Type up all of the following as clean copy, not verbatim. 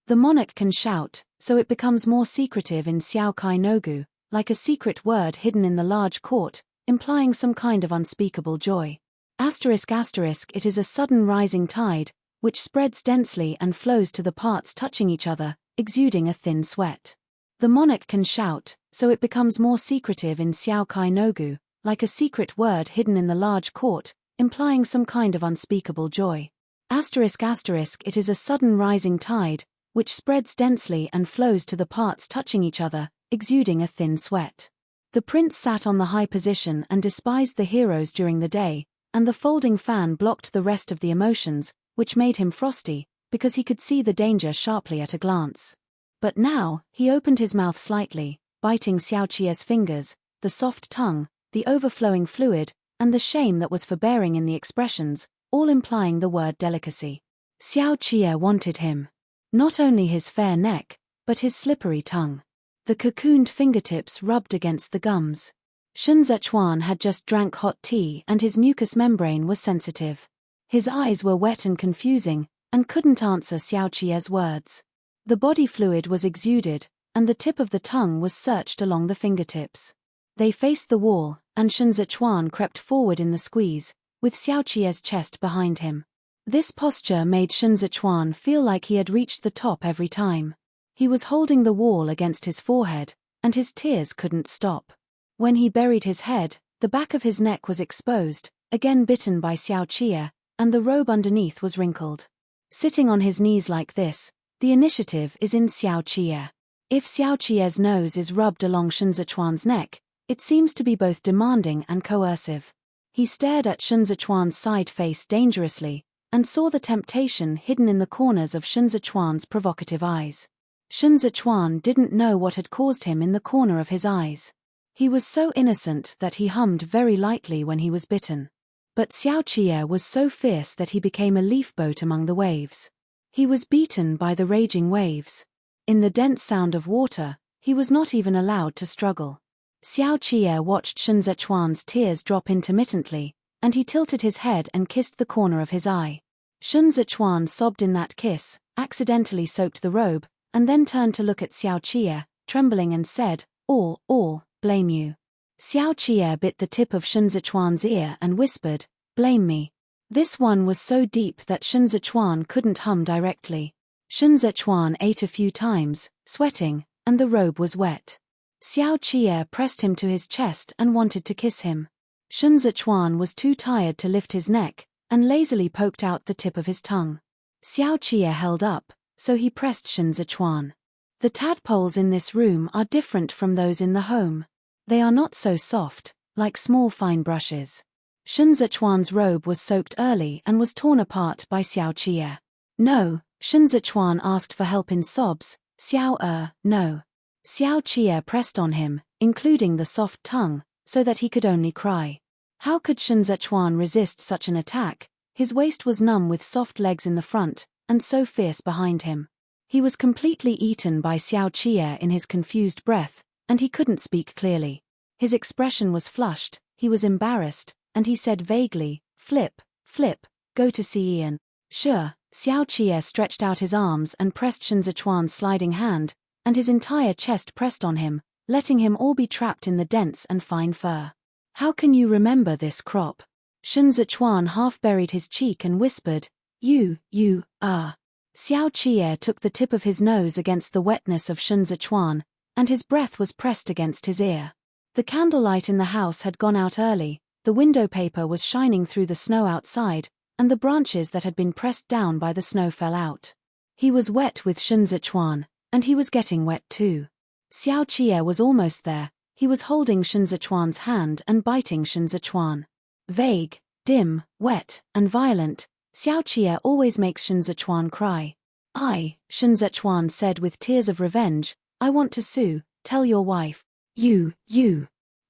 The monarch can shout, so it becomes more secretive in Xiao Kai Nogu, like a secret word hidden in the large court, implying some kind of unspeakable joy. It is a sudden rising tide, which spreads densely and flows to the parts touching each other, exuding a thin sweat. The monarch can shout, so it becomes more secretive in Xiao Kai Nogu, like a secret word hidden in the large court, implying some kind of unspeakable joy. It is a sudden rising tide, which spreads densely and flows to the parts touching each other, exuding a thin sweat. The prince sat on the high position and despised the heroes during the day, and the folding fan blocked the rest of the emotions, which made him frosty, because he could see the danger sharply at a glance. But now, he opened his mouth slightly, biting Xiao Qie's fingers, the soft tongue, the overflowing fluid, and the shame that was forbearing in the expressions, all implying the word delicacy. Xiao Qie wanted him. Not only his fair neck, but his slippery tongue. The cocooned fingertips rubbed against the gums. Shun Zechuan had just drank hot tea and his mucous membrane was sensitive. His eyes were wet and confusing, and couldn't answer Xiao Qie's words. The body fluid was exuded, and the tip of the tongue was searched along the fingertips. They faced the wall, and Shun Zechuan crept forward in the squeeze, with Xiao Qie's chest behind him. This posture made Shun Zechuan feel like he had reached the top every time. He was holding the wall against his forehead, and his tears couldn't stop. When he buried his head, the back of his neck was exposed, again bitten by Xiao Qie, and the robe underneath was wrinkled. Sitting on his knees like this, the initiative is in Xiao Qie. If Xiao Qie's nose is rubbed along Shun Zechuan's neck, it seems to be both demanding and coercive. He stared at Shun Zechuan's side face dangerously, and saw the temptation hidden in the corners of Shun Zechuan's provocative eyes. Shun Zechuan didn't know what had caused him in the corner of his eyes. He was so innocent that he hummed very lightly when he was bitten. But Xiao Qie was so fierce that he became a leaf boat among the waves. He was beaten by the raging waves. In the dense sound of water, he was not even allowed to struggle. Xiao Qie watched Shun Zechuan's tears drop intermittently, and he tilted his head and kissed the corner of his eye. Shun Zechuan sobbed in that kiss, accidentally soaked the robe, and then turned to look at Xiao Qie, trembling and said, all, blame you. Xiao Qie bit the tip of Shun Zechuan's ear and whispered, blame me. This one was so deep that Shun Zechuan couldn't hum directly. Shun Zechuan ate a few times, sweating, and the robe was wet. Xiao Qie pressed him to his chest and wanted to kiss him. Shun Zechuan was too tired to lift his neck, and lazily poked out the tip of his tongue. Xiao Qie held up, so he pressed Shun Zechuan. The tadpoles in this room are different from those in the home. They are not so soft, like small fine brushes. Shun Zechuan's robe was soaked early and was torn apart by Xiao Qie. No, Shun Zechuan asked for help in sobs, no. Xiao Qie pressed on him, including the soft tongue, so that he could only cry. How could Shun Zechuan resist such an attack? His waist was numb with soft legs in the front, and so fierce behind him. He was completely eaten by Xiao Qie in his confused breath, and he couldn't speak clearly. His expression was flushed, he was embarrassed, and he said vaguely, flip, go to see Ian. Sure. Xiao Qie stretched out his arms and pressed Shun Zechuan's sliding hand, and his entire chest pressed on him, letting him all be trapped in the dense and fine fur. How can you remember this crop? Shun Zechuan half buried his cheek and whispered, you. Xiao Qie took the tip of his nose against the wetness of Shun Zechuan, and his breath was pressed against his ear. The candlelight in the house had gone out early, the window paper was shining through the snow outside, and the branches that had been pressed down by the snow fell out. He was wet with Shun Zechuan, and he was getting wet too. Xiao Qie was almost there, he was holding Shun Zechuan's hand and biting Shun Zechuan. Vague, dim, wet, and violent, Xiao Qie always makes Shun Zechuan cry. Shun Zechuan said with tears of revenge, I want to sue, tell your wife. You.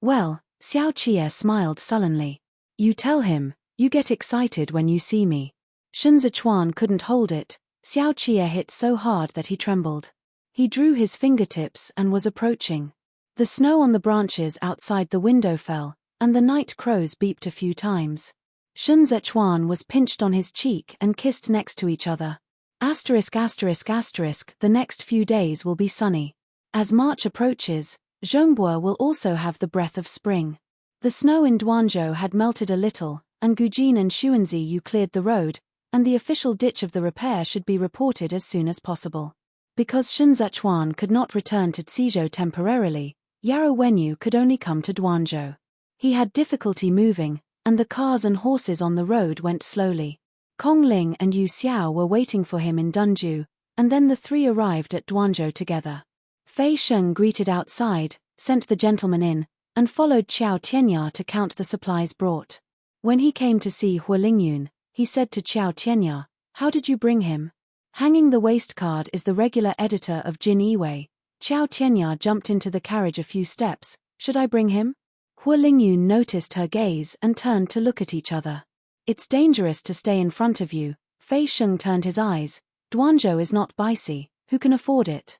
Well, Xiao Qie smiled sullenly. You tell him. You get excited when you see me. Shun Zechuan couldn't hold it, Xiao Qie hit so hard that he trembled. He drew his fingertips and was approaching. The snow on the branches outside the window fell, and the night crows beeped a few times. Shun Zechuan was pinched on his cheek and kissed next to each other. The next few days will be sunny. As March approaches, Zhongbua will also have the breath of spring. The snow in Duanzhou had melted a little, and Gujin and Xuanziyu cleared the road, and the official ditch of the repair should be reported as soon as possible. Because Shen Zechuan could not return to Cizhou temporarily, Yarrow Wenyu could only come to Duanzhou. He had difficulty moving, and the cars and horses on the road went slowly. Kong Ling and Yu Xiao were waiting for him in Dunju, and then the three arrived at Duanzhou together. Fei Sheng greeted outside, sent the gentleman in, and followed Qiao Tianya to count the supplies brought. When he came to see Hua Lingyun, he said to Qiao Tianya, "How did you bring him?" Hanging the waist card is the regular editor of Jin Yiwei. Qiao Tianya jumped into the carriage a few steps. "Should I bring him?" Hua Lingyun noticed her gaze and turned to look at each other. "It's dangerous to stay in front of you." Fei Sheng turned his eyes. "Duanzhou is not Baici, who can afford it?"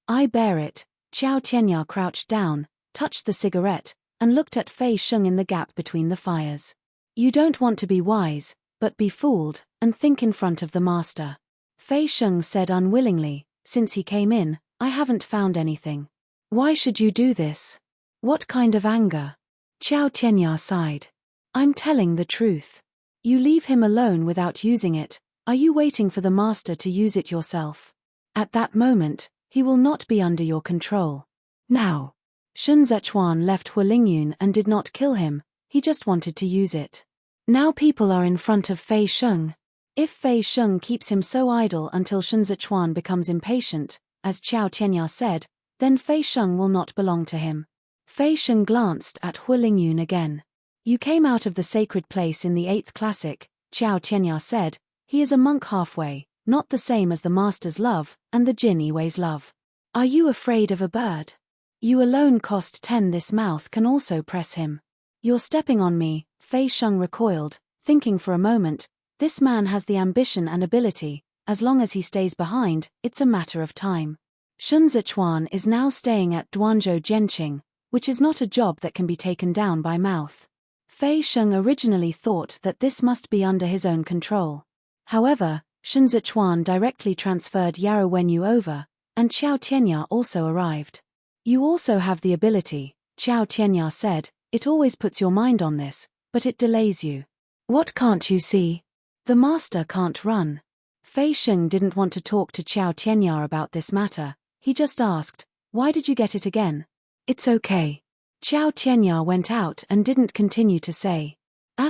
"I bear it." Qiao Tianya crouched down, touched the cigarette, and looked at Fei Sheng in the gap between the fires. "You don't want to be wise, but be fooled, and think in front of the master." Fei Sheng said unwillingly, "Since he came in, I haven't found anything." "Why should you do this? What kind of anger?" Qiao Tianya sighed. "I'm telling the truth. You leave him alone without using it. Are you waiting for the master to use it yourself? At that moment, he will not be under your control. Now, Shun Zechuan left Hua Lingyun and did not kill him, he just wanted to use it. Now people are in front of Fei Sheng. If Fei Sheng keeps him so idle until Shun Zechuan becomes impatient, as Qiao Tianya said, then Fei Sheng will not belong to him." Fei Sheng glanced at Hua Lingyun again. "You came out of the sacred place in the 8th classic," Qiao Tianya said. "He is a monk halfway, not the same as the master's love, and the Jin Yiwei's love. Are you afraid of a bird? You alone cost 10. This mouth can also press him. You're stepping on me." Fei Sheng recoiled, thinking for a moment, this man has the ambition and ability, as long as he stays behind, it's a matter of time. Shun Zechuan is now staying at Duanzhou Jianqing, which is not a job that can be taken down by mouth. Fei Sheng originally thought that this must be under his own control. However, Shun Zechuan directly transferred Yarrow Wenyu over, and Qiao Tianya also arrived. "You also have the ability," Qiao Tianya said. "It always puts your mind on this, but it delays you. What can't you see? The master can't run." Fei Sheng didn't want to talk to Qiao Tianya about this matter. He just asked, "Why did you get it again?" "It's okay." Qiao Tianya went out and didn't continue to say. Shun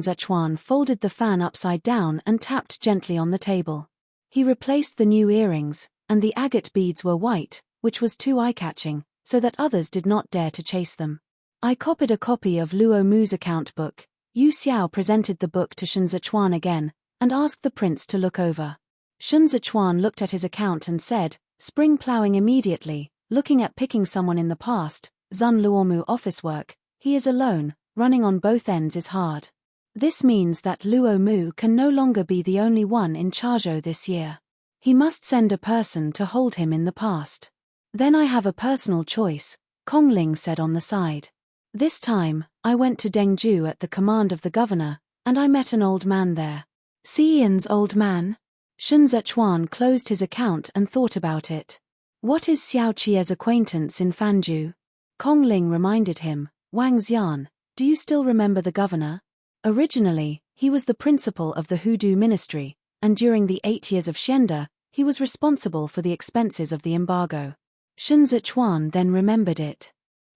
Zechuan folded the fan upside down and tapped gently on the table. He replaced the new earrings, and the agate beads were white, which was too eye-catching, so that others did not dare to chase them. "I copied a copy of Luo Mu's account book." Yu Xiao presented the book to Shun Zechuan again, and asked the prince to look over. Shun Zechuan looked at his account and said, "Spring plowing immediately, looking at picking someone in the past, Zun Luomu office work, he is alone, running on both ends is hard. This means that Luo Mu can no longer be the only one in Chazhou this year. He must send a person to hold him in the past." "Then I have a personal choice," Kong Ling said on the side. "This time, I went to Dengju at the command of the governor, and I met an old man there." "Xian's old man?" Shun Zechuan closed his account and thought about it. "What is Xiao Chie's acquaintance in Fanju?" Kong Ling reminded him. "Wang Xian, do you still remember the governor? Originally, he was the principal of the Hudu ministry, and during the 8 years of Xianda, he was responsible for the expenses of the embargo." Shun Zechuan then remembered it.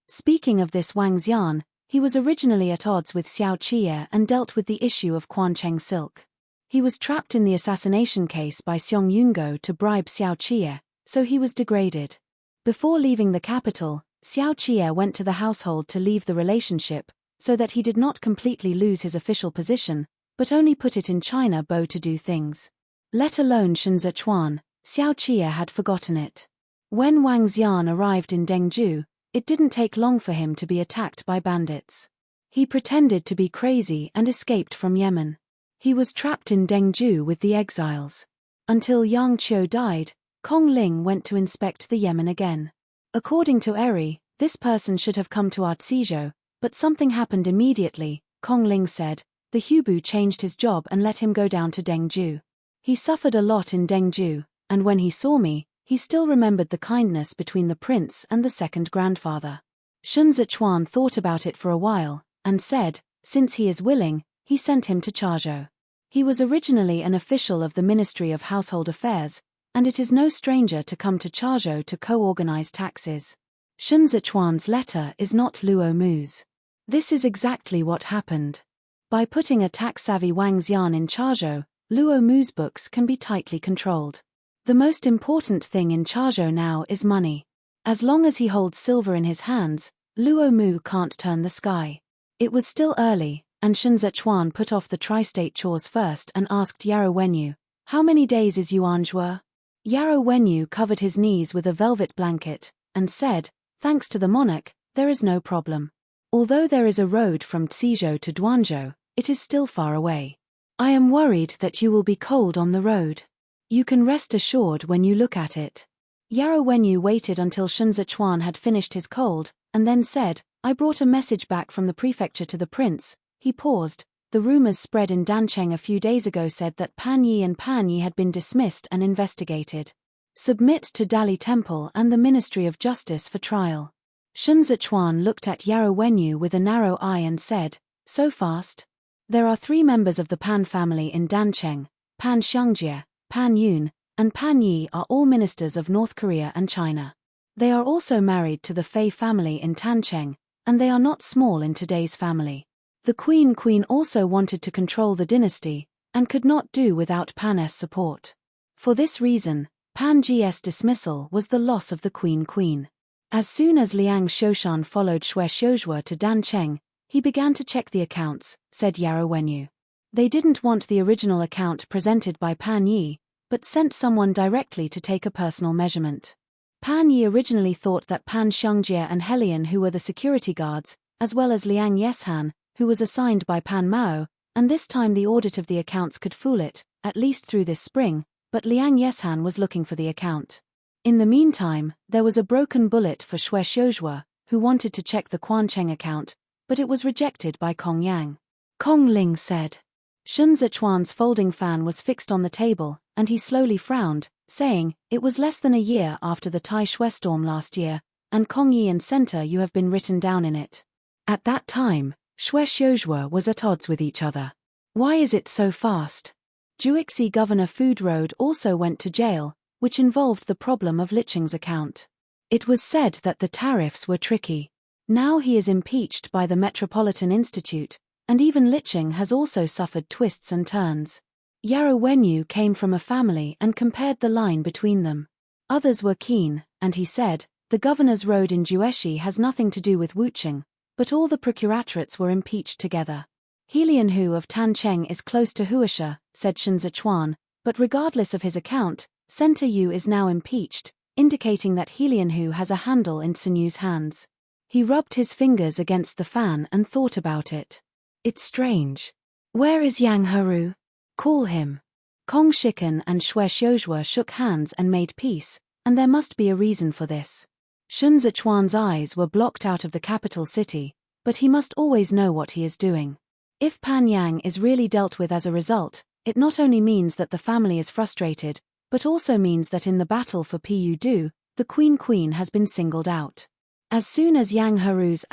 Speaking of this Wang Xian, he was originally at odds with Xiao Chie and dealt with the issue of Quancheng silk. He was trapped in the assassination case by Xiong Yungo to bribe Xiao Chie, so he was degraded. Before leaving the capital, Xiao Chie went to the household to leave the relationship, so that he did not completely lose his official position, but only put it in China Bo to do things. Let alone Shun Zechuan, Xiao Chie had forgotten it. When Wang Xian arrived in Dengju, it didn't take long for him to be attacked by bandits. He pretended to be crazy and escaped from Yemen. He was trapped in Dengju with the exiles. Until Yang Qiu died, Kong Ling went to inspect the Yemen again. According to Eri, this person should have come to Artsizhou, but something happened immediately, Kong Ling said. The Hubu changed his job and let him go down to Dengju. He suffered a lot in Dengju, and when he saw me, he still remembered the kindness between the prince and the second grandfather. Shun Zichuan thought about it for a while, and said, since he is willing, he sent him to Chazhou. He was originally an official of the Ministry of Household Affairs, and it is no stranger to come to Chazhou to co-organize taxes. Shun Zichuan's letter is not Luo Mu's. This is exactly what happened. By putting a tax-savvy Wang Xian in Chazhou, Luo Mu's books can be tightly controlled. The most important thing in Chazhou now is money. As long as he holds silver in his hands, Luo Mu can't turn the sky. It was still early, and Shun Zichuan put off the tri-state chores first and asked Yarrow Wenyu, how many days is Yuanzhua? Yarrow Wenyu covered his knees with a velvet blanket, and said, thanks to the monarch, there is no problem. Although there is a road from Cizhou to Duanzhou, it is still far away. I am worried that you will be cold on the road. You can rest assured when you look at it. Yarrow Wenyu waited until Shun Zichuan had finished his cold, and then said, I brought a message back from the prefecture to the prince. He paused. The rumors spread in Dancheng a few days ago said that Pan Yi and Pan Yi had been dismissed and investigated. Submit to Dali Temple and the Ministry of Justice for trial. Shun Zichuan looked at Yarrow Wenyu with a narrow eye and said, so fast? There are 3 members of the Pan family in Dancheng, Pan Xiangjie, Pan Yun, and Pan Yi are all ministers of North Korea and China. They are also married to the Fei family in Tancheng, and they are not small in today's family. The Queen also wanted to control the dynasty, and could not do without Pan's support. For this reason, Pan Ji's dismissal was the loss of the Queen. As soon as Liang Shoshan followed Xue Xiuzhua to Dancheng, he began to check the accounts, said Yarrow Wenyu. They didn't want the original account presented by Pan Yi, but sent someone directly to take a personal measurement. Pan Yi originally thought that Pan Xiangjie and Helian, who were the security guards, as well as Liang Yeshan, who was assigned by Pan Mao, and this time the audit of the accounts could fool it, at least through this spring, but Liang Yeshan was looking for the account. In the meantime, there was a broken bullet for Xue Xiuzhua, who wanted to check the Quancheng account, but it was rejected by Kong Yang. Kong Ling said. Shun Zichuan's folding fan was fixed on the table, and he slowly frowned, saying, it was less than a year after the Tai Shui storm last year, and Kong Yi and Center you have been written down in it. At that time, Xue Xiuzhua was at odds with each other. Why is it so fast? Juixi Governor Food Road also went to jail, which involved the problem of Licheng's account. It was said that the tariffs were tricky. Now he is impeached by the Metropolitan Institute, and even Licheng has also suffered twists and turns. Yarrow Wenyu came from a family and compared the line between them. Others were keen, and he said, the governor's road in Jueshi has nothing to do with Wucheng, but all the procuratrates were impeached together. Helian Hu of Tancheng is close to Huasha, said Shun Zichuan, but regardless of his account, Center Yu is now impeached, indicating that Helian Hu has a handle in Sinu's hands. He rubbed his fingers against the fan and thought about it. It's strange. Where is Yang Haru? Call him. Kong Shikan and Xue Xiuzhua shook hands and made peace, and there must be a reason for this. Shun Zichuan's eyes were blocked out of the capital city, but he must always know what he is doing. If Pan Yang is really dealt with as a result, it not only means that the family is frustrated, but also means that in the battle for Pu Du, the Queen has been singled out. As soon as Yang Haru's ****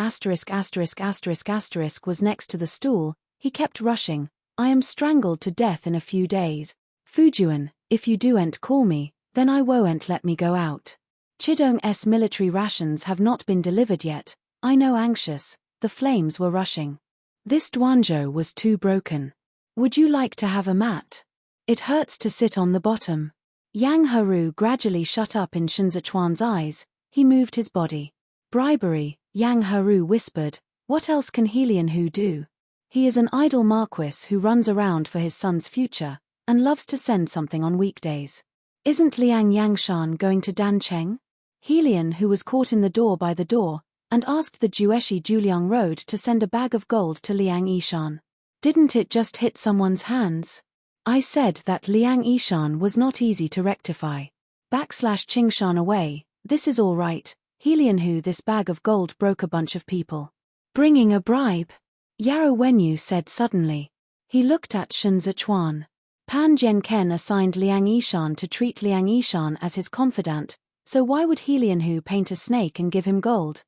was next to the stool, he kept rushing, I am strangled to death in a few days. Fujuan, if you doen't call me, then I won't let me go out. Chidong's military rations have not been delivered yet, I know anxious, the flames were rushing. This Duanzhou was too broken. Would you like to have a mat? It hurts to sit on the bottom. Yang Haru gradually shut up in Shun Zichuan's eyes, he moved his body. Bribery, Yang Haru whispered, what else can Helian Hu do? He is an idle marquis who runs around for his son's future, and loves to send something on weekdays. Isn't Liang Yangshan going to Dancheng? Helian Hu was caught in the door by the door, and asked the Jueshi Juliang Road to send a bag of gold to Liang Yishan. Didn't it just hit someone's hands? I said that Liang Yishan was not easy to rectify. /Qingshan away, this is all right. Helian Hu, this bag of gold broke a bunch of people. Bringing a bribe? Yarrow Wenyu said suddenly. He looked at Shun Zichuan. Pan Jianken assigned Liang Yishan to treat Liang Yishan as his confidant, so why would He Lianhu paint a snake and give him gold?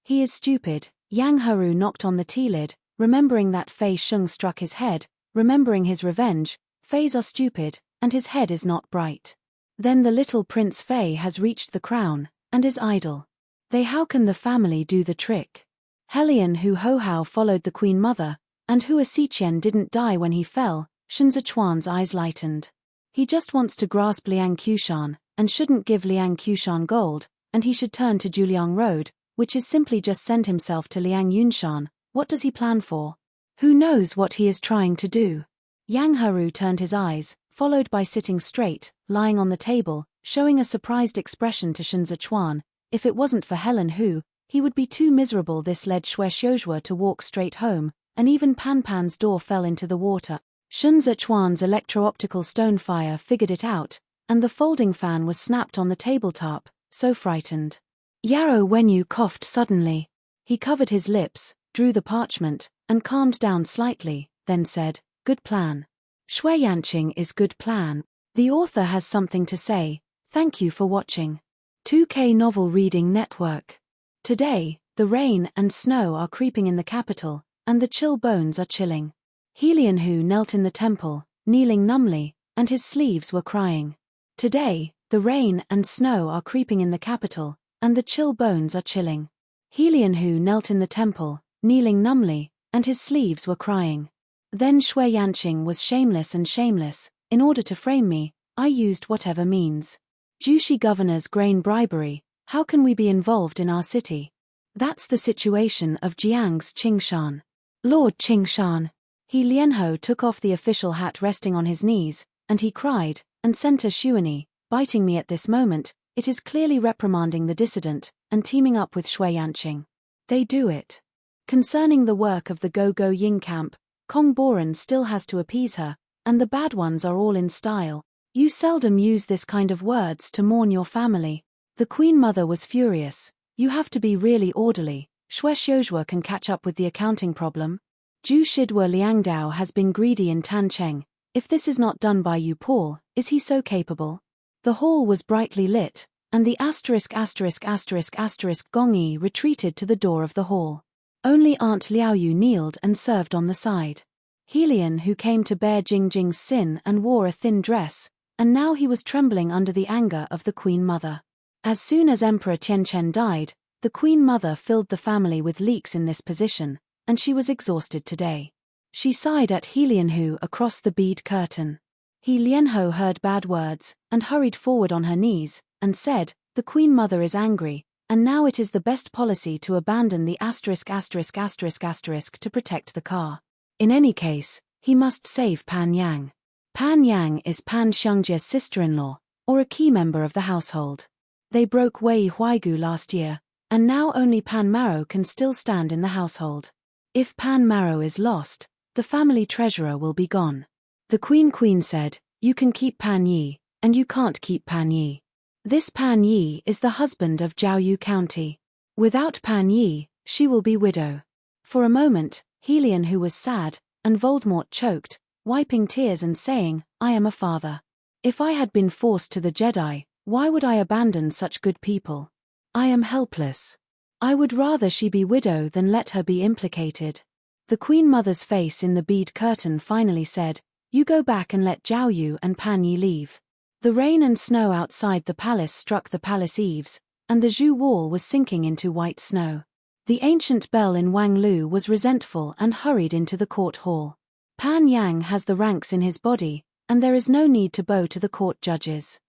He is stupid. Yang Heru knocked on the tea lid, remembering that Fei Sheng struck his head, remembering his revenge. Feis are stupid, and his head is not bright. Then the little Prince Fei has reached the crown, and is idle. How can the family do the trick? Helian Hu Hohao followed the Queen Mother, and Hua Xiqian didn't die when he fell. Shen Zichuan's eyes lightened. He just wants to grasp Liang Qushan, and shouldn't give Liang Qushan gold, and he should turn to Juliang Road, which is simply just send himself to Liang Yunshan. What does he plan for? Who knows what he is trying to do? Yang Heru turned his eyes, followed by sitting straight, lying on the table, showing a surprised expression to Shen Zichuan. If it wasn't for Helen Hu, he would be too miserable. This led Xue Xiuzhua to walk straight home, and even Pan Pan's door fell into the water. Shen Zichuan's electro-optical stone fire figured it out, and the folding fan was snapped on the tabletop, so frightened. Yarrow Wenyu coughed suddenly. He covered his lips, drew the parchment, and calmed down slightly, then said, "Good plan. Shui Yanqing is good plan." The author has something to say. Thank you for watching. 2K Novel Reading Network. Today, the rain and snow are creeping in the capital, and the chill bones are chilling. He Lianhu knelt in the temple, kneeling numbly, and his sleeves were crying. Today, the rain and snow are creeping in the capital, and the chill bones are chilling. He Lianhu knelt in the temple, kneeling numbly, and his sleeves were crying. Then Shui Yanqing was shameless and shameless. In order to frame me, I used whatever means. Jushi governor's grain bribery. How can we be involved in our city? That's the situation of Jiang's Qingshan. Lord Qingshan. He Lianho took off the official hat resting on his knees, and he cried, and Center Shuani, biting me at this moment, it is clearly reprimanding the dissident, and teaming up with Shui Yanqing. They do it. Concerning the work of the Go-Go Ying camp, Kong Boran still has to appease her, and the bad ones are all in style. You seldom use this kind of words to mourn your family. The Queen Mother was furious. You have to be really orderly. Xue Xiuzhua can catch up with the accounting problem. Zhu Shidwa Liangdao has been greedy in Tancheng. If this is not done by you, Paul, is he so capable? The hall was brightly lit, and the Gongyi retreated to the door of the hall. Only Aunt Liaoyu kneeled and served on the side. Helian, who came to bear Jingjing's sin and wore a thin dress, and now he was trembling under the anger of the Queen Mother. As soon as Emperor Tianchen died, the Queen Mother filled the family with leaks in this position, and she was exhausted today. She sighed at He Lianhu across the bead curtain. He Lianho heard bad words, and hurried forward on her knees, and said, "The Queen Mother is angry, and now it is the best policy to abandon the to protect the car. In any case, he must save Pan Yang. Pan Yang is Pan Xiangjie's sister-in-law, or a key member of the household. They broke Wei Huaigu last year, and now only Pan Maro can still stand in the household. If Pan Maro is lost, the family treasurer will be gone." The Queen said, "You can keep Pan Yi, and you can't keep Pan Yi. This Pan Yi is the husband of Jiaoyu County. Without Pan Yi, she will be widow." For a moment, Helian, who was sad, and Voldemort choked, wiping tears and saying, "I am a father. If I had been forced to the Jedi, why would I abandon such good people? I am helpless. I would rather she be widow than let her be implicated." The Queen Mother's face in the bead curtain finally said, "You go back and let Zhao Yu and Pan Yi leave." The rain and snow outside the palace struck the palace eaves, and the Zhu wall was sinking into white snow. The ancient bell in Wang Lu was resentful and hurried into the court hall. Pan Yang has the ranks in his body, and there is no need to bow to the court judges.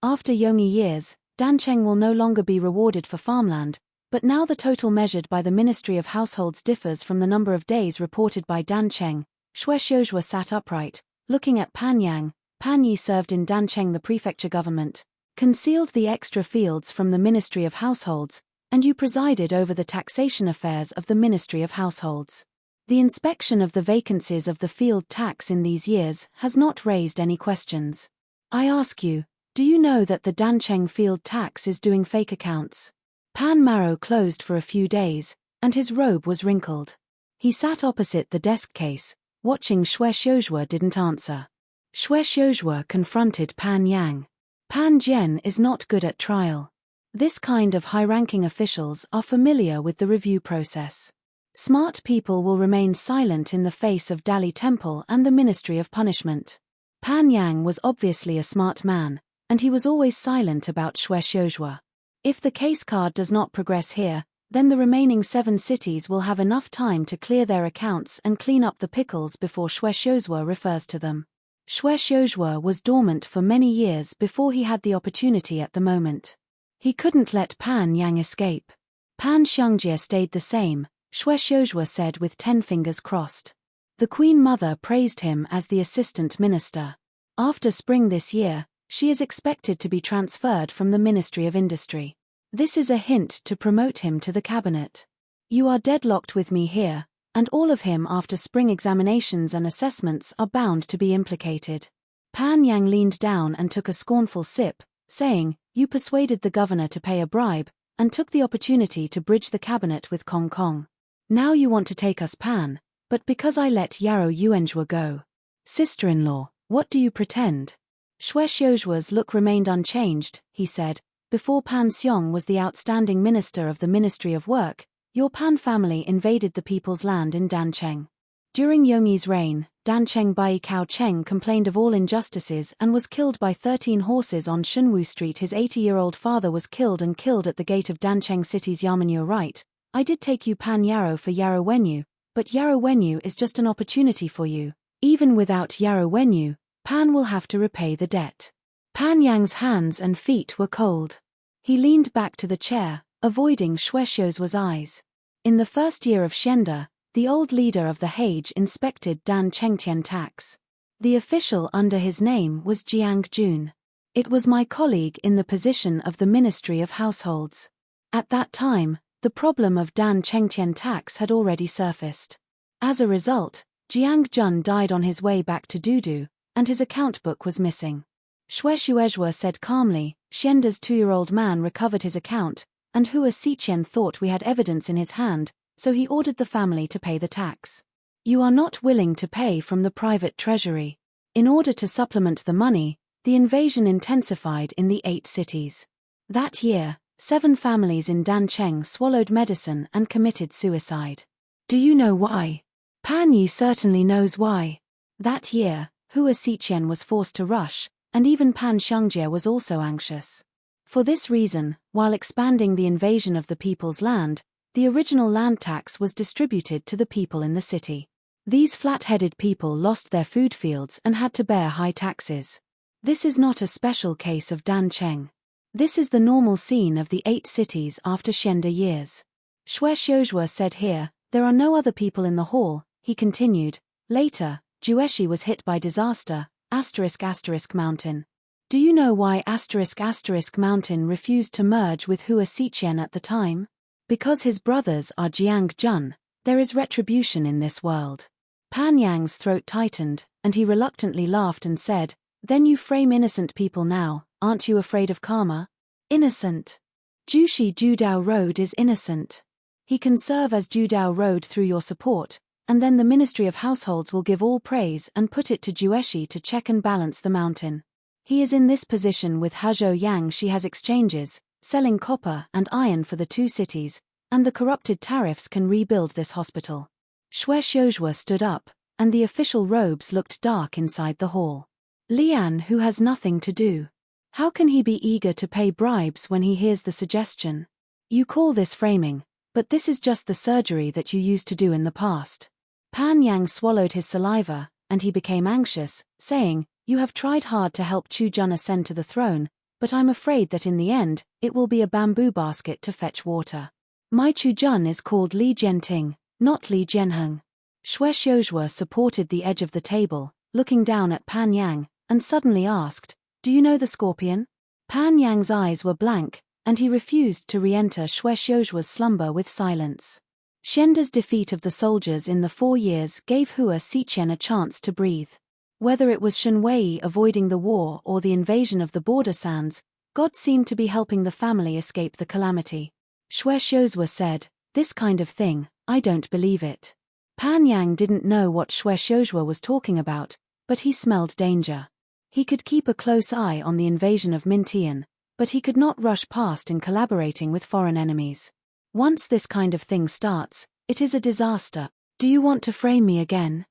After Yongyi years, Dancheng will no longer be rewarded for farmland, but now the total measured by the Ministry of Households differs from the number of days reported by Dancheng. Xue Xiuzhua sat upright, looking at Pan Yang. Pan Yi served in Dancheng the prefecture government, concealed the extra fields from the Ministry of Households, and you presided over the taxation affairs of the Ministry of Households. The inspection of the vacancies of the field tax in these years has not raised any questions. I ask you, do you know that the Dancheng field tax is doing fake accounts? Pan Maro closed for a few days, and his robe was wrinkled. He sat opposite the desk case, watching. Xue Xiuzhua didn't answer. Shueshozhua confronted Pan Yang. Pan Jian is not good at trial. This kind of high-ranking officials are familiar with the review process. Smart people will remain silent in the face of Dali Temple and the Ministry of Punishment. Pan Yang was obviously a smart man, and he was always silent about Shueshozhua. If the case card does not progress here, then the remaining 7 cities will have enough time to clear their accounts and clean up the pickles before Shueshozhua refers to them. Shueshozhua was dormant for many years before he had the opportunity at the moment. He couldn't let Pan Yang escape. Pan Xiangjie stayed the same, Shueshozhua said with 10 fingers crossed. The Queen Mother praised him as the assistant minister. After spring this year, she is expected to be transferred from the Ministry of Industry. This is a hint to promote him to the cabinet. You are deadlocked with me here, and all of him after spring examinations and assessments are bound to be implicated. Pan Yang leaned down and took a scornful sip, saying, "You persuaded the governor to pay a bribe, and took the opportunity to bridge the cabinet with Kong Kong. Now you want to take us Pan, but because I let Yarrow Yuanjua go. Sister-in-law, what do you pretend?" Shueshozhua's look remained unchanged, he said. Before Pan Xiong was the outstanding minister of the Ministry of Work, your Pan family invaded the people's land in Dancheng. During Yongyi's reign, Dancheng Bai Kao Cheng complained of all injustices and was killed by 13 horses on Shunwu Street. His 80-year-old father was killed at the gate of Dancheng City's Yamen. You're right, I did take you Pan Yarrow for Yarrow Wenyu, but Yarrow Wenyu is just an opportunity for you. Even without Yarrow Wenyu, Pan will have to repay the debt. Pan Yang's hands and feet were cold. He leaned back to the chair, avoiding Shueshozhua's eyes. In the first year of Shenda, the old leader of the Hage inspected Dan Chengtian tax. The official under his name was Jiang Jun. It was my colleague in the position of the Ministry of Households. At that time, the problem of Dan Chengtian tax had already surfaced. As a result, Jiang Jun died on his way back to Dudu, and his account book was missing. Shueshozhua said calmly, "Shenda's 2-year-old man recovered his account, and Hua Xiqian thought we had evidence in his hand, so he ordered the family to pay the tax. You are not willing to pay from the private treasury." In order to supplement the money, the invasion intensified in the 8 cities. That year, 7 families in Dancheng swallowed medicine and committed suicide. Do you know why? Pan Yi certainly knows why. That year, Hua Xiqian was forced to rush, and even Pan Xiangjie was also anxious. For this reason, while expanding the invasion of the people's land, the original land tax was distributed to the people in the city. These flat-headed people lost their food fields and had to bear high taxes. This is not a special case of Dancheng. This is the normal scene of the 8 cities after Shenda years. Shueshozhua said here, "There are no other people in the hall," he continued. Later, Jueshi was hit by disaster, *** mountain. Do you know why *** mountain refused to merge with Hua Xiqian at the time? Because his brothers are Jiang Jun, there is retribution in this world. Pan Yang's throat tightened, and he reluctantly laughed and said, "Then you frame innocent people now, aren't you afraid of karma?" Innocent. Jushi Judao Road is innocent. He can serve as Judao Road through your support, and then the Ministry of Households will give all praise and put it to Jueshi to check and balance the mountain. He is in this position with Hezhou Yang. She has exchanges, selling copper and iron for the 2 cities, and the corrupted tariffs can rebuild this hospital. Shueshozhua stood up, and the official robes looked dark inside the hall. Lian, who has nothing to do. How can he be eager to pay bribes when he hears the suggestion? You call this framing, but this is just the surgery that you used to do in the past. Pan Yang swallowed his saliva, and he became anxious, saying, "You have tried hard to help Chu Jun ascend to the throne, but I'm afraid that in the end, it will be a bamboo basket to fetch water. My Chu Jun is called Li Jianting, not Li Jianheng." Shueshozhua supported the edge of the table, looking down at Pan Yang, and suddenly asked, "Do you know the scorpion?" Pan Yang's eyes were blank, and he refused to re-enter Shueshozhua's slumber with silence. Shenda's defeat of the soldiers in the 4 years gave Hua Xiqian a chance to breathe. Whether it was Shunwei avoiding the war or the invasion of the border sands, God seemed to be helping the family escape the calamity. Shueshozhua said, "This kind of thing, I don't believe it." Pan Yang didn't know what Shueshozhua was talking about, but he smelled danger. He could keep a close eye on the invasion of Mintian, but he could not rush past in collaborating with foreign enemies. Once this kind of thing starts, it is a disaster. Do you want to frame me again?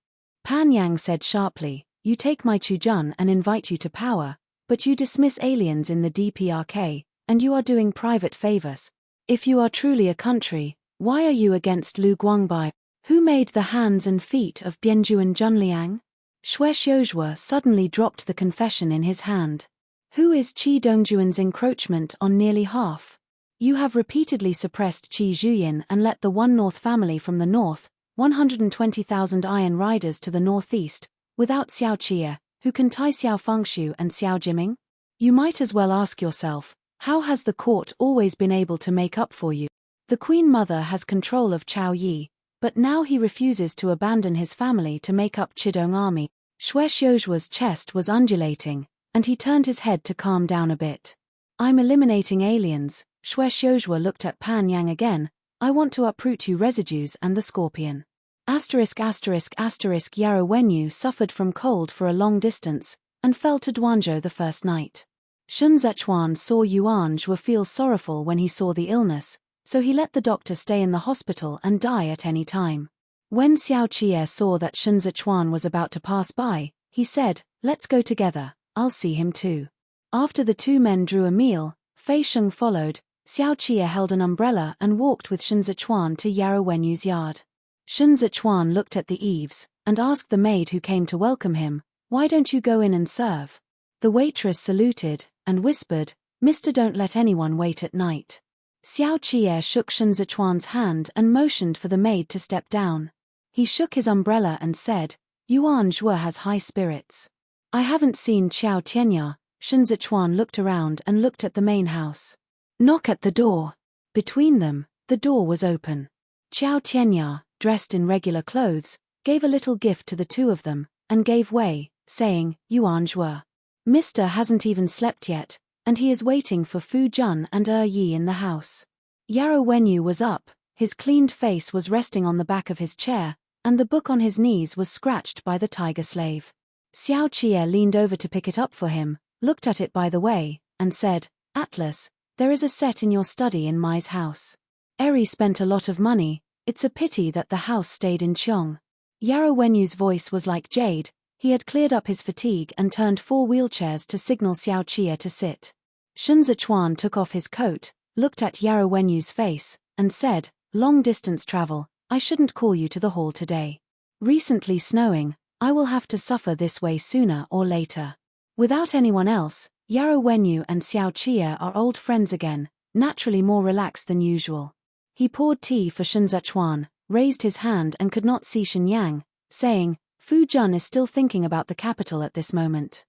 Pan Yang said sharply, you take my Chujun and invite you to power, but you dismiss aliens in the DPRK, and you are doing private favors. If you are truly a country, why are you against Lu Guangbai, who made the hands and feet of Bianju and Junliang? Xue Xiuzhua suddenly dropped the confession in his hand. Who is Qi Dongjuan's encroachment on nearly half? You have repeatedly suppressed Qi Zhuyin and let the One North family from the north, 120,000 iron riders to the northeast, without Xiao Qie, who can tie Xiao Fengshu and Xiao Jiming? You might as well ask yourself, how has the court always been able to make up for you? The Queen Mother has control of Chao Yi, but now he refuses to abandon his family to make up Chidong army. Xue Xiuzhua's chest was undulating, and he turned his head to calm down a bit. I'm eliminating aliens. Xue Xiuzhua looked at Pan Yang again. I want to uproot you residues and the scorpion. Yarrow Wenyu suffered from cold for a long distance, and fell to Duanzhou the first night. Shun Zechuan saw Yuanzhua feel sorrowful when he saw the illness, so he let the doctor stay in the hospital and die at any time. When Xiao Qie saw that Shun Zechuan was about to pass by, he said, let's go together, I'll see him too. After the two men drew a meal, Fei Sheng followed. Xiao Qie held an umbrella and walked with Shun Zechuan to Yarrow Wenyu's yard. Shun Zechuan looked at the eaves, and asked the maid who came to welcome him, why don't you go in and serve? The waitress saluted, and whispered, Mister, don't let anyone wait at night. Xiao Qie shook Shun Zechuan's hand and motioned for the maid to step down. He shook his umbrella and said, Yuan Zhua has high spirits. I haven't seen Qiao Tianya. Shun Zechuan looked around and looked at the main house. Knock at the door. Between them, the door was open. Qiao Tianya, dressed in regular clothes, gave a little gift to the two of them, and gave way, saying, Yuan Zhua. Mister hasn't even slept yet, and he is waiting for Fu Jun and Yi in the house. Yarrow Wenyu was up, his cleaned face was resting on the back of his chair, and the book on his knees was scratched by the tiger slave. Xiao Qie leaned over to pick it up for him, looked at it by the way, and said, Atlas, there is a set in your study in Mai's house. Eri spent a lot of money, it's a pity that the house stayed in Qiong. Yarrow Wenyu's voice was like jade, he had cleared up his fatigue and turned 4 wheelchairs to signal Xiao Qie to sit. Shun Zechuan took off his coat, looked at Yarrow Wenyu's face, and said, long distance travel, I shouldn't call you to the hall today. Recently snowing, I will have to suffer this way sooner or later. Without anyone else, Yarrow Wenyu and Xiao Qie are old friends again, naturally more relaxed than usual. He poured tea for Shun Zechuan, raised his hand and could not see Shen Yang, saying, Fu Jun is still thinking about the capital at this moment.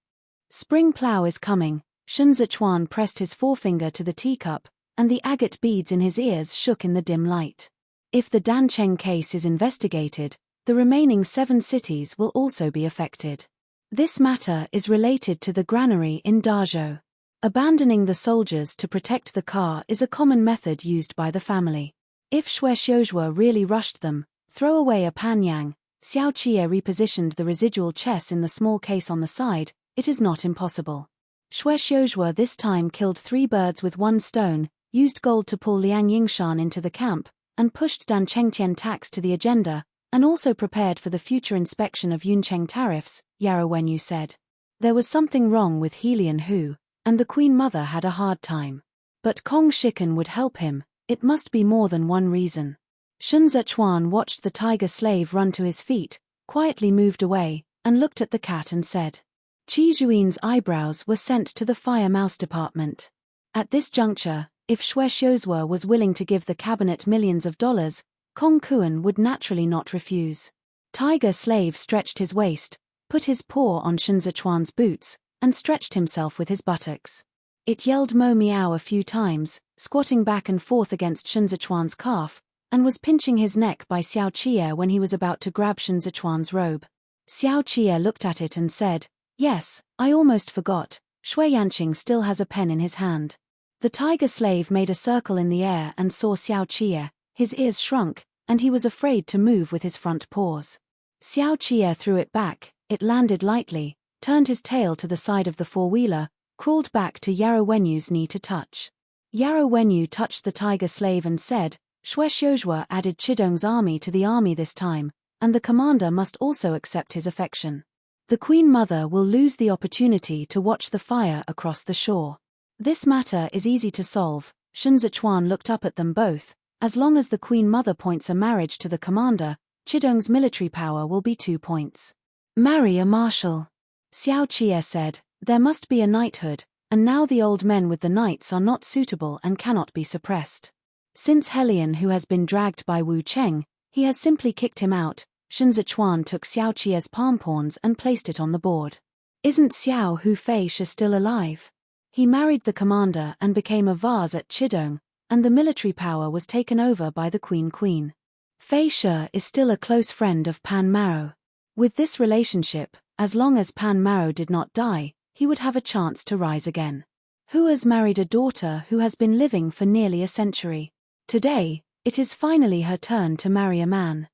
Spring plow is coming. Shun Zechuan pressed his forefinger to the teacup, and the agate beads in his ears shook in the dim light. If the Dancheng case is investigated, the remaining 7 cities will also be affected. This matter is related to the granary in Dazhou. Abandoning the soldiers to protect the car is a common method used by the family. If Xue Xiuzhua really rushed them, throw away a Pan Yang, Xiao Qie repositioned the residual chess in the small case on the side, it is not impossible. Xue Xiuzhua this time killed 3 birds with 1 stone, used gold to pull Liang Yingshan into the camp, and pushed Dan Chengtian tax to the agenda, and also prepared for the future inspection of Yuncheng tariffs, Yarrow Wenyu said. There was something wrong with Helian Hu, and the Queen Mother had a hard time. But Kong Shikan would help him, it must be more than one reason. Shun Zechuan watched the tiger slave run to his feet, quietly moved away, and looked at the cat and said. Qi Zhuin's eyebrows were sent to the fire mouse department. At this juncture, if Xue Xiuzhua was willing to give the cabinet millions of dollars, Kong Kuan would naturally not refuse. Tiger slave stretched his waist, put his paw on Shun Zechuan's boots, and stretched himself with his buttocks. It yelled mo meow a few times, squatting back and forth against Shun Zechuan's calf, and was pinching his neck by Xiao Qie when he was about to grab Shun Zechuan's robe. Xiao Qie looked at it and said, Yes, I almost forgot, Shui Yanqing still has a pen in his hand. The tiger slave made a circle in the air and saw Xiao Qie, his ears shrunk, and he was afraid to move with his front paws. Xiao Qie threw it back, It landed lightly, turned his tail to the side of the four-wheeler, crawled back to Yarrow Wenyu's knee to touch. Yarrow Wenyu touched the tiger slave and said, Shwe Xiozhua added Chidong's army to the army this time, and the commander must also accept his affection. The Queen Mother will lose the opportunity to watch the fire across the shore. This matter is easy to solve. Shen Zichuan looked up at them both. As long as the Queen Mother points a marriage to the commander, Chidong's military power will be 2 points. Marry a marshal. Xiao Qie said, there must be a knighthood, and now the old men with the knights are not suitable and cannot be suppressed. Since Helion who has been dragged by Wu Cheng, he has simply kicked him out. Shen Zichuan took Xiao Qie's palm pawns and placed it on the board. Isn't Xiao Hu Fei Shi still alive? He married the commander and became a vase at Chidong, and the military power was taken over by the Queen. Fei Shi is still a close friend of Pan Maro. With this relationship, as long as Pan Maro did not die, he would have a chance to rise again. Hu has married a daughter who has been living for nearly a century. Today, it is finally her turn to marry a man.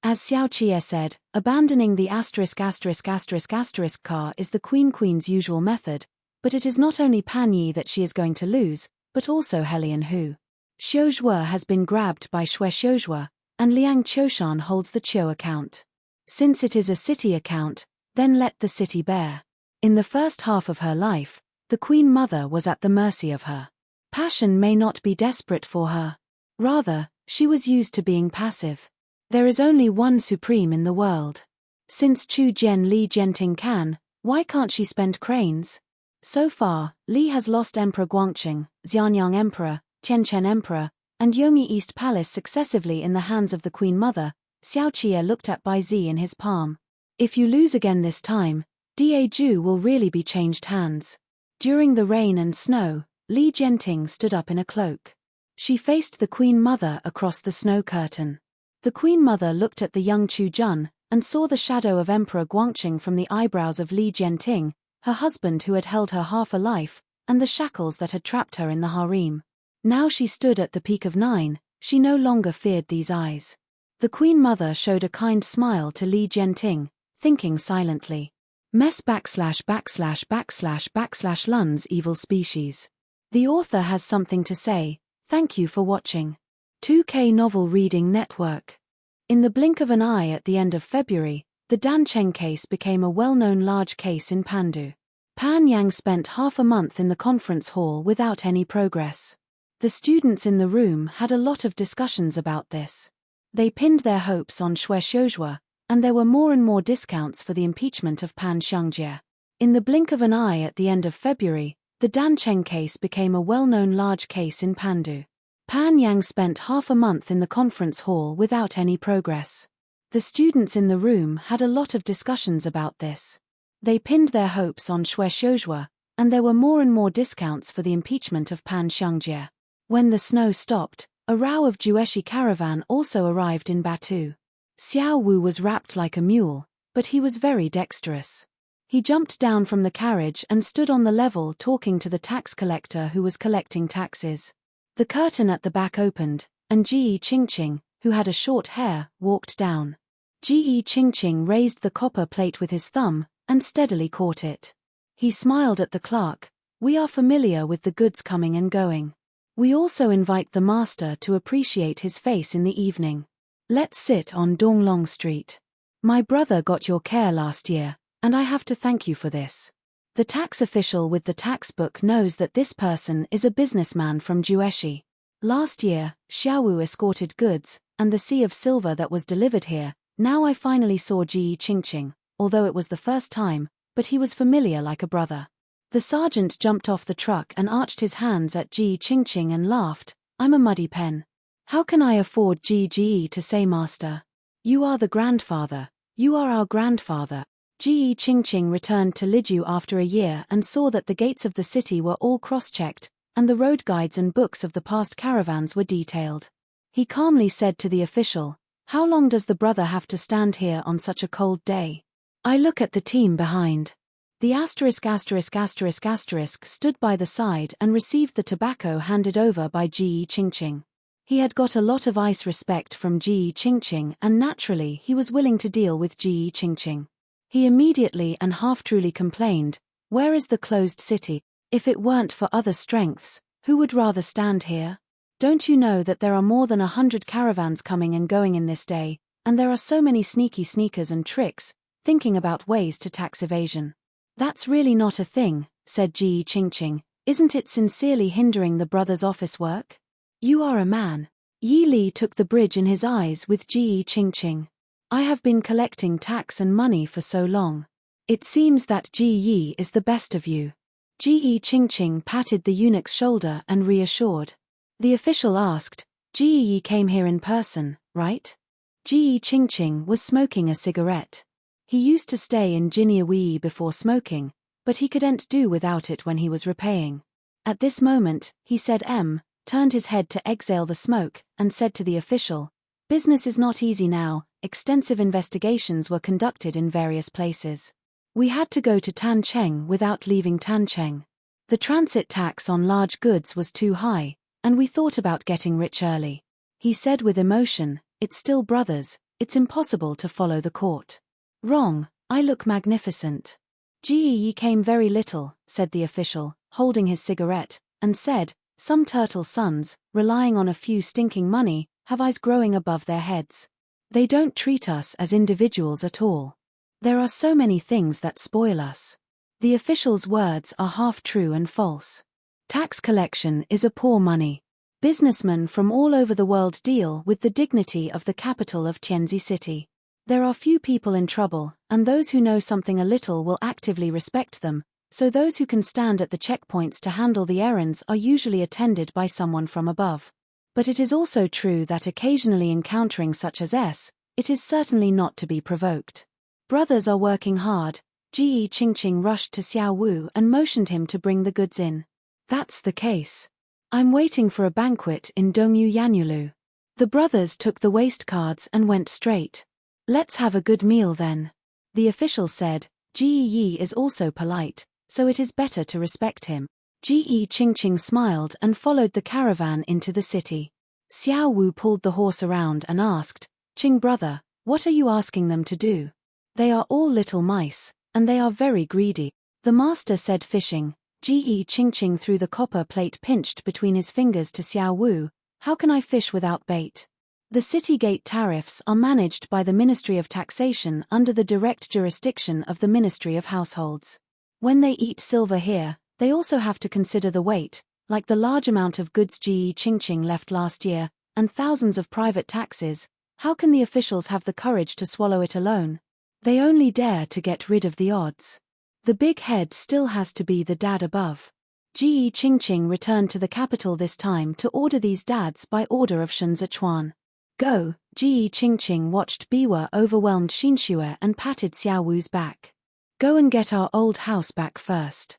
As Xiao Qie said, abandoning the ***** car is the Queen's usual method, but it is not only Pan Yi that she is going to lose, but also Helion Hu. Xiozhua has been grabbed by Shwe Xiozhua, and Liang Qiushan holds the Qiu account. Since it is a city account, then let the city bear. In the first half of her life, the Queen Mother was at the mercy of her. Passion may not be desperate for her. Rather, she was used to being passive. There is only one supreme in the world. Since Chu Jian Li Jianting can, why can't she spend cranes? So far, Li has lost Emperor Guangqing, Xianyang Emperor, Tianchen Emperor, and Yongyi East Palace successively in the hands of the Queen Mother. Xiao Qie looked at Bai Zi in his palm. If you lose again this time, Daiju will really be changed hands. During the rain and snow, Li Jianting stood up in a cloak. She faced the Queen Mother across the snow curtain. The Queen Mother looked at the young Chu Jun, and saw the shadow of Emperor Guangqing from the eyebrows of Li Jianting, her husband who had held her half a life, and the shackles that had trapped her in the harem. Now she stood at the peak of 9, she no longer feared these eyes. The Queen Mother showed a kind smile to Li Jianting, thinking silently. /////Lun's evil species. The author has something to say. Thank you for watching. 2K Novel Reading Network. In the blink of an eye at the end of February, the Dan Cheng case became a well-known large case in Pandu. Pan Yang spent half a month in the conference hall without any progress. The students in the room had a lot of discussions about this. They pinned their hopes on Shwe Xiozhua, and there were more and more discounts for the impeachment of Pan Xiangjie. In the blink of an eye at the end of February, the Dan Cheng case became a well-known large case in Pandu. Pan Yang spent half a month in the conference hall without any progress. The students in the room had a lot of discussions about this. They pinned their hopes on Shwe Xiozhua, and there were more and more discounts for the impeachment of Pan Xiangjie. When the snow stopped, a row of Jueshi caravan also arrived in Batu. Xiao Wu was wrapped like a mule, but he was very dexterous. He jumped down from the carriage and stood on the level talking to the tax collector who was collecting taxes. The curtain at the back opened, and Ji Qingqing, who had a short hair, walked down. Ji Qingqing raised the copper plate with his thumb, and steadily caught it. He smiled at the clerk. We are familiar with the goods coming and going. We also invite the master to appreciate his face in the evening. Let's sit on Donglong Street. My brother got your care last year, and I have to thank you for this. The tax official with the tax book knows that this person is a businessman from Jueshi. Last year, Xiaowu escorted goods, and the sea of silver that was delivered here. Now I finally saw Ji Qingqing, although it was the first time, but he was familiar like a brother. The sergeant jumped off the truck and arched his hands at Ji Qingqing and laughed. I'm a muddy pen. How can I afford Ji to say master? You are the grandfather. You are our grandfather. Ji Qingqing returned to Lijiu after a year and saw that the gates of the city were all cross-checked, and the road guides and books of the past caravans were detailed. He calmly said to the official, how long does the brother have to stand here on such a cold day? I look at the team behind. The ***** stood by the side and received the tobacco handed over by Ji Qingqing. He had got a lot of ice respect from Ji Qingqing and naturally he was willing to deal with Ji Qingqing. He immediately and half-truly complained, "Where is the closed city? If it weren't for other strengths, who would rather stand here? Don't you know that there are more than 100 caravans coming and going in this day, and there are so many sneaky sneakers and tricks, thinking about ways to tax evasion?" "That's really not a thing," said Ji Qingqing. "Isn't it sincerely hindering the brothers' office work? You are a man." Yi Li took the bridge in his eyes with Ji Qingqing. "I have been collecting tax and money for so long. It seems that Ji Yi is the best of you." Ji Qingqing patted the eunuch's shoulder and reassured. The official asked, "Ji Yi came here in person, right?" Ji Qingqing was smoking a cigarette. He used to stay in Jinyawi before smoking, but he couldn't do without it when he was repaying. At this moment, he said turned his head to exhale the smoke, and said to the official, "Business is not easy now. Extensive investigations were conducted in various places. We had to go to Tancheng without leaving Tancheng. The transit tax on large goods was too high, and we thought about getting rich early." He said with emotion, "It's still brothers, it's impossible to follow the court." "Wrong, I look magnificent." "Ji Yi came very little," said the official, holding his cigarette, and said, "Some turtle sons, relying on a few stinking money, have eyes growing above their heads. They don't treat us as individuals at all. There are so many things that spoil us." The official's words are half true and false. Tax collection is a poor money. Businessmen from all over the world deal with the dignity of the capital of Tianzi City. There are few people in trouble, and those who know something a little will actively respect them, so those who can stand at the checkpoints to handle the errands are usually attended by someone from above. But it is also true that occasionally encountering such as it is certainly not to be provoked. Brothers are working hard. Ji Qingqing rushed to Xiao Wu and motioned him to bring the goods in. "That's the case. I'm waiting for a banquet in Dongyu Yanyulu." The brothers took the waste cards and went straight. "Let's have a good meal then." The official said, "Ji Yi is also polite, so it is better to respect him." Ji Qingqing smiled and followed the caravan into the city. Xiao Wu pulled the horse around and asked, "Qing brother, what are you asking them to do?" "They are all little mice, and they are very greedy." The master said, fishing. Ji Qingqing threw the copper plate pinched between his fingers to Xiao Wu. "How can I fish without bait?" The city gate tariffs are managed by the Ministry of Taxation under the direct jurisdiction of the Ministry of Households. When they eat silver here, they also have to consider the weight, like the large amount of goods Ji Qingqing left last year, and thousands of private taxes. How can the officials have the courage to swallow it alone? They only dare to get rid of the odds. The big head still has to be the dad above. Ji Qingqing returned to the capital this time to order these dads by order of Shun Zichuan. "Go." Ji Qingqing watched Biwa overwhelmed Xinxue and patted Xiao Wu's back. "Go and get our old house back first."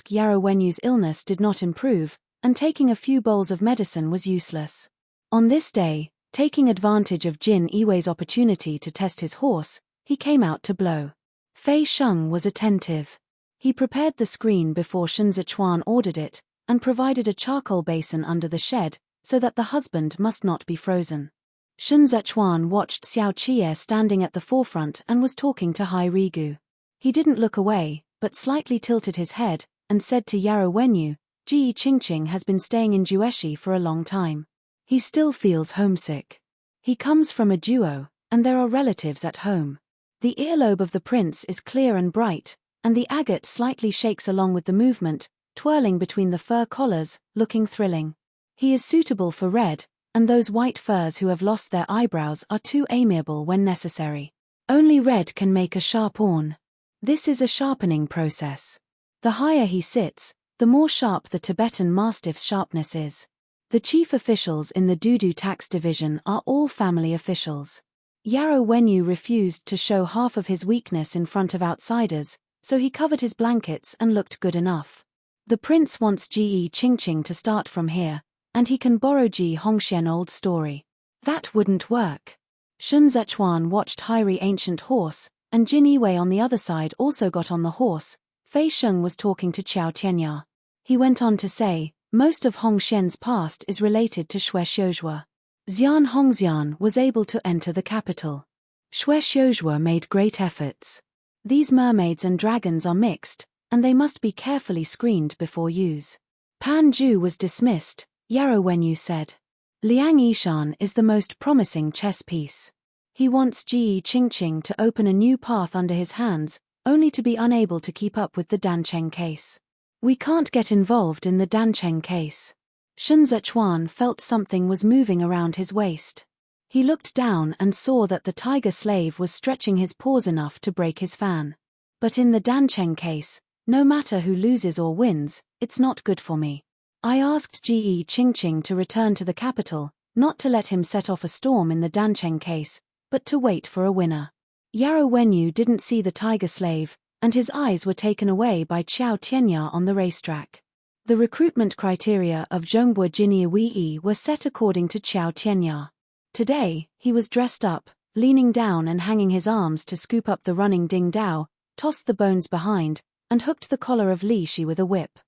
Yarrow Wenyu's illness did not improve, and taking a few bowls of medicine was useless. On this day, taking advantage of Jin Iwei's opportunity to test his horse, he came out to blow. Fei Sheng was attentive. He prepared the screen before Shun Zichuan ordered it, and provided a charcoal basin under the shed, so that the husband must not be frozen. Shun Zichuan watched Xiao Qie standing at the forefront and was talking to Hai Rigu. He didn't look away, but slightly tilted his head, and said to Yarrow Wenyu, "Ji Qingqing has been staying in Jueshi for a long time. He still feels homesick. He comes from a duo, and there are relatives at home. The earlobe of the prince is clear and bright, and the agate slightly shakes along with the movement, twirling between the fur collars, looking thrilling. He is suitable for red, and those white furs who have lost their eyebrows are too amiable when necessary. Only red can make a sharp horn. This is a sharpening process. The higher he sits, the more sharp the Tibetan Mastiff's sharpness is. The chief officials in the Dudu tax division are all family officials. Yarrow Wenyu refused to show half of his weakness in front of outsiders, so he covered his blankets and looked good enough. The prince wants Ji Qingqing to start from here, and he can borrow Ji Hongxian old story. That wouldn't work. Shun Zichuan watched Hairi ancient horse, and Jin Iwei on the other side also got on the horse. Fei Sheng was talking to Qiao Tianya. He went on to say, most of Hongxian's past is related to Xue Xiuzhua. Xian Hongxian was able to enter the capital. Xue Xiuzhua made great efforts. These mermaids and dragons are mixed, and they must be carefully screened before use. Pan Zhu was dismissed, Yarrow Wenyu said. Liang Yishan is the most promising chess piece. He wants Ji Qingqing to open a new path under his hands, only to be unable to keep up with the Dancheng case. We can't get involved in the Dancheng case. Shun Zichuan felt something was moving around his waist. He looked down and saw that the tiger slave was stretching his paws enough to break his fan. But in the Dancheng case, no matter who loses or wins, it's not good for me. I asked Ji Qingqing to return to the capital, not to let him set off a storm in the Dancheng case, but to wait for a winner. Yarrow Wenyu didn't see the tiger slave, and his eyes were taken away by Qiao Tianya on the racetrack. The recruitment criteria of Zhongbua Jinyi were set according to Qiao Tianya. Today, he was dressed up, leaning down and hanging his arms to scoop up the running Ding Dao, tossed the bones behind, and hooked the collar of Li Shi with a whip.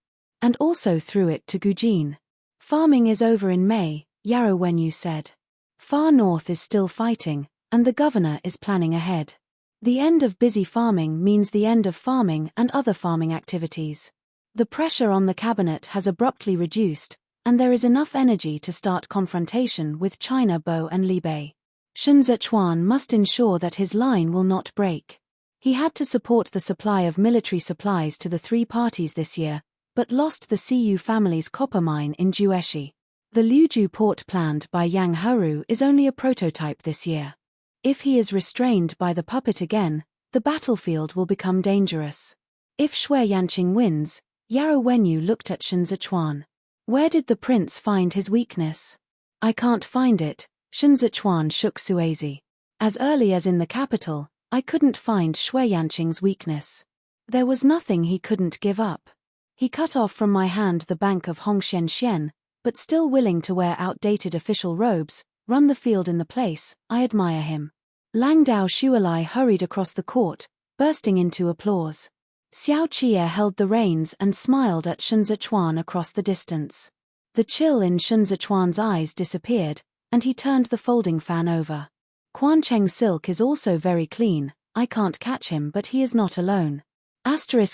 And also threw it to Gujin. Farming is over in May, Yarrow Wenyu said. Far north is still fighting, and the governor is planning ahead. The end of busy farming means the end of farming and other farming activities. The pressure on the cabinet has abruptly reduced, and there is enough energy to start confrontation with China Bo and Li Bei. Shun Zichuan must ensure that his line will not break. He had to support the supply of military supplies to the three parties this year, but lost the Siyu family's copper mine in Jueshi. The Liuju port planned by Yang Heru is only a prototype this year. If he is restrained by the puppet again, the battlefield will become dangerous. If Xue Yanqing wins, Yarrow Wenyu looked at Shun Zichuan. Where did the prince find his weakness? I can't find it, Shun Zichuan shook Suazi. As early as in the capital, I couldn't find Xue Yanqing's weakness. There was nothing he couldn't give up. He cut off from my hand the bank of Hongxian, but still willing to wear outdated official robes, run the field in the place, I admire him. Langdao Shualai hurried across the court, bursting into applause. Xiao Qie held the reins and smiled at Shun Zichuan across the distance. The chill in Shun Zichuan's eyes disappeared, and he turned the folding fan over. Quancheng silk is also very clean, I can't catch him but he is not alone. Xue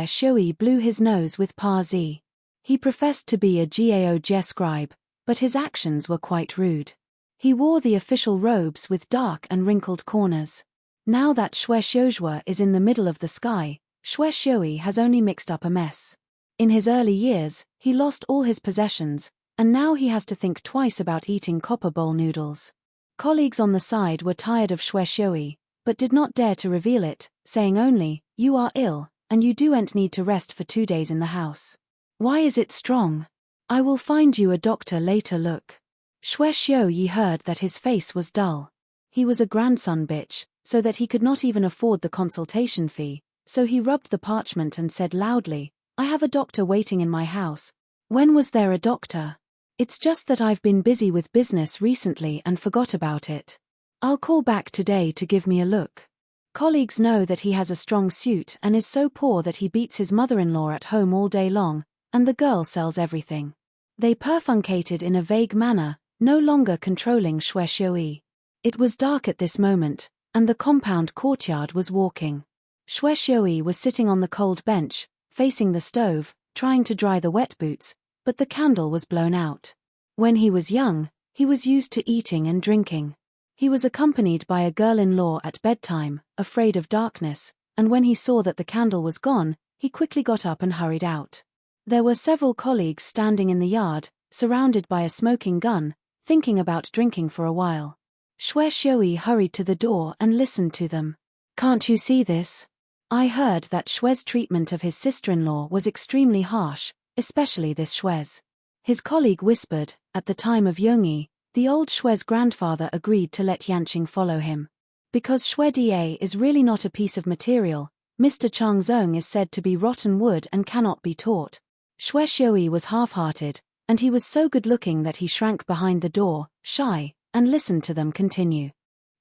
Xiui blew his nose with Pa Zi. He professed to be a Gao Jie scribe, but his actions were quite rude. He wore the official robes with dark and wrinkled corners. Now that Xue Xiuzhua is in the middle of the sky, Xue Xiui has only mixed up a mess. In his early years, he lost all his possessions, and now he has to think twice about eating copper bowl noodles. Colleagues on the side were tired of Xue Xiui, but did not dare to reveal it, saying only, "You are ill, and you doen't need to rest for 2 days in the house. Why is it strong? I will find you a doctor later." Look. Xue Xiuyi heard that his face was dull. He was a grandson bitch, so that he could not even afford the consultation fee, so he rubbed the parchment and said loudly, "I have a doctor waiting in my house." When was there a doctor? It's just that I've been busy with business recently and forgot about it. I'll call back today to give me a look. Colleagues know that he has a strong suit and is so poor that he beats his mother-in-law at home all day long, and the girl sells everything. They perfuncated in a vague manner, no longer controlling Xue Xiui. It was dark at this moment, and the compound courtyard was walking. Xue Xiui was sitting on the cold bench, facing the stove, trying to dry the wet boots, but the candle was blown out. When he was young, he was used to eating and drinking. He was accompanied by a girl-in-law at bedtime, afraid of darkness, and when he saw that the candle was gone, he quickly got up and hurried out. There were several colleagues standing in the yard, surrounded by a smoking gun, thinking about drinking for a while. Xue Xiui hurried to the door and listened to them. "Can't you see this? I heard that Xue's treatment of his sister-in-law was extremely harsh, especially this Xue's." His colleague whispered, "At the time of Yongyi, the old Xue's grandfather agreed to let Yanqing follow him. Because Xue Da is really not a piece of material, Mr. Changzong is said to be rotten wood and cannot be taught." Xue Xiui was half-hearted, and he was so good-looking that he shrank behind the door, shy, and listened to them continue.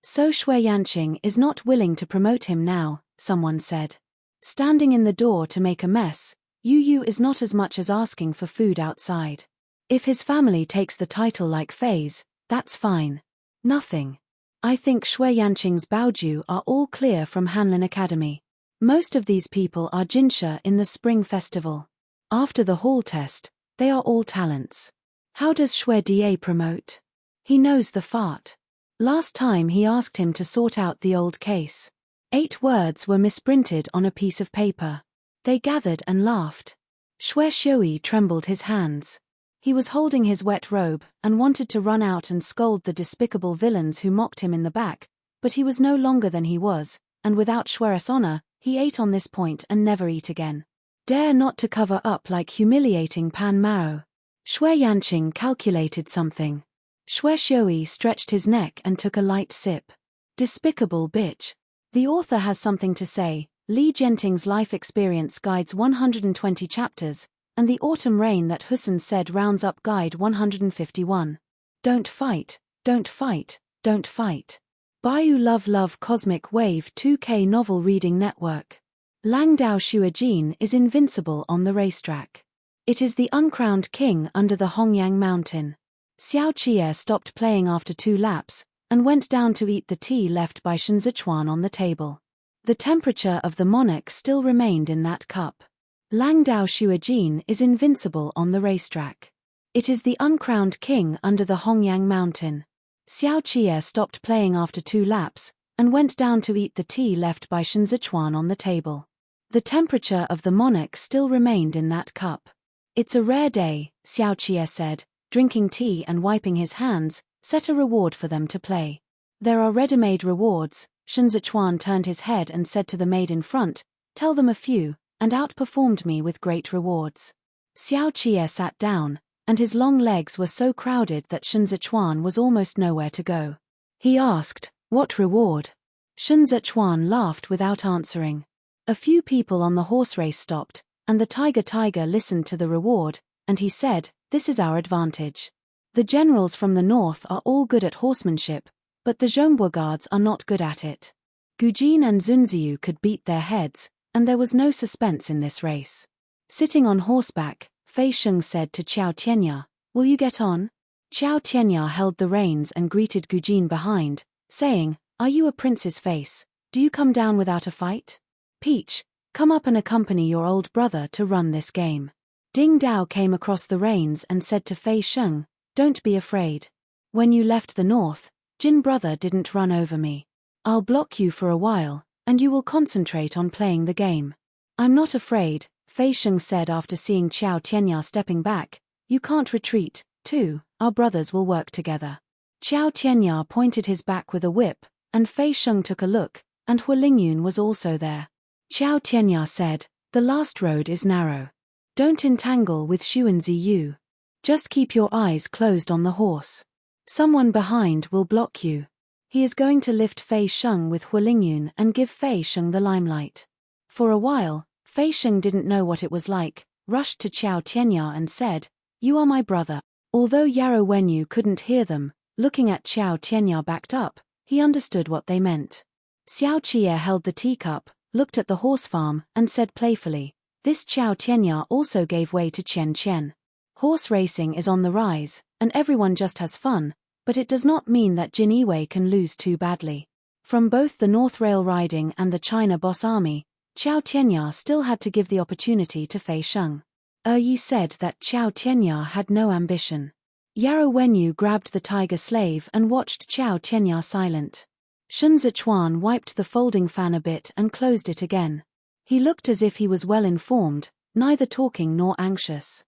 "So Xue Yanqing is not willing to promote him now," someone said. "Standing in the door to make a mess, Yu is not as much as asking for food outside. If his family takes the title like Faze, that's fine. Nothing. I think Shui Yanqing's Baoju are all clear from Hanlin Academy. Most of these people are Jinsha in the spring festival. After the hall test, they are all talents. How does Shui Da promote? He knows the fart. Last time he asked him to sort out the old case. 8 words were misprinted on a piece of paper. They gathered and laughed. Shui Xiui trembled his hands. He was holding his wet robe and wanted to run out and scold the despicable villains who mocked him in the back, but he was no longer than he was, and without Shui's honor, he ate on this point and never eat again. Dare not to cover up like humiliating Pan Mao. Shui Yanqing calculated something. Shui Xiui stretched his neck and took a light sip. Despicable bitch. The author has something to say. Li Jianting's life experience guides 120 chapters, and the autumn rain that Hussein said rounds up guide 151. Don't fight, don't fight, don't fight. Bayou Love Love Cosmic Wave 2K Novel Reading Network. Lang Dao Shuijin is invincible on the racetrack. It is the uncrowned king under the Hongyang Mountain. Xiao Qie stopped playing after 2 laps, and went down to eat the tea left by Shen Zichuan on the table. The temperature of the monarch still remained in that cup. Lang Dao Shuijin is invincible on the racetrack. It is the uncrowned king under the Hongyang Mountain. Xiao Qie stopped playing after 2 laps, and went down to eat the tea left by Shen Zichuan on the table. The temperature of the monarch still remained in that cup. It's a rare day, Xiao Qie said, drinking tea and wiping his hands. Set a reward for them to play. There are ready-made rewards. Shen Zichuan turned his head and said to the maid in front, tell them a few, and outperformed me with great rewards. Xiao Qie sat down, and his long legs were so crowded that Shen Zichuan was almost nowhere to go. He asked, what reward? Shen Zichuan laughed without answering. A few people on the horse race stopped, and the tiger listened to the reward, and he said, this is our advantage. The generals from the north are all good at horsemanship, but the Zhongbo guards are not good at it. Gujin and Zunziyu could beat their heads, and there was no suspense in this race. Sitting on horseback, Fei Sheng said to Qiao Tianya, will you get on? Qiao Tianya held the reins and greeted Gujin behind, saying, are you a prince's face? Do you come down without a fight? Peach, come up and accompany your old brother to run this game. Ding Dao came across the reins and said to Fei Sheng, don't be afraid. When you left the north, Jin brother didn't run over me. I'll block you for a while, and you will concentrate on playing the game. I'm not afraid, Fei Sheng said after seeing Qiao Tianya stepping back. You can't retreat, too, our brothers will work together. Qiao Tianya pointed his back with a whip, and Fei Sheng took a look, and Hualingyun was also there. Qiao Tianya said, the last road is narrow. Don't entangle with Xuanziyu. Just keep your eyes closed on the horse. Someone behind will block you. He is going to lift Fei Sheng with Hualingyun and give Fei Sheng the limelight. For a while, Fei Sheng didn't know what it was like, rushed to Qiao Tianya and said, you are my brother. Although Yarrow Wenyu couldn't hear them, looking at Qiao Tianya backed up, he understood what they meant. Xiao Qie held the teacup, looked at the horse farm, and said playfully, this Qiao Tianya also gave way to Chen Chen. Horse racing is on the rise, and everyone just has fun, but it does not mean that Jin Yiwei can lose too badly. From both the North Rail Riding and the China Boss Army, Qiao Tianya still had to give the opportunity to Fei Sheng. Yi said that Qiao Tianya had no ambition. Yarrow Wenyu grabbed the tiger slave and watched Qiao Tianya silent. Shen Zichuan wiped the folding fan a bit and closed it again. He looked as if he was well informed, neither talking nor anxious.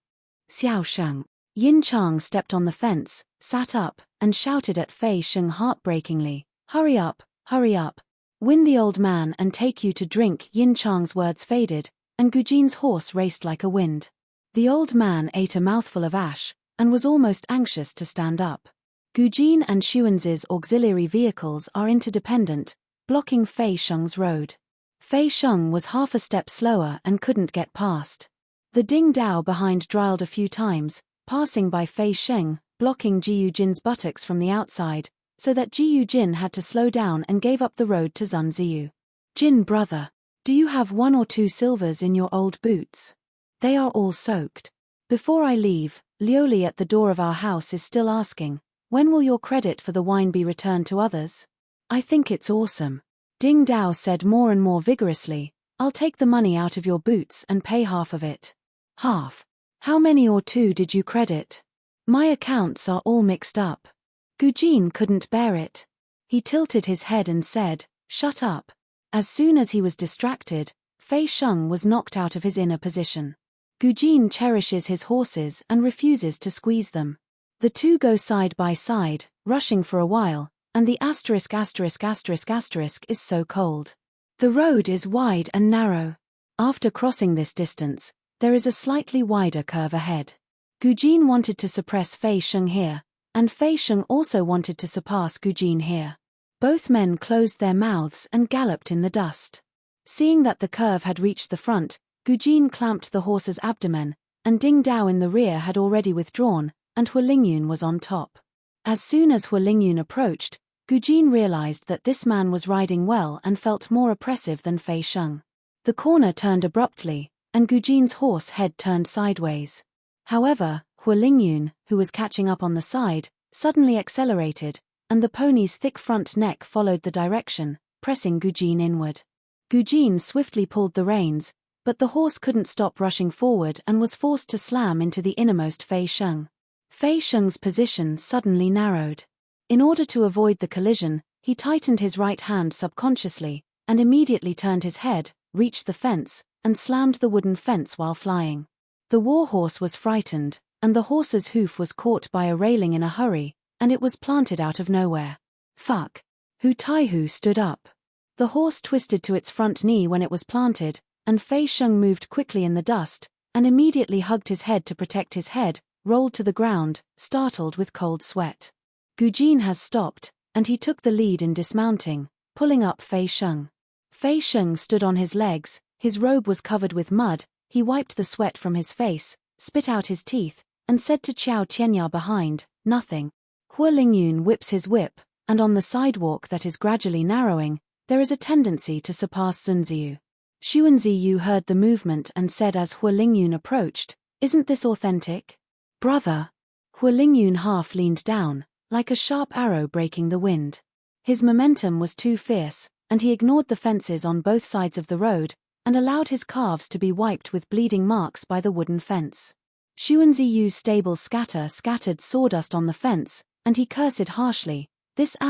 Xiao Sheng. Yin Chang stepped on the fence, sat up, and shouted at Fei Sheng heartbreakingly, hurry up, win the old man and take you to drink. Yin Chang's words faded, and Gujin's horse raced like a wind. The old man ate a mouthful of ash, and was almost anxious to stand up. Gujin and Xuanzi's auxiliary vehicles are interdependent, blocking Fei Sheng's road. Fei Sheng was half a step slower and couldn't get past. The Ding Dao behind drilled a few times, passing by Fei Sheng, blocking Jiyu Jin's buttocks from the outside, so that Jiyu Jin had to slow down and gave up the road to Zunziyu. Jin brother, do you have 1 or 2 silvers in your old boots? They are all soaked. Before I leave, Lioli at the door of our house is still asking, when will your credit for the wine be returned to others? I think it's awesome. Ding Dao said more and more vigorously, I'll take the money out of your boots and pay half of it. Half? How many or two did you credit? My accounts are all mixed up. Gujin couldn't bear it. He tilted his head and said, shut up. As soon as he was distracted, Fei Sheng was knocked out of his inner position. Gujin cherishes his horses and refuses to squeeze them. The two go side by side, rushing for a while, and the **** is so cold. The road is wide and narrow. After crossing this distance, there is a slightly wider curve ahead. Gujin wanted to suppress Fei Sheng here, and Fei Sheng also wanted to surpass Gujin here. Both men closed their mouths and galloped in the dust. Seeing that the curve had reached the front, Gujin clamped the horse's abdomen, and Ding Dao in the rear had already withdrawn, and Hualingyun was on top. As soon as Hualingyun approached, Gujin realized that this man was riding well and felt more oppressive than Fei Sheng. The corner turned abruptly, and Gujin's horse head turned sideways. However, Hualingyun, who was catching up on the side, suddenly accelerated, and the pony's thick front neck followed the direction, pressing Gujin inward. Gujin swiftly pulled the reins, but the horse couldn't stop rushing forward and was forced to slam into the innermost Fei Sheng. Fei Sheng's position suddenly narrowed. In order to avoid the collision, he tightened his right hand subconsciously, and immediately turned his head, reached the fence, and slammed the wooden fence while flying. The warhorse was frightened, and the horse's hoof was caught by a railing in a hurry, and it was planted out of nowhere. Fuck. Hu Taihu stood up. The horse twisted to its front knee when it was planted, and Fei Sheng moved quickly in the dust, and immediately hugged his head to protect his head, rolled to the ground, startled with cold sweat. Gujin has stopped, and he took the lead in dismounting, pulling up Fei Sheng. Fei Sheng stood on his legs, his robe was covered with mud, he wiped the sweat from his face, spit out his teeth, and said to Qiao Tianya behind, nothing. Hualingyun whips his whip, and on the sidewalk that is gradually narrowing, there is a tendency to surpass Sunziyu. Xuanziyu heard the movement and said as Hualingyun approached, isn't this authentic? Brother. Hualingyun half leaned down, like a sharp arrow breaking the wind. His momentum was too fierce, and he ignored the fences on both sides of the road, and allowed his calves to be wiped with bleeding marks by the wooden fence. Xuanziyu's stable scattered sawdust on the fence, and he cursed harshly, this *******.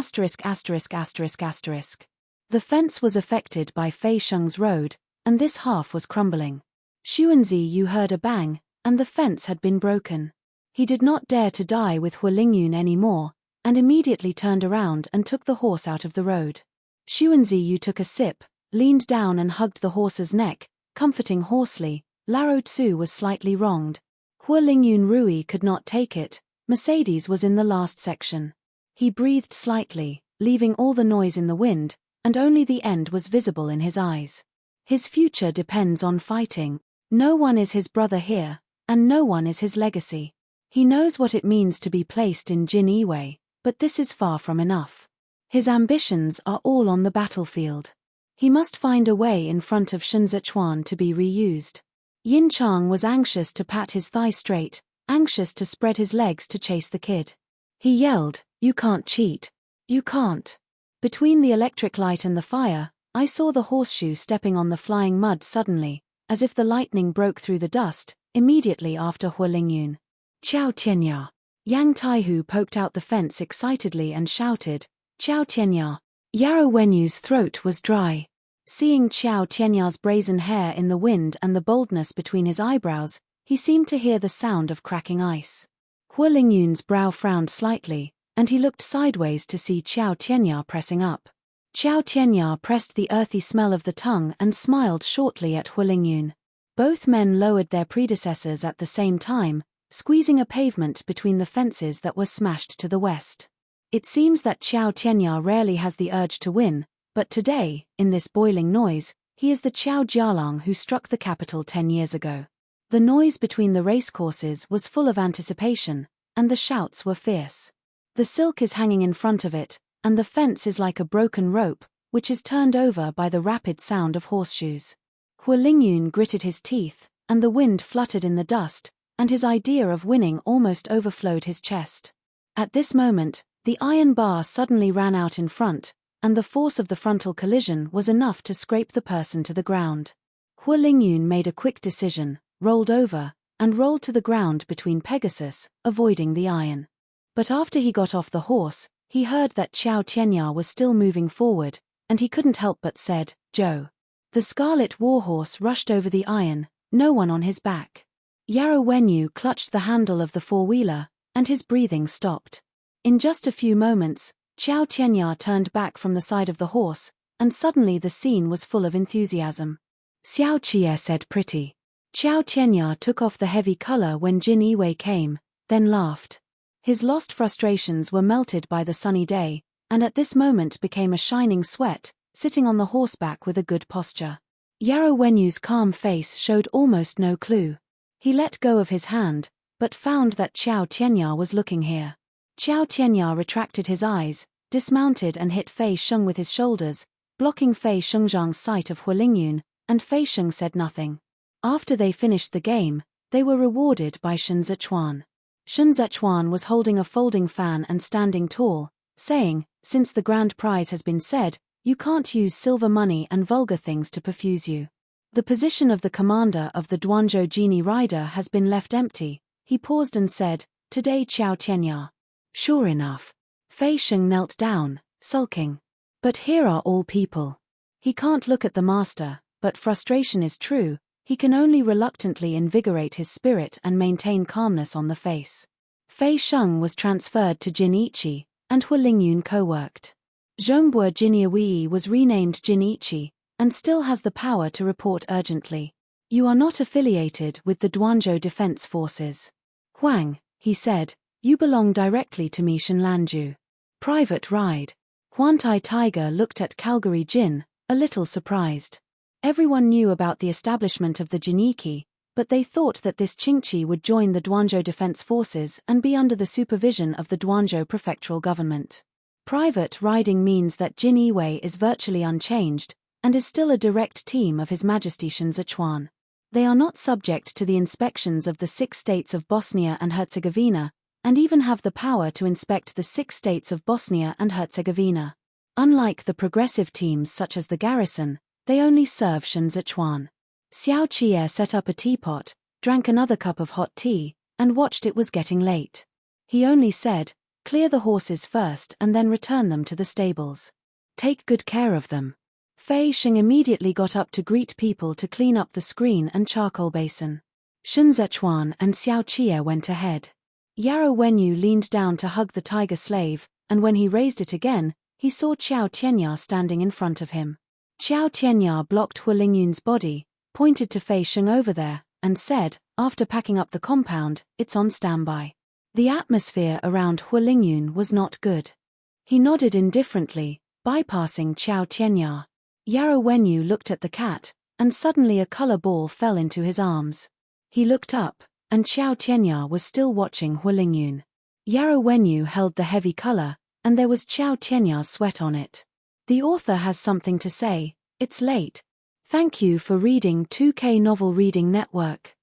The fence was affected by Fei Sheng's road, and this half was crumbling. Xuanziyu heard a bang, and the fence had been broken. He did not dare to die with Hualingyun anymore, and immediately turned around and took the horse out of the road. Xuanziyu took a sip, leaned down and hugged the horse's neck, comforting hoarsely, Laro Tsu was slightly wronged. Hualingyun Rui could not take it, Mercedes was in the last section. He breathed slightly, leaving all the noise in the wind, and only the end was visible in his eyes. His future depends on fighting. No one is his brother here, and no one is his legacy. He knows what it means to be placed in Jin Yiwei, but this is far from enough. His ambitions are all on the battlefield. He must find a way in front of Shenzichuan to be reused. Yin Chang was anxious to pat his thigh straight, anxious to spread his legs to chase the kid. He yelled, you can't cheat. You can't. Between the electric light and the fire, I saw the horseshoe stepping on the flying mud suddenly, as if the lightning broke through the dust, immediately after Hualingyun. Qiao Tianya. Yang Taihu poked out the fence excitedly and shouted, Qiao Tianya. Yarrow Wenyu's throat was dry. Seeing Qiao Tianya's brazen hair in the wind and the boldness between his eyebrows, he seemed to hear the sound of cracking ice. Hualingyun's brow frowned slightly, and he looked sideways to see Qiao Tianya pressing up. Qiao Tianya pressed the earthy smell of the tongue and smiled shortly at Hualingyun. Both men lowered their predecessors at the same time, squeezing a pavement between the fences that were smashed to the west. It seems that Qiao Tianya rarely has the urge to win, but today, in this boiling noise, he is the Qiao Jialang who struck the capital 10 years ago. The noise between the racecourses was full of anticipation, and the shouts were fierce. The silk is hanging in front of it, and the fence is like a broken rope, which is turned over by the rapid sound of horseshoes. Hualingyun gritted his teeth, and the wind fluttered in the dust, and his idea of winning almost overflowed his chest. At this moment, the iron bar suddenly ran out in front, and the force of the frontal collision was enough to scrape the person to the ground. Hu Lingyun made a quick decision, rolled over, and rolled to the ground between Pegasus, avoiding the iron. But after he got off the horse, he heard that Xiao Tianya was still moving forward, and he couldn't help but said, "Joe." The scarlet warhorse rushed over the iron, no one on his back. Yarrow Wenyu clutched the handle of the four-wheeler, and his breathing stopped. In just a few moments, Xiao Tianya turned back from the side of the horse, and suddenly the scene was full of enthusiasm. Xiao Qie said pretty. Xiao Tianya took off the heavy color when Jin Yiwei came, then laughed. His lost frustrations were melted by the sunny day, and at this moment became a shining sweat, sitting on the horseback with a good posture. Yarrow Wenyu's calm face showed almost no clue. He let go of his hand, but found that Xiao Tianya was looking here. Xiao Tianya retracted his eyes, dismounted and hit Fei Sheng with his shoulders, blocking Fei Shengzhang's sight of Hu Lingyun, and Fei Sheng said nothing. After they finished the game, they were rewarded by Shen Zichuan. Shen Zichuan was holding a folding fan and standing tall, saying, "Since the grand prize has been said, you can't use silver money and vulgar things to perfuse you. The position of the commander of the Duanzhou Genie Rider has been left empty." He paused and said, "Today Xiao Tianya." Sure enough. Fei Sheng knelt down, sulking. But here are all people. He can't look at the master, but frustration is true, he can only reluctantly invigorate his spirit and maintain calmness on the face. Fei Sheng was transferred to Jinichi, and Hu Lingyun co-worked. Zhongbua Jiniawei was renamed Jinichi, and still has the power to report urgently. "You are not affiliated with the Duanzhou Defense Forces. Huang," he said, "you belong directly to Mi Shenlanju. Private ride." Huantai Tiger looked at Calgary Jin, a little surprised. Everyone knew about the establishment of the Jiniki, but they thought that this Qingqi would join the Duanzhou Defense Forces and be under the supervision of the Duanzhou prefectural government. Private riding means that Jin Yiwei is virtually unchanged, and is still a direct team of His Majesty Shen Zichuan. They are not subject to the inspections of the 6 states of Bosnia and Herzegovina, and even have the power to inspect the 6 states of Bosnia and Herzegovina. Unlike the progressive teams such as the garrison, they only serve Shen Zichuan. Xiao Qie set up a teapot, drank another cup of hot tea, and watched. It was getting late. He only said, "Clear the horses first and then return them to the stables. Take good care of them." Fei Sheng immediately got up to greet people to clean up the screen and charcoal basin. Shen Zichuan and Xiao Qie went ahead. Yarrow Wenyu leaned down to hug the tiger slave, and when he raised it again, he saw Xiao Tianya standing in front of him. Xiao Tianya blocked Hu Lingyun's body, pointed to Fei Sheng over there, and said, after packing up the compound, "It's on standby." The atmosphere around Hu Lingyun was not good. He nodded indifferently, bypassing Xiao Tianya. Yarrow Wenyu looked at the cat, and suddenly a color ball fell into his arms. He looked up, and Xiao Tianya was still watching Hu Lingyun. Yarrow Wenyu held the heavy color, and there was Xiao Tianya's sweat on it. The author has something to say. It's late. Thank you for reading 2K Novel Reading Network.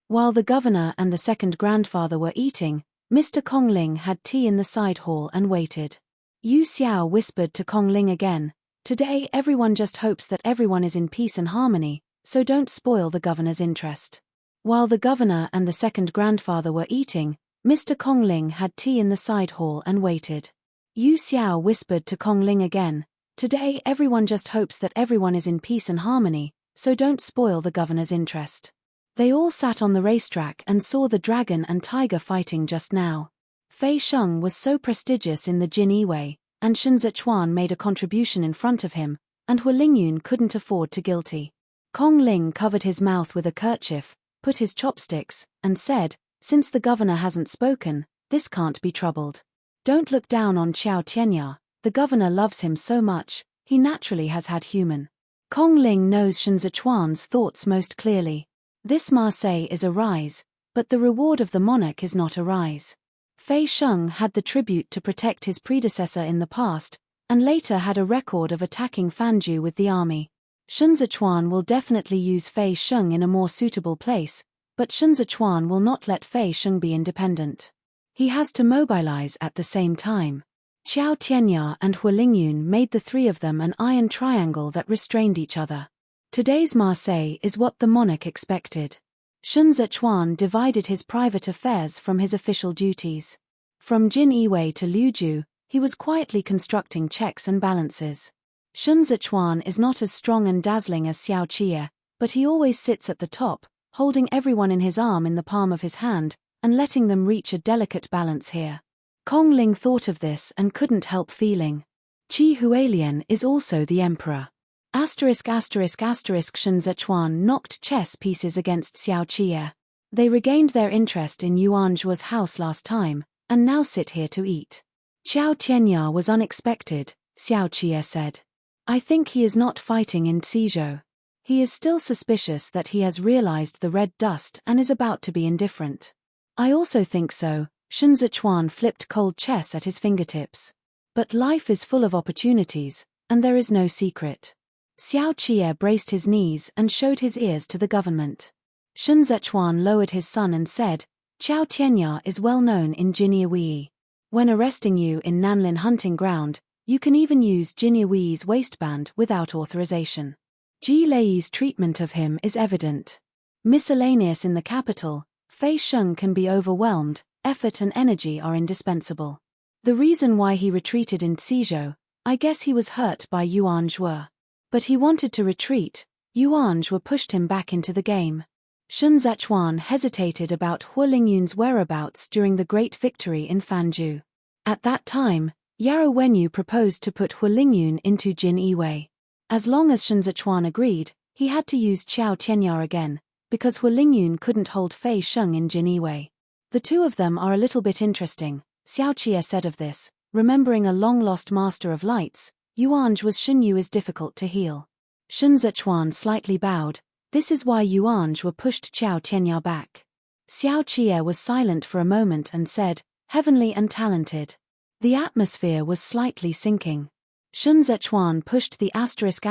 While the governor and the second grandfather were eating, Mr. Kongling had tea in the side hall and waited. Yu Xiao whispered to Kongling again, "Today everyone just hopes that everyone is in peace and harmony, so don't spoil the governor's interest." While the governor and the second grandfather were eating, Mr. Kongling had tea in the side hall and waited. Yu Xiao whispered to Kongling again, "Today everyone just hopes that everyone is in peace and harmony, so don't spoil the governor's interest." They all sat on the racetrack and saw the dragon and tiger fighting just now. Fei Sheng was so prestigious in the Jin Yiwei, and Shen Zichuan made a contribution in front of him, and Hu Lingyun couldn't afford to guilty. Kongling covered his mouth with a kerchief, put his chopsticks, and said, "Since the governor hasn't spoken, this can't be troubled. Don't look down on Xiao Tianya, the governor loves him so much, he naturally has had human." Kongling knows Shen Zichuan's thoughts most clearly. This Marseille is a rise, but the reward of the monarch is not a rise. Fei Sheng had the tribute to protect his predecessor in the past, and later had a record of attacking Fanju with the army. Shen Zichuan will definitely use Fei Sheng in a more suitable place, but Shen Zichuan will not let Fei Sheng be independent. He has to mobilize at the same time. Xiao Tianya and Hualingyun made the three of them an iron triangle that restrained each other. Today's Marseille is what the monarch expected. Shun Zichuan divided his private affairs from his official duties. From Jin Yiwei to Liu Ju, he was quietly constructing checks and balances. Shun Zichuan is not as strong and dazzling as Xiao Qie, but he always sits at the top, holding everyone in his arm in the palm of his hand, and letting them reach a delicate balance here. Kong Ling thought of this and couldn't help feeling. Qi Hualien is also the emperor. Shun Zichuan knocked chess pieces against Xiao Qie. They regained their interest in Yuan Zhuo's house last time, and now sit here to eat. Xiao Tianya was unexpected, Xiao Qie said. I think he is not fighting in Cizhou. He is still suspicious that he has realized the red dust and is about to be indifferent. I also think so. Shun Zichuan flipped cold chess at his fingertips. But life is full of opportunities, and there is no secret. Xiao Qie braced his knees and showed his ears to the government. Shun Zichuan lowered his son and said, Xiao Tianya is well known in Jinyi. When arresting you in Nanlin hunting ground, you can even use Jinyi's waistband without authorization. Ji Lei's treatment of him is evident. Miscellaneous in the capital, Fei Sheng can be overwhelmed, effort and energy are indispensable. The reason why he retreated in Cizhou, I guess he was hurt by Yuan Zhuo. But he wanted to retreat, Yuan Zhuo pushed him back into the game. Shun Zichuan hesitated about Hualingyun's whereabouts during the great victory in Fanju. At that time, Yarrow Wenyu proposed to put Hualingyun into Jin Yiwei. As long as Shun Zichuan agreed, he had to use Xiao Tianya again, because Hualingyun couldn't hold Fei Sheng in Jin Yiwei. The two of them are a little bit interesting, Xiao Qie said of this, remembering a long-lost master of lights. Yuan Zhuo's Shunyu is difficult to heal. Shun Zichuan slightly bowed. This is why Yuan Zhuo pushed Xiao Tianya back. Xiao Qie was silent for a moment and said, heavenly and talented. The atmosphere was slightly sinking. Shun Zichuan pushed the asterisk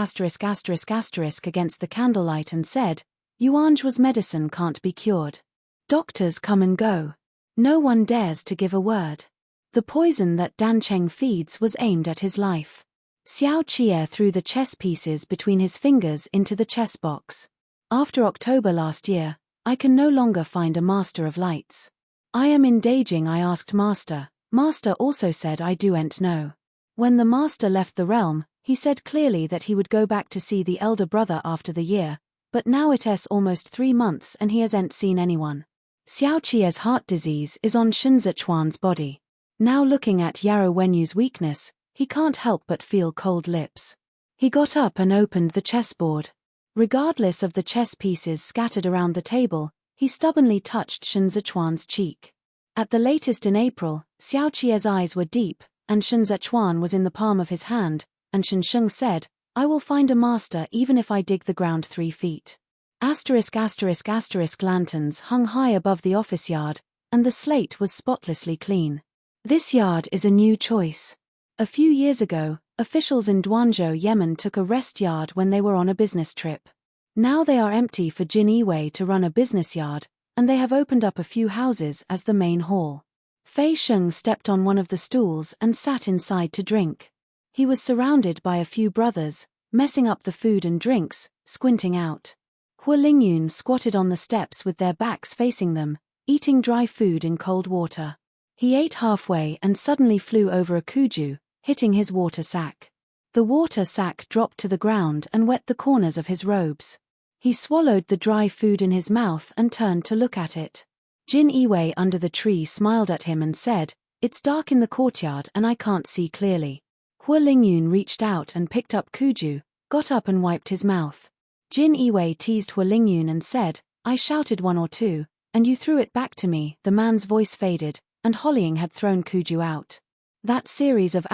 against the candlelight and said, Yuan Zhuo's medicine can't be cured. Doctors come and go. No one dares to give a word. The poison that Dancheng feeds was aimed at his life. Xiao Qie threw the chess pieces between his fingers into the chess box. After October last year, I can no longer find a master of lights. I am in Beijing. I asked master. Master also said I doen't know. When the master left the realm, he said clearly that he would go back to see the elder brother after the year, but now it's almost 3 months and he hasn't seen anyone. Xiao Qie's heart disease is on Shun Zichuan's body. Now looking at Yarrow Wenyu's weakness, he can't help but feel cold lips. He got up and opened the chessboard. Regardless of the chess pieces scattered around the table, he stubbornly touched Shun Zichuan's cheek. At the latest in April, Xiao Qie's eyes were deep, and Shun Zichuan was in the palm of his hand, and Shun Sheng said, I will find a master even if I dig the ground 3 feet. Lanterns hung high above the office yard, and the slate was spotlessly clean. This yard is a new choice. A few years ago, officials in Duanzhou, Yemen took a rest yard when they were on a business trip. Now they are empty for Jin Yiwei to run a business yard, and they have opened up a few houses as the main hall. Fei Sheng stepped on one of the stools and sat inside to drink. He was surrounded by a few brothers, messing up the food and drinks, squinting out. Hualingyun squatted on the steps with their backs facing them, eating dry food in cold water. He ate halfway and suddenly flew over a kuju, hitting his water sack. The water sack dropped to the ground and wet the corners of his robes. He swallowed the dry food in his mouth and turned to look at it. Jin Yiwei under the tree smiled at him and said, It's dark in the courtyard and I can't see clearly. Hualingyun reached out and picked up kuju, got up and wiped his mouth. Jin Yiwei teased Hualingyun and said, I shouted 1 or 2, and you threw it back to me. The man's voice faded, and Hollying had thrown kuju out. That series of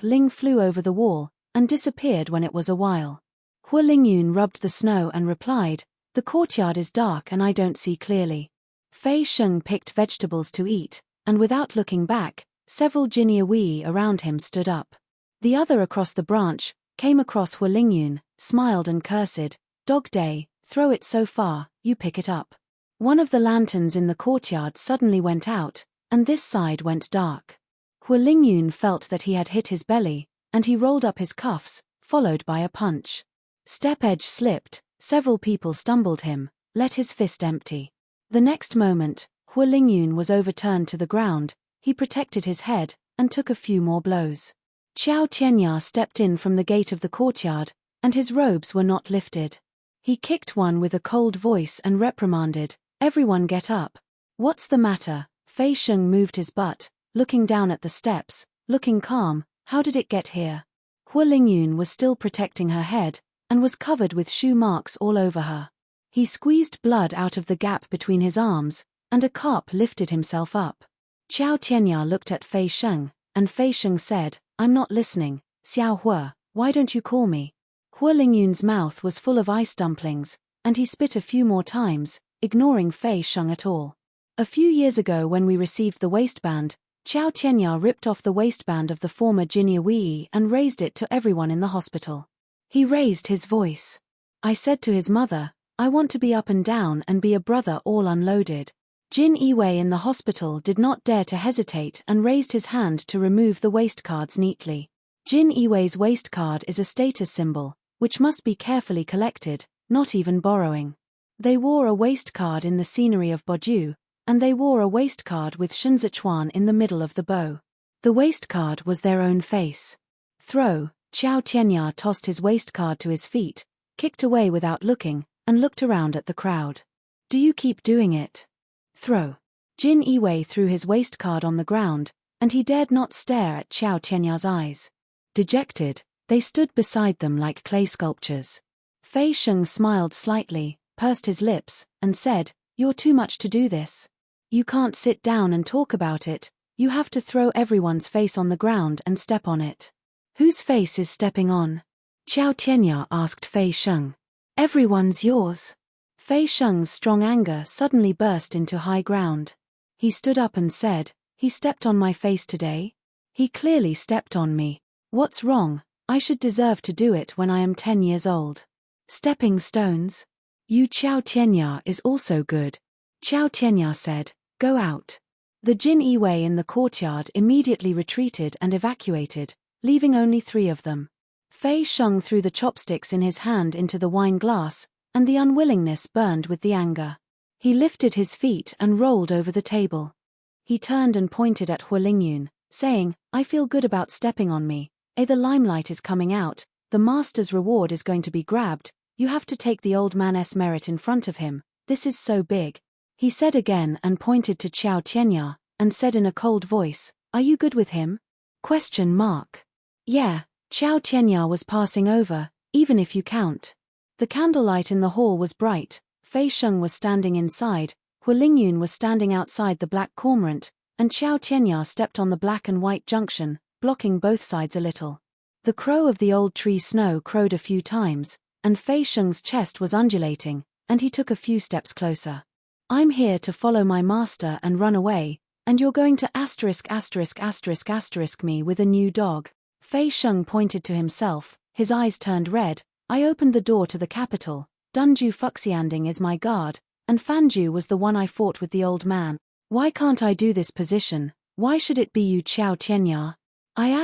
Ling flew over the wall, and disappeared when it was a while. Hualingyun rubbed the snow and replied, The courtyard is dark and I don't see clearly. Fei Sheng picked vegetables to eat, and without looking back, several Jinyi around him stood up. The other across the branch came across Hualingyun, smiled and cursed, Dog day, throw it so far, you pick it up. One of the lanterns in the courtyard suddenly went out, and this side went dark. Hu Lingyun felt that he had hit his belly, and he rolled up his cuffs, followed by a punch. Step edge slipped, several people stumbled him, let his fist empty. The next moment, Hu Lingyun was overturned to the ground, he protected his head, and took a few more blows. Qiao Tianya stepped in from the gate of the courtyard, and his robes were not lifted. He kicked one with a cold voice and reprimanded, "Everyone get up." "What's the matter?" Fei Sheng moved his butt, looking down at the steps, looking calm. "How did it get here?" Hu Lingyun was still protecting her head, and was covered with shoe marks all over her. He squeezed blood out of the gap between his arms, and a carp lifted himself up. Qiao Tianya looked at Fei Sheng, and Fei Sheng said, "I'm not listening, Xiao Hua, why don't you call me?" Hu Lingyun's mouth was full of ice dumplings, and he spit a few more times, ignoring Fei Sheng at all. "A few years ago when we received the waistband, Qiao Tianya ripped off the waistband of the former Jinya Wei and raised it to everyone in the hospital. He raised his voice. I said to his mother, I want to be up and down and be a brother all unloaded. Jin Iwei in the hospital did not dare to hesitate and raised his hand to remove the waistcards neatly. Jin Iwei's waistcard is a status symbol, which must be carefully collected, not even borrowing. They wore a waistcard in the scenery of Boju, and they wore a waistcard with Shenzichuan in the middle of the bow. The waistcard was their own face. Throw, Qiao Tianya tossed his waistcard to his feet, kicked away without looking, and looked around at the crowd. Do you keep doing it? Throw. Jin Iwei threw his waistcard on the ground, and he dared not stare at Qiao Tianya's eyes. Dejected, they stood beside them like clay sculptures. Fei Sheng smiled slightly, pursed his lips, and said, You're too much to do this. You can't sit down and talk about it, you have to throw everyone's face on the ground and step on it. Whose face is stepping on? Qiao Tianya asked Fei Sheng. Everyone's yours. Fei Sheng's strong anger suddenly burst into high ground. He stood up and said, He stepped on my face today? He clearly stepped on me. What's wrong? I should deserve to do it when I am 10 years old. Stepping stones? You Qiao Tianya is also good. Qiao Tianya said, Go out. The Jin Iwei in the courtyard immediately retreated and evacuated, leaving only 3 of them. Fei Sheng threw the chopsticks in his hand into the wine glass, and the unwillingness burned with the anger. He lifted his feet and rolled over the table. He turned and pointed at Hu Lingyun, saying, I feel good about stepping on me. The limelight is coming out, the master's reward is going to be grabbed, you have to take the old man's merit in front of him, this is so big. He said again and pointed to Qiao Tianya, and said in a cold voice, Are you good with him? ? Yeah, Qiao Tianya was passing over, even if you count. The candlelight in the hall was bright, Fei Sheng was standing inside, Hu Lingyun was standing outside the black cormorant, and Qiao Tianya stepped on the black and white junction, blocking both sides a little. The crow of the old tree snow crowed a few times, and Fei Sheng's chest was undulating, and he took a few steps closer. I'm here to follow my master and run away, and you're going to **** me with a new dog. Fei Sheng pointed to himself, his eyes turned red. I opened the door to the capital, Dunju Fuxianding is my guard, and Fanju was the one I fought with the old man. Why can't I do this position? Why should it be you Qiao Tianya? I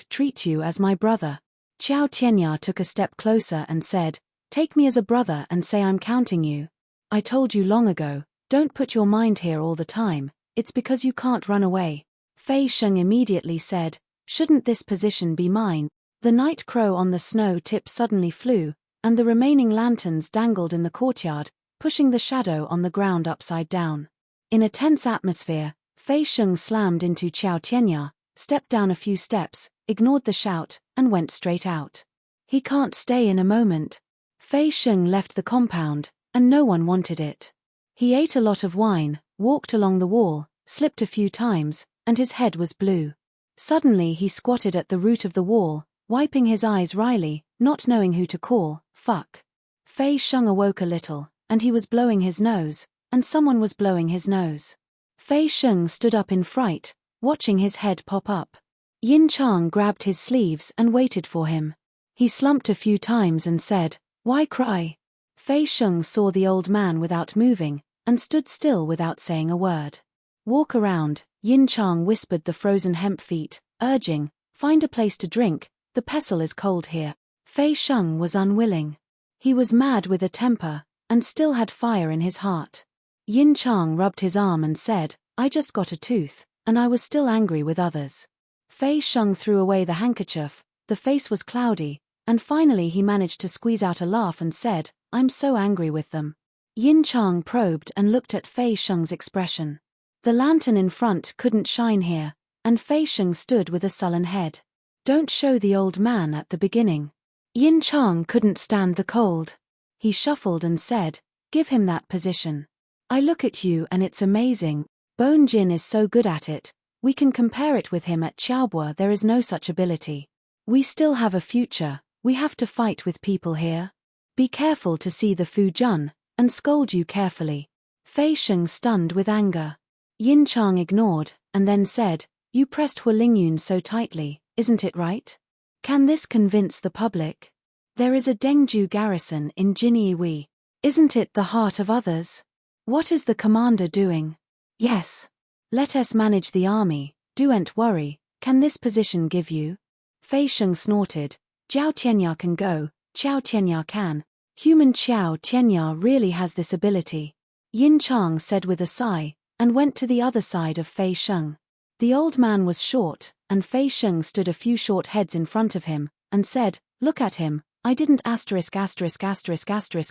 **** treat you as my brother. Qiao Tianya took a step closer and said, Take me as a brother and say I'm counting you. I told you long ago, don't put your mind here all the time, it's because you can't run away. Fei Sheng immediately said, Shouldn't this position be mine? The night crow on the snow tip suddenly flew, and the remaining lanterns dangled in the courtyard, pushing the shadow on the ground upside down. In a tense atmosphere, Fei Sheng slammed into Qiao Tianya, stepped down a few steps, ignored the shout, and went straight out. He can't stay in a moment. Fei Sheng left the compound, and no one wanted it. He ate a lot of wine, walked along the wall, slipped a few times, and his head was blue. Suddenly he squatted at the root of the wall, wiping his eyes wryly, not knowing who to call. Fuck. Fei Sheng awoke a little, and he was blowing his nose, and someone was blowing his nose. Fei Sheng stood up in fright, watching his head pop up. Yin Chang grabbed his sleeves and waited for him. He slumped a few times and said, Why cry? Fei Sheng saw the old man without moving, and stood still without saying a word. Walk around, Yin Chang whispered the frozen hemp feet, urging, find a place to drink, the pestle is cold here. Fei Sheng was unwilling. He was mad with a temper, and still had fire in his heart. Yin Chang rubbed his arm and said, I just got a tooth, and I was still angry with others. Fei Sheng threw away the handkerchief, the face was cloudy, and finally he managed to squeeze out a laugh and said, I'm so angry with them. Yin Chang probed and looked at Fei Sheng's expression. The lantern in front couldn't shine here, and Fei Sheng stood with a sullen head. Don't show the old man at the beginning. Yin Chang couldn't stand the cold. He shuffled and said, give him that position. I look at you and it's amazing. Bone Jin is so good at it. We can compare it with him at Xiaobua. There is no such ability. We still have a future. We have to fight with people here. Be careful to see the Fu Jun, and scold you carefully. Fei Sheng stunned with anger. Yin Chang ignored, and then said, you pressed Hulingyun so tightly, isn't it right? Can this convince the public? There is a Dengju garrison in Jinyiwei. Isn't it the heart of others? What is the commander doing? Yes. Let us manage the army, don't worry. Can this position give you? Fei Sheng snorted. Jiao Tianya can go, Qiao Tianya can. Human Qiao Tianya really has this ability. Yin Chang said with a sigh, and went to the other side of Fei Sheng. The old man was short, and Fei Sheng stood a few short heads in front of him, and said, look at him, I didn't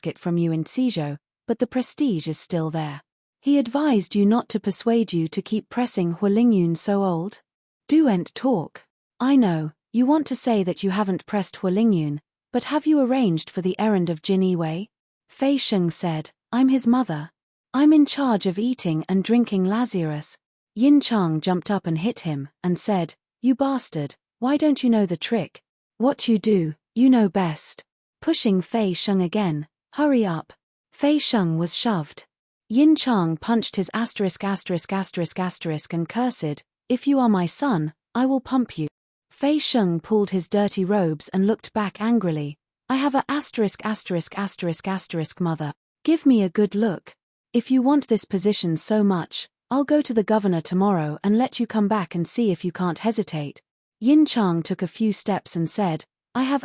it from you in Suzhou, but the prestige is still there. He advised you not to persuade you to keep pressing Hulingyun so old? Don't talk. I know, you want to say that you haven't pressed Hulingyun, but have you arranged for the errand of Jinyiwei? Fei Sheng said, I'm his mother. I'm in charge of eating and drinking Lazarus. Yin Chang jumped up and hit him, and said, you bastard, why don't you know the trick? What you do, you know best. Pushing Fei Sheng again, hurry up. Fei Sheng was shoved. Yin Chang punched his and cursed, if you are my son, I will pump you. Fei Sheng pulled his dirty robes and looked back angrily. I have a mother. Give me a good look. If you want this position so much, I'll go to the governor tomorrow and let you come back and see if you can't hesitate. Yin Chang took a few steps and said, I have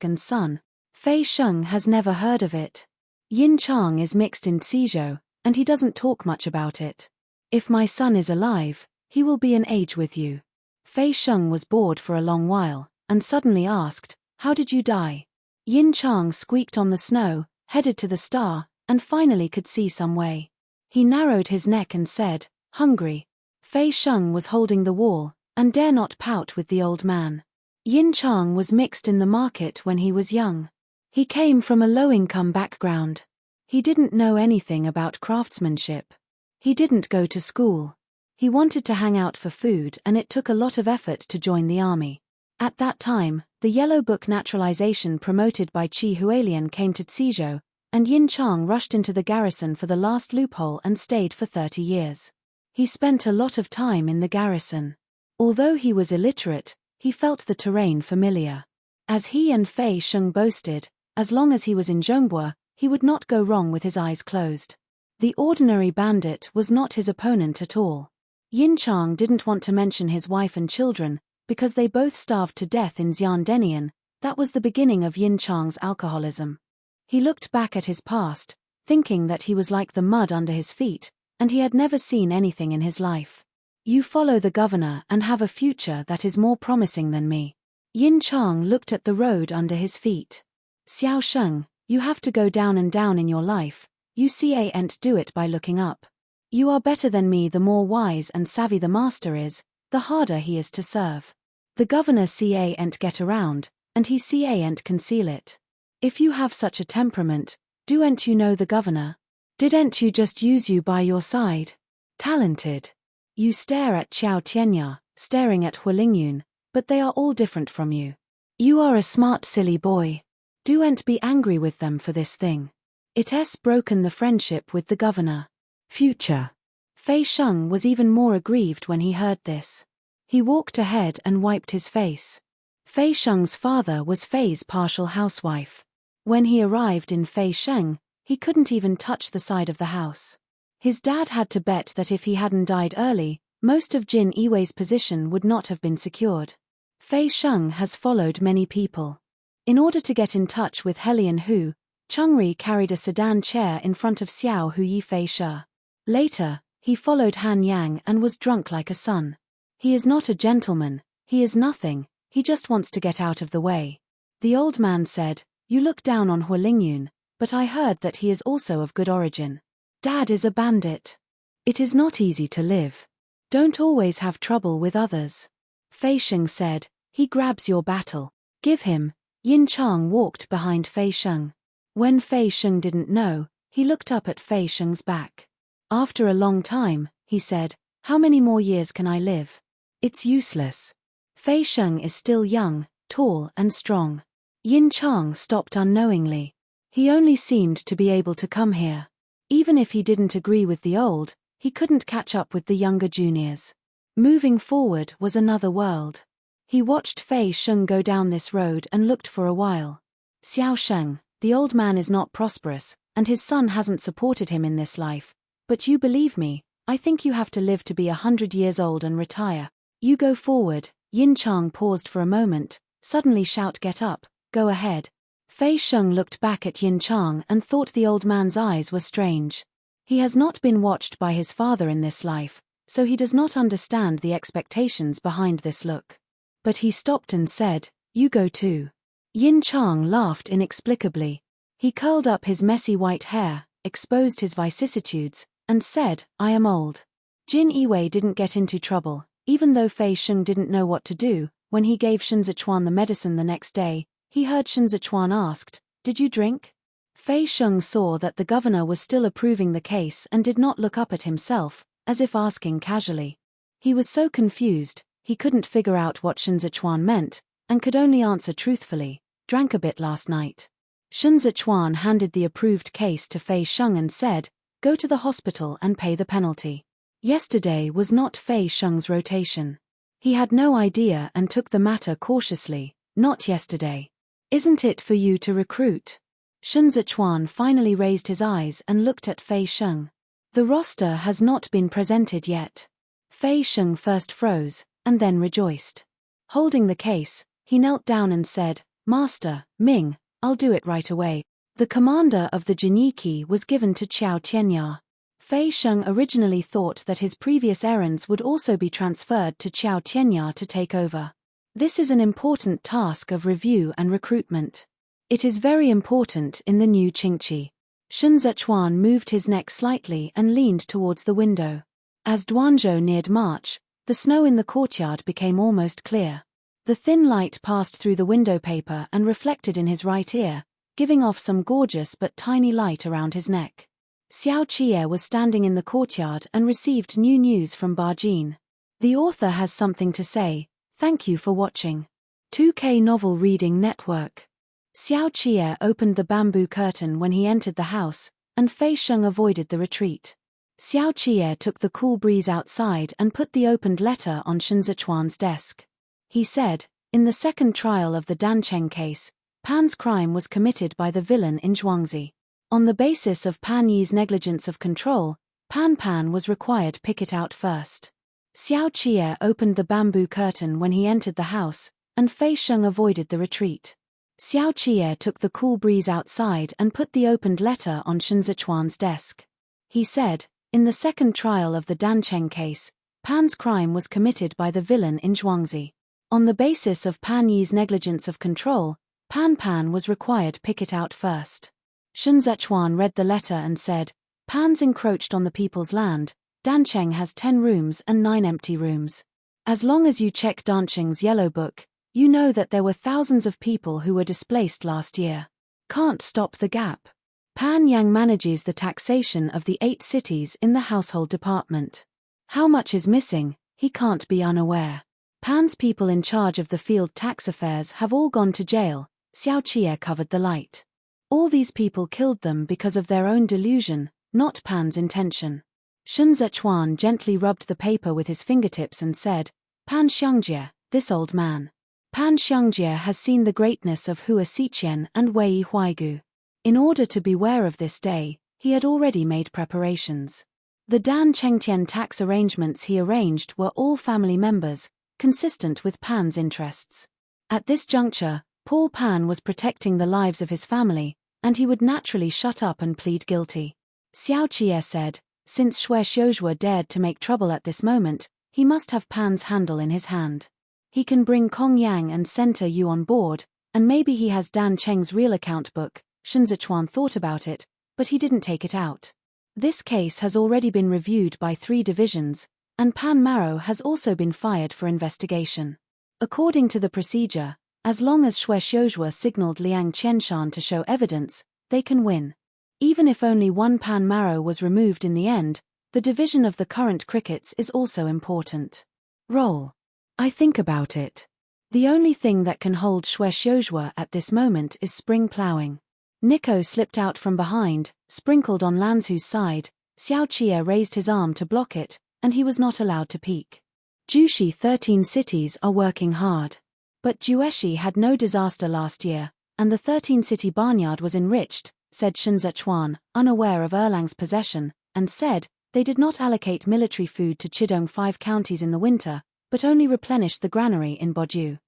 and son. Fei Sheng has never heard of it. Yin Chang is mixed in Suzhou, and he doesn't talk much about it. If my son is alive, he will be an age with you. Fei Sheng was bored for a long while, and suddenly asked, how did you die? Yin Chang squeaked on the snow, headed to the star, and finally could see some way. He narrowed his neck and said, hungry. Fei Sheng was holding the wall, and dare not pout with the old man. Yin Chang was mixed in the market when he was young. He came from a low-income background. He didn't know anything about craftsmanship. He didn't go to school. He wanted to hang out for food, and it took a lot of effort to join the army. At that time, the Yellow Book naturalization promoted by Qi Hualien came to Suzhou, and Yin Chang rushed into the garrison for the last loophole and stayed for 30 years. He spent a lot of time in the garrison. Although he was illiterate, he felt the terrain familiar. As he and Fei Sheng boasted, as long as he was in Zhongbua, he would not go wrong with his eyes closed. The ordinary bandit was not his opponent at all. Yin Chang didn't want to mention his wife and children, because they both starved to death in Xiandenian. That was the beginning of Yin Chang's alcoholism. He looked back at his past, thinking that he was like the mud under his feet, and he had never seen anything in his life. You follow the governor and have a future that is more promising than me. Yin Chang looked at the road under his feet. Xiao Sheng, you have to go down and down in your life. You can't do it by looking up. You are better than me. The more wise and savvy the master is, the harder he is to serve. The governor can't get around, and he can't conceal it. If you have such a temperament, don't you know the governor? Didn't you just use you by your side? Talented. You stare at Qiao Tianya, staring at Hulingyun, but they are all different from you. You are a smart silly boy. Don't be angry with them for this thing. It's broken the friendship with the governor. Future. Fei Sheng was even more aggrieved when he heard this. He walked ahead and wiped his face. Fei Sheng's father was Fei's partial housewife. When he arrived in Fei Sheng, he couldn't even touch the side of the house. His dad had to bet that if he hadn't died early, most of Jin Iwei's position would not have been secured. Fei Sheng has followed many people. In order to get in touch with Helian Hu, Changri carried a sedan chair in front of Xiao Hu Yi Fei Shi. Later, he followed Han Yang and was drunk like a son. He is not a gentleman, he is nothing, he just wants to get out of the way. The old man said, "You look down on Hua Lingyun, but I heard that he is also of good origin. Dad is a bandit. It is not easy to live. Don't always have trouble with others." Fei Sheng said, "He grabs your battle. Give him." Yin Chang walked behind Fei Sheng. When Fei Sheng didn't know, he looked up at Fei Sheng's back. After a long time, he said, "How many more years can I live? It's useless." Fei Sheng is still young, tall and strong. Yin Chang stopped unknowingly. He only seemed to be able to come here. Even if he didn't agree with the old, he couldn't catch up with the younger juniors. Moving forward was another world. He watched Fei Sheng go down this road and looked for a while. Xiao Sheng, the old man is not prosperous, and his son hasn't supported him in this life. But you believe me, I think you have to live to be 100 years old and retire. You go forward. Yin Chang paused for a moment, suddenly shout, "Get up, go ahead." Fei Sheng looked back at Yin Chang and thought the old man's eyes were strange. He has not been watched by his father in this life, so he does not understand the expectations behind this look. But he stopped and said, "You go too." Yin Chang laughed inexplicably. He curled up his messy white hair, exposed his vicissitudes, and said, "I am old." Jin Iwei didn't get into trouble, even though Fei Sheng didn't know what to do. When he gave Shen Zichuan the medicine the next day, he heard Shen Zichuan asked, "Did you drink?" Fei Sheng saw that the governor was still approving the case and did not look up at himself, as if asking casually. He was so confused, he couldn't figure out what Shen Zichuan meant, and could only answer truthfully, "Drank a bit last night." Shen Zichuan handed the approved case to Fei Sheng and said, "Go to the hospital and pay the penalty." Yesterday was not Fei Sheng's rotation. He had no idea and took the matter cautiously. "Not yesterday. Isn't it for you to recruit?" Shen Zichuan finally raised his eyes and looked at Fei Sheng. "The roster has not been presented yet." Fei Sheng first froze, and then rejoiced. Holding the case, he knelt down and said, "Master, Ming, I'll do it right away." The commander of the Jiniki was given to Qiao Tianya. Fei Sheng originally thought that his previous errands would also be transferred to Qiao Tianya to take over. This is an important task of review and recruitment. It is very important in the new Qingqi. Shen Zichuan moved his neck slightly and leaned towards the window. As Duanzhou neared March, the snow in the courtyard became almost clear. The thin light passed through the window paper and reflected in his right ear, giving off some gorgeous but tiny light around his neck. Xiao Chie was standing in the courtyard and received new news from Barjin. The author has something to say. Thank you for watching. 2K Novel Reading Network. Xiao Chie opened the bamboo curtain when he entered the house, and Fei Sheng avoided the retreat. Xiao Chie took the cool breeze outside and put the opened letter on Shen Zichuan's desk. He said, "In the second trial of the Dancheng case, Pan's crime was committed by the villain in Zhuangzi. On the basis of Pan Yi's negligence of control, Pan was required pick it out first." Xiao Chie opened the bamboo curtain when he entered the house, and Fei Sheng avoided the retreat. Xiao Chie took the cool breeze outside and put the opened letter on Shen Zichuan's desk. He said, "In the second trial of the Dancheng case, Pan's crime was committed by the villain in Zhuangzi. On the basis of Pan Yi's negligence of control, Pan was required pick it out first." Shen Zichuan read the letter and said, "Pan's encroached on the people's land. Dancheng has 10 rooms and 9 empty rooms. As long as you check Dancheng's yellow book, you know that there were thousands of people who were displaced last year. Can't stop the gap. Pan Yang manages the taxation of the 8 cities in the household department. How much is missing, he can't be unaware. Pan's people in charge of the field tax affairs have all gone to jail." Xiao Chie covered the light. "All these people killed them because of their own delusion, not Pan's intention." Shen Zichuan gently rubbed the paper with his fingertips and said, "Pan Xiangjie, this old man. Pan Xiangjie has seen the greatness of Hua Xiqian and Wei Huaigu. In order to beware of this day, he had already made preparations. The Dan Chengtian tax arrangements he arranged were all family members, consistent with Pan's interests. At this juncture, Paul Pan was protecting the lives of his family, and he would naturally shut up and plead guilty. Xiao Qie said, since Xue Xiuzhua dared to make trouble at this moment, he must have Pan's handle in his hand. He can bring Kong Yang and Center Yu on board, and maybe he has Dan Cheng's real account book. Shen Zichuan thought about it, but he didn't take it out. This case has already been reviewed by 3 divisions, and Pan Maro has also been fired for investigation. According to the procedure, as long as Xue Xiuzhua signaled Liang Qianshan to show evidence, they can win. Even if only one Pan Maro was removed in the end, the division of the current crickets is also important. Roll. I think about it. The only thing that can hold Xue Xiuzhua at this moment is spring plowing. Nico slipped out from behind, sprinkled on Lanzu's side. Xiao Qie raised his arm to block it, and he was not allowed to peek. Jushi 13 cities are working hard. But Jueshi had no disaster last year, and the 13-city barnyard was enriched, said Shen Zichuan, unaware of Erlang's possession, and said, they did not allocate military food to Chidong 5 counties in the winter, but only replenished the granary in Boju.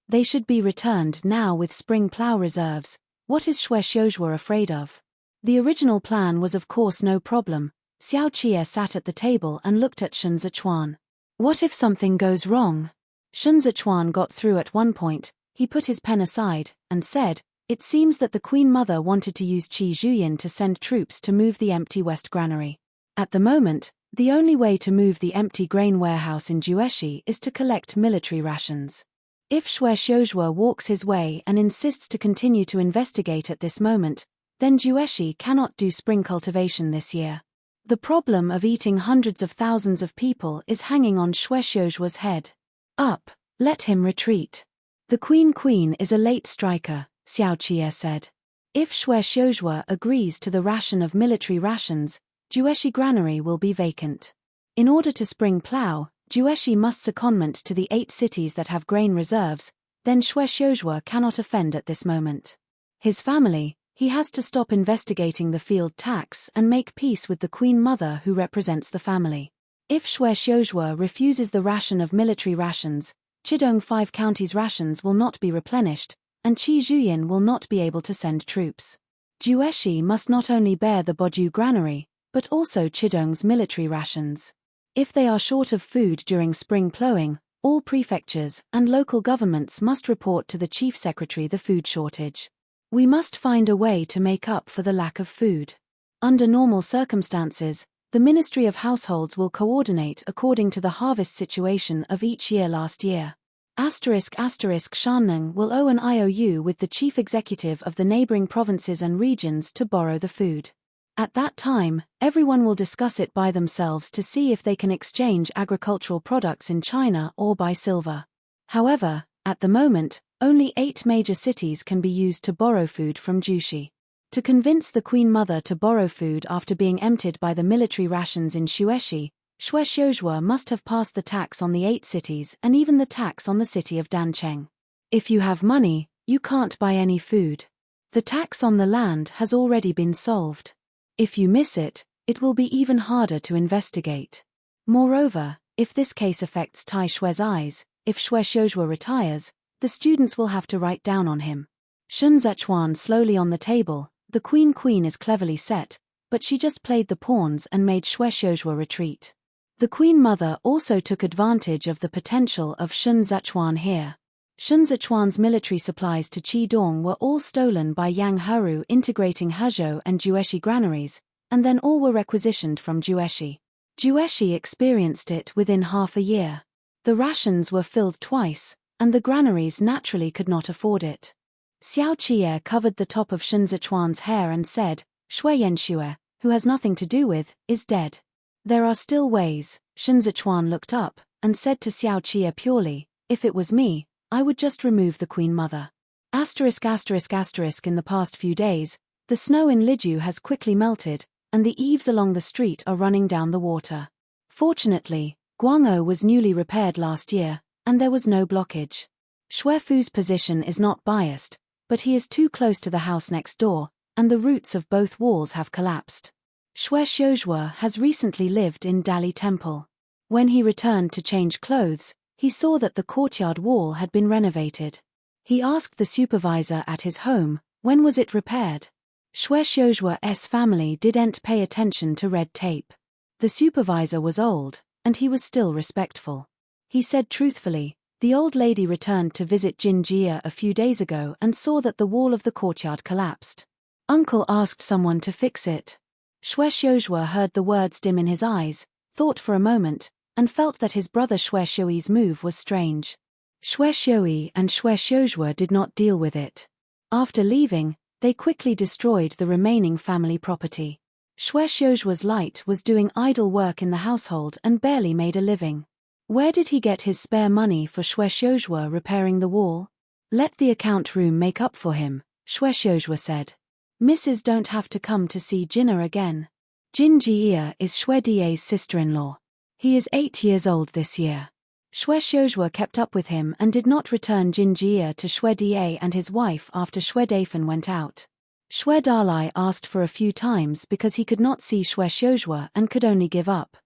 They should be returned now with spring plow reserves. What is Xue Xiuzhua afraid of? The original plan was of course no problem. Xiao Qie sat at the table and looked at Shen Zichuan. What if something goes wrong? Shen Zichuan got through at one point. He put his pen aside, and said, it seems that the Queen Mother wanted to use Qi Zhuyin to send troops to move the empty West Granary. At the moment, the only way to move the empty grain warehouse in Jueshi is to collect military rations. If Xue Xiuzhua walks his way and insists to continue to investigate at this moment, then Jueshi cannot do spring cultivation this year. The problem of eating hundreds of thousands of people is hanging on Xue Xiuzhua's head. Up, let him retreat. The Queen is a late striker, Xiao Qie said. If Xue Xiuzhua agrees to the ration of military rations, Jueshi granary will be vacant. In order to spring plow, Jueshi must secondment to the 8 cities that have grain reserves, then Xue Xiuzhua cannot offend at this moment. His family, he has to stop investigating the field tax and make peace with the Queen Mother who represents the family. If Xue Xiuzhua refuses the ration of military rations, Chidong 5 counties' rations will not be replenished, and Qi Zhuyin will not be able to send troops. Jueshi must not only bear the Boju granary, but also Chidong's military rations. If they are short of food during spring plowing, all prefectures and local governments must report to the Chief Secretary the food shortage. We must find a way to make up for the lack of food. Under normal circumstances, the Ministry of Households will coordinate according to the harvest situation of each year last year. Shannon will owe an IOU with the chief executive of the neighboring provinces and regions to borrow the food. At that time, everyone will discuss it by themselves to see if they can exchange agricultural products in China or buy silver. However, at the moment, only 8 major cities can be used to borrow food from Jushi. To convince the Queen Mother to borrow food after being emptied by the military rations in Xueshi, Xue Xiuzhua must have passed the tax on the 8 cities and even the tax on the city of Dancheng. If you have money, you can't buy any food. The tax on the land has already been solved. If you miss it, it will be even harder to investigate. Moreover, if this case affects Tai Xue's eyes, if Xue Xiuzhua retires, the students will have to write down on him. Shen Zichuan slowly on the table. The Queen is cleverly set, but she just played the pawns and made Xue Xiuzhua retreat. The Queen Mother also took advantage of the potential of Shen Zichuan here. Shen Zichuan's military supplies to Qidong were all stolen by Yang Heru integrating Hezhou and Jueshi granaries, and then all were requisitioned from Jueshi. Jueshi experienced it within half a year. The rations were filled twice, and the granaries naturally could not afford it. Xiao Qie covered the top of Shen Zichuan's hair and said, Shui Yanxue, who has nothing to do with, is dead. There are still ways. Shen Zichuan looked up, and said to Xiao Qie purely, if it was me, I would just remove the Queen Mother. ******. In the past few days, the snow in Liju has quickly melted, and the eaves along the street are running down the water. Fortunately, Guangzhou was newly repaired last year, and there was no blockage. Xue Fu's position is not biased, but he is too close to the house next door, and the roots of both walls have collapsed. Shwe has recently lived in Dali Temple. When he returned to change clothes, he saw that the courtyard wall had been renovated. He asked the supervisor at his home, when was it repaired? Shwe's family didn't pay attention to red tape. The supervisor was old, and he was still respectful. He said truthfully, the old lady returned to visit Jinjia a few days ago and saw that the wall of the courtyard collapsed. Uncle asked someone to fix it. Shwe heard the words dim in his eyes, thought for a moment, and felt that his brother Shwe's move was strange. Shwe and Shwe did not deal with it. After leaving, they quickly destroyed the remaining family property. Shwe's light was doing idle work in the household and barely made a living. Where did he get his spare money for Shwe repairing the wall? Let the account room make up for him, Shwe said. Mrs. don't have to come to see Jinna again. Jinjia is Shwe's sister-in-law. He is 8 years old this year. Shwe kept up with him and did not return Jinjia to Shwe and his wife after Shwe went out. Shwe Dalai asked for a few times because he could not see Shwe and could only give up.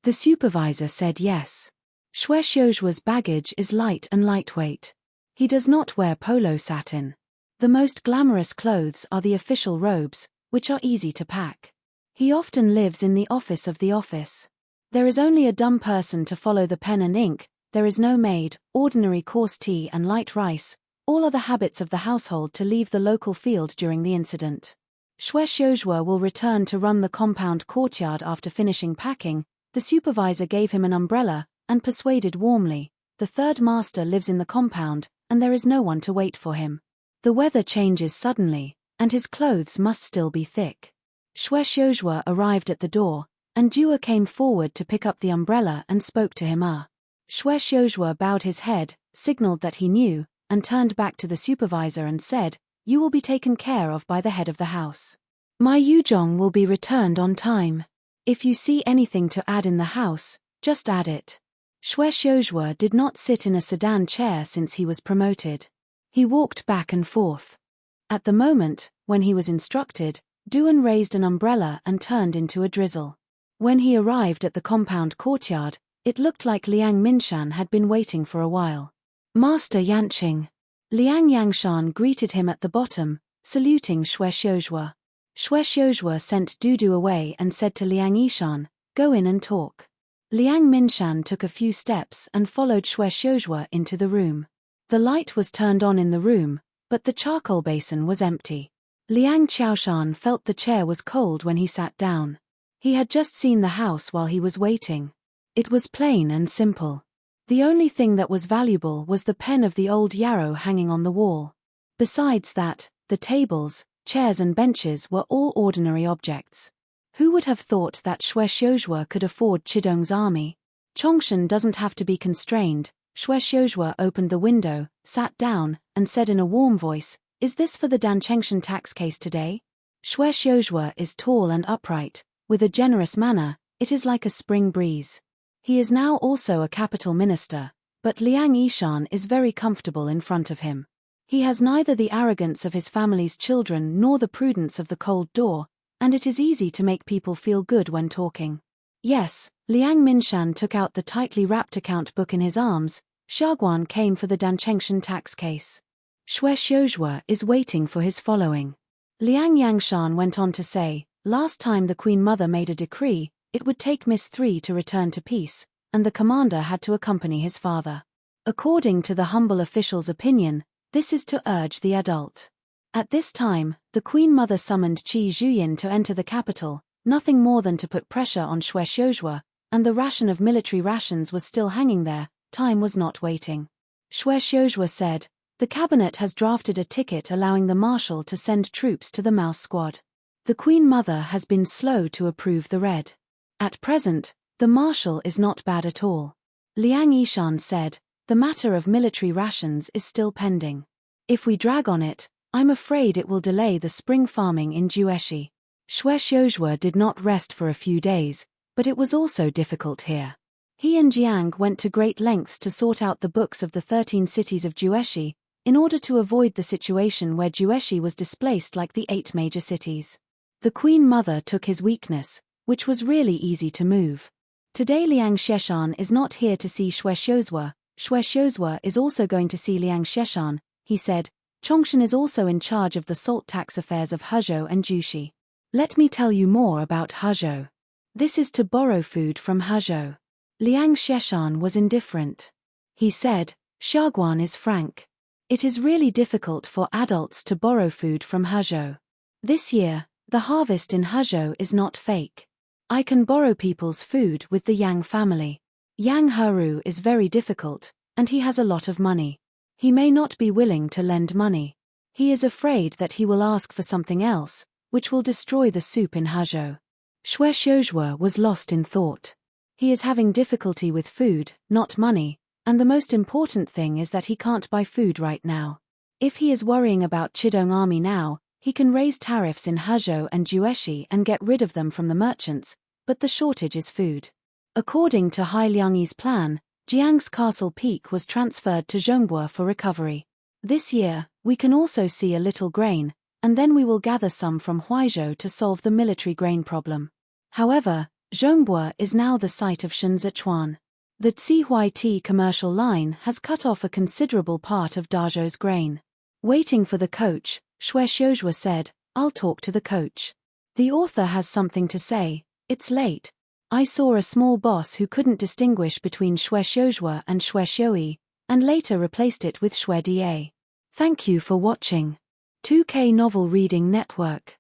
The supervisor said yes. Shwe's baggage is light and lightweight. He does not wear polo satin. The most glamorous clothes are the official robes, which are easy to pack. He often lives in the office of the office. There is only a dumb person to follow the pen and ink, there is no maid, ordinary coarse tea and light rice, all are the habits of the household to leave the local field during the incident. Shwe will return to run the compound courtyard after finishing packing. The supervisor gave him an umbrella, and persuaded warmly, the third master lives in the compound, and there is no one to wait for him. The weather changes suddenly, and his clothes must still be thick. Shwe arrived at the door, and Dua came forward to pick up the umbrella and spoke to him. Shwe bowed his head, signaled that he knew, and turned back to the supervisor and said, "You will be taken care of by the head of the house. My yujong will be returned on time. If you see anything to add in the house, just add it." Shwe did not sit in a sedan chair since he was promoted. He walked back and forth. At the moment, when he was instructed, Duan raised an umbrella and turned into a drizzle. When he arrived at the compound courtyard, it looked like Liang Minshan had been waiting for a while. "Master Yanqing." Liang Yangshan greeted him at the bottom, saluting Shwe. Shwe sent Dudu away and said to Liang Yishan, "Go in and talk." Liang Minshan took a few steps and followed Shwe into the room. The light was turned on in the room, but the charcoal basin was empty. Liang Qiaoshan felt the chair was cold when he sat down. He had just seen the house while he was waiting. It was plain and simple. The only thing that was valuable was the pen of the old yarrow hanging on the wall. Besides that, the tables, chairs and benches were all ordinary objects. Who would have thought that Shwe could afford Chidong's army? Chongshan doesn't have to be constrained. Shwe opened the window, sat down, and said in a warm voice, "Is this for the Danchengshan tax case today?" Shwe is tall and upright, with a generous manner, it is like a spring breeze. He is now also a capital minister, but Liang Yishan is very comfortable in front of him. He has neither the arrogance of his family's children nor the prudence of the cold door, and it is easy to make people feel good when talking. Yes, Liang Minshan took out the tightly wrapped account book in his arms. Xiaoguan came for the Danchengshan tax case. Shwe is waiting for his following. Liang Yangshan went on to say, "Last time the Queen Mother made a decree, it would take Miss 3 to return to peace, and the commander had to accompany his father. According to the humble official's opinion, this is to urge the adult. At this time, the Queen Mother summoned Qi Zhuyin to enter the capital, nothing more than to put pressure on Shwe, and the ration of military rations was still hanging there, time was not waiting. Shwe said, "The cabinet has drafted a ticket allowing the marshal to send troops to the Mouse Squad. The Queen Mother has been slow to approve the red. At present, the marshal is not bad at all." Liang Yishan said, "The matter of military rations is still pending. If we drag on it, I'm afraid it will delay the spring farming in Jueshi." Shwe did not rest for a few days, but it was also difficult here. He and Jiang went to great lengths to sort out the books of the 13 cities of Jueshi, in order to avoid the situation where Jueshi was displaced like the 8 major cities. The Queen Mother took his weakness, which was really easy to move. Today Liang Sheshan is not here to see Xue Xiuzhua is also going to see Liang Sheshan, he said. Chongshan is also in charge of the salt tax affairs of Hezhou and Jushi. Let me tell you more about Hezhou. This is to borrow food from Hezhou. Liang Sheshan was indifferent. He said, Xiaoguan is frank. It is really difficult for adults to borrow food from Hezhou. This year, the harvest in Hezhou is not fake. I can borrow people's food with the Yang family. Yang Heru is very difficult, and he has a lot of money. He may not be willing to lend money. He is afraid that he will ask for something else, which will destroy the soup in Hezhou. Xue Xiuzhua was lost in thought. He is having difficulty with food, not money, and the most important thing is that he can't buy food right now. If he is worrying about Chidong army now, he can raise tariffs in Hezhou and Jueshi and get rid of them from the merchants, but the shortage is food. According to Hai Liangyi's plan, Jiang's castle peak was transferred to Zhongbua for recovery. This year, we can also see a little grain, and then we will gather some from Huaizhou to solve the military grain problem. However, Zhongbua is now the site of Shenzhechuan. The Tsihuai commercial line has cut off a considerable part of Dazhou's grain. Waiting for the coach, Xue Xiuzhua said, I'll talk to the coach. The author has something to say. It's late. I saw a small boss who couldn't distinguish between Xue Xiuzhua and Xue Xiui, and later replaced it with Xue Da. Thank you for watching. 2K Novel Reading Network.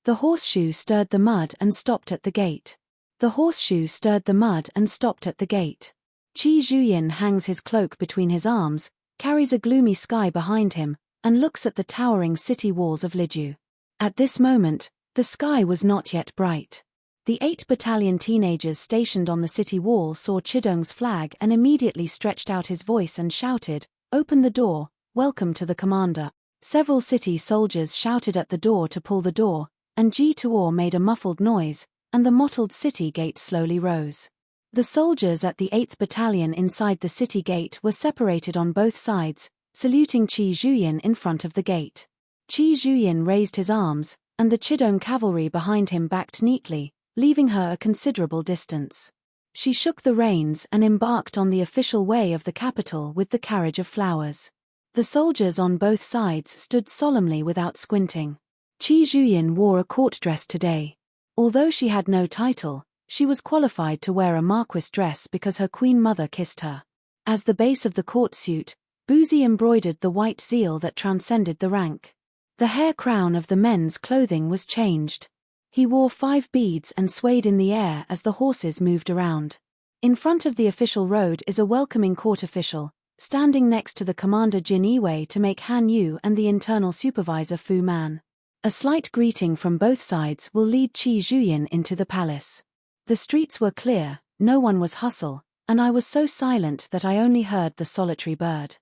The horseshoe stirred the mud and stopped at the gate. The horseshoe stirred the mud and stopped at the gate. Qi Zhuyin hangs his cloak between his arms, carries a gloomy sky behind him, and looks at the towering city walls of Lijiu. At this moment, the sky was not yet bright. The 8 battalion teenagers stationed on the city wall saw Chidong's flag and immediately stretched out his voice and shouted, Open the door, welcome to the commander. Several city soldiers shouted at the door to pull the door, and Ji Tuor made a muffled noise, and the mottled city gate slowly rose. The soldiers at the 8th battalion inside the city gate were separated on both sides, saluting Qi Zhuyin in front of the gate. Qi Zhuyin raised his arms, and the Chidong cavalry behind him backed neatly, leaving her a considerable distance. She shook the reins and embarked on the official way of the capital with the carriage of flowers. The soldiers on both sides stood solemnly without squinting. Qi Zhuyin wore a court dress today. Although she had no title, she was qualified to wear a marquis dress because her queen mother kissed her. As the base of the court suit, Boozy embroidered the white zeal that transcended the rank. The hair crown of the men's clothing was changed. He wore 5 beads and swayed in the air as the horses moved around. In front of the official road is a welcoming court official, standing next to the commander Jin Yiwei to make Han Yu and the internal supervisor Fu Man. A slight greeting from both sides will lead Qi Zhuyin into the palace. The streets were clear, no one was hustle, and I was so silent that I only heard the solitary bird.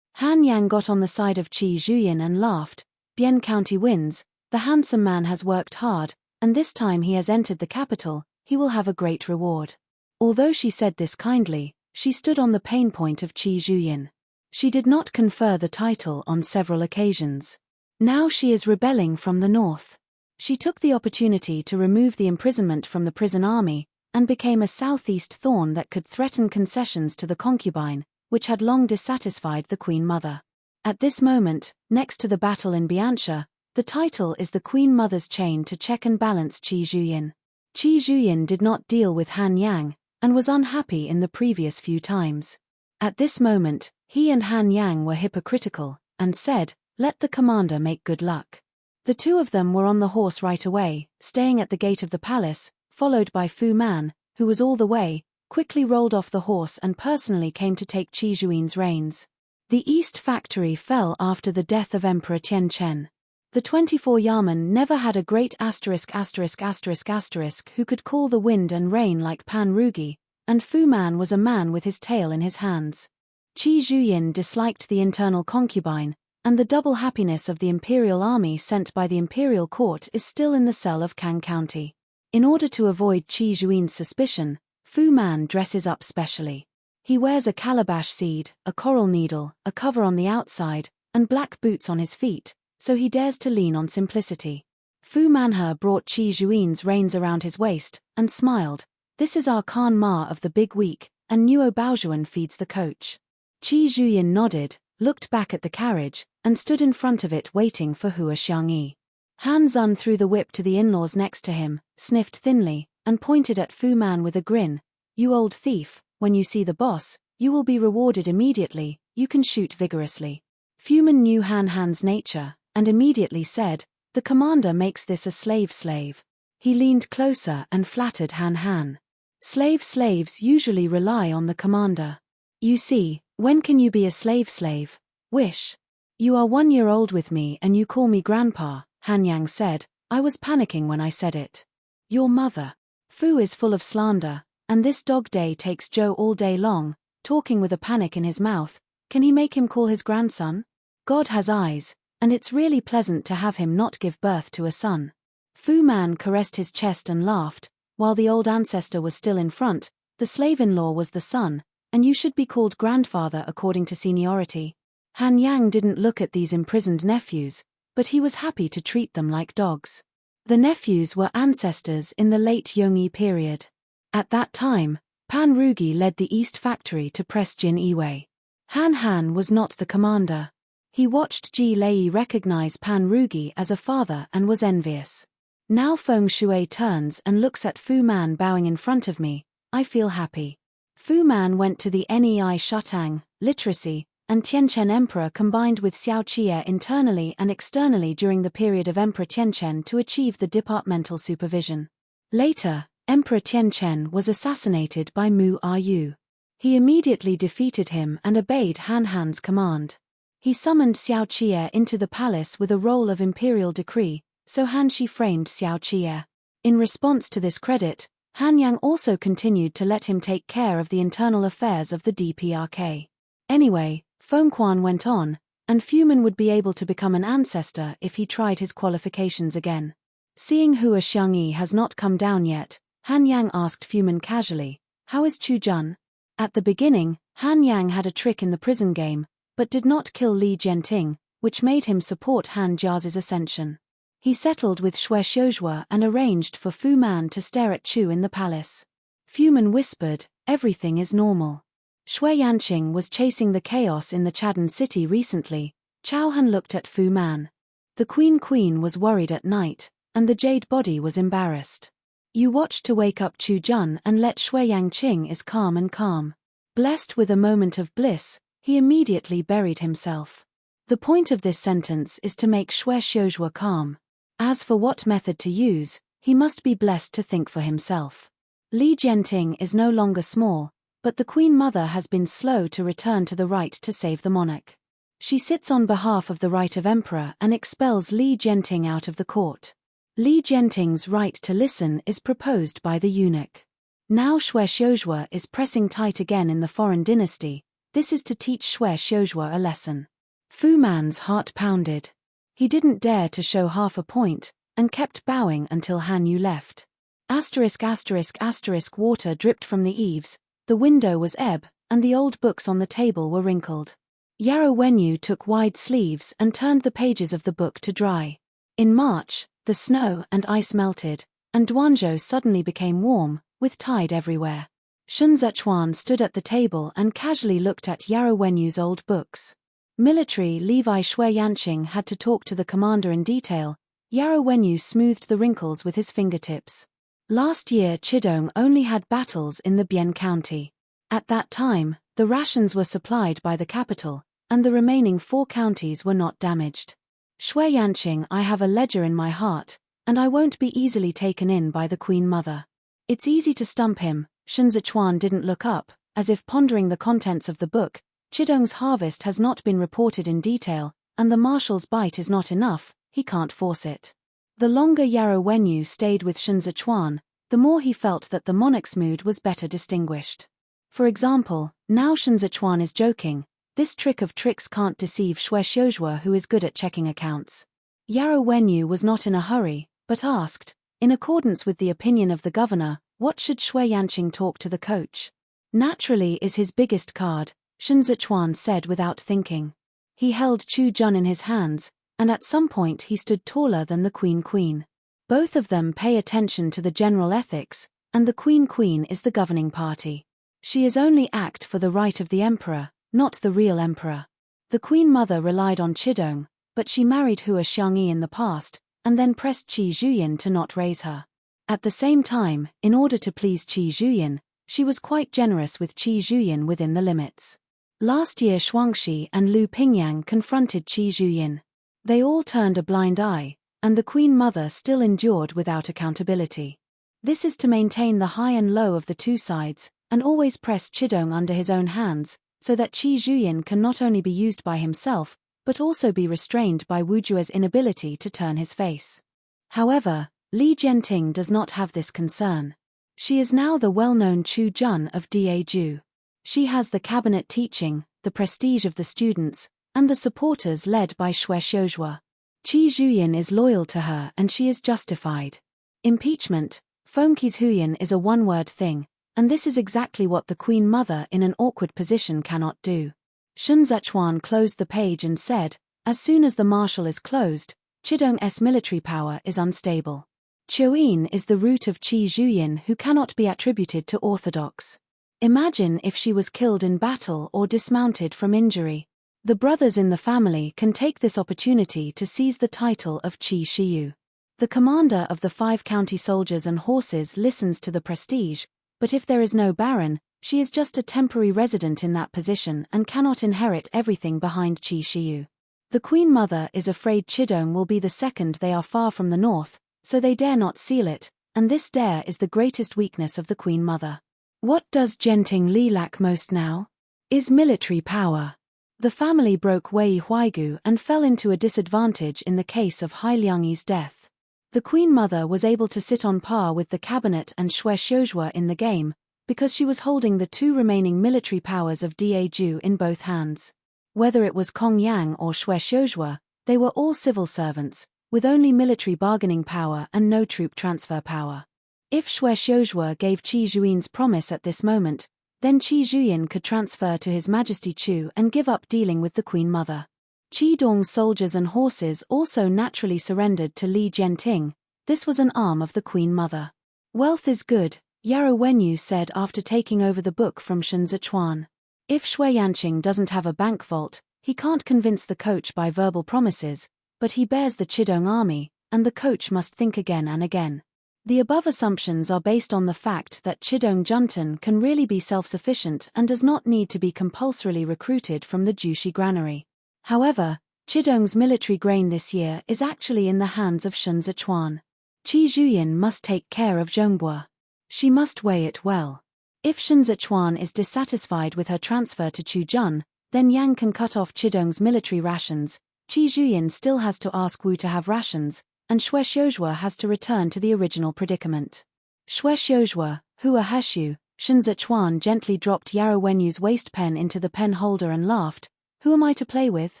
Han Yang got on the side of Qi Zhuyin and laughed. Bian County wins, the handsome man has worked hard, and this time he has entered the capital, he will have a great reward. Although she said this kindly, she stood on the pain point of Qi Zhuyin. She did not confer the title on several occasions. Now she is rebelling from the north. She took the opportunity to remove the imprisonment from the prison army, and became a southeast thorn that could threaten concessions to the concubine, which had long dissatisfied the Queen Mother. At this moment, next to the battle in Bianxia, the title is the Queen Mother's chain to check and balance Qi Zhuyin. Qi Zhuyin did not deal with Han Yang, and was unhappy in the previous few times. At this moment, he and Han Yang were hypocritical, and said, Let the commander make good luck. The two of them were on the horse right away, staying at the gate of the palace, followed by Fu Man, who was all the way, quickly rolled off the horse and personally came to take Qi Zhuin's reins. The East Factory fell after the death of Emperor Tian Chen. The 24 Yamen never had a great who could call the wind and rain like Pan Rugi, and Fu Man was a man with his tail in his hands. Qi Zhuyin disliked the internal concubine, and the double happiness of the imperial army sent by the imperial court is still in the cell of Kang County. In order to avoid Qi Zhuin's suspicion, Fu Man dresses up specially. He wears a calabash seed, a coral needle, a cover on the outside, and black boots on his feet, so he dares to lean on simplicity. Fu Manhe brought Qi Zhuin's reins around his waist, and smiled. This is our Khan Ma of the big week, and Nuo Baozhuan feeds the coach. Qi Zhuyin nodded, looked back at the carriage, and stood in front of it waiting for Hua Xiangyi. Han Zun threw the whip to the in-laws next to him, sniffed thinly, and pointed at Fu Man with a grin. You old thief, when you see the boss, you will be rewarded immediately, you can shoot vigorously. Fu Man knew Han Han's nature, and immediately said, the commander makes this a slave. He leaned closer and flattered Han Han. Slaves usually rely on the commander. You see, when can you be a slave? Wish. You are 1 year old with me and you call me grandpa, Han Yang said. I was panicking when I said it. Your mother. Fu is full of slander, and this dog day takes Joe all day long, talking with a panic in his mouth. Can he make him call his grandson? God has eyes, and it's really pleasant to have him not give birth to a son. Fu Man caressed his chest and laughed. While the old ancestor was still in front, the slave-in-law was the son, and you should be called grandfather according to seniority. Han Yang didn't look at these imprisoned nephews, but he was happy to treat them like dogs. The nephews were ancestors in the late Yongyi period. At that time, Pan Rugi led the East Factory to press Jin Iwei. Han Han was not the commander. He watched Ji Lei recognize Pan Rugi as a father and was envious. Now Feng Shui turns and looks at Fu Man bowing in front of me. I feel happy. Fu Man went to the Nei Shutang, literacy, and Tianchen Emperor combined with Xiao Qie internally and externally during the period of Emperor Tianchen to achieve the departmental supervision. Later, Emperor Tianchen was assassinated by Mu Ayu. He immediately defeated him and obeyed Han Han's command. He summoned Xiao Qie into the palace with a roll of imperial decree, so Han Shi framed Xiao Qie. In response to this credit, Han Yang also continued to let him take care of the internal affairs of the DPRK. Anyway, Feng Quan went on, and Fu Man would be able to become an ancestor if he tried his qualifications again. Seeing Hua Xiangyi has not come down yet, Han Yang asked Fu Man casually, how is Chu Jun? At the beginning, Han Yang had a trick in the prison game, but did not kill Li Jianting, which made him support Han Jia's ascension. He settled with Xue Xiuzhua and arranged for Fu Man to stare at Chu in the palace. Fu Man whispered, everything is normal. Xue Yanqing was chasing the chaos in the Chadan city recently. Chao Han looked at Fu Man. The Queen was worried at night, and the jade body was embarrassed. You watched to wake up Chu Jun and let Xue Yanqing is calm and calm. Blessed with a moment of bliss, he immediately buried himself. The point of this sentence is to make Xue Xiuzhua calm. As for what method to use, he must be blessed to think for himself. Li Jianting is no longer small, but the Queen Mother has been slow to return to the right to save the monarch. She sits on behalf of the right of emperor and expels Li Jianting out of the court. Li Jianting's right to listen is proposed by the eunuch. Now Xue Xiuzhua is pressing tight again in the foreign dynasty. This is to teach Xue Xiuzhua a lesson. Fu Man's heart pounded. He didn't dare to show half a point, and kept bowing until Han Yu left. ****** Water dripped from the eaves, the window was ebb, and the old books on the table were wrinkled. Yarrow Wenyu took wide sleeves and turned the pages of the book to dry. In March, the snow and ice melted, and Duanzhou suddenly became warm, with tide everywhere. Shun Zechuan stood at the table and casually looked at Yarrow Wenyu's old books. Military Levi Xue Yanqing had to talk to the commander in detail. Yarrow Wenyu smoothed the wrinkles with his fingertips. Last year Chidong only had battles in the Bian County. At that time, the rations were supplied by the capital, and the remaining 4 counties were not damaged. Xue Yanqing, I have a ledger in my heart, and I won't be easily taken in by the Queen Mother. It's easy to stump him. Shun Zichuan didn't look up, as if pondering the contents of the book. Chidong's harvest has not been reported in detail, and the marshal's bite is not enough, he can't force it. The longer Yarrow Wenyu stayed with Shun Zichuan, the more he felt that the monarch's mood was better distinguished. For example, now Shun Zichuan is joking, this trick of tricks can't deceive Xue Xiuzhua, who is good at checking accounts. Yarrow Wenyu was not in a hurry, but asked, in accordance with the opinion of the governor, what should Xue Yanqing talk to the coach? Naturally is his biggest card, Shun Zichuan said without thinking. He held Chu Jun in his hands, and at some point he stood taller than the Queen. Both of them pay attention to the general ethics, and the Queen is the governing party. She is only act for the right of the emperor, not the real emperor. The Queen Mother relied on Chidong, but she married Hua Xiangyi in the past, and then pressed Qi Zhuyin to not raise her. At the same time, in order to please Qi Zhuyin, she was quite generous with Qi Zhuyin within the limits. Last year Shuangxi and Lu Pingyang confronted Qi Zhuyin. They all turned a blind eye, and the Queen Mother still endured without accountability. This is to maintain the high and low of the two sides, and always press Chidong under his own hands, so that Qi Zhuyin can not only be used by himself, but also be restrained by Wu Jue's inability to turn his face. However, Li Jianting does not have this concern. She is now the well-known Chu Jun of Daju. She has the cabinet teaching, the prestige of the students, and the supporters led by Xue Xiuzhua. Qi Zhuyin is loyal to her and she is justified. Impeachment, Fengqi's Huyan is a one-word thing, and this is exactly what the Queen Mother in an awkward position cannot do. Shun Zechuan closed the page and said, as soon as the marshal is closed, Chidong's military power is unstable. Chuyin is the root of Qi Zhuyin who cannot be attributed to orthodox. Imagine if she was killed in battle or dismounted from injury. The brothers in the family can take this opportunity to seize the title of Qi Shiyu. The commander of the 5 county soldiers and horses listens to the prestige, but if there is no baron, she is just a temporary resident in that position and cannot inherit everything behind Qi Shiyu. The Queen Mother is afraid Chidong will be the second. They are far from the north, so they dare not seal it, and this dare is the greatest weakness of the Queen Mother. What does Jianting Li lack most now? Is military power. The family broke Wei Huaigu and fell into a disadvantage in the case of Hai Liangyi's death. The Queen Mother was able to sit on par with the cabinet and Xue Xiuzhua in the game, because she was holding the 2 remaining military powers of Daju in both hands. Whether it was Kong Yang or Xue Xiuzhua, they were all civil servants, with only military bargaining power and no troop transfer power. If Xue Xiuzhua gave Qi Zhuin's promise at this moment, then Qi Zhuyin could transfer to His Majesty Chu and give up dealing with the Queen Mother. Qi Dong's soldiers and horses also naturally surrendered to Li Jianting. This was an arm of the Queen Mother. Wealth is good, Yarrow Wenyu said after taking over the book from Shun Zichuan. If Shui Yanqing doesn't have a bank vault, he can't convince the coach by verbal promises, but he bears the Chidong army, and the coach must think again and again. The above assumptions are based on the fact that Chidong Juntan can really be self-sufficient and does not need to be compulsorily recruited from the Jushi granary. However, Chidong's military grain this year is actually in the hands of Shun Zichuan. Qi Zhuyin must take care of Zhongbua. She must weigh it well. If Shun Zichuan is dissatisfied with her transfer to Chujun, then Yang can cut off Chidong's military rations. Qi Zhuyin still has to ask Wu to have rations, and Xue Xiuzhua has to return to the original predicament. Xue Xiuzhua, Hua Heshu, Shun Zichuan gently dropped Yarrow Wenyu's waist pen into the pen holder and laughed. Who am I to play with?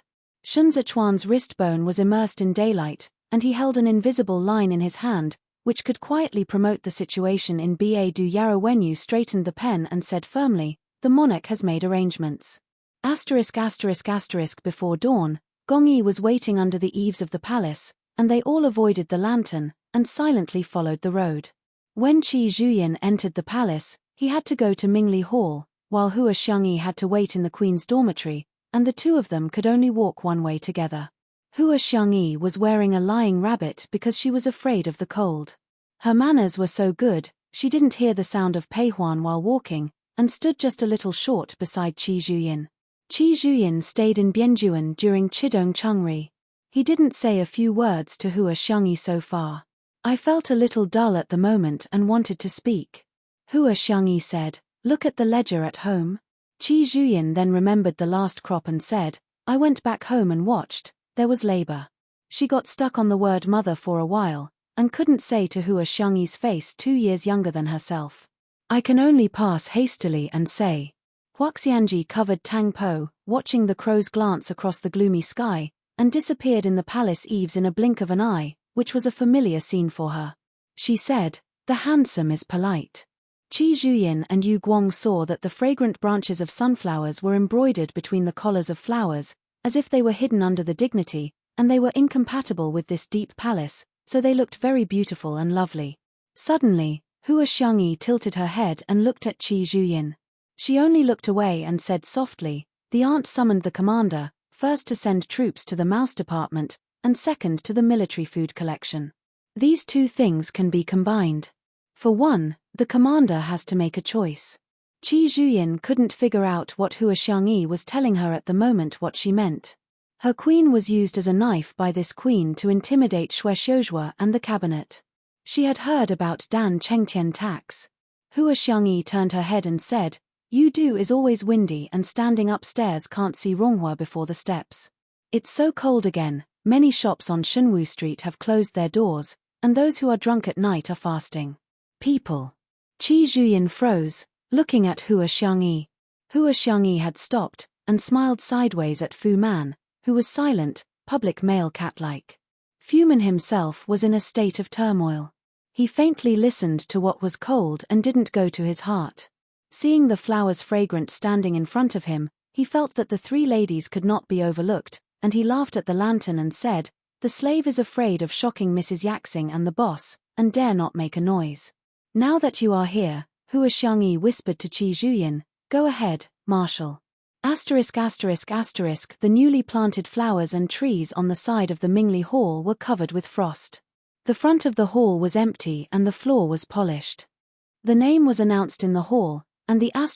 Shun Zichuan's wrist bone was immersed in daylight, and he held an invisible line in his hand, which could quietly promote the situation in Ba Du. Yarrow Wenyu straightened the pen and said firmly, the monarch has made arrangements. Before dawn, Gong Yi was waiting under the eaves of the palace, and they all avoided the lantern, and silently followed the road. When Qi Zhuyin entered the palace, he had to go to Mingli Hall, while Hua Xiangyi had to wait in the queen's dormitory, and the two of them could only walk one way together. Hua Xiangyi was wearing a lying rabbit because she was afraid of the cold. Her manners were so good, she didn't hear the sound of Peihuan while walking, and stood just a little short beside Qi Zhuyin. Qi Zhuyin stayed in Bianjuan during Chidong Chengri. He didn't say a few words to Hua Xiangyi so far. I felt a little dull at the moment and wanted to speak. Hua Xiangyi said, look at the ledger at home. Qi Zhuyin then remembered the last crop and said, I went back home and watched, there was labor. She got stuck on the word mother for a while, and couldn't say to Hua Xiangyi's face 2 years younger than herself. I can only pass hastily and say. Huaxianji covered Tang Po, watching the crows glance across the gloomy sky, and disappeared in the palace eaves in a blink of an eye, which was a familiar scene for her. She said, the handsome is polite. Qi Zhuyin and Yu Guang saw that the fragrant branches of sunflowers were embroidered between the collars of flowers, as if they were hidden under the dignity, and they were incompatible with this deep palace, so they looked very beautiful and lovely. Suddenly, Hua Xiangyi tilted her head and looked at Qi Zhuyin. She only looked away and said softly, "The aunt summoned the commander, first to send troops to the mouse department, and second to the military food collection. These two things can be combined. For one, the commander has to make a choice." Qi Zhuyin couldn't figure out what Hua Xiangyi was telling her at the moment what she meant. Her queen was used as a knife by this queen to intimidate Xue Xiuzhua and the cabinet. She had heard about Dan Chengtian tax. Hua Xiangyi turned her head and said, "You do is always windy and standing upstairs can't see Ronghua before the steps. It's so cold again, many shops on Shunwu Street have closed their doors, and those who are drunk at night are fasting. People." Qi Zhuyin froze, looking at Hua Xiangyi. Hua Xiangyi had stopped, and smiled sideways at Fu Man, who was silent, public male cat-like. Fu Man himself was in a state of turmoil. He faintly listened to what was cold and didn't go to his heart. Seeing the flowers fragrant standing in front of him, he felt that the three ladies could not be overlooked, and he laughed at the lantern and said, "The slave is afraid of shocking Mrs. Yaxing and the boss, and dare not make a noise. Now that you are here," Hua Xiangyi whispered to Qi Zhuyin, "go ahead, Marshal." The newly planted flowers and trees on the side of the Mingli Hall were covered with frost. The front of the hall was empty and the floor was polished. The name was announced in the hall, and the led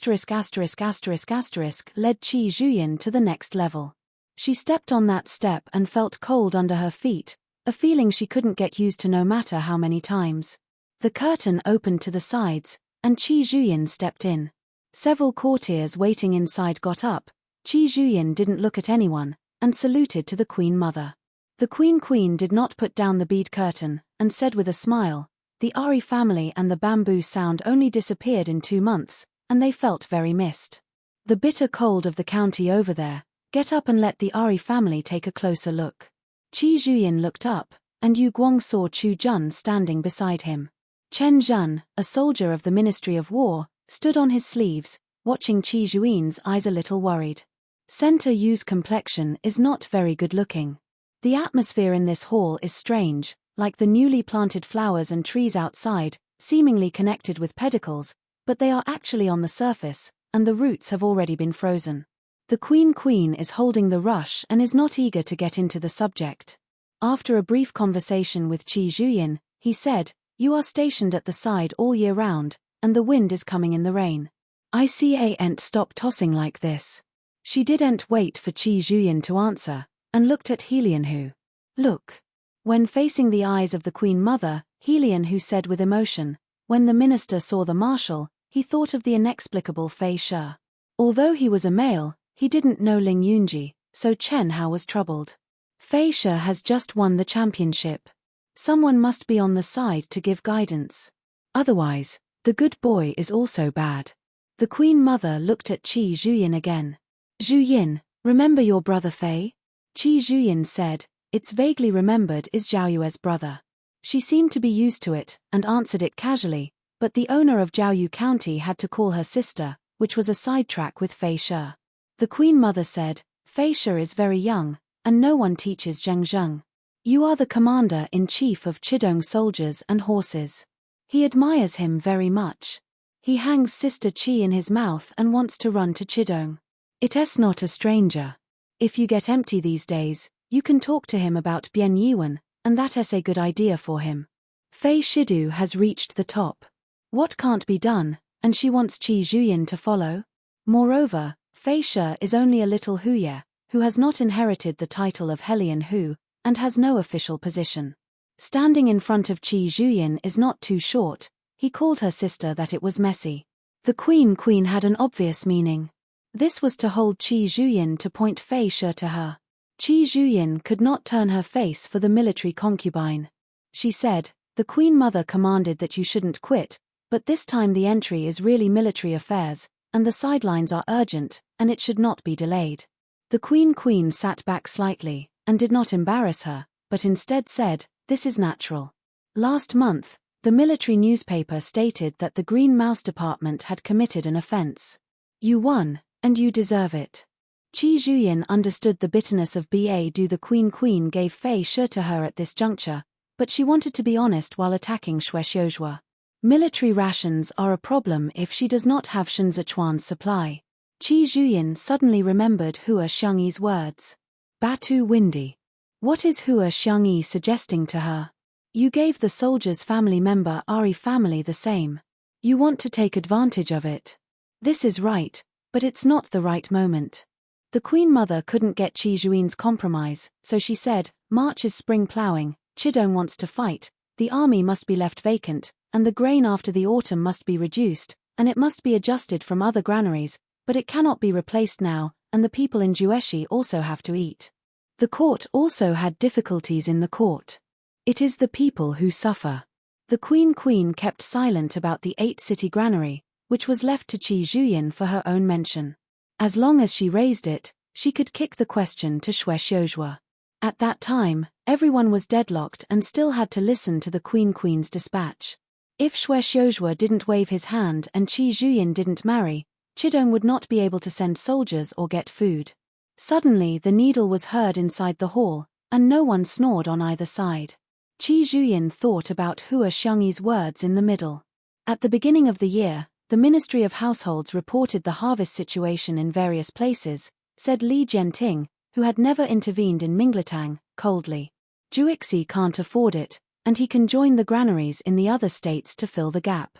Qi Zhuyin to the next level. She stepped on that step and felt cold under her feet, a feeling she couldn't get used to no matter how many times. The curtain opened to the sides, and Qi Zhuyin stepped in. Several courtiers waiting inside got up. Qi Zhuyin didn't look at anyone, and saluted to the Queen Mother. The Queen did not put down the bead curtain, and said with a smile, "The Ari family and the bamboo sound only disappeared in 2 months, and they felt very missed. The bitter cold of the county over there, get up and let the Ari family take a closer look." Qi Zhuyin looked up, and Yu Guang saw Chu Jun standing beside him. Chen Zhen, a soldier of the Ministry of War, stood on his sleeves, watching Qi Zhuyin's eyes a little worried. Center Yu's complexion is not very good looking. The atmosphere in this hall is strange, like the newly planted flowers and trees outside, seemingly connected with pedicles, but they are actually on the surface, and the roots have already been frozen. The Queen is holding the rush and is not eager to get into the subject. After a brief conversation with Qi Zhuyin, he said, "You are stationed at the side all year round, and the wind is coming in the rain. I see ain't stop tossing like this." She didn't wait for Qi Zhuyin to answer, and looked at Helianhu. "Look." When facing the eyes of the Queen Mother, Helianhu said with emotion, when the minister saw the marshal, he thought of the inexplicable Fei Shi. Although he was a male, he didn't know Ling Yunji, so Chen Hao was troubled. Fei Shi has just won the championship. Someone must be on the side to give guidance. Otherwise, the good boy is also bad. The Queen Mother looked at Qi Zhuyin again. "Zhuyin, remember your brother Fei?" Qi Zhuyin said, "It's vaguely remembered is Zhaoyue's brother." She seemed to be used to it, and answered it casually, but the owner of Jiaoyu County had to call her sister, which was a sidetrack with Fei Shi. The Queen Mother said, "Fei Shi is very young, and no one teaches Zheng Zheng. You are the commander-in-chief of Chidong soldiers and horses. He admires him very much. He hangs Sister Qi in his mouth and wants to run to Chidong. It's not a stranger. If you get empty these days, you can talk to him about Bian Yiwen, and that's a good idea for him. Fei Shidu has reached the top. What can't be done, and she wants Qi Zhuyin to follow? Moreover, Fei Shi is only a little Huye, who has not inherited the title of Helian Hu, and has no official position. Standing in front of Qi Zhuyin is not too short." He called her sister that it was messy. The Queen had an obvious meaning. This was to hold Qi Zhuyin to point Fei Shi to her. Qi Zhuyin could not turn her face for the military concubine. She said, "The Queen Mother commanded that you shouldn't quit, but this time the entry is really military affairs, and the sidelines are urgent, and it should not be delayed." The Queen sat back slightly, and did not embarrass her, but instead said, "This is natural. Last month, the military newspaper stated that the Green Mouse Department had committed an offense. You won, and you deserve it." Qi Zhuyin understood the bitterness of Ba Du the Queen gave Fei Shi to her at this juncture, but she wanted to be honest while attacking Shuexiuzhua. Military rations are a problem if she does not have Shenzichuan's supply. Qi Zhuyin suddenly remembered Hua Xiangyi's words. Batu windy. What is Hua Xiangyi suggesting to her? You gave the soldier's family member Ari family the same. You want to take advantage of it. This is right, but it's not the right moment. The Queen Mother couldn't get Qi Zhuin's compromise, so she said, March is spring plowing, Chidong wants to fight, the army must be left vacant, and the grain after the autumn must be reduced, and it must be adjusted from other granaries, but it cannot be replaced now, and the people in Jueshi also have to eat. The court also had difficulties in the court. It is the people who suffer. The Queen kept silent about the 8-city granary, which was left to Qi Zhuyin for her own mention. As long as she raised it, she could kick the question to Shuexiuzhua. At that time, everyone was deadlocked and still had to listen to the Queen's dispatch. If Shuexiuzhua didn't wave his hand and Qi Zhuyin didn't marry, Chidong would not be able to send soldiers or get food. Suddenly the needle was heard inside the hall, and no one snored on either side. Qi Zhuyin thought about Hua Xiangyi's words in the middle. At the beginning of the year, the Ministry of Households reported the harvest situation in various places, said Li Jianting, who had never intervened in Mingletang, coldly. Juixi can't afford it, and he can join the granaries in the other states to fill the gap.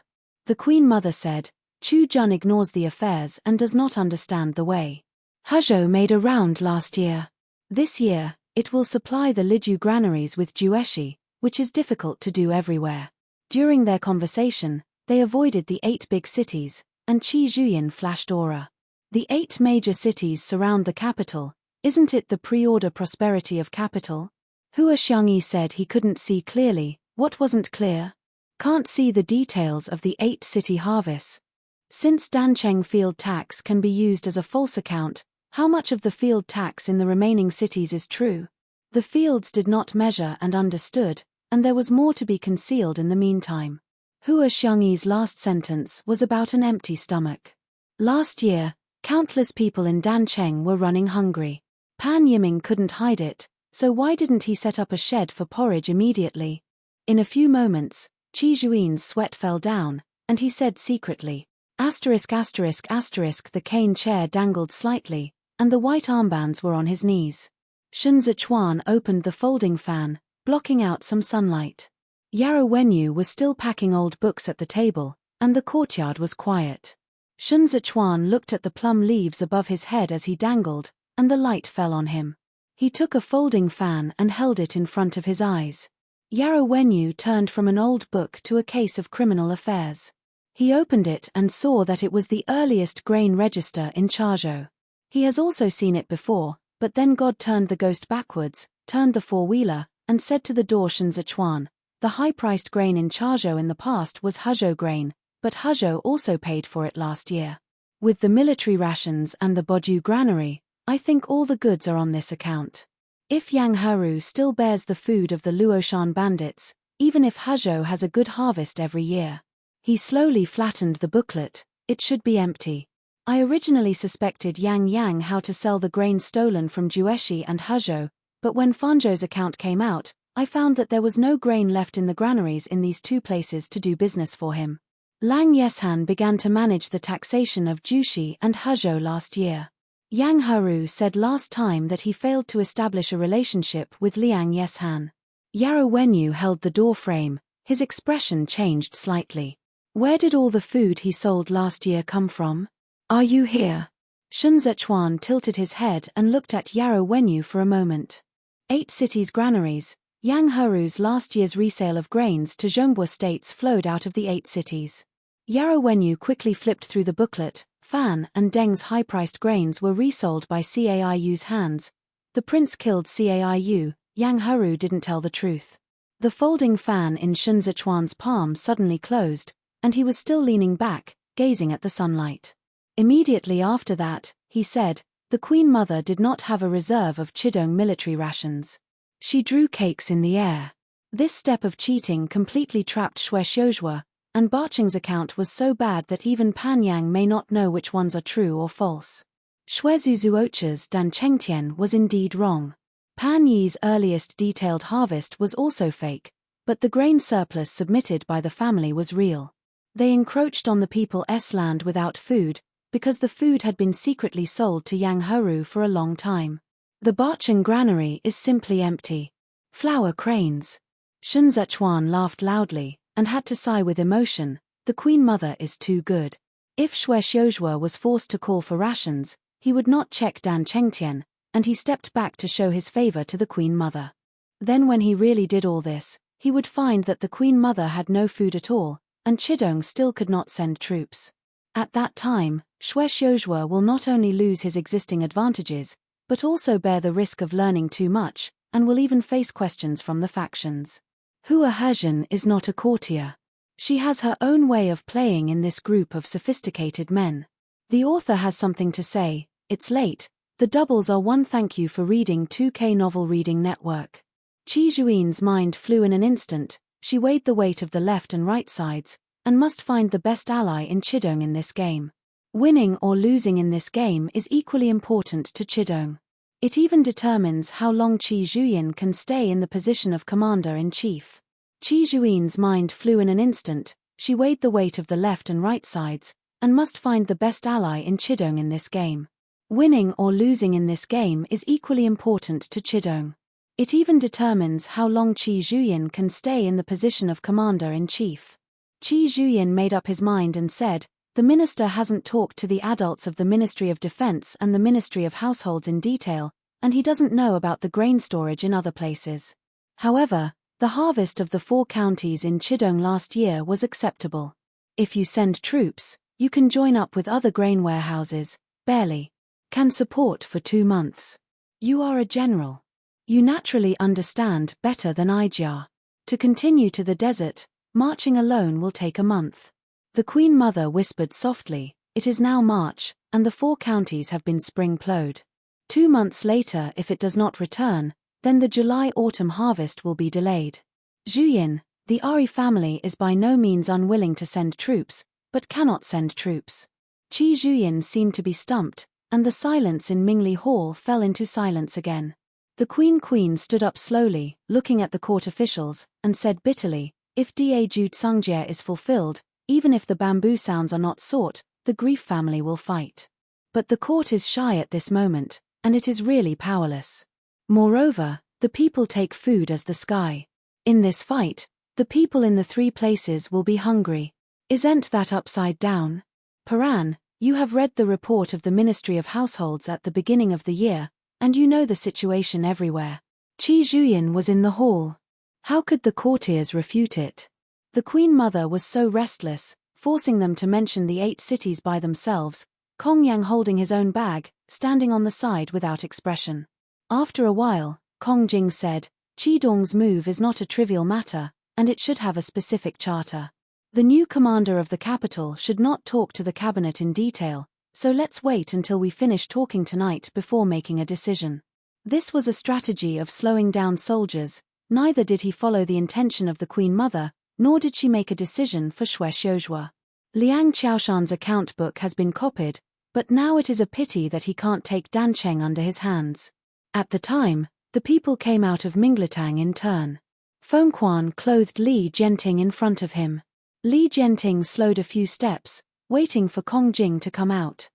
The Queen Mother said, Chu Jun ignores the affairs and does not understand the way. Huzhou made a round last year. This year, it will supply the Lijiu granaries with Jueshi, which is difficult to do everywhere. During their conversation, they avoided the 8 big cities, and Qi Zhuyin flashed aura. The 8 major cities surround the capital, isn't it the pre-order prosperity of capital? Hua Xiangyi said he couldn't see clearly. What wasn't clear? Can't see the details of the 8-city harvests. Since Dancheng field tax can be used as a false account, how much of the field tax in the remaining cities is true? The fields did not measure and understood, and there was more to be concealed in the meantime. Hua Xiangyi's last sentence was about an empty stomach. Last year, countless people in Dancheng were running hungry. Pan Yiming couldn't hide it, so why didn't he set up a shed for porridge immediately? In a few moments, Qi Zhuin's sweat fell down, and he said secretly, ******, the cane chair dangled slightly, and the white armbands were on his knees. Shenzichuan opened the folding fan, blocking out some sunlight. Yarrow Wenyu was still packing old books at the table, and the courtyard was quiet. Shenzichuan looked at the plum leaves above his head as he dangled, and the light fell on him. He took a folding fan and held it in front of his eyes. Yarrow Wenyu turned from an old book to a case of criminal affairs. He opened it and saw that it was the earliest grain register in Chazhou. He has also seen it before, but then God turned the ghost backwards, turned the four-wheeler, and said to the door Shenzichuan, the high-priced grain in Chazhou in the past was Huzhou grain, but Huzhou also paid for it last year. With the military rations and the Boju granary, I think all the goods are on this account. If Yang Heru still bears the food of the Luoshan bandits, even if Huzhou has a good harvest every year. He slowly flattened the booklet, it should be empty. I originally suspected Yang how to sell the grain stolen from Jueshi and Huzhou, but when Fanzhou's account came out, I found that there was no grain left in the granaries in these 2 places to do business for him. Lang Yeshan began to manage the taxation of Jushi and Huzhou last year. Yang Heru said last time that he failed to establish a relationship with Liang Yeshan. Yarrow Wenyu held the door frame, his expression changed slightly. Where did all the food he sold last year come from? Are you here? Shenzichuan tilted his head and looked at Yarrow Wenyu for a moment. 8 cities granaries, Yang Heru's last year's resale of grains to Zhongbua states flowed out of the 8 cities. Yarrow Wenyu quickly flipped through the booklet. Fan and Deng's high-priced grains were resold by Caiu's hands. The prince killed Caiu, Yang Heru didn't tell the truth. The folding fan in Shenzichuan's palm suddenly closed, and he was still leaning back, gazing at the sunlight. Immediately after that, he said, the Queen Mother did not have a reserve of Chidong military rations. She drew cakes in the air. This step of cheating completely trapped Shuexiuzhua, and Barching's account was so bad that even Pan Yang may not know which ones are true or false. Shuezuzuocha's Dan Chengtian was indeed wrong. Pan Yi's earliest detailed harvest was also fake, But the grain surplus submitted by the family was real. They encroached on the people's land without food, because the food had been secretly sold to Yang Heru for a long time. The Bacheng granary is simply empty. Flour cranes. Shun Zechuan laughed loudly, and had to sigh with emotion. The Queen Mother is too good. If Xue Xiuzhua was forced to call for rations, he would not check Dan Chengtian, and he stepped back to show his favor to the Queen Mother. Then when he really did all this, he would find that the Queen Mother had no food at all, and Chidong still could not send troops. At that time, Xue Xiuzhua will not only lose his existing advantages, but also bear the risk of learning too much, and will even face questions from the factions. Hua Hezhen is not a courtier. She has her own way of playing in this group of sophisticated men. The author has something to say. It's late. The doubles are one. Thank you for reading 2K Novel Reading Network. Qi Zhuin's mind flew in an instant. She weighed the weight of the left and right sides, and must find the best ally in Chidong in this game. Winning or losing in this game is equally important to Chidong. It even determines how long Qi Zhuin can stay in the position of commander-in-chief. Qi Zhuin's mind flew in an instant. She weighed the weight of the left and right sides, and must find the best ally in Chidong in this game. Winning or losing in this game is equally important to Chidong. It even determines how long Qi Zhuin can stay in the position of commander-in-chief. Qi Zhuin made up his mind and said, "The minister hasn't talked to the adults of the Ministry of Defense and the Ministry of Households in detail, and he doesn't know about the grain storage in other places. However, the harvest of the 4 counties in Chidong last year was acceptable. If you send troops, you can join up with other grain warehouses, barely. Can support for 2 months. You are a general. You naturally understand better than Ijia. To continue to the desert, marching alone will take a month." The Queen Mother whispered softly, "It is now March, and the 4 counties have been spring-plowed. 2 months later, if it does not return, then the July-autumn harvest will be delayed. Zhuyin, the Ari family is by no means unwilling to send troops, but cannot send troops." Qi Zhuyin seemed to be stumped, and the silence in Mingli Hall fell into silence again. The Queen stood up slowly, looking at the court officials, and said bitterly, "If Da Ju Tsungjie is fulfilled, even if the bamboo sounds are not sought, the Grief family will fight. But the court is shy at this moment, and it is really powerless. Moreover, the people take food as the sky. In this fight, the people in the 3 places will be hungry. Isn't that upside down? Paran, you have read the report of the Ministry of Households at the beginning of the year, and you know the situation everywhere." Qi Zhuyin was in the hall. How could the courtiers refute it? The Queen Mother was so restless, forcing them to mention the 8 cities by themselves, Kong Yang holding his own bag, standing on the side without expression. After a while, Kong Jing said, "Qi Dong's move is not a trivial matter, and it should have a specific charter. The new commander of the capital should not talk to the cabinet in detail, so let's wait until we finish talking tonight before making a decision." This was a strategy of slowing down soldiers. Neither did he follow the intention of the Queen Mother, nor did she make a decision for Xue Xiuzhua. Liang Qiaoshan's account book has been copied, but now it is a pity that he can't take Dancheng under his hands. At the time, the people came out of Minglitang in turn. Fengquan clothed Li Jianting in front of him. Li Jianting slowed a few steps, waiting for Kong Jing to come out.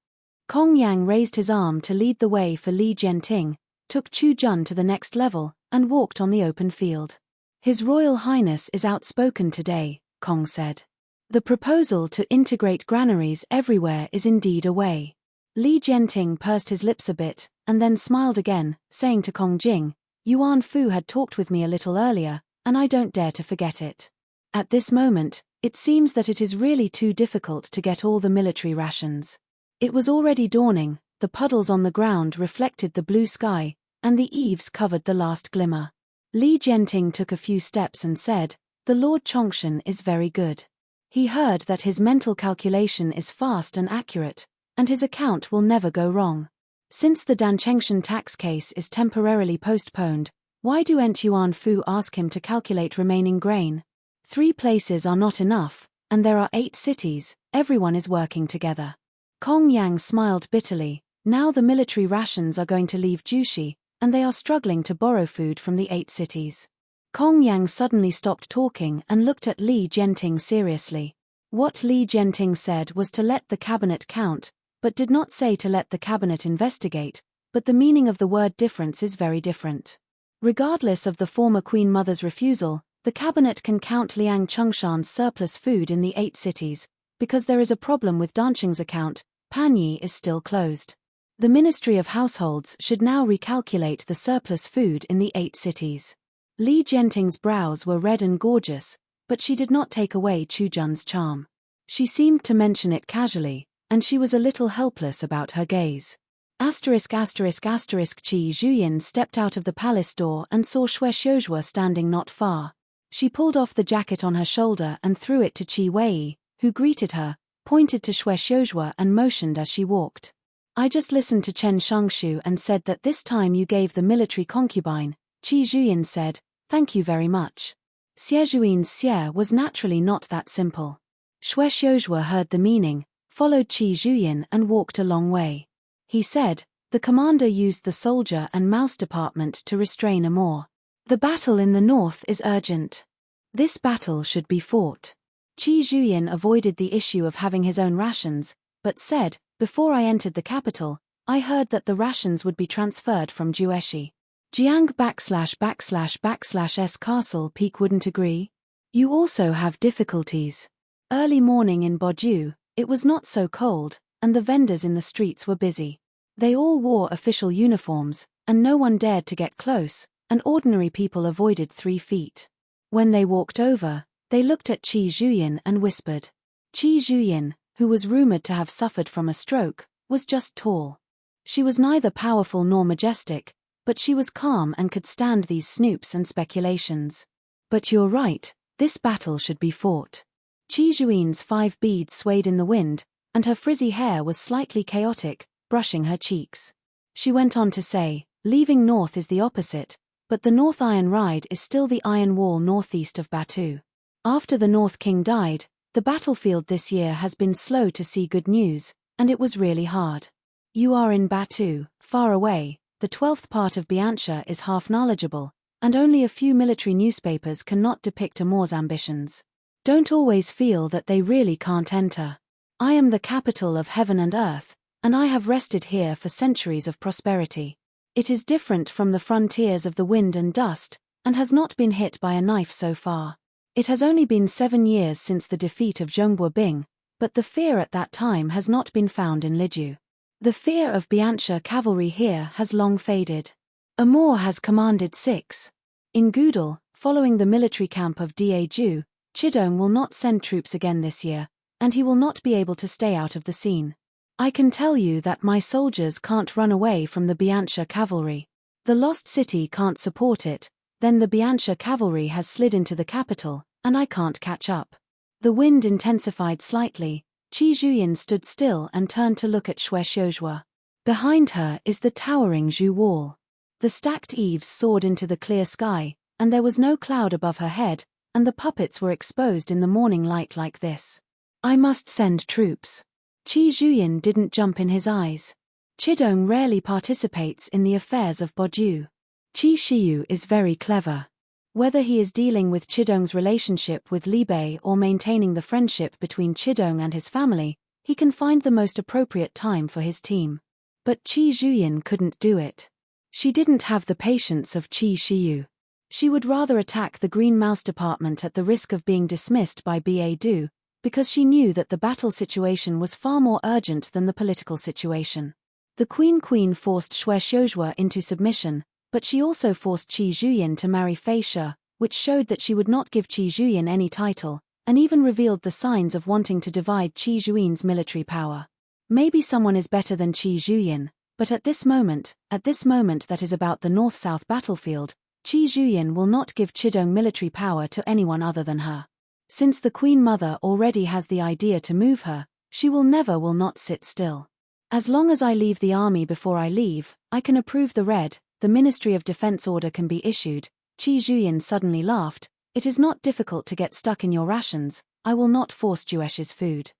Kong Yang raised his arm to lead the way for Li Jianting, took Chu Jun to the next level, and walked on the open field. "His Royal Highness is outspoken today," Kong said. "The proposal to integrate granaries everywhere is indeed a way." Li Jianting pursed his lips a bit, and then smiled again, saying to Kong Jing, "Yuan Fu had talked with me a little earlier, and I don't dare to forget it. At this moment, it seems that it is really too difficult to get all the military rations." It was already dawning, the puddles on the ground reflected the blue sky, and the eaves covered the last glimmer. Li Jianting took a few steps and said, "The Lord Chongshan is very good. He heard that his mental calculation is fast and accurate, and his account will never go wrong. Since the Danchengshan tax case is temporarily postponed, why don't Yuan Fu ask him to calculate remaining grain? 3 places are not enough, and there are 8 cities, everyone is working together." Kong Yang smiled bitterly. Now the military rations are going to leave Jushi, and they are struggling to borrow food from the 8 cities. Kong Yang suddenly stopped talking and looked at Li Jianting seriously. What Li Jianting said was to let the cabinet count, but did not say to let the cabinet investigate, but the meaning of the word difference is very different. Regardless of the former Queen Mother's refusal, the cabinet can count Liang Chungshan's surplus food in the 8 cities, because there is a problem with Danqing's account. Panyi is still closed. The Ministry of Households should now recalculate the surplus food in the 8 cities. Li Jianting's brows were red and gorgeous, but she did not take away Chu Jun's charm. She seemed to mention it casually, and she was a little helpless about her gaze. Qi Zhuyin stepped out of the palace door and saw Xue Xiuzhua standing not far. She pulled off the jacket on her shoulder and threw it to Qi Wei, who greeted her, pointed to Xue Xiuzhua and motioned as she walked. I just listened to Chen Shangshu and said that this time you gave the military concubine, Qi Zhuyin said, thank you very much. Xie Zhuyin's xie was naturally not that simple. Xue Xiuzhua heard the meaning, followed Qi Zhuyin and walked a long way. He said, the commander used the soldier and mouse department to restrain Amor. The battle in the north is urgent. This battle should be fought. Qi Zhuyin avoided the issue of having his own rations, but said, before I entered the capital, I heard that the rations would be transferred from Jueshi. Jiang / S Castle Peak wouldn't agree. You also have difficulties. Early morning in Boju, it was not so cold, and the vendors in the streets were busy. They all wore official uniforms, and no one dared to get close, and ordinary people avoided 3 feet. When they walked over, they looked at Qi Zhuyin and whispered. Qi Zhuyin, who was rumored to have suffered from a stroke, was just tall. She was neither powerful nor majestic, but she was calm and could stand these snoops and speculations. But you're right, this battle should be fought. Qi Zhuin's 5 beads swayed in the wind, and her frizzy hair was slightly chaotic, brushing her cheeks. She went on to say, leaving north is the opposite, but the North Iron Ride is still the iron wall northeast of Batu. After the North King died, the battlefield this year has been slow to see good news, and it was really hard. You are in Batu, far away, the 12th part of Biancha is half knowledgeable, and only a few military newspapers cannot depict Amor's ambitions. Don't always feel that they really can't enter. I am the capital of heaven and earth, and I have rested here for centuries of prosperity. It is different from the frontiers of the wind and dust, and has not been hit by a knife so far. It has only been 7 years since the defeat of Zhongguo Bing, but the fear at that time has not been found in Lijiu. The fear of Biancha cavalry here has long faded. Amor has commanded 6. In Gudal, following the military camp of Daju, Chidong will not send troops again this year, and he will not be able to stay out of the scene. I can tell you that my soldiers can't run away from the Biancha cavalry. The lost city can't support it, then the Biancha cavalry has slid into the capital, and I can't catch up. The wind intensified slightly. Qi Zhuyin stood still and turned to look at Xue Xiuzhua. Behind her is the towering Zhu Wall. The stacked eaves soared into the clear sky, and there was no cloud above her head, and the puppets were exposed in the morning light like this. I must send troops. Qi Zhuyin didn't jump in his eyes. Chidong rarely participates in the affairs of Boju. Qi Shiyu is very clever. Whether he is dealing with Chidong's relationship with Li Bei or maintaining the friendship between Chidong and his family, he can find the most appropriate time for his team. But Qi Zhuyin couldn't do it. She didn't have the patience of Qi Shiyu. She would rather attack the Green Mouse department at the risk of being dismissed by Badu, because she knew that the battle situation was far more urgent than the political situation. The Queen forced Xue Xiuzhua into submission, but she also forced Qi Zhuyin to marry Fei Shi, which showed that she would not give Qi Zhuyin any title, and even revealed the signs of wanting to divide Qi Zhuin's military power. Maybe someone is better than Qi Zhuyin, but at this moment that is about the north-south battlefield, Qi Zhuyin will not give Chidong military power to anyone other than her. Since the Queen Mother already has the idea to move her, she will not sit still. As long as I leave the army before I leave, I can approve the Ministry of Defense order can be issued. Qi Zhuyin suddenly laughed. It is not difficult to get stuck in your rations. I will not force Juesh's food.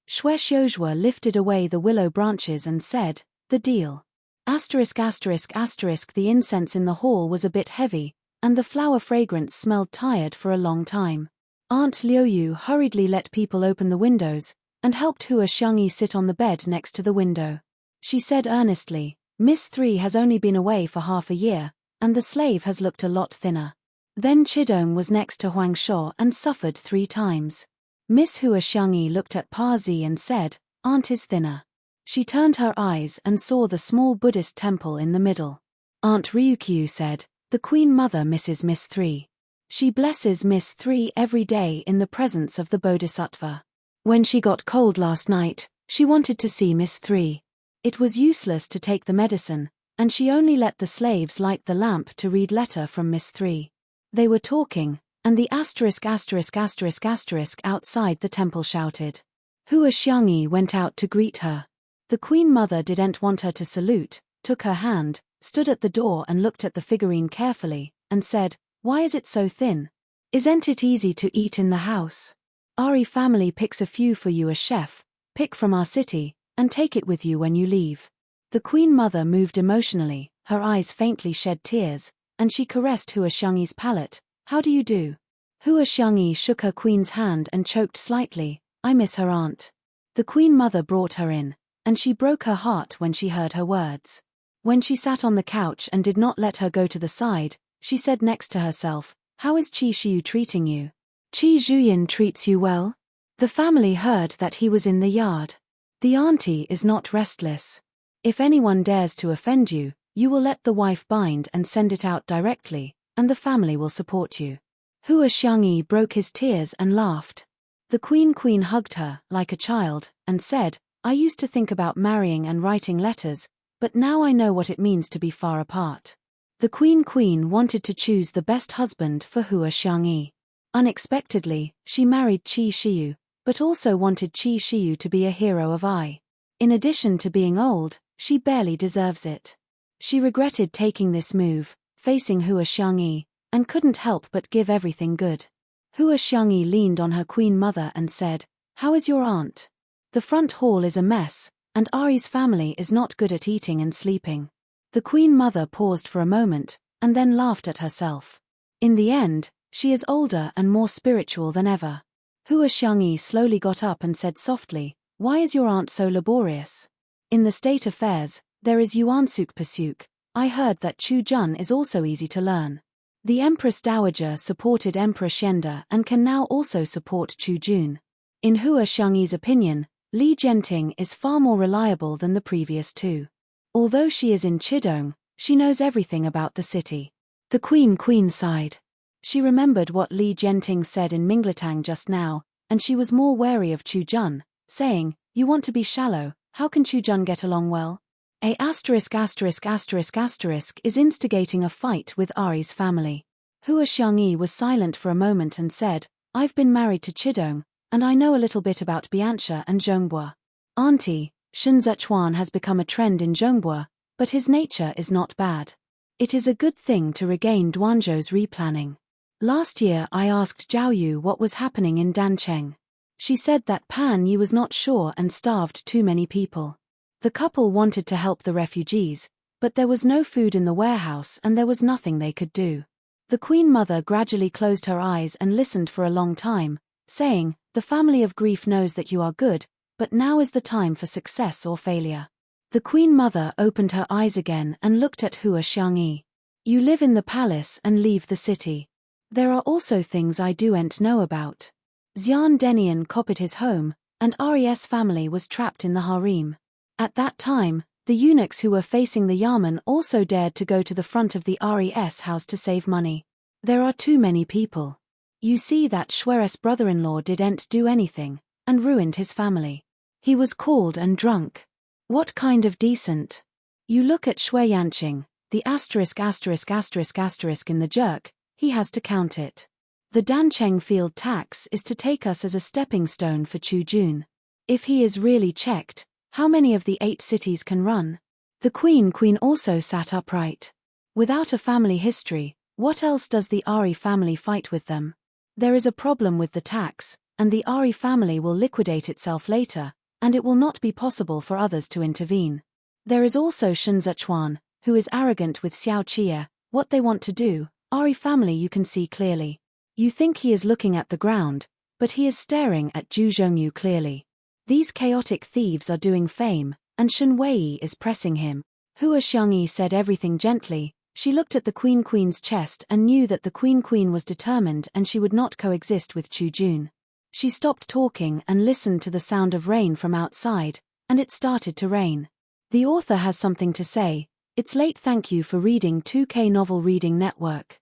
Xue Xiuzhua lifted away the willow branches and said, the deal. *****. The incense in the hall was a bit heavy, and the flower fragrance smelled tired for a long time. Aunt Liuyu hurriedly let people open the windows, and helped Hua Xiangyi sit on the bed next to the window. She said earnestly, Miss 3 has only been away for half a year, and the slave has looked a lot thinner. Then Chidong was next to Huang Shuo and suffered 3 times. Miss Hua Xiangyi looked at Pa Zi and said, Aunt is thinner. She turned her eyes and saw the small Buddhist temple in the middle. Aunt Ryukyu said, the Queen Mother misses Miss 3. She blesses Miss 3 every day in the presence of the Bodhisattva. When she got cold last night, she wanted to see Miss 3. It was useless to take the medicine, and she only let the slaves light the lamp to read letter from Miss 3. They were talking, and the **** outside the temple shouted. Hua Xiangyi went out to greet her. The Queen Mother didn't want her to salute, took her hand, stood at the door and looked at the figurine carefully, and said, Why is it so thin? Isn't it easy to eat in the house? Ari family picks a few for you as chef, pick from our city, and take it with you when you leave. The Queen Mother moved emotionally, her eyes faintly shed tears, and she caressed Hua Xiangyi's palate. How do you do? Hua Xiangyi shook her queen's hand and choked slightly, I miss her aunt. The Queen Mother brought her in, and she broke her heart when she heard her words. When she sat on the couch and did not let her go to the side, she said next to herself, How is Qi Shiyu treating you? Qi Zhuyin treats you well? The family heard that he was in the yard. The auntie is not restless. If anyone dares to offend you, you will let the wife bind and send it out directly, and the family will support you. Hua Xiangyi broke his tears and laughed. The Queen hugged her, like a child, and said, I used to think about marrying and writing letters, but now I know what it means to be far apart. The Queen wanted to choose the best husband for Hua Xiangyi. Unexpectedly, she married Qi Shiyu, but also wanted Qi Shiyu to be a hero of Ai. In addition to being old, she barely deserves it. She regretted taking this move, facing Hua Xiangyi, and couldn't help but give everything good. Hua Xiangyi leaned on her Queen Mother and said, How is your aunt? The front hall is a mess, and Ari's family is not good at eating and sleeping. The Queen Mother paused for a moment, and then laughed at herself. In the end, she is older and more spiritual than ever. Hua Xiangyi slowly got up and said softly, Why is your aunt so laborious? In the state affairs, there is Yuansuk Pasuk. I heard that Chu Jun is also easy to learn. The Empress Dowager supported Emperor Shenda and can now also support Chu Jun. In Hua Xiangyi's opinion, Li Jianting is far more reliable than the previous 2. Although she is in Chidong, she knows everything about the city. The Queen sighed. She remembered what Li Jianting said in Mingletang just now, and she was more wary of Chu Jun, saying, You want to be shallow, how can Chu Jun get along well? ***** is instigating a fight with Ari's family. Hua Xiangyi was silent for a moment and said, I've been married to Chidong, and I know a little bit about Biancha and Zhongbua. Auntie, Shen Zechuan has become a trend in Zhongbua, but his nature is not bad. It is a good thing to regain Duanzhou's replanning. Last year I asked Zhao Yu what was happening in Dancheng. She said that Pan Yi was not sure and starved too many people. The couple wanted to help the refugees, but there was no food in the warehouse and there was nothing they could do. The Queen Mother gradually closed her eyes and listened for a long time, saying, The family of grief knows that you are good, but now is the time for success or failure. The Queen Mother opened her eyes again and looked at Hua Xiangyi. You live in the palace and leave the city. There are also things I don't know about. Xian Denian copied his home, and Res family was trapped in the harem. At that time, the eunuchs who were facing the Yamen also dared to go to the front of the Res house to save money. There are too many people. You see that Shue's brother-in-law didn't do anything, and ruined his family. He was called and drunk. What kind of decent? You look at Shui Yanqing, the ***** in the jerk, he has to count it. The Dancheng field tax is to take us as a stepping stone for Chu Jun. If he is really checked, how many of the 8 cities can run? The Queen also sat upright. Without a family history, what else does the Ari family fight with them? There is a problem with the tax, and the Ari family will liquidate itself later, and it will not be possible for others to intervene. There is also Shen Zechuan, who is arrogant with Xiao Chia. What they want to do, Ari family you can see clearly. You think he is looking at the ground, but he is staring at Zhu Zhongyu clearly. These chaotic thieves are doing fame, and Shen Wei is pressing him. Hua Xiangyi said everything gently. She looked at the Queen's chest and knew that the Queen was determined and she would not coexist with Chu Jun. She stopped talking and listened to the sound of rain from outside, and it started to rain. The author has something to say. It's late. Thank you for reading 2K Novel Reading Network.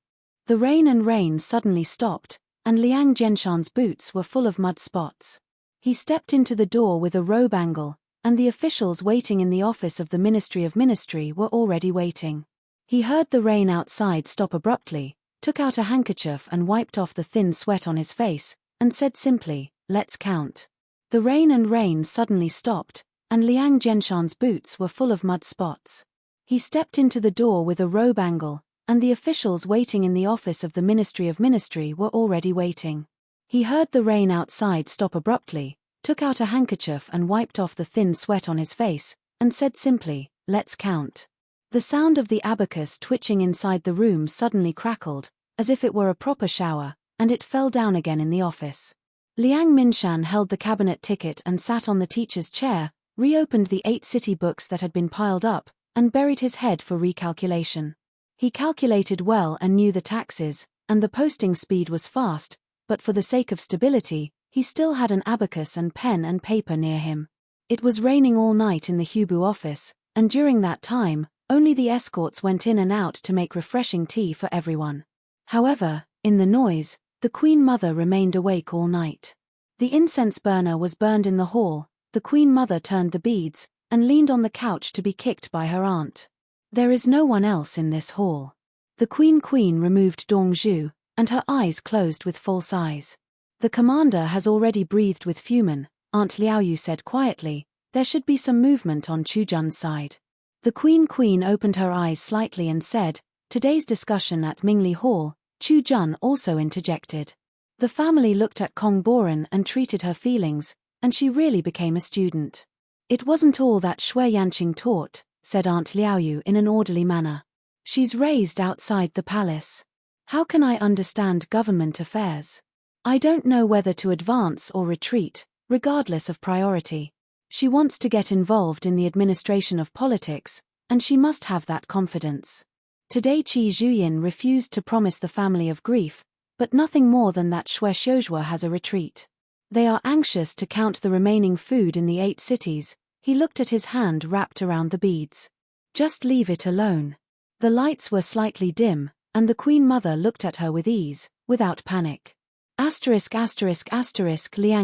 The rain suddenly stopped, and Liang Jianshan's boots were full of mud spots. He stepped into the door with a robe angle, and the officials waiting in the office of the Ministry of Ministry were already waiting. He heard the rain outside stop abruptly, took out a handkerchief and wiped off the thin sweat on his face, and said simply, "Let's count." The rain suddenly stopped, and Liang Jianshan's boots were full of mud spots. He stepped into the door with a robe angle, and the officials waiting in the office of the Ministry of Ministry were already waiting. He heard the rain outside stop abruptly, took out a handkerchief and wiped off the thin sweat on his face, and said simply, "Let's count." The sound of the abacus twitching inside the room suddenly crackled, as if it were a proper shower, and it fell down again in the office. Liang Minshan held the cabinet ticket and sat on the teacher's chair, reopened the 8 city books that had been piled up, and buried his head for recalculation. He calculated well and knew the taxes, and the posting speed was fast, but for the sake of stability, he still had an abacus and pen and paper near him. It was raining all night in the Hubu office, and during that time, only the escorts went in and out to make refreshing tea for everyone. However, in the noise, the Queen Mother remained awake all night. The incense burner was burned in the hall. The Queen Mother turned the beads, and leaned on the couch to be kicked by her aunt. There is no one else in this hall. The Queen removed Dongzhu, and her eyes closed with false eyes. The commander has already breathed with Fuman, Aunt Liaoyu said quietly. There should be some movement on Chujun's side. The Queen opened her eyes slightly and said, "Today's discussion at Mingli Hall." Chujun also interjected. The family looked at Kong Boren and treated her feelings, and she really became a student. "It wasn't all that Shui Yanqing taught," said Aunt Liaoyu in an orderly manner. "She's raised outside the palace. How can I understand government affairs? I don't know whether to advance or retreat, regardless of priority. She wants to get involved in the administration of politics, and she must have that confidence." Today Qi Zhuyin refused to promise the family of grief, but nothing more than that Shui Xiuzhua has a retreat. They are anxious to count the remaining food in the 8 cities. He looked at his hand wrapped around the beads. "Just leave it alone." The lights were slightly dim, and the Queen Mother looked at her with ease, without panic. Liang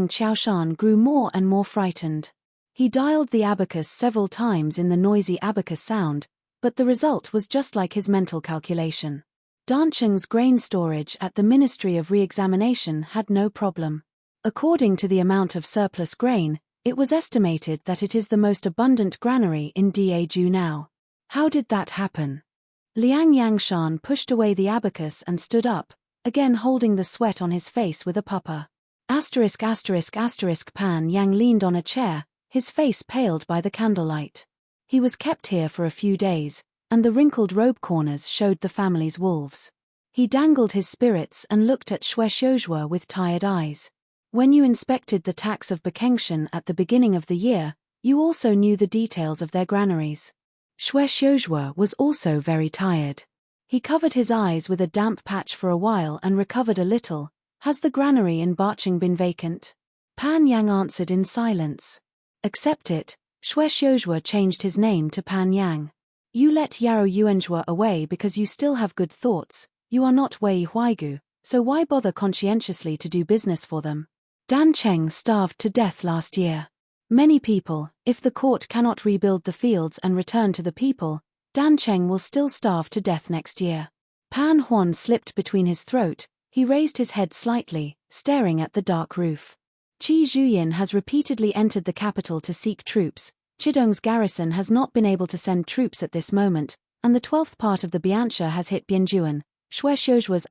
Qiaoshan grew more and more frightened. He dialed the abacus several times in the noisy abacus sound, but the result was just like his mental calculation. Dancheng's grain storage at the Ministry of Re-examination had no problem. According to the amount of surplus grain, it was estimated that it is the most abundant granary in Daju now. How did that happen? Liang Yangshan pushed away the abacus and stood up, again holding the sweat on his face with a pupper. Pan Yang leaned on a chair, his face paled by the candlelight. He was kept here for a few days, and the wrinkled robe corners showed the family's wolves. He dangled his spirits and looked at Shui Xiuzhua with tired eyes. When you inspected the tax of Bekengshan at the beginning of the year, you also knew the details of their granaries. Shui Xiuzhua was also very tired. He covered his eyes with a damp patch for a while and recovered a little. "Has the granary in Barching been vacant?" Pan Yang answered in silence. "Accept it." Shui Xiuzhua changed his name to Pan Yang. "You let Yaro Yuanzhua away because you still have good thoughts. You are not Wei Huaigu, so why bother conscientiously to do business for them? Dan Cheng starved to death last year. Many people, if the court cannot rebuild the fields and return to the people, Dan Cheng will still starve to death next year." Pan Huan slipped between his throat. He raised his head slightly, staring at the dark roof. Qi Zhuyin has repeatedly entered the capital to seek troops. Chidong's garrison has not been able to send troops at this moment, and the 12th part of the Biancha has hit Bianjuan. Shui Xiuzhua's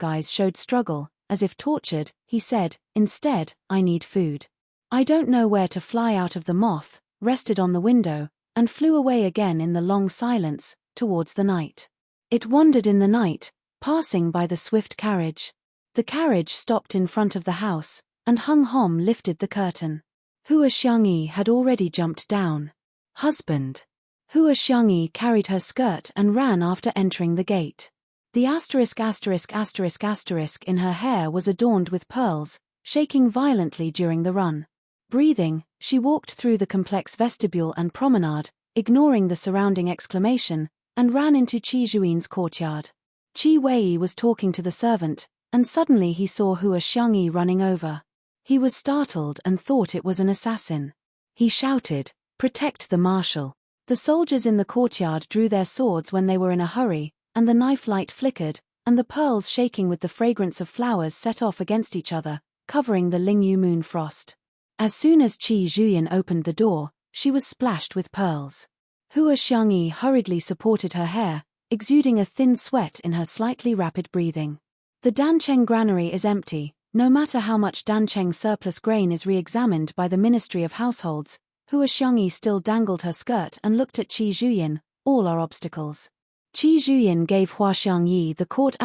eyes showed struggle, as if tortured. He said, "Instead, I need food. I don't know where to fly out of the moth," rested on the window, and flew away again in the long silence, towards the night. It wandered in the night, passing by the swift carriage. The carriage stopped in front of the house, and Hung Hom lifted the curtain. Hua Xiangyi had already jumped down. Husband. Hua Xiangyi carried her skirt and ran after entering the gate. The ***** in her hair was adorned with pearls, shaking violently during the run. Breathing, she walked through the complex vestibule and promenade, ignoring the surrounding exclamation, and ran into Qi Zhuin's courtyard. Qi Wei was talking to the servant, and suddenly he saw Hua Xiangyi running over. He was startled and thought it was an assassin. He shouted, "Protect the marshal." The soldiers in the courtyard drew their swords when they were in a hurry, and the knife light flickered, and the pearls shaking with the fragrance of flowers set off against each other, covering the Lingyu moon frost. As soon as Qi Zhuyin opened the door, she was splashed with pearls. Hua Xiangyi hurriedly supported her hair, exuding a thin sweat in her slightly rapid breathing. The Dancheng granary is empty. No matter how much Dancheng surplus grain is re-examined by the Ministry of Households, Hua Xiangyi still dangled her skirt and looked at Qi Zhuyin. All are obstacles. Qi Zhuyin gave Hua Xiangyi the court *****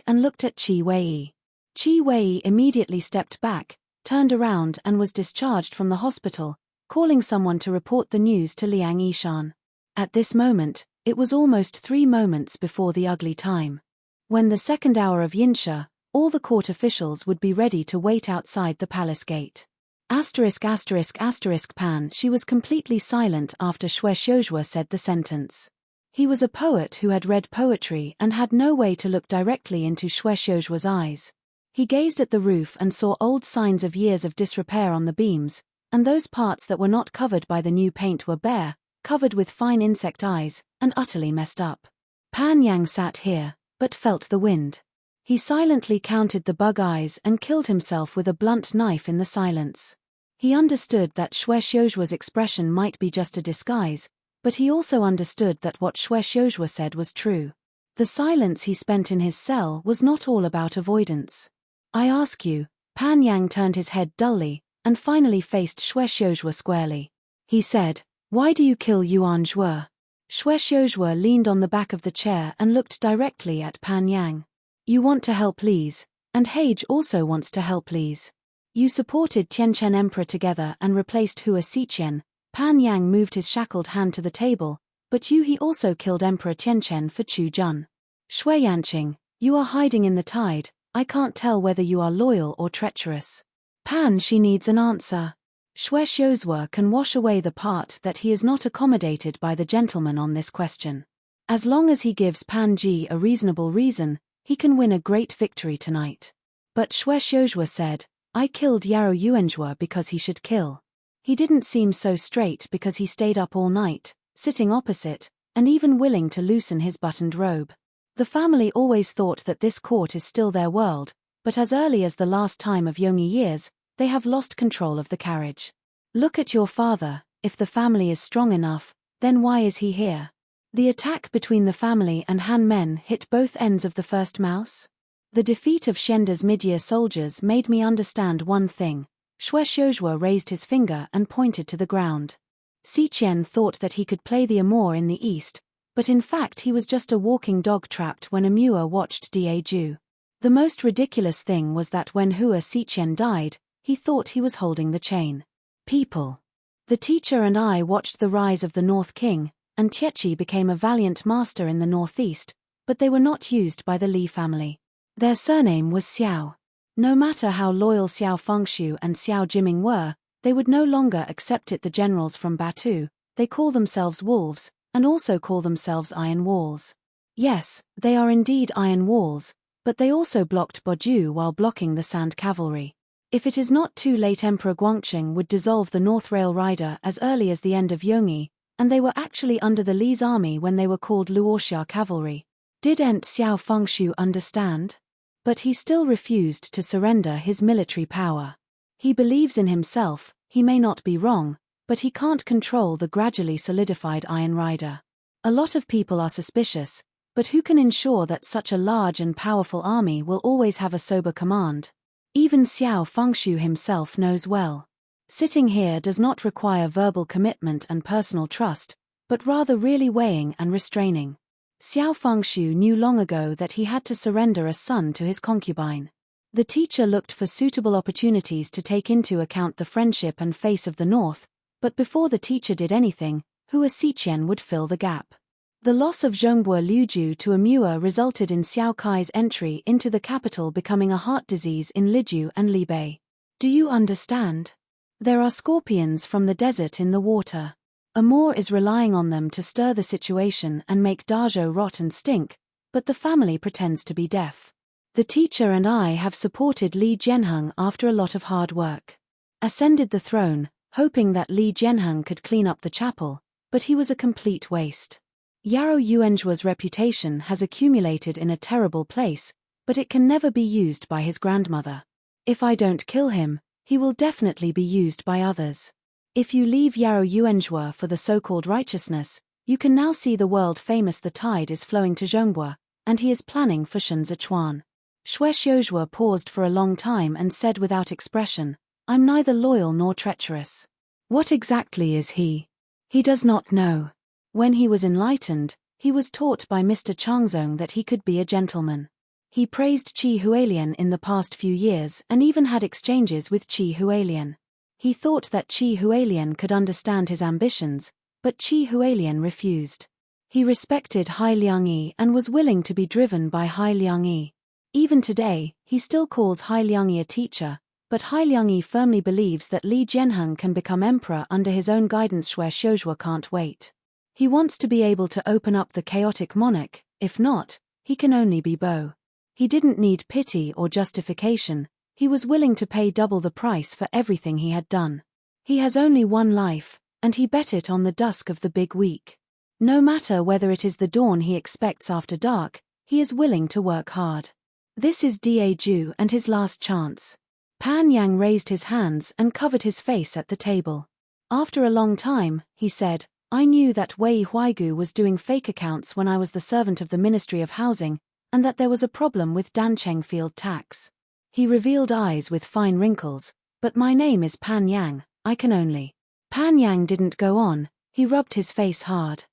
and looked at Qi Wei. Qi Wei immediately stepped back, turned around and was discharged from the hospital, calling someone to report the news to Liang Yishan. At this moment, it was almost 3 moments before the ugly time. When the second hour of Yinsha, all the court officials would be ready to wait outside the palace gate. Pan. She was completely silent after Xue Xiuzhua said the sentence. He was a poet who had read poetry and had no way to look directly into Xue Xiuzhua's eyes. He gazed at the roof and saw old signs of years of disrepair on the beams, and those parts that were not covered by the new paint were bare, covered with fine insect eyes, and utterly messed up. Pan Yang sat here, but felt the wind. He silently counted the bug eyes and killed himself with a blunt knife in the silence. He understood that Xue Xiuzhua's expression might be just a disguise, but he also understood that what Xue Xiuzhua said was true. The silence he spent in his cell was not all about avoidance. I ask you, Pan Yang turned his head dully, and finally faced Xue Xiuzhua squarely. He said, "Why do you kill Yuan Zhuo?" Xue Xiuzhua leaned on the back of the chair and looked directly at Pan Yang. "You want to help Lise, and Hage also wants to help Lise. You supported Tianchen Emperor together and replaced Hua Xiqian." Pan Yang moved his shackled hand to the table, "But he also killed Emperor Tianchen for Chu Jun. Shui Yanqing, you are hiding in the tide. I can't tell whether you are loyal or treacherous." Pan she needs an answer. Xue Xiuzhua can wash away the part that he is not accommodated by the gentleman on this question. As long as he gives Pan Ji a reasonable reason, he can win a great victory tonight. But Xue Xiuzhua said, "I killed Yarou Yuanzhua because he should kill." He didn't seem so straight because he stayed up all night, sitting opposite, and even willing to loosen his buttoned robe. The family always thought that this court is still their world, but as early as the last time of Yongyi years, they have lost control of the carriage. Look at your father. If the family is strong enough, then why is he here? The attack between the family and Han men hit both ends of the first mouse. The defeat of Shenda's mid-year soldiers made me understand one thing. Xue Xiuzhua raised his finger and pointed to the ground. Xiqian thought that he could play the amour in the east, but in fact he was just a walking dog trapped when a Muir watched Da Ju. The most ridiculous thing was that when Hua Xiqian died, he thought he was holding the chain. People. The teacher and I watched the rise of the North King, and Tietchi became a valiant master in the northeast, but they were not used by the Li family. Their surname was Xiao. No matter how loyal Xiao Fengshu and Xiao Jiming were, they would no longer accept it. The generals from Batu, they call themselves wolves, and also call themselves iron walls. Yes, they are indeed iron walls, but they also blocked Boju while blocking the sand cavalry. If it is not too late, Emperor Guangqing would dissolve the North Rail Rider as early as the end of Yongyi, and they were actually under the Li's army when they were called Luoxia cavalry. Did Ent Xiao Fengshu understand? But he still refused to surrender his military power. He believes in himself, he may not be wrong, but he can't control the gradually solidified Iron Rider. A lot of people are suspicious, but who can ensure that such a large and powerful army will always have a sober command? Even Xiao Fengshu himself knows well. Sitting here does not require verbal commitment and personal trust, but rather really weighing and restraining. Xiao Fengshu knew long ago that he had to surrender a son to his concubine. The teacher looked for suitable opportunities to take into account the friendship and face of the north, but before the teacher did anything, Hua Xiqian would fill the gap. The loss of Zhongbua Liuju to Amua resulted in Xiao Kai's entry into the capital becoming a heart disease in Lijiu and Libei. Do you understand? There are scorpions from the desert in the water. Amor is relying on them to stir the situation and make Dazhou rot and stink, but the family pretends to be deaf. The teacher and I have supported Li Jianheng after a lot of hard work. Ascended the throne, hoping that Li Jianheng could clean up the chapel, but he was a complete waste. Yarou Yuanzhua's reputation has accumulated in a terrible place, but it can never be used by his grandmother. If I don't kill him, he will definitely be used by others. If you leave Yarou Yuanzhua for the so-called righteousness, you can now see the world-famous the tide is flowing to Zhongbua, and he is planning for Shenzhechuan. Xue Xiuzhua paused for a long time and said without expression, I'm neither loyal nor treacherous. What exactly is he? He does not know. When he was enlightened, he was taught by Mr. Changzong that he could be a gentleman. He praised Qi Hualian in the past few years and even had exchanges with Qi Hualian. He thought that Qi Hualian could understand his ambitions, but Qi Hualian refused. He respected Hai Liangyi and was willing to be driven by Hai Liangyi. Even today, he still calls Hai Liangyi a teacher, but Hai Liangyi firmly believes that Li Jianheng can become emperor under his own guidance. Xue Xiuzhua can't wait. He wants to be able to open up the chaotic monarch, if not, he can only be Bo. He didn't need pity or justification, he was willing to pay double the price for everything he had done. He has only one life, and he bet it on the dusk of the big week. No matter whether it is the dawn he expects after dark, he is willing to work hard. This is Da Ju and his last chance. Pan Yang raised his hands and covered his face at the table. After a long time, he said, I knew that Wei Huaigu was doing fake accounts when I was the servant of the Ministry of Housing, and that there was a problem with Dancheng field tax. He revealed eyes with fine wrinkles, but my name is Pan Yang, I can only. Pan Yang didn't go on, he rubbed his face hard.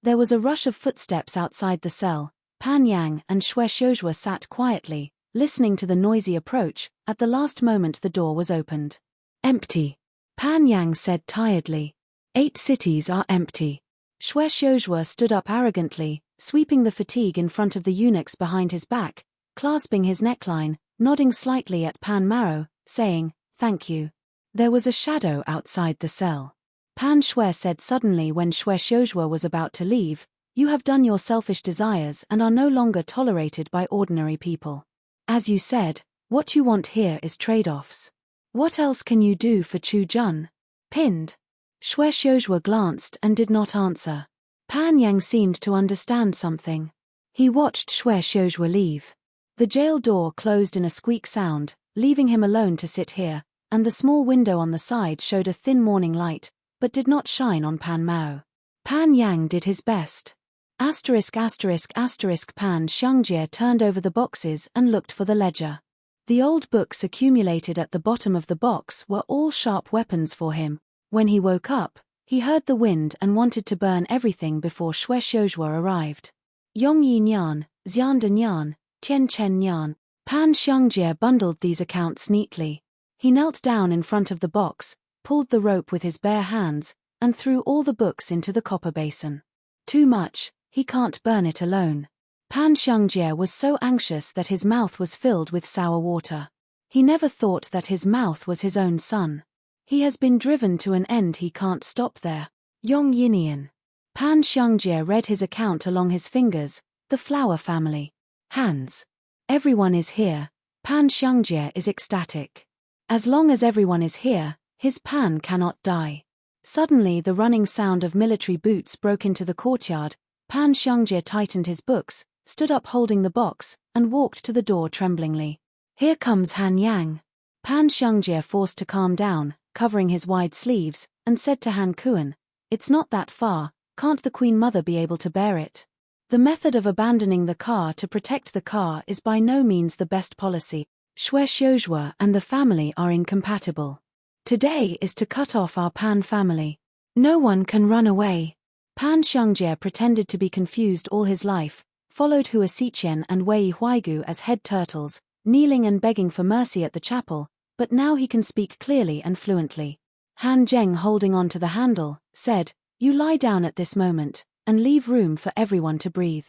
There was a rush of footsteps outside the cell. Pan Yang and Xue Xiuzhua sat quietly, listening to the noisy approach. At the last moment the door was opened. Empty. Pan Yang said tiredly. 8 cities are empty. Xue Xiuzhua stood up arrogantly, sweeping the fatigue in front of the eunuchs behind his back, clasping his neckline, nodding slightly at Pan Maro, saying, thank you. There was a shadow outside the cell. Pan Shui said suddenly when Xue Xiuzhua was about to leave, you have done your selfish desires and are no longer tolerated by ordinary people. As you said, what you want here is trade-offs. What else can you do for Chu Jun? Pinned. Xue Xiuzhua glanced and did not answer. Pan Yang seemed to understand something. He watched Xue Xiuzhua leave. The jail door closed in a squeak sound, leaving him alone to sit here, and the small window on the side showed a thin morning light, but did not shine on Pan Mao. Pan Yang did his best. Pan Xiangjie turned over the boxes and looked for the ledger. The old books accumulated at the bottom of the box were all sharp weapons for him. When he woke up, he heard the wind and wanted to burn everything before Xue Xiuzhua arrived. Yongyi Nian, Xianda Nian, Tian Chen Nian. Pan Xiangjie bundled these accounts neatly. He knelt down in front of the box, pulled the rope with his bare hands, and threw all the books into the copper basin. Too much, he can't burn it alone. Pan Xiangjie was so anxious that his mouth was filled with sour water. He never thought that his mouth was his own son. He has been driven to an end, he can't stop there. Yong Yinian. Pan Xiangjie read his account along his fingers, the flower family. Hands. Everyone is here. Pan Xiangjie is ecstatic. As long as everyone is here, his pan cannot die. Suddenly the running sound of military boots broke into the courtyard. Pan Xiangjie tightened his books, stood up holding the box, and walked to the door tremblingly. Here comes Han Yang. Pan Xiangjie forced to calm down, covering his wide sleeves, and said to Han Kuan, it's not that far, can't the Queen Mother be able to bear it? The method of abandoning the car to protect the car is by no means the best policy. Xue Xiuzhua and the family are incompatible. Today is to cut off our Pan family. No one can run away. Pan Xiangjie pretended to be confused all his life, followed Hua Xiqian and Wei Huaigu as head turtles, kneeling and begging for mercy at the chapel, but now he can speak clearly and fluently. Han Zheng, holding on to the handle, said, "You lie down at this moment, and leave room for everyone to breathe.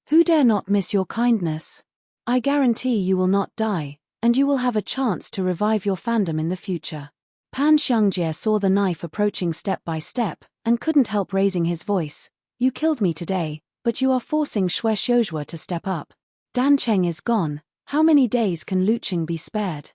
Who dare not miss your kindness? I guarantee you will not die, and you will have a chance to revive your fandom in the future." Pan Xiangjie saw the knife approaching step by step, and couldn't help raising his voice. "You killed me today, but you are forcing Xue Xiuzhua to step up. Dan Cheng is gone, how many days can Lu Qing be spared?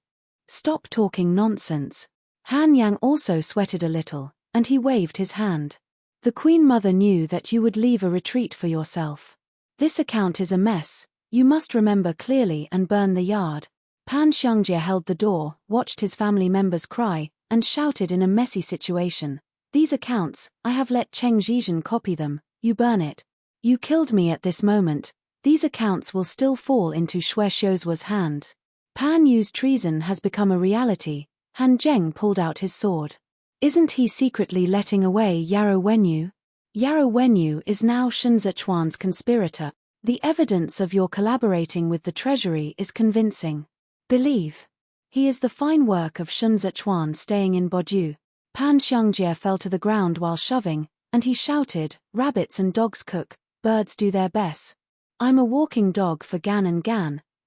Stop talking nonsense." Han Yang also sweated a little, and he waved his hand. "The Queen Mother knew that you would leave a retreat for yourself. This account is a mess, you must remember clearly and burn the yard." Pan Xiangjie held the door, watched his family members cry, and shouted in a messy situation, "These accounts, I have let Cheng Zhizhen copy them, you burn it. You killed me at this moment, these accounts will still fall into Xue Xiuzhua's hands." Pan Yu's treason has become a reality. Han Zheng pulled out his sword. "Isn't he secretly letting away Yarrow Wenyu? Yarrow Wenyu is now Shen Zichuan's conspirator. The evidence of your collaborating with the treasury is convincing. Believe. He is the fine work of Shen Zichuan staying in Boju." Pan Xiangjie fell to the ground while shoving, and he shouted, "Rabbits and dogs cook, birds do their best. I'm a walking dog for Gan,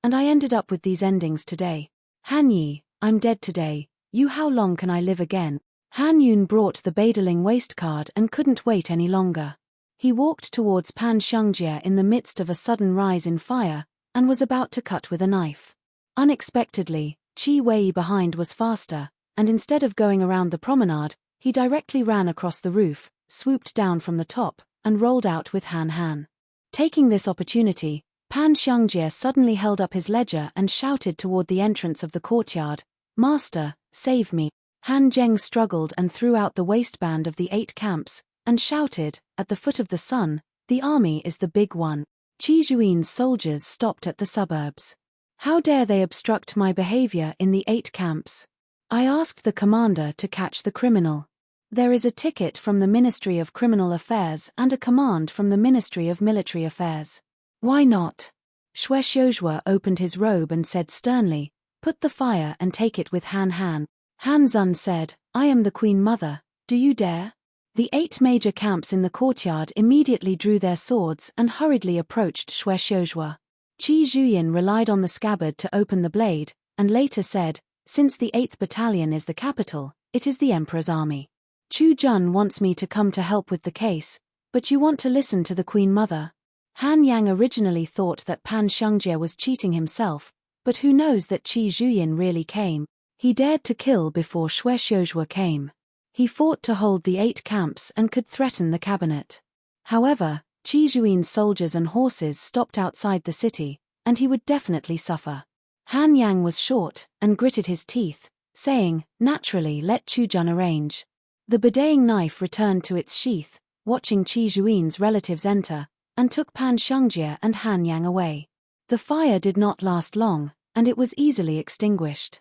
and I ended up with these endings today. Han Yi, I'm dead today, you how long can I live again?" Han Yun brought the Badaling waist card and couldn't wait any longer. He walked towards Pan Xiangjie in the midst of a sudden rise in fire, and was about to cut with a knife. Unexpectedly, Qi Wei behind was faster, and instead of going around the promenade, he directly ran across the roof, swooped down from the top, and rolled out with Han Han. Taking this opportunity, Pan Xiangjie suddenly held up his ledger and shouted toward the entrance of the courtyard, "Master, save me." Han Zheng struggled and threw out the waistband of the 8 camps, and shouted, "At the foot of the sun, the army is the big one." Qi Zhuin's soldiers stopped at the suburbs. "How dare they obstruct my behavior in the 8 camps? I asked the commander to catch the criminal. There is a ticket from the Ministry of Criminal Affairs and a command from the Ministry of Military Affairs. Why not?" Xue Xiuzhua opened his robe and said sternly, "Put the fire and take it with Han Han." Han Zun said, "I am the Queen Mother, do you dare?" The 8 major camps in the courtyard immediately drew their swords and hurriedly approached Xue Xiuzhua. Qi Zhuyin relied on the scabbard to open the blade, and later said, "Since the 8th Battalion is the capital, it is the Emperor's army. Chu Jun wants me to come to help with the case, but you want to listen to the Queen Mother." Han Yang originally thought that Pan Xiangjie was cheating himself, but who knows that Qi Zhuyin really came. He dared to kill before Xue Xiuzhua came. He fought to hold the 8 camps and could threaten the cabinet. However, Qi Zhuin's soldiers and horses stopped outside the city, and he would definitely suffer. Han Yang was short and gritted his teeth, saying, "Naturally, let Chu Jun arrange." The bedeing knife returned to its sheath, watching Qi Zhuin's relatives enter, and took Pan Xiangjie and Han Yang away. The fire did not last long, and it was easily extinguished.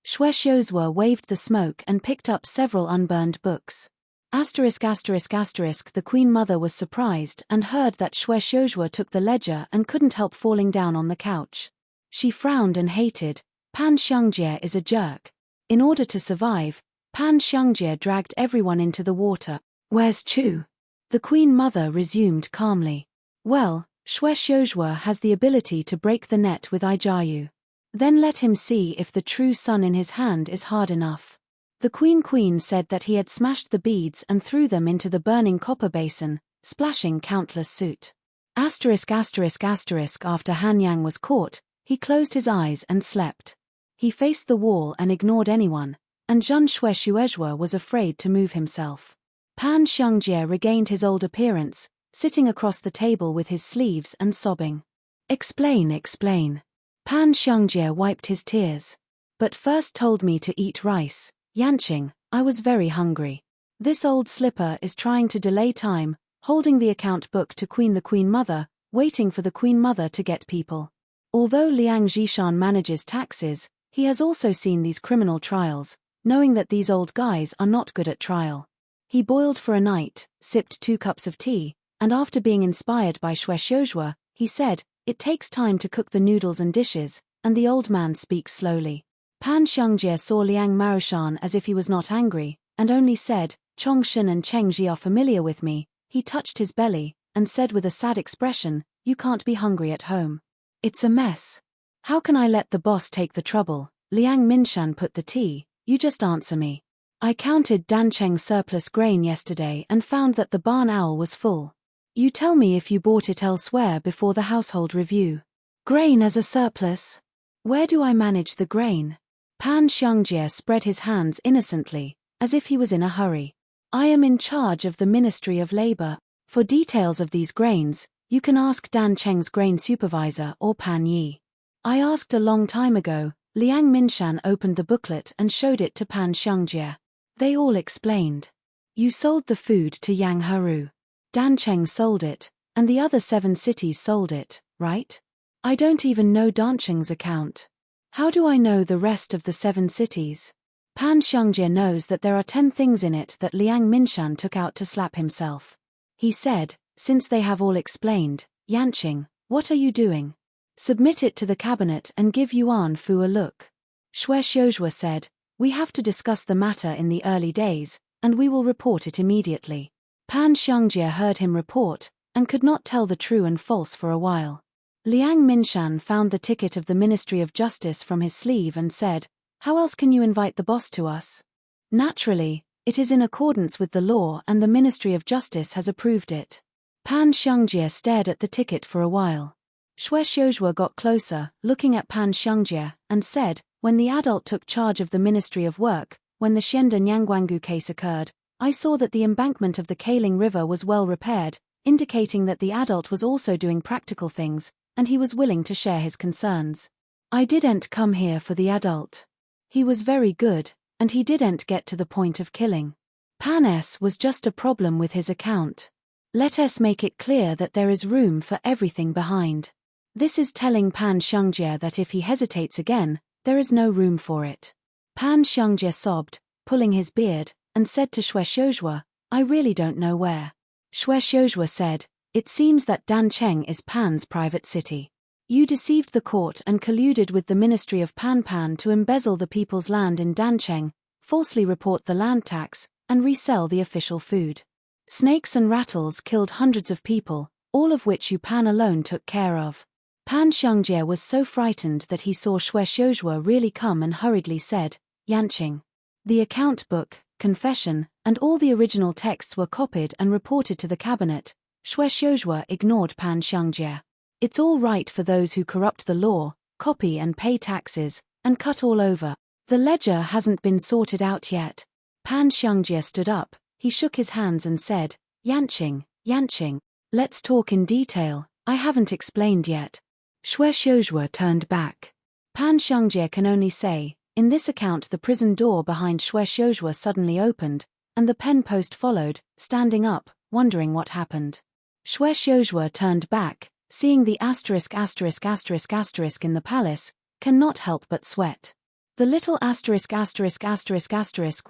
Xue Xiuzhua waved the smoke and picked up several unburned books. The Queen Mother was surprised and heard that Xue Xiuzhua took the ledger and couldn't help falling down on the couch. She frowned and hated, "Pan Xiangjie is a jerk." In order to survive, Pan Xiangjie dragged everyone into the water. "Where's Chu?" The Queen Mother resumed calmly. "Well, Xue Xiuzhua has the ability to break the net with Ijayu. Then let him see if the true sun in his hand is hard enough." The Queen said that he had smashed the beads and threw them into the burning copper basin, splashing countless soot. After Han Yang was caught, he closed his eyes and slept. He faced the wall and ignored anyone, and Xue Xiuzhua was afraid to move himself. Pan Xiangjie regained his old appearance, sitting across the table with his sleeves and sobbing. Explain. Pan Xiangjie wiped his tears. "But first told me to eat rice, Yanqing, I was very hungry. This old slipper is trying to delay time, holding the account book to the Queen Mother, waiting for the Queen Mother to get people. Although Liang Zhishan manages taxes, he has also seen these criminal trials, knowing that these old guys are not good at trial. He boiled for a night, sipped 2 cups of tea, and after being inspired by Shwe, he said, "It takes time to cook the noodles and dishes, and the old man speaks slowly." Pan Xiangjie saw Liang Marushan as if he was not angry, and only said, "Chong Shen and Cheng Ji are familiar with me." He touched his belly, and said with a sad expression, "You can't be hungry at home. It's a mess. How can I let the boss take the trouble?" Liang Minshan put the tea, "You just answer me. I counted Dancheng's surplus grain yesterday and found that the barn owl was full. You tell me if you bought it elsewhere before the household review. Grain as a surplus? Where do I manage the grain?" Pan Xiangjie spread his hands innocently, as if he was in a hurry. "I am in charge of the Ministry of Labor. For details of these grains, you can ask Dan Cheng's grain supervisor or Pan Yi. I asked a long time ago." Liang Minshan opened the booklet and showed it to Pan Xiangjie. They all explained. "You sold the food to Yang Heru. Dan Cheng sold it, and the other 7 cities sold it, right? I don't even know Dan Cheng's account. How do I know the rest of the 7 cities?" Pan Xiangjie knows that there are 10 things in it that Liang Minshan took out to slap himself. He said, "Since they have all explained, Yanqing, what are you doing? Submit it to the cabinet and give Yuan Fu a look." Shwe said, "We have to discuss the matter in the early days, and we will report it immediately." Pan Xiangjie heard him report, and could not tell the true and false for a while. Liang Minshan found the ticket of the Ministry of Justice from his sleeve and said, "How else can you invite the boss to us? Naturally, it is in accordance with the law and the Ministry of Justice has approved it." Pan Xiangjie stared at the ticket for a while. Shwe got closer, looking at Pan Xiangjie, and said, "When the adult took charge of the Ministry of Work, when the Xianda Nyangguangu case occurred, I saw that the embankment of the Kaling River was well repaired, indicating that the adult was also doing practical things, and he was willing to share his concerns. I didn't come here for the adult. He was very good, and he didn't get to the point of killing. Pan S was just a problem with his account. Let us make it clear that there is room for everything behind." This is telling Pan Xiangjie that if he hesitates again, there is no room for it. Pan Xiangjie sobbed, pulling his beard, and said to Shwe, "I really don't know where." Shwe said, "It seems that Dan Cheng is Pan's private city. You deceived the court and colluded with the Ministry of Pan to embezzle the people's land in Dancheng, falsely report the land tax, and resell the official food. Snakes and rattles killed hundreds of people, all of which you Pan alone took care of." Pan Xiangjie was so frightened that he saw Shwe really come and hurriedly said, "Yanqing. The account book, confession, and all the original texts were copied and reported to the cabinet." Shwe ignored Pan Xiangjie. "It's all right for those who corrupt the law, copy and pay taxes, and cut all over. The ledger hasn't been sorted out yet." Pan Xiangjie stood up, he shook his hands and said, Yanqing, let's talk in detail, I haven't explained yet." Shwe turned back. Pan Xiangjie can only say, "In this account the prison door behind Shwe suddenly opened, and the pen post followed, standing up, wondering what happened." Shwe turned back, seeing the asterisk in the palace, cannot help but sweat. The little asterisk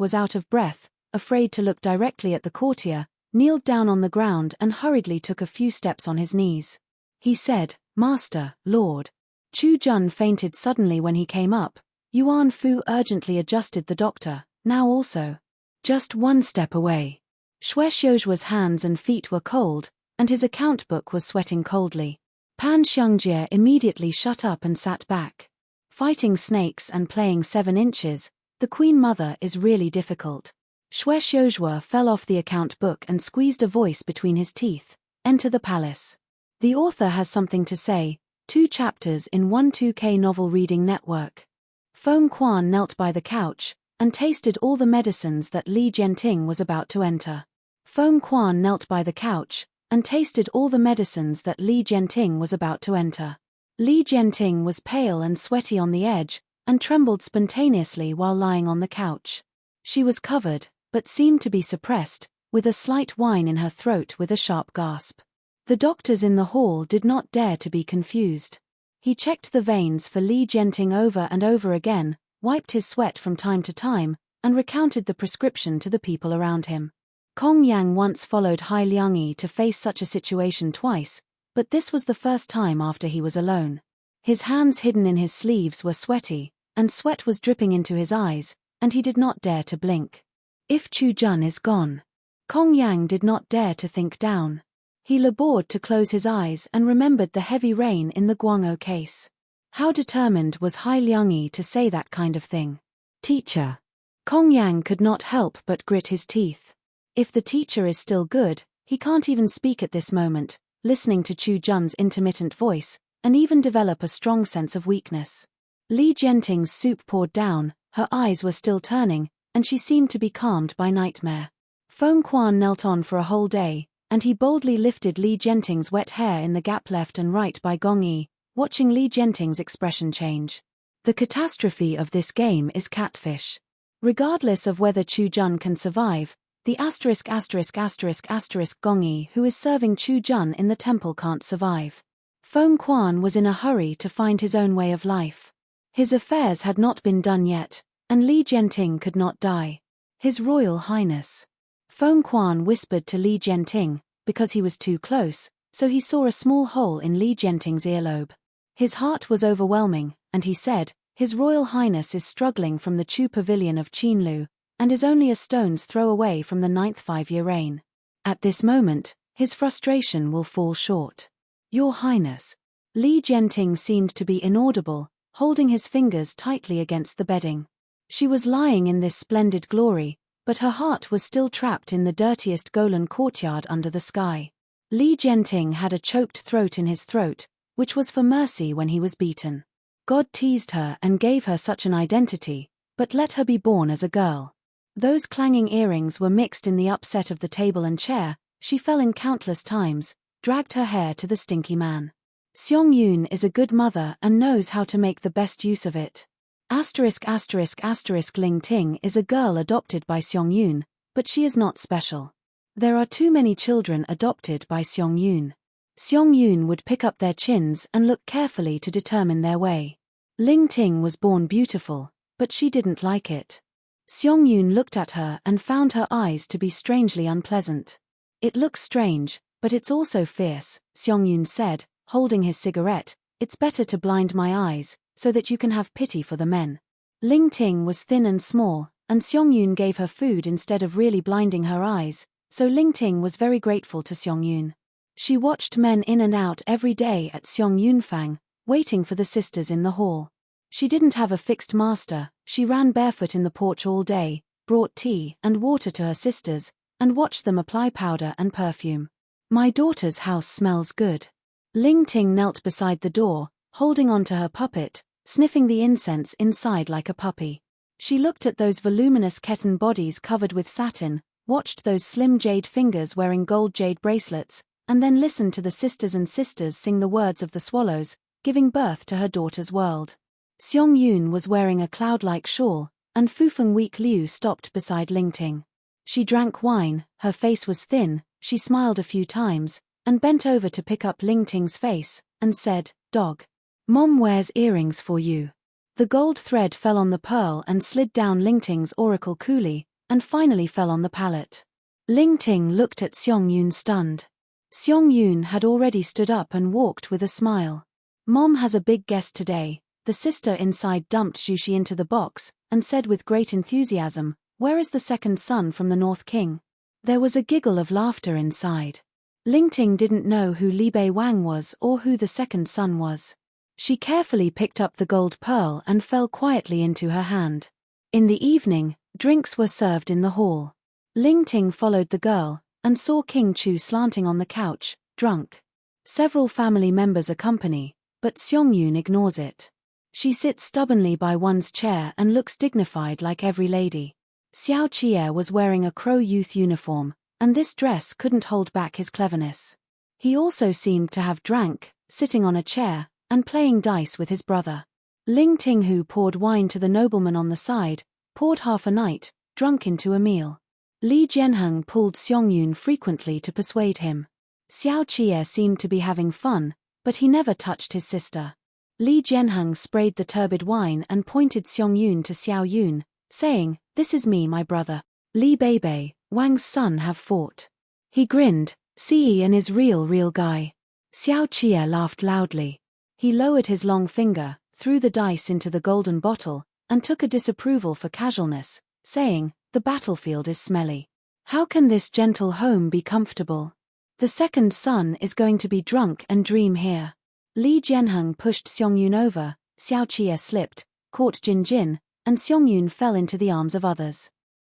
was out of breath, afraid to look directly at the courtier, kneeled down on the ground and hurriedly took a few steps on his knees. He said, "Master, Lord." Chu Jun fainted suddenly when he came up. Yuan Fu urgently adjusted the doctor, "Now also." Just 1 step away. Shwe hands and feet were cold, and his account book was sweating coldly. Pan Xiangjie immediately shut up and sat back. Fighting snakes and playing 7 inches, the Queen Mother is really difficult. Shwe fell off the account book and squeezed a voice between his teeth. "Enter the palace. The author has something to say." 2 chapters in 1 2K novel reading network. Feng Quan knelt by the couch, and tasted all the medicines that Li Jianting was about to enter. Feng Quan knelt by the couch, and tasted all the medicines that Li Jianting was about to enter. Li Jianting was pale and sweaty on the edge, and trembled spontaneously while lying on the couch. She was covered, but seemed to be suppressed, with a slight whine in her throat with a sharp gasp. The doctors in the hall did not dare to be confused. He checked the veins for Li Jianting over and over again, wiped his sweat from time to time, and recounted the prescription to the people around him. Kong Yang once followed Hai Liangyi to face such a situation twice, but this was the first time after he was alone. His hands hidden in his sleeves were sweaty, and sweat was dripping into his eyes, and he did not dare to blink. If Chu Jun is gone. Kong Yang did not dare to think down. He labored to close his eyes and remembered the heavy rain in the guangzhou case. How determined was Hai Liangyi to say that kind of thing? Teacher. Kong Yang could not help but grit his teeth. If the teacher is still good, he can't even speak at this moment, listening to Chu Jun's intermittent voice, and even develop a strong sense of weakness. Li Jianting's soup poured down, her eyes were still turning, and she seemed to be calmed by nightmare. Feng Quan knelt on for a whole day, and he boldly lifted Li Jianting's wet hair in the gap left and right by Gong Yi, watching Li Jianting's expression change. The catastrophe of this game is catfish. Regardless of whether Chu Jun can survive, the ***** Gong Yi who is serving Chu Jun in the temple can't survive. Feng Quan was in a hurry to find his own way of life. His affairs had not been done yet, and Li Jianting could not die. His Royal Highness. Feng Quan whispered to Li Jianting, because he was too close, so he saw a small hole in Li Jianting's earlobe. His heart was overwhelming, and he said, His Royal Highness is struggling from the Chu Pavilion of Qinlu, and is only a stone's throw away from the 9th five-year reign. At this moment, his frustration will fall short. Your Highness. Li Jianting seemed to be inaudible, holding his fingers tightly against the bedding. She was lying in this splendid glory, but her heart was still trapped in the dirtiest Golan courtyard under the sky. Li Jianting had a choked throat in his throat, which was for mercy when he was beaten. God teased her and gave her such an identity, but let her be born as a girl. Those clanging earrings were mixed in the upset of the table and chair, she fell in countless times, dragged her hair to the stinky man. Xiong Yun is a good mother and knows how to make the best use of it. Ling Ting is a girl adopted by Xiong Yun, but she is not special. There are too many children adopted by Xiong Yun. Xiong Yun would pick up their chins and look carefully to determine their way. Ling Ting was born beautiful, but she didn't like it. Xiong Yun looked at her and found her eyes to be strangely unpleasant. It looks strange, but it's also fierce, Xiong Yun said, holding his cigarette. It's better to blind my eyes, so that you can have pity for the men. Ling Ting was thin and small, and Xiong Yun gave her food instead of really blinding her eyes, so Ling Ting was very grateful to Xiong Yun. She watched men in and out every day at Xiong Yunfang, waiting for the sisters in the hall. She didn't have a fixed master, she ran barefoot in the porch all day, brought tea and water to her sisters, and watched them apply powder and perfume. My daughter's house smells good. Ling Ting knelt beside the door, holding on to her puppet, sniffing the incense inside like a puppy. She looked at those voluminous keten bodies covered with satin, watched those slim jade fingers wearing gold jade bracelets, and then listened to the sisters and sisters sing the words of the swallows, giving birth to her daughter's world. Xiong Yun was wearing a cloud-like shawl, and Fufeng Week Liu stopped beside Ling Ting. She drank wine, her face was thin, she smiled a few times, and bent over to pick up Ling Ting's face, and said, Dog. Mom wears earrings for you. The gold thread fell on the pearl and slid down Ling Ting's auricle coolie, and finally fell on the palette. Ling Ting looked at Xiong Yun stunned. Xiong Yun had already stood up and walked with a smile. Mom has a big guest today. The sister inside dumped Zhuxi into the box, and said with great enthusiasm, Where is the second son from the North King? There was a giggle of laughter inside. Ling Ting didn't know who Li Bei Wang was or who the second son was. She carefully picked up the gold pearl and fell quietly into her hand. In the evening, drinks were served in the hall. Ling Ting followed the girl, and saw King Chu slanting on the couch, drunk. Several family members accompany, but Xiong Yun ignores it. She sits stubbornly by one's chair and looks dignified like every lady. Xiao Qie was wearing a Crow youth uniform, and this dress couldn't hold back his cleverness. He also seemed to have drank, sitting on a chair, and playing dice with his brother. Ling Tinghu poured wine to the nobleman on the side, poured half a night, drunk into a meal. Li Jianheng pulled Xiong Yun frequently to persuade him. Xiao Qie seemed to be having fun, but he never touched his sister. Li Jianheng sprayed the turbid wine and pointed Xiong Yun to Xiao Yun, saying, This is me, my brother. Li Beibei, Wang's son have fought. He grinned, see and is real guy. Xiao Qie laughed loudly. He lowered his long finger, threw the dice into the golden bottle, and took a disapproval for casualness, saying, the battlefield is smelly. How can this gentle home be comfortable? The second son is going to be drunk and dream here. Li Jianheng pushed Xiangyun over, Xiao Qie slipped, caught Jin, and Xiangyun fell into the arms of others.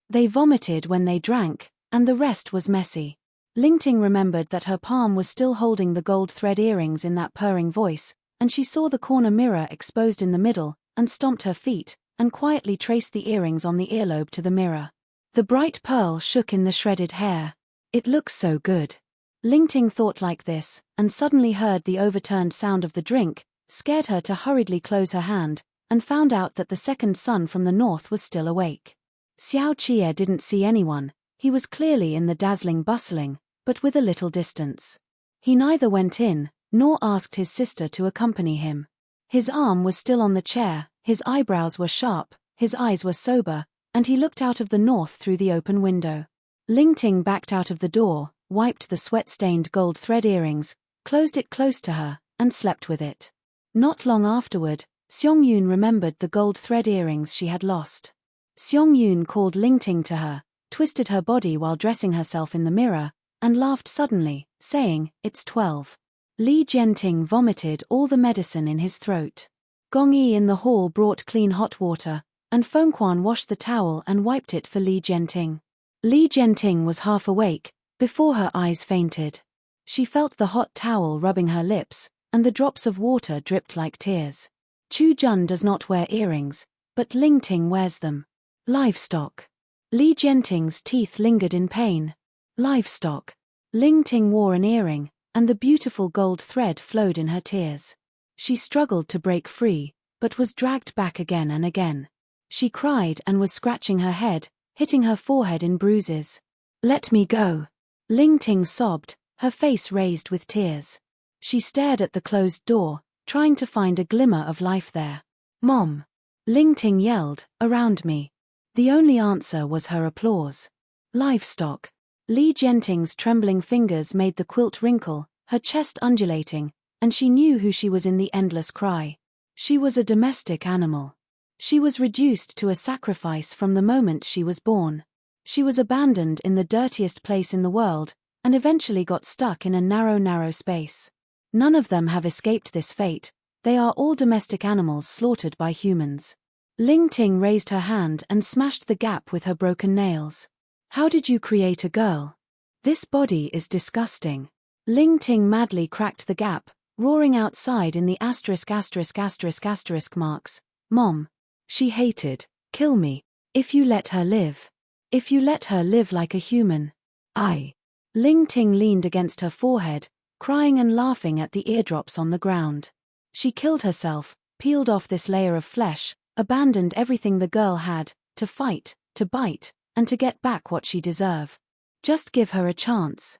They vomited when they drank, and the rest was messy. Lingting remembered that her palm was still holding the gold thread earrings in that purring voice, and she saw the corner mirror exposed in the middle, and stomped her feet, and quietly traced the earrings on the earlobe to the mirror. The bright pearl shook in the shredded hair. It looks so good. Lingting thought like this, and suddenly heard the overturned sound of the drink, scared her to hurriedly close her hand, and found out that the second son from the north was still awake. Xiao Qie didn't see anyone, he was clearly in the dazzling bustling, but with a little distance. He neither went in, nor asked his sister to accompany him. His arm was still on the chair, his eyebrows were sharp, his eyes were sober, and he looked out of the north through the open window. Lingting backed out of the door, wiped the sweat-stained gold thread earrings, closed it close to her, and slept with it. Not long afterward, Xiangyun remembered the gold thread earrings she had lost. Xiangyun called Lingting to her, twisted her body while dressing herself in the mirror, and laughed suddenly, saying, it's 12. Li Jianting vomited all the medicine in his throat. Gong Yi in the hall brought clean hot water, and Feng Quan washed the towel and wiped it for Li Jianting. Li Jianting was half awake, before her eyes fainted. She felt the hot towel rubbing her lips, and the drops of water dripped like tears. Chu Jun does not wear earrings, but Lingting wears them. Livestock. Li Jianting's teeth lingered in pain. Livestock. Lingting wore an earring, and the beautiful gold thread flowed in her tears. She struggled to break free, but was dragged back again and again. She cried and was scratching her head, hitting her forehead in bruises. Let me go. Lingting sobbed, her face raised with tears. She stared at the closed door, trying to find a glimmer of life there. Mom! Lingting yelled, around me. The only answer was her applause. Livestock. Li Jianting's trembling fingers made the quilt wrinkle, her chest undulating, and she knew who she was in the endless cry. She was a domestic animal. She was reduced to a sacrifice from the moment she was born. She was abandoned in the dirtiest place in the world, and eventually got stuck in a narrow space. None of them have escaped this fate, they are all domestic animals slaughtered by humans. Lingting raised her hand and smashed the gap with her broken nails. How did you create a girl? This body is disgusting. Lingting madly cracked the gap, roaring outside in the **** marks. Mom. She hated. Kill me. If you let her live. If you let her live like a human. I. Lingting leaned against her forehead, crying and laughing at the eardrops on the ground. She killed herself, peeled off this layer of flesh, abandoned everything the girl had, to fight, to bite, and to get back what she deserved. Just give her a chance.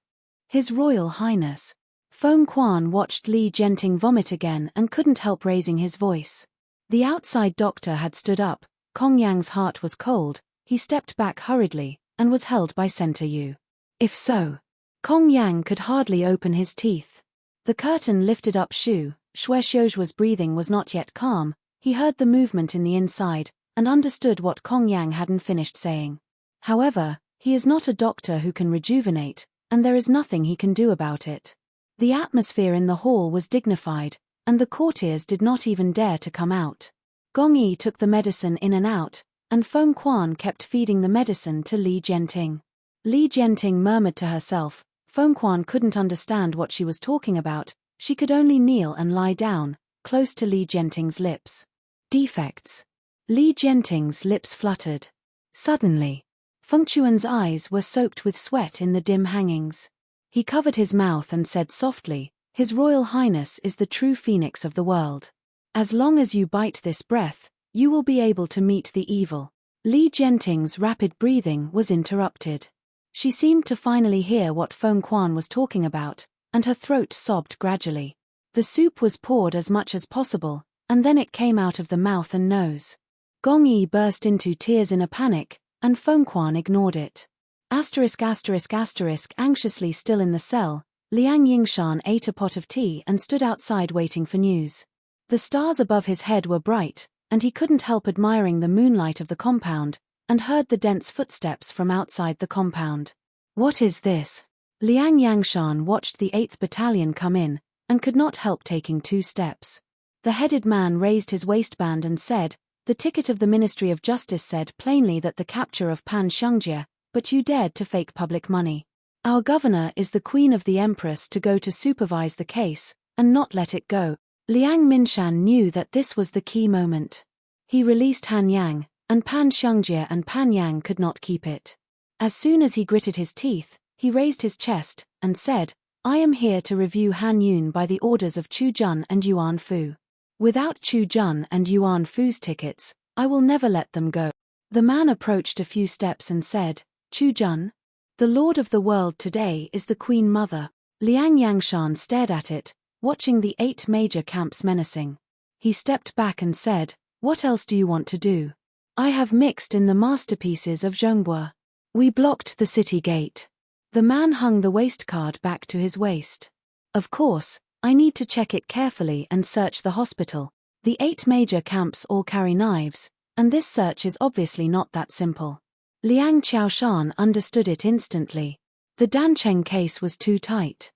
His Royal Highness. Feng Quan watched Li Jianting vomit again and couldn't help raising his voice. The outside doctor had stood up, Kong Yang's heart was cold, he stepped back hurriedly, and was held by Center Yu. If so. Kong Yang could hardly open his teeth. The curtain lifted up Shu Xiu's breathing was not yet calm, he heard the movement in the inside, and understood what Kong Yang hadn't finished saying. However, he is not a doctor who can rejuvenate, and there is nothing he can do about it. The atmosphere in the hall was dignified, and the courtiers did not even dare to come out. Gong Yi took the medicine in and out, and Feng Quan kept feeding the medicine to Li Jianting. Li Jianting murmured to herself, Feng Quan couldn't understand what she was talking about, she could only kneel and lie down, close to Li Jianting's lips. Defects. Li Jianting's lips fluttered. Suddenly, Feng Quan's eyes were soaked with sweat in the dim hangings. He covered his mouth and said softly, His Royal Highness is the true phoenix of the world. As long as you bite this breath, you will be able to meet the evil. Li Jianting's rapid breathing was interrupted. She seemed to finally hear what Feng Quan was talking about, and her throat sobbed gradually. The soup was poured as much as possible, and then it came out of the mouth and nose. Gong Yi burst into tears in a panic, and Feng Quan ignored it. Anxiously still in the cell, Liang Yingshan ate a pot of tea and stood outside waiting for news. The stars above his head were bright, and he couldn't help admiring the moonlight of the compound, and heard the dense footsteps from outside the compound. What is this? Liang Yangshan watched the 8th Battalion come in, and could not help taking 2 steps. The headed man raised his waistband and said, "The ticket of the Ministry of Justice said plainly that the capture of Pan Xiangjie, but you dared to fake public money. Our governor is the queen of the empress to go to supervise the case, and not let it go." Liang Minshan knew that this was the key moment. He released Han Yang, and Pan Xiangjie and Pan Yang could not keep it. As soon as he gritted his teeth, he raised his chest, and said, "I am here to review Han Yun by the orders of Chu Jun and Yuan Fu. Without Chu Jun and Yuan Fu's tickets, I will never let them go." The man approached a few steps and said, "Chu Jun? The Lord of the world today is the Queen Mother." Liang Yangshan stared at it, watching the 8 major camps menacing. He stepped back and said, "What else do you want to do? I have mixed in the masterpieces of Zhongbua. We blocked the city gate." The man hung the waist card back to his waist. "Of course, I need to check it carefully and search the hospital. The 8 major camps all carry knives, and this search is obviously not that simple." Liang Qiaoshan understood it instantly. The Dancheng case was too tight.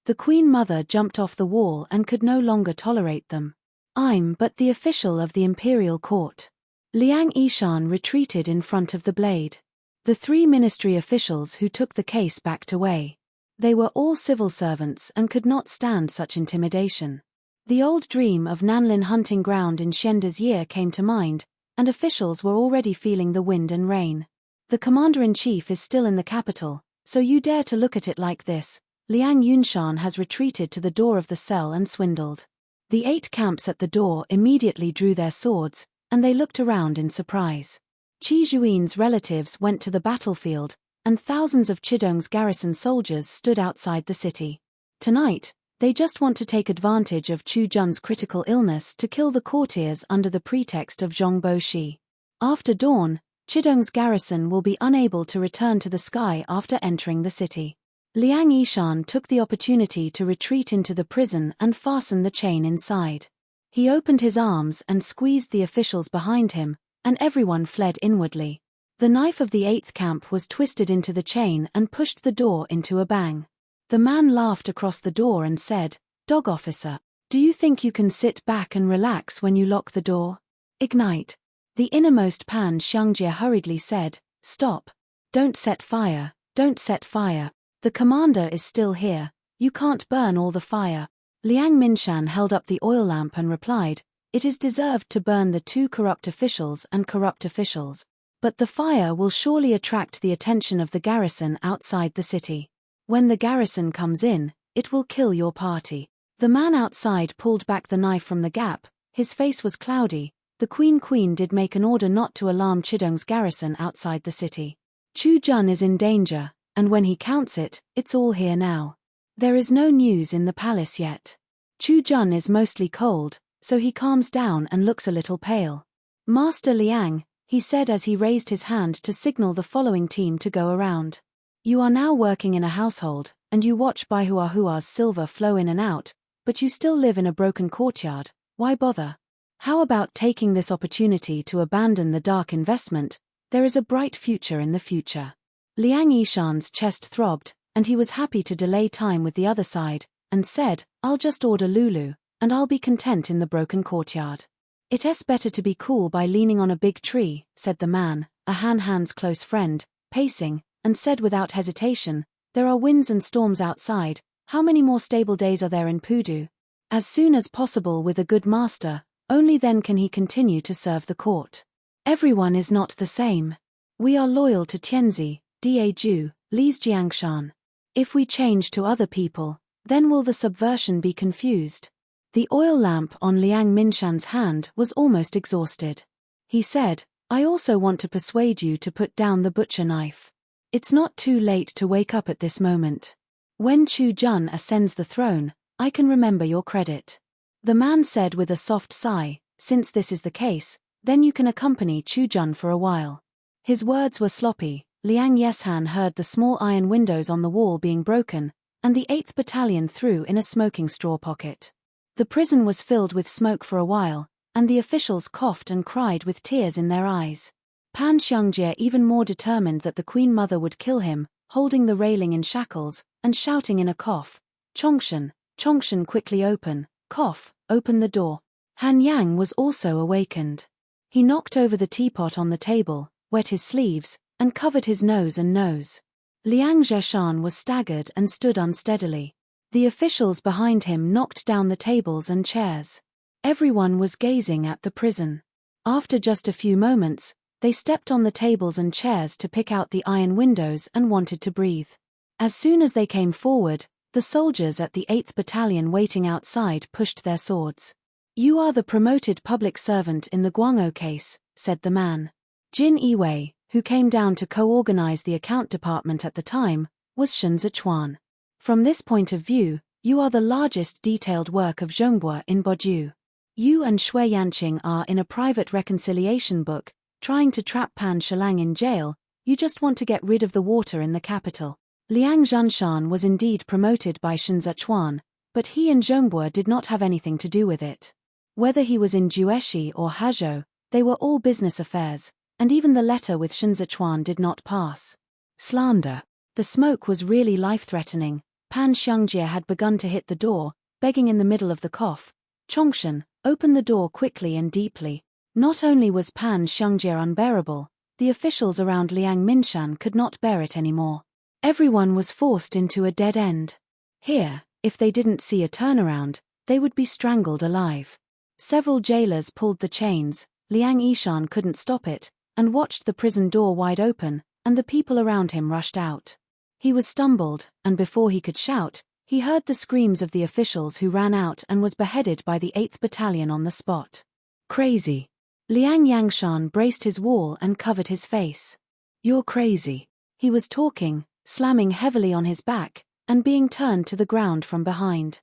The Queen Mother jumped off the wall and could no longer tolerate them. "I'm but the official of the imperial court." Liang Yishan retreated in front of the blade. The 3 ministry officials who took the case backed away. They were all civil servants and could not stand such intimidation. The old dream of Nanlin hunting ground in Shenda's year came to mind, and officials were already feeling the wind and rain. "The commander-in-chief is still in the capital, so you dare to look at it like this. Liang Yunshan has retreated to the door of the cell and swindled." The 8 camps at the door immediately drew their swords, and they looked around in surprise. Qi Zhuin's relatives went to the battlefield, and thousands of Chidong's garrison soldiers stood outside the city. Tonight, they just want to take advantage of Chu Jun's critical illness to kill the courtiers under the pretext of Zhongbo Shi. After dawn, Chidong's garrison will be unable to return to the sky after entering the city. Liang Yishan took the opportunity to retreat into the prison and fasten the chain inside. He opened his arms and squeezed the officials behind him, and everyone fled inwardly. The knife of the 8th camp was twisted into the chain and pushed the door into a bang. The man laughed across the door and said, "Dog officer, do you think you can sit back and relax when you lock the door? Ignite." The innermost Pan Xiangjie hurriedly said, "Stop. Don't set fire, don't set fire. The commander is still here, you can't burn all the fire." Liang Minshan held up the oil lamp and replied, "It is deserved to burn the 2 corrupt officials and corrupt officials, but the fire will surely attract the attention of the garrison outside the city. When the garrison comes in, it will kill your party." The man outside pulled back the knife from the gap, his face was cloudy. The Queen did make an order not to alarm Chidong's garrison outside the city. Chu Jun is in danger, and when he counts it, it's all here now. There is no news in the palace yet. Chu Jun is mostly cold, so he calms down and looks a little pale. "Master Liang," he said as he raised his hand to signal the following team to go around. "You are now working in a household, and you watch Baihuahua's silver flow in and out, but you still live in a broken courtyard. Why bother? How about taking this opportunity to abandon the dark investment? There is a bright future in the future." Liang Yishan's chest throbbed, and he was happy to delay time with the other side, and said, "I'll just order Lulu, and I'll be content in the broken courtyard." "It's better to be cool by leaning on a big tree," said the man, a Han's close friend, pacing, and said without hesitation, "There are winds and storms outside, how many more stable days are there in Pudu? As soon as possible with a good master, only then can he continue to serve the court. Everyone is not the same. We are loyal to Tianzi, Diaju, Li's Jiangshan. If we change to other people, then will the subversion be confused?" The oil lamp on Liang Minshan's hand was almost exhausted. He said, "I also want to persuade you to put down the butcher knife. It's not too late to wake up at this moment. When Chu Jun ascends the throne, I can remember your credit." The man said with a soft sigh, "Since this is the case, then you can accompany Chu Jun for a while." His words were sloppy, Liang Yeshan heard the small iron windows on the wall being broken, and the 8th Battalion threw in a smoking straw pocket. The prison was filled with smoke for a while, and the officials coughed and cried with tears in their eyes. Pan Xiangjie, even more determined that the Queen Mother would kill him, holding the railing in shackles, and shouting in a cough, "Chongshan, Chongshan, quickly open, cough, open the door." Han Yang was also awakened. He knocked over the teapot on the table, wet his sleeves, and covered his nose and nose. Liang Zheshan was staggered and stood unsteadily. The officials behind him knocked down the tables and chairs. Everyone was gazing at the prison. After just a few moments, they stepped on the tables and chairs to pick out the iron windows and wanted to breathe. As soon as they came forward, the soldiers at the 8th Battalion waiting outside pushed their swords. "You are the promoted public servant in the Guangzhou case," said the man. Jin Yiwei, who came down to co-organize the account department at the time, was Shen Zichuan. "From this point of view, you are the largest detailed work of Zhongbua in Boju. You and Shui Yanqing are in a private reconciliation book, trying to trap Pan Shilang in jail. You just want to get rid of the water in the capital." Liang Zhanshan was indeed promoted by Shen Zichuan, but he and Zhongbua did not have anything to do with it. Whether he was in Jueshi or Hazhou, they were all business affairs, and even the letter with Shen Zichuan did not pass. Slander. The smoke was really life-threatening. Pan Xiangjie had begun to hit the door, begging in the middle of the cough, "Chongshan, open the door quickly and deeply." Not only was Pan Xiangjie unbearable, the officials around Liang Minshan could not bear it anymore. Everyone was forced into a dead end. Here, if they didn't see a turnaround, they would be strangled alive. Several jailers pulled the chains. Liang Yishan couldn't stop it, and watched the prison door wide open, and the people around him rushed out. He was stumbled, and before he could shout, he heard the screams of the officials who ran out and was beheaded by the 8th Battalion on the spot. Crazy. Liang Yangshan braced his wall and covered his face. "You're crazy." He was talking, slamming heavily on his back, and being turned to the ground from behind.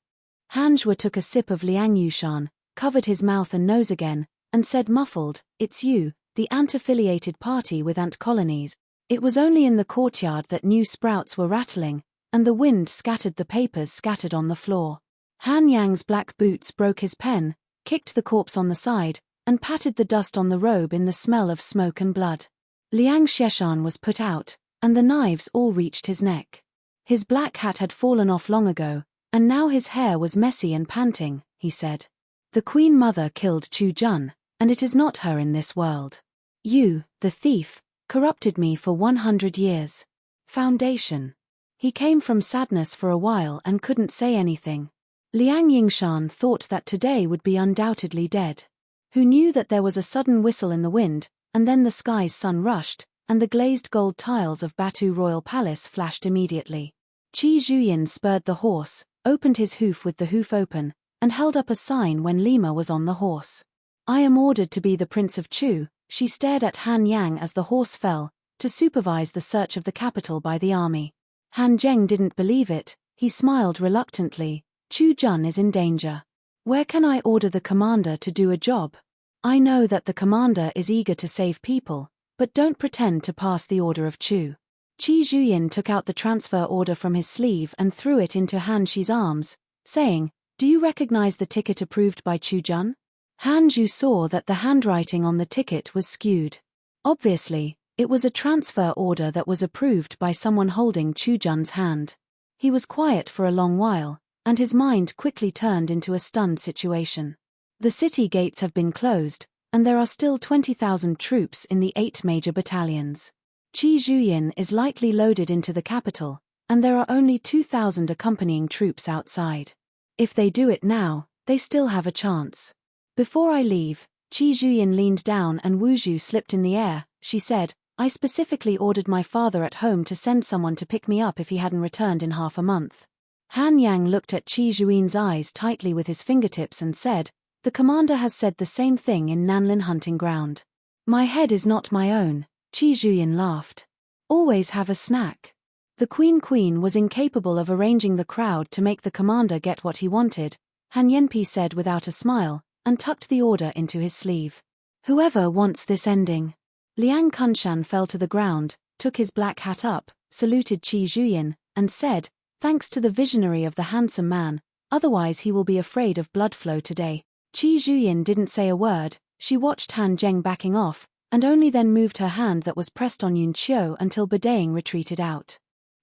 Han Zhuo took a sip of Liang Yushan, covered his mouth and nose again, and said muffled, "It's you, the ant-affiliated party with ant colonies." It was only in the courtyard that new sprouts were rattling, and the wind scattered the papers scattered on the floor. Han Yang's black boots broke his pen, kicked the corpse on the side, and patted the dust on the robe in the smell of smoke and blood. Liang Sheshan was put out, and the knives all reached his neck. His black hat had fallen off long ago, and now his hair was messy and panting, he said. "The Queen Mother killed Chu Jun, and it is not her in this world. You, the thief, corrupted me for 100 years. Foundation." He came from sadness for a while and couldn't say anything. Liang Yingshan thought that today would be undoubtedly dead. Who knew that there was a sudden whistle in the wind, and then the sky's sun rushed, and the glazed gold tiles of Batu Royal Palace flashed immediately. Qi Zhuyin spurred the horse, opened his hoof with the hoof open, and held up a sign when Lima was on the horse. "I am ordered to be the Prince of Chu." She stared at Han Yang as the horse fell, to supervise the search of the capital by the army. Han Zheng didn't believe it. He smiled reluctantly. "Chu Jun is in danger. Where can I order the commander to do a job? I know that the commander is eager to save people, but don't pretend to pass the order of Chu." Qi Zhuyin took out the transfer order from his sleeve and threw it into Han Shi's arms, saying, "Do you recognize the ticket approved by Chu Jun?" Han Zhu saw that the handwriting on the ticket was skewed. Obviously, it was a transfer order that was approved by someone holding Chu Jun's hand. He was quiet for a long while, and his mind quickly turned into a stunned situation. The city gates have been closed, and there are still 20,000 troops in the 8 major battalions. Qi Zhuyin is lightly loaded into the capital, and there are only 2,000 accompanying troops outside. If they do it now, they still have a chance. "Before I leave," Qi Zhuyin leaned down and Wuzhu slipped in the air. She said, "I specifically ordered my father at home to send someone to pick me up if he hadn't returned in half a month." Han Yang looked at Qi Zhuin's eyes tightly with his fingertips and said, "The commander has said the same thing in Nanlin hunting ground." "My head is not my own," Qi Zhuyin laughed. "Always have a snack." The Queen was incapable of arranging the crowd to make the commander get what he wanted, Han Yenpi said without a smile, and tucked the order into his sleeve. "Whoever wants this ending." Liang Kunshan fell to the ground, took his black hat up, saluted Qi Zhuyin, and said, "Thanks to the visionary of the handsome man, otherwise he will be afraid of blood flow today." Qi Zhuyin didn't say a word. She watched Han Zheng backing off, and only then moved her hand that was pressed on Yun Qiu until Bedaing retreated out.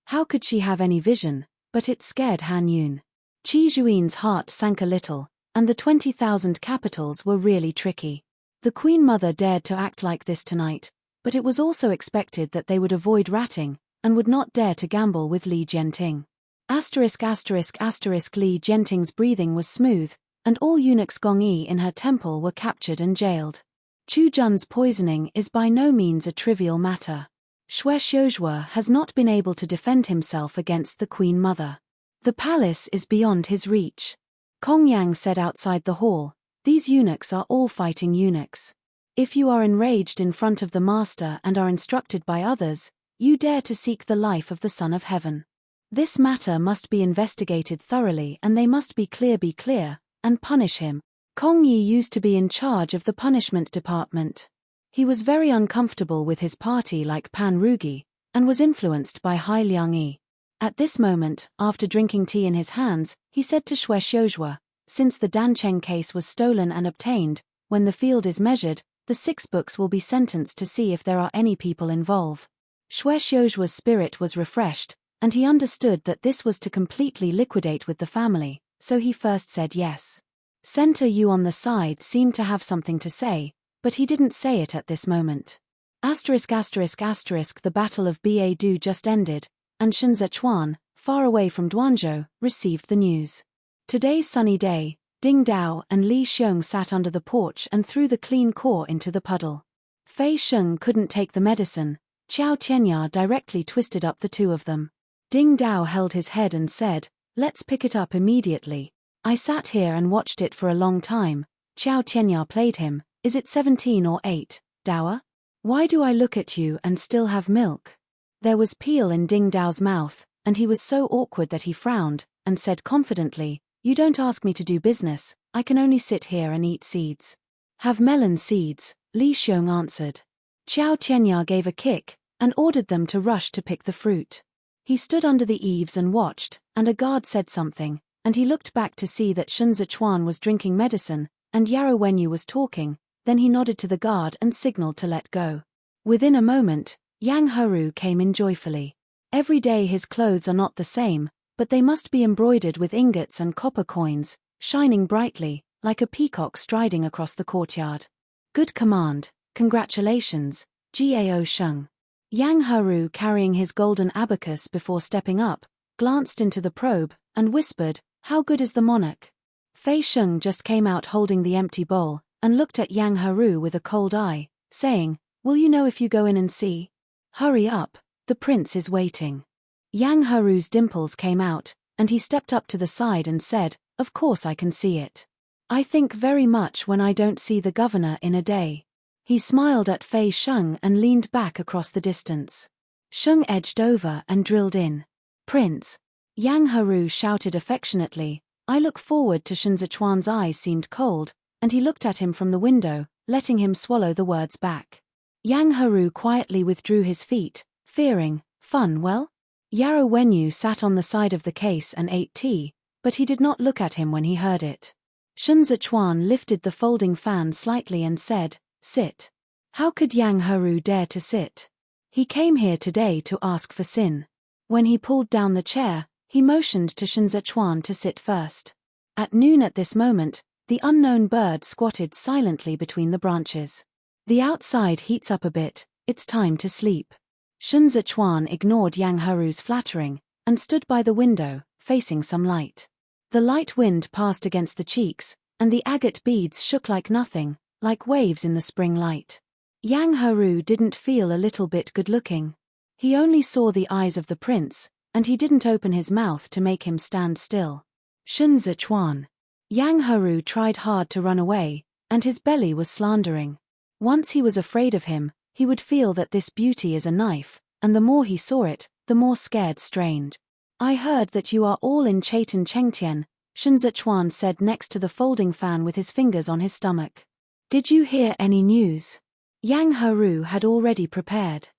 How could she have any vision? But it scared Han Yun. Qi Zhuin's heart sank a little, and the 20,000 capitals were really tricky. The Queen Mother dared to act like this tonight, but it was also expected that they would avoid ratting, and would not dare to gamble with Li Jianting. ******* Li Jianting's breathing was smooth, and all eunuchs Gongyi in her temple were captured and jailed. Chu Jun's poisoning is by no means a trivial matter. Xue Xiuzhua has not been able to defend himself against the Queen Mother. The palace is beyond his reach. Kong Yang said outside the hall, "These eunuchs are all fighting eunuchs. If you are enraged in front of the master and are instructed by others, you dare to seek the life of the Son of Heaven. This matter must be investigated thoroughly and they must be clear, and punish him." Kong Yi used to be in charge of the punishment department. He was very uncomfortable with his party like Pan Rugi, and was influenced by Hai Liangyi. At this moment, after drinking tea in his hands, he said to Xue Xiuzhua, "Since the Dancheng case was stolen and obtained, when the field is measured, the 6 books will be sentenced to see if there are any people involved." Xue Xiuzhua's spirit was refreshed, and he understood that this was to completely liquidate with the family, so he first said yes. Center Yu on the side seemed to have something to say, but he didn't say it at this moment. ******, the Battle of Badu just ended, and Shen Zichuan, far away from Duanzhou, received the news. Today's sunny day, Ding Dao and Li Xiong sat under the porch and threw the clean core into the puddle. Fei Sheng couldn't take the medicine. Qiao Tianya directly twisted up the two of them. Ding Dao held his head and said, "Let's pick it up immediately. I sat here and watched it for a long time." Qiao Tianya played him. "Is it 17 or 8, Daoa? Why do I look at you and still have milk?" There was peel in Ding Dao's mouth, and he was so awkward that he frowned, and said confidently, "You don't ask me to do business, I can only sit here and eat seeds." "Have melon seeds," Li Xiong answered. Qiao Tianya gave a kick, and ordered them to rush to pick the fruit. He stood under the eaves and watched, and a guard said something, and he looked back to see that Shen Zichuan was drinking medicine, and Yarrow Wenyu was talking. Then he nodded to the guard and signaled to let go. Within a moment, Yang Heru came in joyfully. Every day his clothes are not the same, but they must be embroidered with ingots and copper coins, shining brightly, like a peacock striding across the courtyard. "Good command, congratulations, Gao Sheng." Yang Heru, carrying his golden abacus before stepping up, glanced into the probe, and whispered, "How good is the monarch?" Fei Sheng just came out holding the empty bowl, and looked at Yang Heru with a cold eye, saying, "Will you know if you go in and see? Hurry up, the prince is waiting." Yang Heru's dimples came out, and he stepped up to the side and said, "Of course I can see it. I think very much when I don't see the governor in a day." He smiled at Fei Sheng and leaned back across the distance. Sheng edged over and drilled in. "Prince." Yang Heru shouted affectionately, "I look forward to." Shen Zichuan's eyes seemed cold, and he looked at him from the window, letting him swallow the words back. Yang Heru quietly withdrew his feet, fearing, "Fun, well?" Yarrow Wenyu sat on the side of the case and ate tea, but he did not look at him when he heard it. Shen Zichuan lifted the folding fan slightly and said, "Sit." How could Yang Heru dare to sit? He came here today to ask for sin. When he pulled down the chair, he motioned to Shen Zichuan to sit first. At noon at this moment, the unknown bird squatted silently between the branches. "The outside heats up a bit, it's time to sleep." Shen Zichuan ignored Yang Heru's flattering, and stood by the window, facing some light. The light wind passed against the cheeks, and the agate beads shook like nothing, like waves in the spring light. Yang Heru didn't feel a little bit good-looking. He only saw the eyes of the prince, and he didn't open his mouth to make him stand still. Shen Zichuan. Yang Heru tried hard to run away, and his belly was slandering. Once he was afraid of him, he would feel that this beauty is a knife, and the more he saw it, the more scared strained. "I heard that you are all in Chaitan Chengtian," Shen Zichuan said next to the folding fan with his fingers on his stomach. "Did you hear any news?" Yang Heru had already prepared.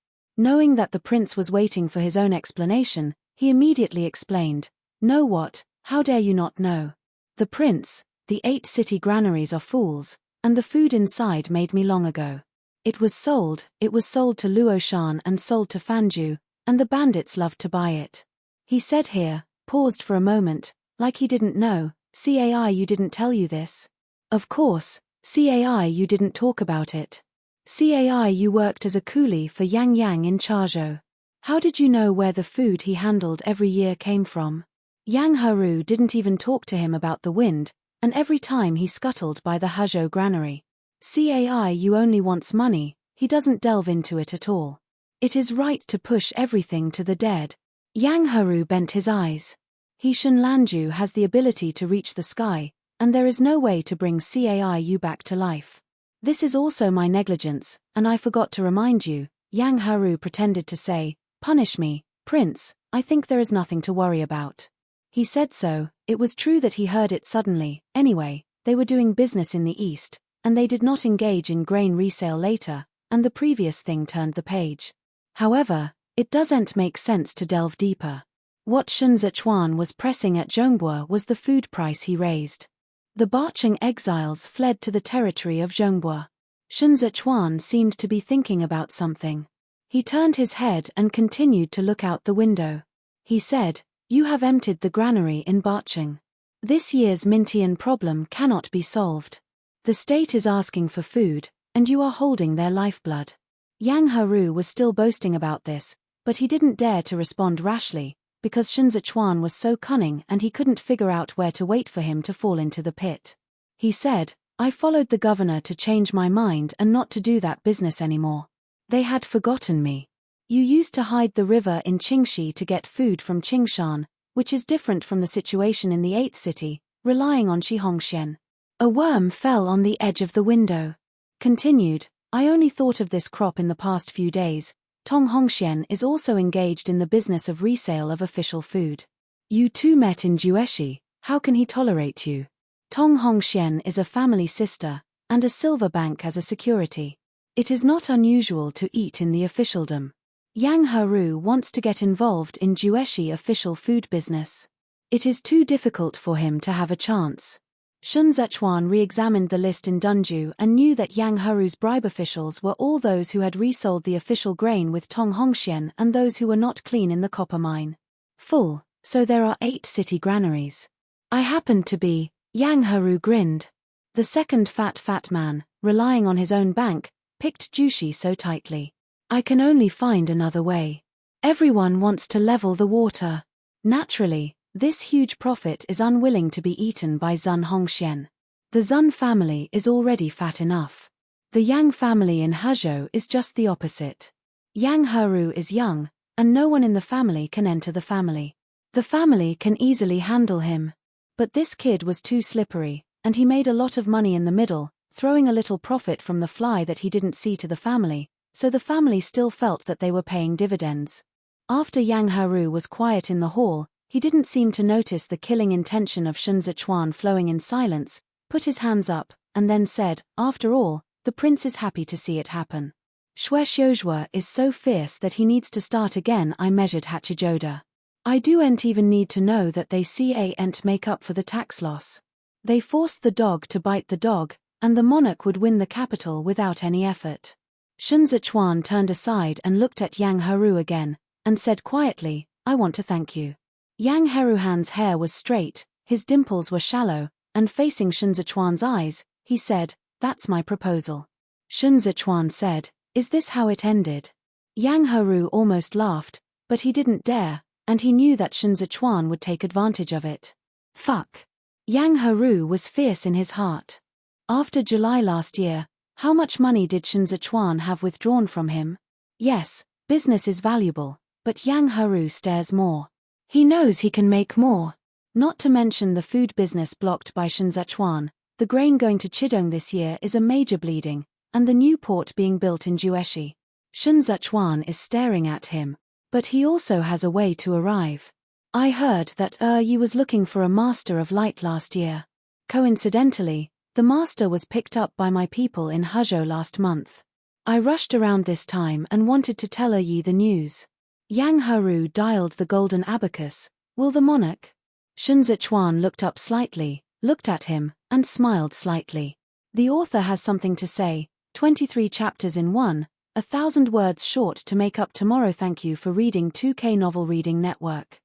Knowing that the prince was waiting for his own explanation, he immediately explained, "Know what? How dare you not know? The prince, the 8 city granaries are fools, and the food inside made me long ago. It was sold to Luoshan and sold to Fanju, and the bandits loved to buy it." He said here, paused for a moment, like he didn't know. "Cai, you didn't tell you this? Of course, Cai, you didn't talk about it. Cai, you worked as a coolie for Yang Yang in Charzhou. How did you know where the food he handled every year came from? Yang Heru didn't even talk to him about the wind, and every time he scuttled by the Huzhou granary. Cai, you only wants money, he doesn't delve into it at all. It is right to push everything to the dead." Yang Heru bent his eyes. He Shen Lanju has the ability to reach the sky, and there is no way to bring Cai back to life. "This is also my negligence, and I forgot to remind you," Yang Heru pretended to say. "Punish me, Prince, I think there is nothing to worry about." He said so. It was true that he heard it suddenly. Anyway, they were doing business in the east, and they did not engage in grain resale later, and the previous thing turned the page. However, it doesn't make sense to delve deeper. What Shen Zichuan was pressing at Zhongbua was the food price he raised. The Bacheng exiles fled to the territory of Zhongbua. Shen Zichuan seemed to be thinking about something. He turned his head and continued to look out the window. He said, "You have emptied the granary in Bacheng. This year's Mintian problem cannot be solved. The state is asking for food, and you are holding their lifeblood." Yang Heru was still boasting about this, but he didn't dare to respond rashly, because Shen Zichuan was so cunning and he couldn't figure out where to wait for him to fall into the pit. He said, "I followed the governor to change my mind and not to do that business anymore. They had forgotten me. You used to hide the river in Qingxi to get food from Qingshan, which is different from the situation in the 8th city, relying on Shihongxian." A worm fell on the edge of the window. Continued, "I only thought of this crop in the past few days. Tong Hongxian is also engaged in the business of resale of official food. You two met in Jueshi, how can he tolerate you? Tong Hongxian is a family sister, and a silver bank as a security. It is not unusual to eat in the officialdom. Yang Heru wants to get involved in Jueshi official food business. It is too difficult for him to have a chance." Shen Zichuan re-examined the list in Dunju and knew that Yang Heru's bribe officials were all those who had resold the official grain with Tong Hongxian and those who were not clean in the copper mine. Full, so there are 8 city granaries. I happened to be, Yang Heru grinned. The second fat man, relying on his own bank, picked Jushi so tightly. I can only find another way. Everyone wants to level the water. Naturally, this huge profit is unwilling to be eaten by Zun Hongxian. The Zun family is already fat enough. The Yang family in Huzhou is just the opposite. Yang Heru is young, and no one in the family can enter the family. The family can easily handle him. But this kid was too slippery, and he made a lot of money in the middle, throwing a little profit from the fly that he didn't see to the family, so the family still felt that they were paying dividends. After Yang Heru was quiet in the hall, he didn't seem to notice the killing intention of Shen Zichuan flowing in silence, put his hands up, and then said, "After all, the prince is happy to see it happen. Shui Xiuzhua is so fierce that he needs to start again." I measured Hachijoda. "I do'n't even need to know that they can't make up for the tax loss. They forced the dog to bite the dog, and the monarch would win the capital without any effort." Shen Zichuan turned aside and looked at Yang Heru again, and said quietly, "I want to thank you." Yang Heruhan's hair was straight, his dimples were shallow, and facing Shen Zichuan's eyes, he said, "That's my proposal." Shen Zichuan said, "Is this how it ended?" Yang Heru almost laughed, but he didn't dare, and he knew that Shen Zichuan would take advantage of it. Fuck. Yang Heru was fierce in his heart. After July last year, how much money did Shen Zichuan have withdrawn from him? Yes, business is valuable, but Yang Heru stares more. He knows he can make more. Not to mention the food business blocked by Shen Zichuan, the grain going to Chidong this year is a major bleeding, and the new port being built in Jueshi. Shen Zichuan is staring at him, but he also has a way to arrive. I heard that Yi was looking for a master of light last year. Coincidentally, the master was picked up by my people in Huzhou last month. I rushed around this time and wanted to tell ye the news. Yang Heru dialed the golden abacus. Will the monarch? Shun Zichuan looked up slightly, looked at him, and smiled slightly. The author has something to say, 23 chapters in one, 1,000 words short to make up tomorrow. Thank you for reading 2K Novel Reading Network.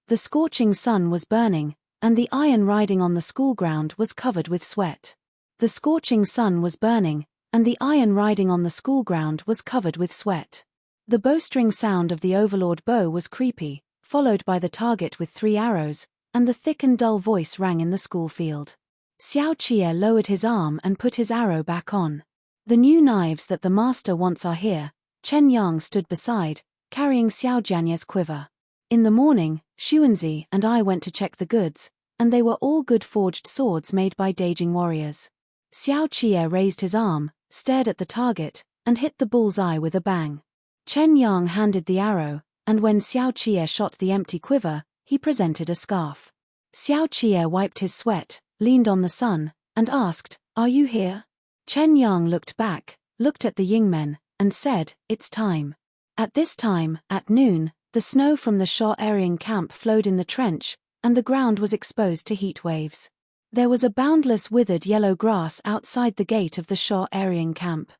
The scorching sun was burning, and the iron riding on the school ground was covered with sweat. The scorching sun was burning, and the iron riding on the school ground was covered with sweat. The bowstring sound of the overlord bow was creepy, followed by the target with 3 arrows, and the thick and dull voice rang in the school field. Xiao Qie lowered his arm and put his arrow back on. The new knives that the master wants are here. Chen Yang stood beside, carrying Xiao Jianye's quiver. In the morning, Xuanzi and I went to check the goods, and they were all good forged swords made by Daijing warriors. Xiao Qie raised his arm, stared at the target, and hit the bull's eye with a bang. Chen Yang handed the arrow, and when Xiao Qie shot the empty quiver, he presented a scarf. Xiao Qie wiped his sweat, leaned on the sun, and asked, "Are you here?" Chen Yang looked back, looked at the Yingmen, and said, "It's time." At this time, at noon, the snow from the Shaw Aryan camp flowed in the trench, and the ground was exposed to heat waves. There was a boundless withered yellow grass outside the gate of the Shaw Aryan camp.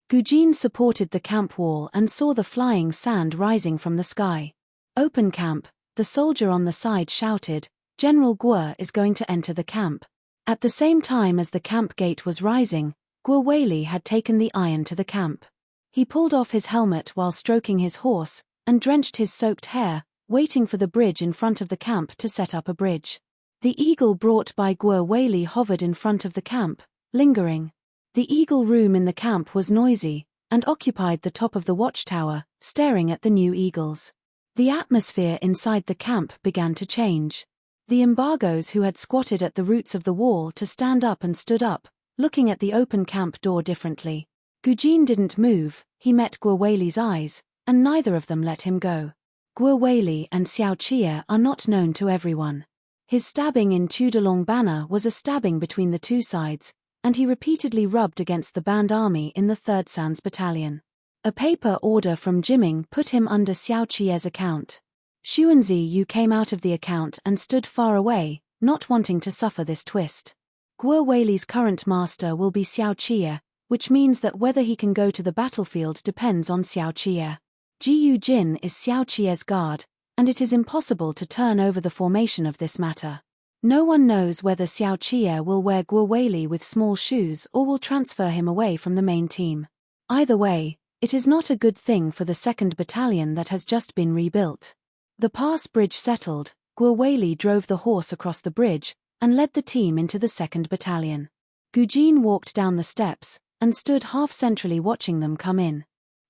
Gujin supported the camp wall and saw the flying sand rising from the sky. "Open camp," the soldier on the side shouted, "General Guo is going to enter the camp." At the same time as the camp gate was rising, Guo Weili had taken the iron to the camp. He pulled off his helmet while stroking his horse, and drenched his soaked hair, waiting for the bridge in front of the camp to set up a bridge. The eagle brought by Guo Weili hovered in front of the camp, lingering. The eagle room in the camp was noisy, and occupied the top of the watchtower, staring at the new eagles. The atmosphere inside the camp began to change. The embargoes who had squatted at the roots of the wall to stand up and stood up, looking at the open camp door differently. Gujin didn't move, he met Guo Weili's eyes, and neither of them let him go. Guo Weili and Xiao Qie are not known to everyone. His stabbing in Tudalong Banner was a stabbing between the two sides, and he repeatedly rubbed against the band army in the 3rd Sans Battalion. A paper order from Jiming put him under Xiao Qie's account. Xuanzi Yu came out of the account and stood far away, not wanting to suffer this twist. Guo Weili's current master will be Xiao Qie, which means that whether he can go to the battlefield depends on Xiao Qie. Jiyu Jin is Xiao Qie's guard, and it is impossible to turn over the formation of this matter. No one knows whether Xiao Qie will wear Guo Weili with small shoes or will transfer him away from the main team. Either way, it is not a good thing for the 2nd Battalion that has just been rebuilt. The pass bridge settled, Guo Weili drove the horse across the bridge, and led the team into the 2nd Battalion. Gujin walked down the steps, and stood half-centrally watching them come in.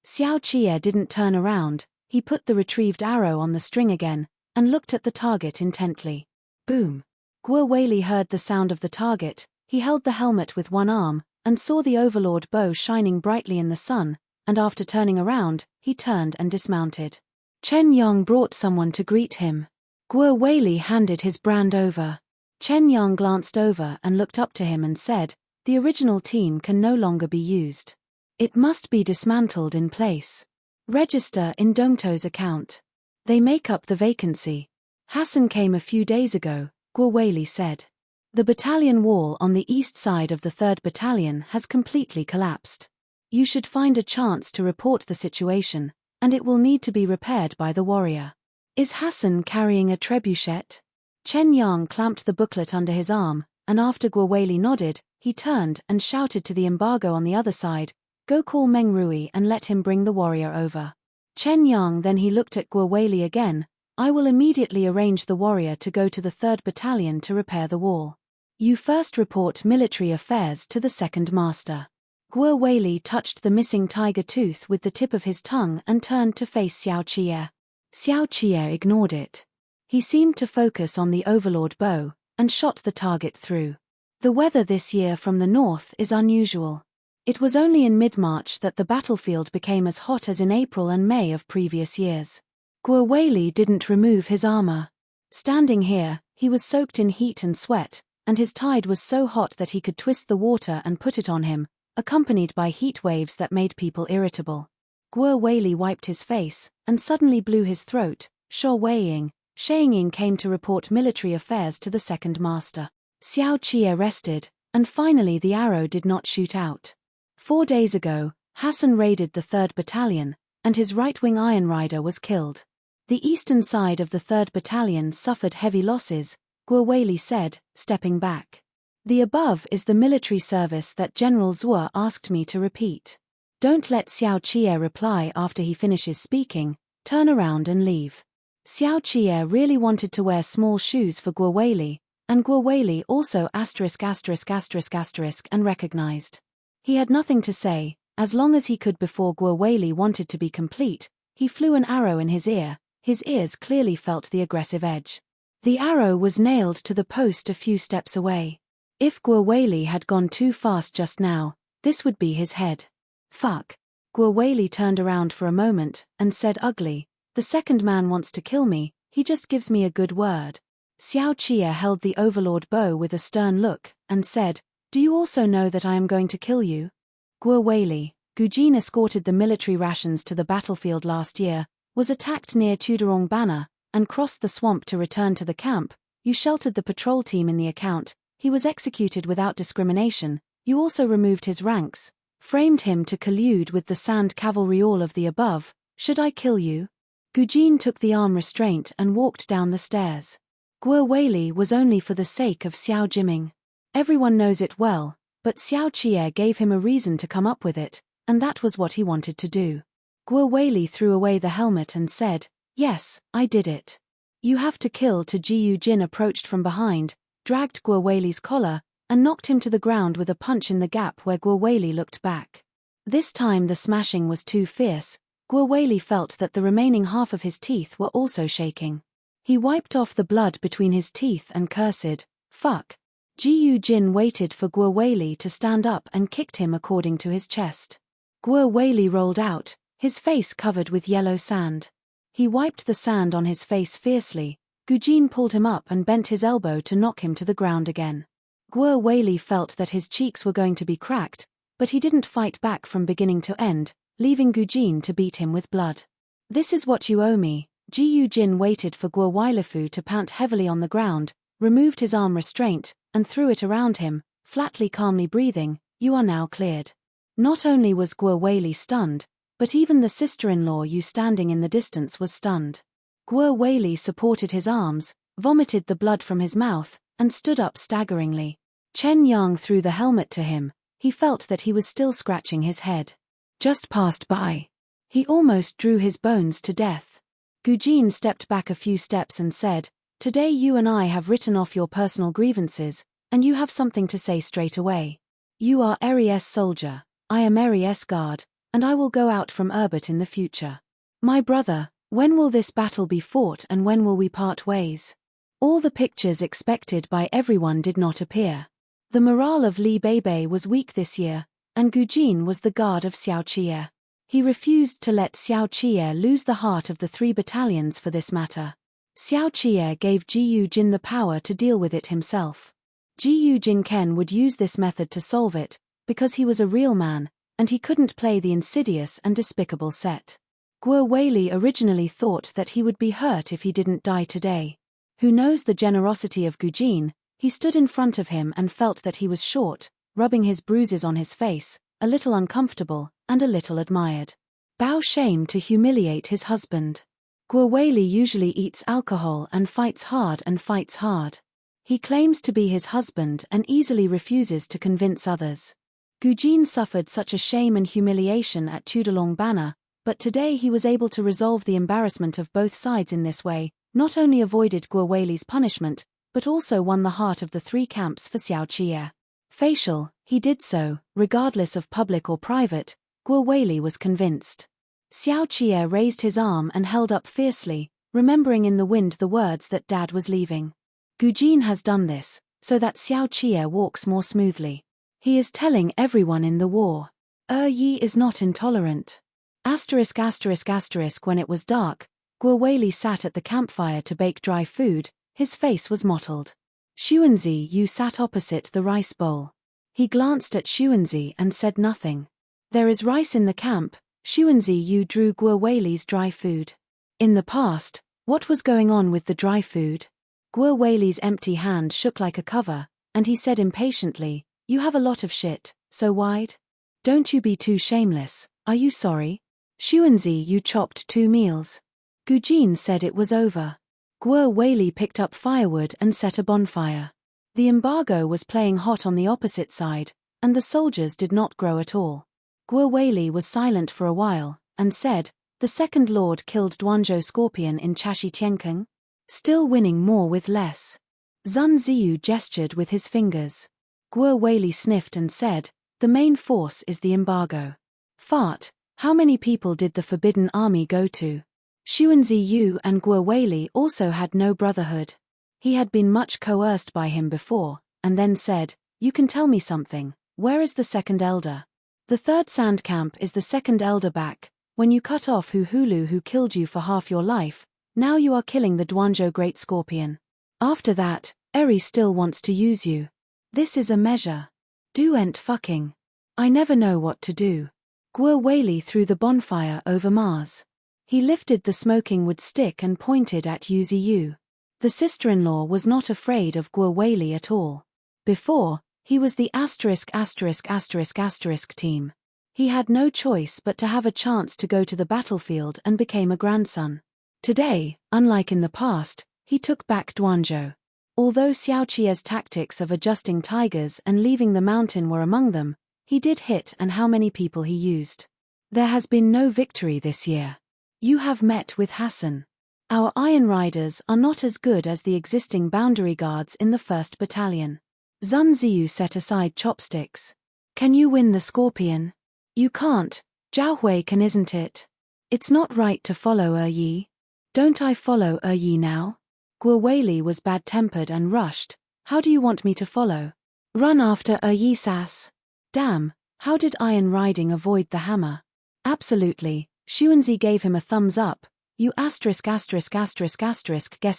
Xiao Qie didn't turn around, he put the retrieved arrow on the string again, and looked at the target intently. Boom! Guo Weili heard the sound of the target, he held the helmet with one arm, and saw the overlord bow shining brightly in the sun, and after turning around, he turned and dismounted. Chen Yang brought someone to greet him. Guo Weili handed his brand over. Chen Yang glanced over and looked up to him and said, "The original team can no longer be used. It must be dismantled in place. Register in Dongto's account. They make up the vacancy." Hassan came a few days ago, Guo Weili said. "The battalion wall on the east side of the 3rd Battalion has completely collapsed. You should find a chance to report the situation, and it will need to be repaired by the warrior." "Is Hassan carrying a trebuchet?" Chen Yang clamped the booklet under his arm, and after Guo Weili nodded, he turned and shouted to the embargo on the other side, "Go call Meng Rui and let him bring the warrior over." Chen Yang then he looked at Guo Weili again, "I will immediately arrange the warrior to go to the 3rd Battalion to repair the wall. You first report military affairs to the 2nd Master." Guo Weili touched the missing tiger tooth with the tip of his tongue and turned to face Xiao Qie. Xiao Qie ignored it. He seemed to focus on the overlord bow, and shot the target through. The weather this year from the north is unusual. It was only in mid-March that the battlefield became as hot as in April and May of previous years. Guo Weili didn't remove his armor. Standing here, he was soaked in heat and sweat, and his tide was so hot that he could twist the water and put it on him, accompanied by heat waves that made people irritable. Guo Weili wiped his face, and suddenly blew his throat. Sure Weiying, Shaying came to report military affairs to the second master. Xiao Qie rested, and finally the arrow did not shoot out. 4 days ago, Hassan raided the 3rd Battalion, and his right-wing Iron Rider was killed. The eastern side of the 3rd Battalion suffered heavy losses, Guo Weili said, stepping back. The above is the military service that General Zhuo asked me to repeat. Don't let Xiao Qie reply after he finishes speaking, turn around and leave. Xiao Qie really wanted to wear small shoes for Guo Weili, and Guo Weili also **** and recognized. He had nothing to say, as long as he could before Guo Weili wanted to be complete. He flew an arrow in his ear, his ears clearly felt the aggressive edge. The arrow was nailed to the post a few steps away. If Guo Weili had gone too fast just now, this would be his head. Fuck. Guo Weili turned around for a moment, and said ugly, the second man wants to kill me, he just gives me a good word. Xiao Qie held the overlord bow with a stern look, and said, do you also know that I am going to kill you? Guo Weili, Gujin escorted the military rations to the battlefield last year, was attacked near Tudorong Banner, and crossed the swamp to return to the camp. You sheltered the patrol team in the account, he was executed without discrimination, you also removed his ranks, framed him to collude with the sand cavalry. All of the above, should I kill you? Gujin took the arm restraint and walked down the stairs. Guo Weili was only for the sake of Xiao Jiming. Everyone knows it well, but Xiao Qie gave him a reason to come up with it, and that was what he wanted to do. Guo Weili threw away the helmet and said, yes, I did it. You have to kill. Ji Yujin approached from behind, dragged Guo Weili's collar, and knocked him to the ground with a punch in the gap where Guo Weili looked back. This time the smashing was too fierce. Guo Weili felt that the remaining half of his teeth were also shaking. He wiped off the blood between his teeth and cursed, fuck. Ji Yujin waited for Guo Weili to stand up and kicked him according to his chest. Guo Weili rolled out, his face covered with yellow sand. He wiped the sand on his face fiercely. Gujin pulled him up and bent his elbow to knock him to the ground again. Guo Weili felt that his cheeks were going to be cracked, but he didn't fight back from beginning to end, leaving Gujin to beat him with blood. This is what you owe me. Ji Yujin waited for Guo Weilifu to pout heavily on the ground, removed his arm restraint, and threw it around him, flatly calmly breathing, you are now cleared. Not only was Guo Weili stunned, but even the sister-in-law Yu standing in the distance was stunned. Guo Weili supported his arms, vomited the blood from his mouth, and stood up staggeringly. Chen Yang threw the helmet to him, he felt that he was still scratching his head. Just passed by. He almost drew his bones to death. Gujin stepped back a few steps and said, today you and I have written off your personal grievances, and you have something to say straight away. You are Eri-S soldier, I am Eri-S guard, and I will go out from Urbit in the future. My brother, when will this battle be fought and when will we part ways? All the pictures expected by everyone did not appear. The morale of Li Beibei was weak this year, and Gujin was the guard of Xiao Qie. He refused to let Xiao Qie lose the heart of the 3 battalions for this matter. Xiao Qie gave Ji Yujin the power to deal with it himself. Ji Yujin Ken would use this method to solve it, because he was a real man, and he couldn't play the insidious and despicable set. Guo Weili originally thought that he would be hurt if he didn't die today. Who knows the generosity of Gujin? He stood in front of him and felt that he was short, rubbing his bruises on his face, a little uncomfortable, and a little admired. Bao shame to humiliate his husband. Guo Weili usually eats alcohol and fights hard. He claims to be his husband and easily refuses to convince others. Gujin suffered such a shame and humiliation at Tudorong Banner, but today he was able to resolve the embarrassment of both sides in this way, not only avoided Guo Weili's punishment, but also won the heart of the 3 camps for Xiao Qie. Facial, he did so, regardless of public or private. Guo Weili was convinced. Xiao Qie raised his arm and held up fiercely, remembering in the wind the words that Dad was leaving. Gujin has done this, so that Xiao Qie walks more smoothly. He is telling everyone in the war. Yi is not intolerant. *****. When it was dark, Guo Weili sat at the campfire to bake dry food, his face was mottled. Xuanzi Yu sat opposite the rice bowl. He glanced at Xuanzi and said nothing. There is rice in the camp. Xuanzi Yu drew Guo Weili's dry food. In the past, what was going on with the dry food? Guo Weili's empty hand shook like a cover, and he said impatiently, "You have a lot of shit, so wide? Don't you be too shameless, are you sorry? Xuanzi Yu chopped 2 meals. Gujin said it was over. Guo Weili picked up firewood and set a bonfire. The embargo was playing hot on the opposite side, and the soldiers did not grow at all. Guo Weili was silent for a while, and said, "The second lord killed Duanzhou Scorpion in Chashi Tiankeng? Still winning more with less." Zun Ziyu gestured with his fingers. Guo Weili sniffed and said, "The main force is the embargo." Fart, how many people did the Forbidden Army go to? Xuanzi Yu and Guo Weili also had no brotherhood. He had been much coerced by him before, and then said, "You can tell me something, where is the second elder?" "The third sand camp is the second elder back. When you cut off Hulu who killed you for half your life, now you are killing the Duanzhou Great Scorpion. After that, Eri still wants to use you. This is a measure. Do ent fucking. I never know what to do." Guo Weili threw the bonfire over Mars. He lifted the smoking wood stick and pointed at Yu Ziyu. The sister-in-law was not afraid of Guo Weili at all. Before, he was the ***** team. He had no choice but to have a chance to go to the battlefield and became a grandson. Today, unlike in the past, he took back Duanzhou. Although Xiao Qie's tactics of adjusting tigers and leaving the mountain were among them, he did hit and how many people he used. There has been no victory this year. You have met with Hassan. Our Iron Riders are not as good as the existing boundary guards in the 1st Battalion. Zun Ziyu set aside chopsticks. Can you win the Scorpion? You can't. Zhao Hui can, isn't it? It's not right to follow Yi. Don't I follow Yi now? Guo Weili was bad-tempered and rushed. How do you want me to follow? Run after Yi Sass. Damn, how did Iron Riding avoid the hammer? Absolutely. Xuanzi gave him a thumbs up. You ***** guess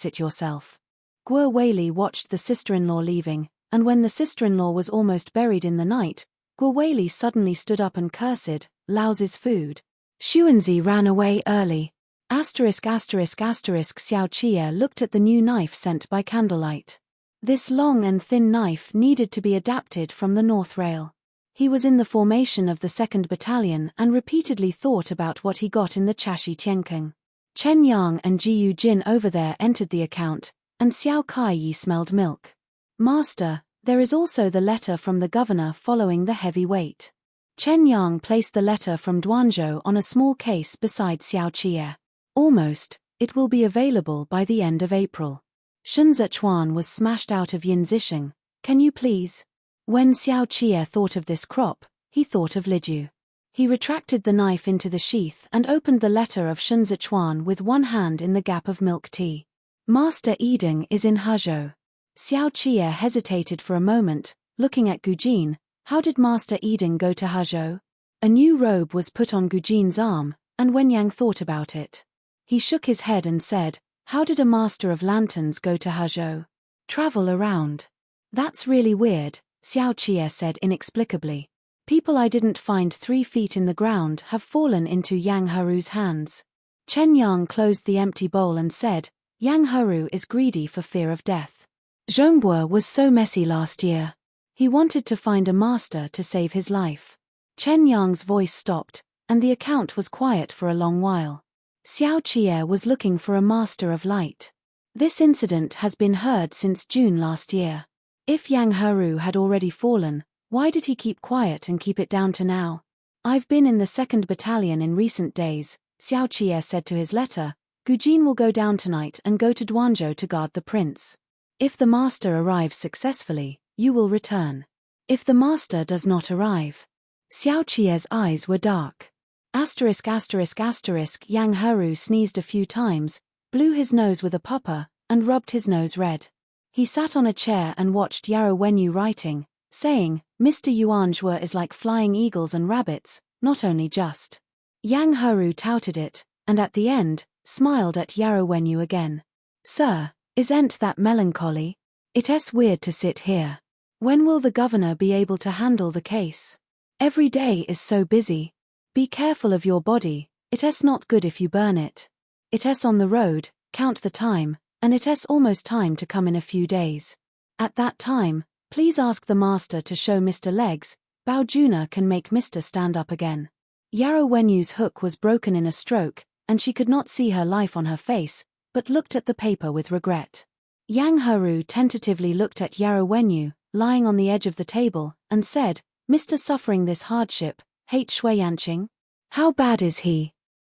it yourself. Guo Weili watched the sister-in-law leaving, and when the sister-in-law was almost buried in the night, Guo Weili suddenly stood up and cursed, "Lao's food." Xuanzi ran away early. ***** Xiao Qie looked at the new knife sent by candlelight. This long and thin knife needed to be adapted from the North Rail. He was in the formation of the 2nd Battalion and repeatedly thought about what he got in the Chashi Tiankeng. Chen Yang and Jiyu Jin over there entered the account, and Xiao Kai smelled milk. "Master, there is also the letter from the governor following the heavy weight." Chen Yang placed the letter from Duanzhou on a small case beside Xiao Qie. "Almost, it will be available by the end of April." Shun Zichuan was smashed out of Yin Zisheng. "Can you please?" When Xiao Qie thought of this crop, he thought of Liju. He retracted the knife into the sheath and opened the letter of Shun Zichuan with one hand in the gap of milk tea. "Master Yiding is in Hezhou." Xiao Qie hesitated for a moment, looking at Gujin. How did Master Yiding go to Hezhou? A new robe was put on Gujin's arm, and Wen Yang thought about it. He shook his head and said, "How did a Master of Lanterns go to Hezhou? Travel around." "That's really weird," Xiao Qie said inexplicably. "People I didn't find 3 feet in the ground have fallen into Yang Heru's hands." Chen Yang closed the empty bowl and said, "Yang Heru is greedy for fear of death. Zhongbo was so messy last year. He wanted to find a master to save his life." Chen Yang's voice stopped, and the account was quiet for a long while. Xiao Qie was looking for a master of light. This incident has been heard since June last year. If Yang Heru had already fallen, why did he keep quiet and keep it down to now? "I've been in the 2nd Battalion in recent days," Xiao Qie said to his letter. "Gujin will go down tonight and go to Duanzhou to guard the prince. If the master arrives successfully, you will return. If the master does not arrive..." Xiao Qie's eyes were dark. Yang Heru sneezed a few times, blew his nose with a pupper, and rubbed his nose red. He sat on a chair and watched Yarrow Wenyu writing, saying, "Mr. Yuanzhua is like flying eagles and rabbits, not only just." Yang Heru touted it, and at the end, smiled at Yarrow Wenyu again. "Sir, isn't that melancholy? It's weird to sit here. When will the governor be able to handle the case? Every day is so busy. Be careful of your body, it's not good if you burn it. It's on the road, count the time, and it's almost time to come in a few days. At that time, please ask the master to show Mr. Legs, Bao Juna can make Mr. stand up again. Yarrow Wenyu's hook was broken in a stroke, and she could not see her life on her face, but looked at the paper with regret. Yang Heru tentatively looked at Yarrow Wenyu, lying on the edge of the table, and said, Mr. suffering this hardship, hate Shuiyanqing? How bad is he?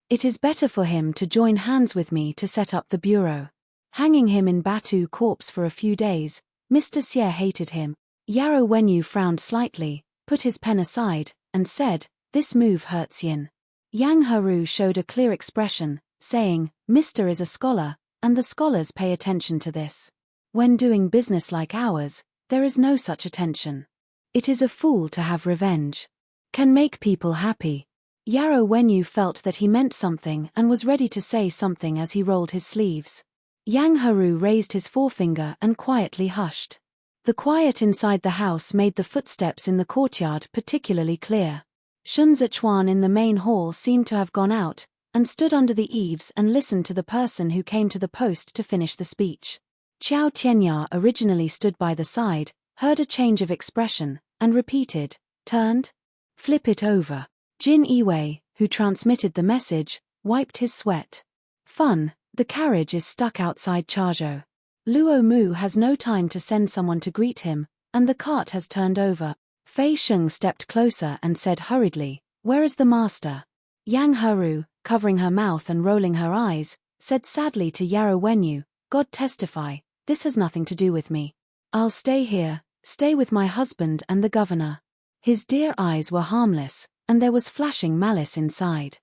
It is better for him to join hands with me to set up the bureau. Hanging him in Batu corpse for a few days, Mr. Xie hated him. Yarrow Wenyu frowned slightly, put his pen aside, and said, this move hurts Yin. Yang Heru showed a clear expression, saying, Mr. is a scholar, and the scholars pay attention to this. When doing business like ours, there is no such attention. It is a fool to have revenge. Can make people happy. Yarrow Wenyu felt that he meant something and was ready to say something as he rolled his sleeves. Yang Heru raised his forefinger and quietly hushed. The quiet inside the house made the footsteps in the courtyard particularly clear. Shun Zichuan in the main hall seemed to have gone out, and stood under the eaves and listened to the person who came to the post to finish the speech. Qiao Tianya originally stood by the side, heard a change of expression, and repeated, turned? Flip it over. Jin Iwei, who transmitted the message, wiped his sweat. Fun, the carriage is stuck outside Chaozhou. Luo Mu has no time to send someone to greet him, and the cart has turned over. Fei Sheng stepped closer and said hurriedly, where is the master? Yang Heru, covering her mouth and rolling her eyes, said sadly to Yarrow Wenyu, God testify, this has nothing to do with me. I'll stay here, stay with my husband and the governor. His dear eyes were harmless, and there was flashing malice inside.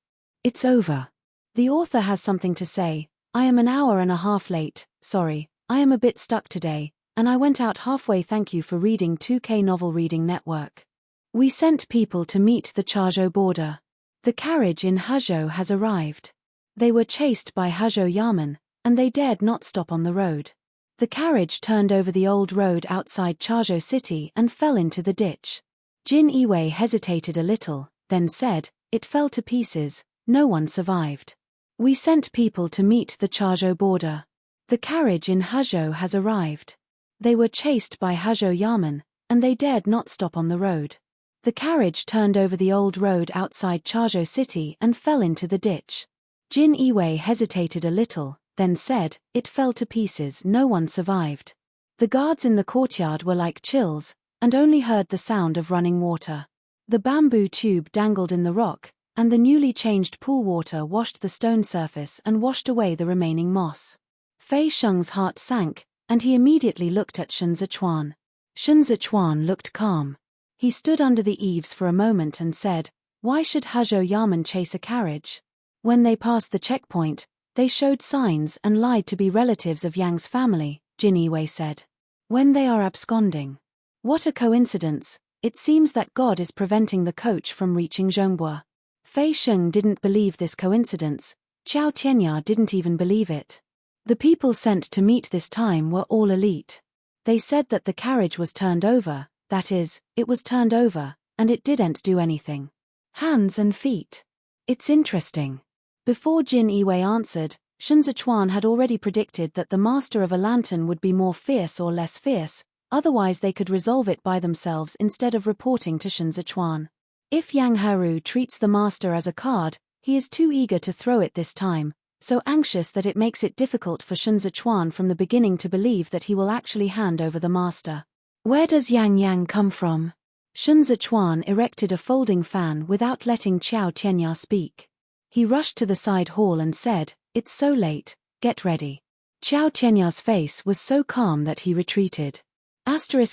It's over. The author has something to say. I am an hour and a half late, sorry, I am a bit stuck today, and I went out halfway. Thank you for reading 2K Novel Reading Network. We sent people to meet the Chaozhou border. The carriage in Hezhou has arrived. They were chased by Hezhou Yamen, and they dared not stop on the road. The carriage turned over the old road outside Chaozhou city and fell into the ditch. Jin Iwei hesitated a little, then said, it fell to pieces, no one survived. We sent people to meet the Chaozhou border. The carriage in Hezhou has arrived. They were chased by Hezhou Yamen, and they dared not stop on the road. The carriage turned over the old road outside Chaozhou city and fell into the ditch. Jin Iwei hesitated a little, then said, it fell to pieces, no one survived. The guards in the courtyard were like chills, and only heard the sound of running water. The bamboo tube dangled in the rock, and the newly changed pool water washed the stone surface and washed away the remaining moss. Fei Sheng's heart sank, and he immediately looked at Shun Zichuan. Shun Zichuan looked calm. He stood under the eaves for a moment and said, why should Hezhou Yamen chase a carriage? When they passed the checkpoint, they showed signs and lied to be relatives of Yang's family, Jin Iwei said. When they are absconding. What a coincidence, it seems that God is preventing the coach from reaching Zhongbua. Fei Sheng didn't believe this coincidence, Qiao Tianya didn't even believe it. The people sent to meet this time were all elite. They said that the carriage was turned over, that is, it was turned over, and it didn't do anything. Hands and feet. It's interesting. Before Jin Iwei answered, Shun Zichuan had already predicted that the master of a lantern would be more fierce or less fierce, otherwise they could resolve it by themselves instead of reporting to Shun Zichuan. If Yang Heru treats the master as a card, he is too eager to throw it this time, so anxious that it makes it difficult for Shun Zichuan from the beginning to believe that he will actually hand over the master. Where does Yang come from? Shun Zichuan erected a folding fan without letting Qiao Tianya speak. He rushed to the side hall and said, it's so late, get ready. Qiao Tianya's face was so calm that he retreated. When Shun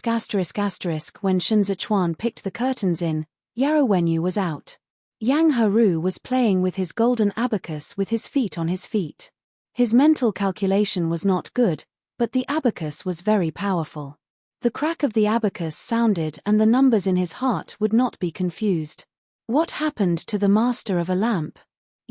Zichuan picked the curtains in, Yarrow Wenyu was out. Yang Heru was playing with his golden abacus with his feet on his feet. His mental calculation was not good, but the abacus was very powerful. The crack of the abacus sounded and the numbers in his heart would not be confused. What happened to the master of a lamp?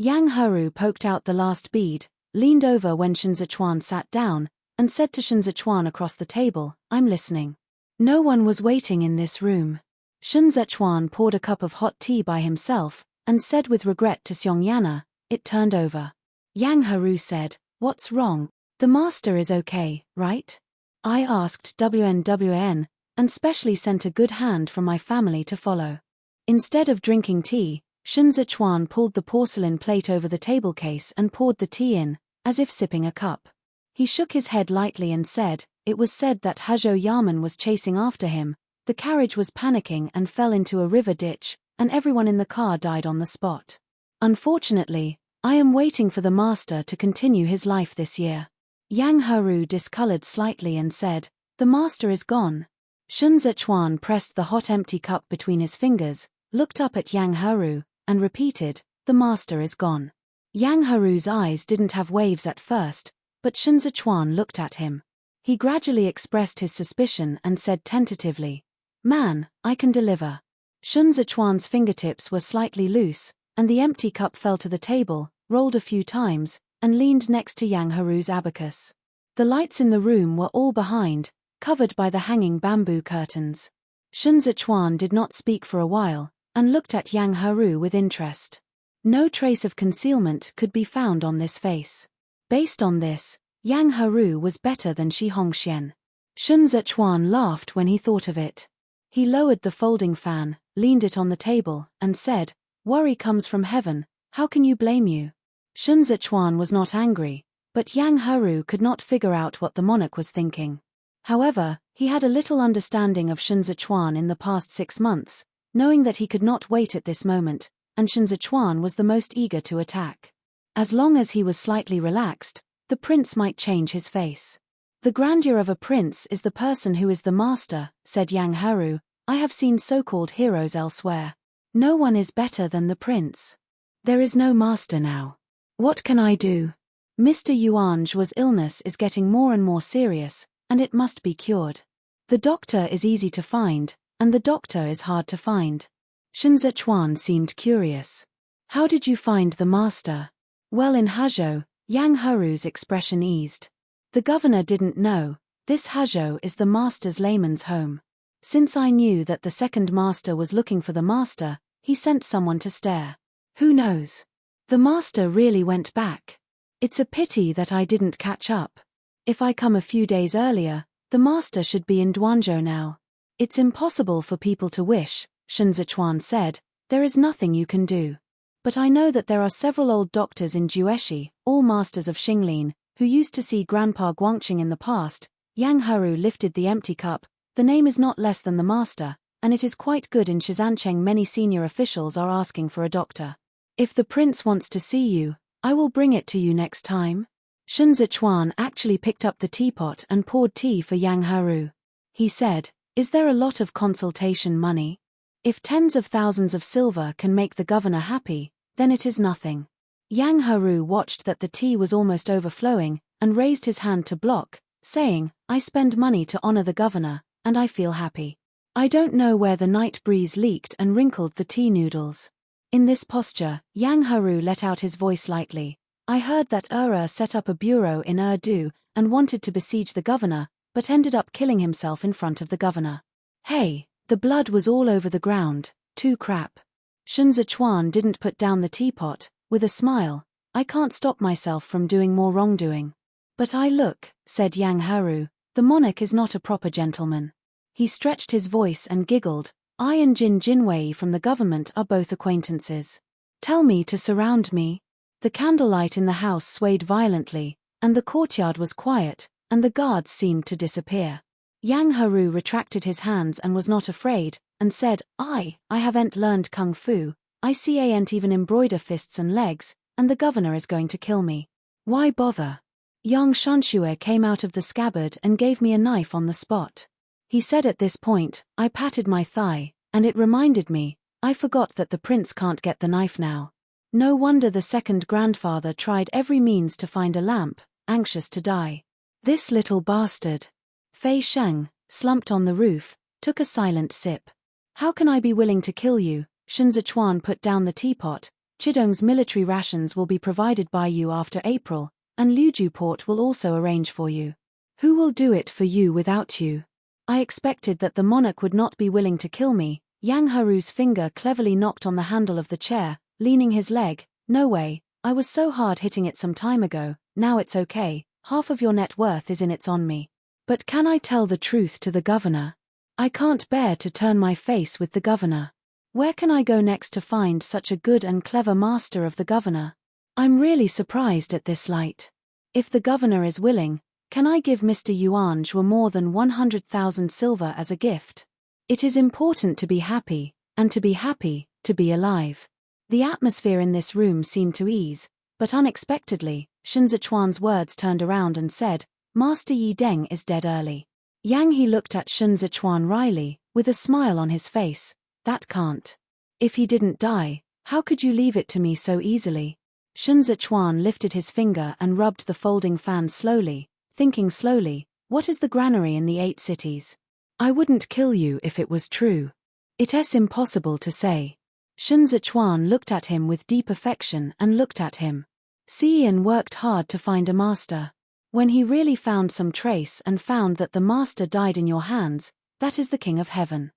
Yang Heru poked out the last bead, leaned over when Shun Zichuan sat down, and said to Shun Zichuan across the table, I'm listening. No one was waiting in this room. Shun Zechuan poured a cup of hot tea by himself, and said with regret to Xiong "It turned over." Yang Haru said, "What's wrong? The master is okay, right?" I asked WNWN, and specially sent a good hand from my family to follow. Instead of drinking tea, Shun Zechuan pulled the porcelain plate over the table case and poured the tea in, as if sipping a cup. He shook his head lightly and said, "It was said that Huzhou Yamen was chasing after him, the carriage was panicking and fell into a river ditch, and everyone in the car died on the spot. Unfortunately, I am waiting for the master to continue his life this year." Yang Haru discolored slightly and said, "The master is gone." Shun Zechuan pressed the hot empty cup between his fingers, looked up at Yang Haru, and repeated, "The master is gone." Yang Haru's eyes didn't have waves at first, but Shun Zechuan looked at him. He gradually expressed his suspicion and said tentatively, "Man, I can deliver." Shun Zechuan's fingertips were slightly loose, and the empty cup fell to the table, rolled a few times, and leaned next to Yang Haru's abacus. The lights in the room were all behind, covered by the hanging bamboo curtains. Shun Zechuan did not speak for a while, and looked at Yang Haru with interest. No trace of concealment could be found on this face. Based on this, Yang Haru was better than Shi Hongxian. Shun Zechuan laughed when he thought of it. He lowered the folding fan, leaned it on the table, and said, "Worry comes from heaven, how can you blame you?" Shun Zechuan was not angry, but Yang Haru could not figure out what the monarch was thinking. However, he had a little understanding of Shun Zechuan in the past 6 months, knowing that he could not wait at this moment, and Shun Zechuan was the most eager to attack. As long as he was slightly relaxed, the prince might change his face. "The grandeur of a prince is the person who is the master," said Yang Haru. "I have seen so-called heroes elsewhere. No one is better than the prince. There is no master now. What can I do? Mr. Yuanzhu's illness is getting more and more serious, and it must be cured. The doctor is easy to find, and the doctor is hard to find." Shun Zechuan seemed curious. "How did you find the master?" "Well, in Huzhou," Yang Haru's expression eased. "The governor didn't know. This Huzhou is the master's layman's home. Since I knew that the second master was looking for the master, he sent someone to stare. Who knows? The master really went back. It's a pity that I didn't catch up. If I come a few days earlier, the master should be in Duanzhou now." "It's impossible for people to wish," Shun Zechuan said. "There is nothing you can do. But I know that there are several old doctors in Jueshi, all masters of Xinglin, who used to see Grandpa Guangqing in the past." Yang Haru lifted the empty cup. "The name is not less than the master, and it is quite good in Shizancheng. Many senior officials are asking for a doctor. If the prince wants to see you, I will bring it to you next time." Shun Zechuan actually picked up the teapot and poured tea for Yang Haru. He said, "Is there a lot of consultation money? If tens of thousands of silver can make the governor happy, then it is nothing." Yang Haru watched that the tea was almost overflowing, and raised his hand to block, saying, "I spend money to honor the governor, and I feel happy." I don't know where the night breeze leaked and wrinkled the tea noodles. In this posture, Yang Haru let out his voice lightly. "I heard that set up a bureau in Urdu, and wanted to besiege the governor, but ended up killing himself in front of the governor. Hey, the blood was all over the ground, too crap." Shun Zechuan didn't put down the teapot. With a smile, "I can't stop myself from doing more wrongdoing." "But look," said Yang Haru, "the monarch is not a proper gentleman." He stretched his voice and giggled. "I and Jin Jinwei from the government are both acquaintances. Tell me to surround me." The candlelight in the house swayed violently, and the courtyard was quiet, and the guards seemed to disappear. Yang Haru retracted his hands and was not afraid, and said, I haven't learned kung fu, I can't even embroider fists and legs, and the governor is going to kill me. Why bother?" Yang Shanshue came out of the scabbard and gave me a knife on the spot. He said at this point. I patted my thigh, and it reminded me, I forgot that the prince can't get the knife now. No wonder the second grandfather tried every means to find a lamp, anxious to die. This little bastard. Fei Sheng, slumped on the roof, took a silent sip. "How can I be willing to kill you?" Shun Zechuan put down the teapot. "Chidong's military rations will be provided by you after April, and Liujuport will also arrange for you. Who will do it for you without you? I expected that the monarch would not be willing to kill me. Yang Haru's finger cleverly knocked on the handle of the chair, leaning his leg. No way, I was so hard hitting it some time ago. Now it's okay, half of your net worth is in it's on me. But can I tell the truth to the governor? I can't bear to turn my face with the governor. Where can I go next to find such a good and clever master of the governor? I'm really surprised at this light. If the governor is willing, can I give Mr. Yuan Zhuo more than 100,000 silver as a gift? It is important to be happy, and to be happy, to be alive. The atmosphere in this room seemed to ease, but unexpectedly, Shen Zichuan's words turned around and said, Master Yi Deng is dead early. Yang He looked at Shen Zichuan wryly, with a smile on his face. That can't. If he didn't die, how could you leave it to me so easily? Shen Zichuan lifted his finger and rubbed the folding fan slowly, thinking slowly, what is the granary in the 8 cities? I wouldn't kill you if it was true. It's impossible to say. Shen Zichuan looked at him with deep affection and looked at him. Xian worked hard to find a master. When he really found some trace and found that the master died in your hands, that is the King of Heaven.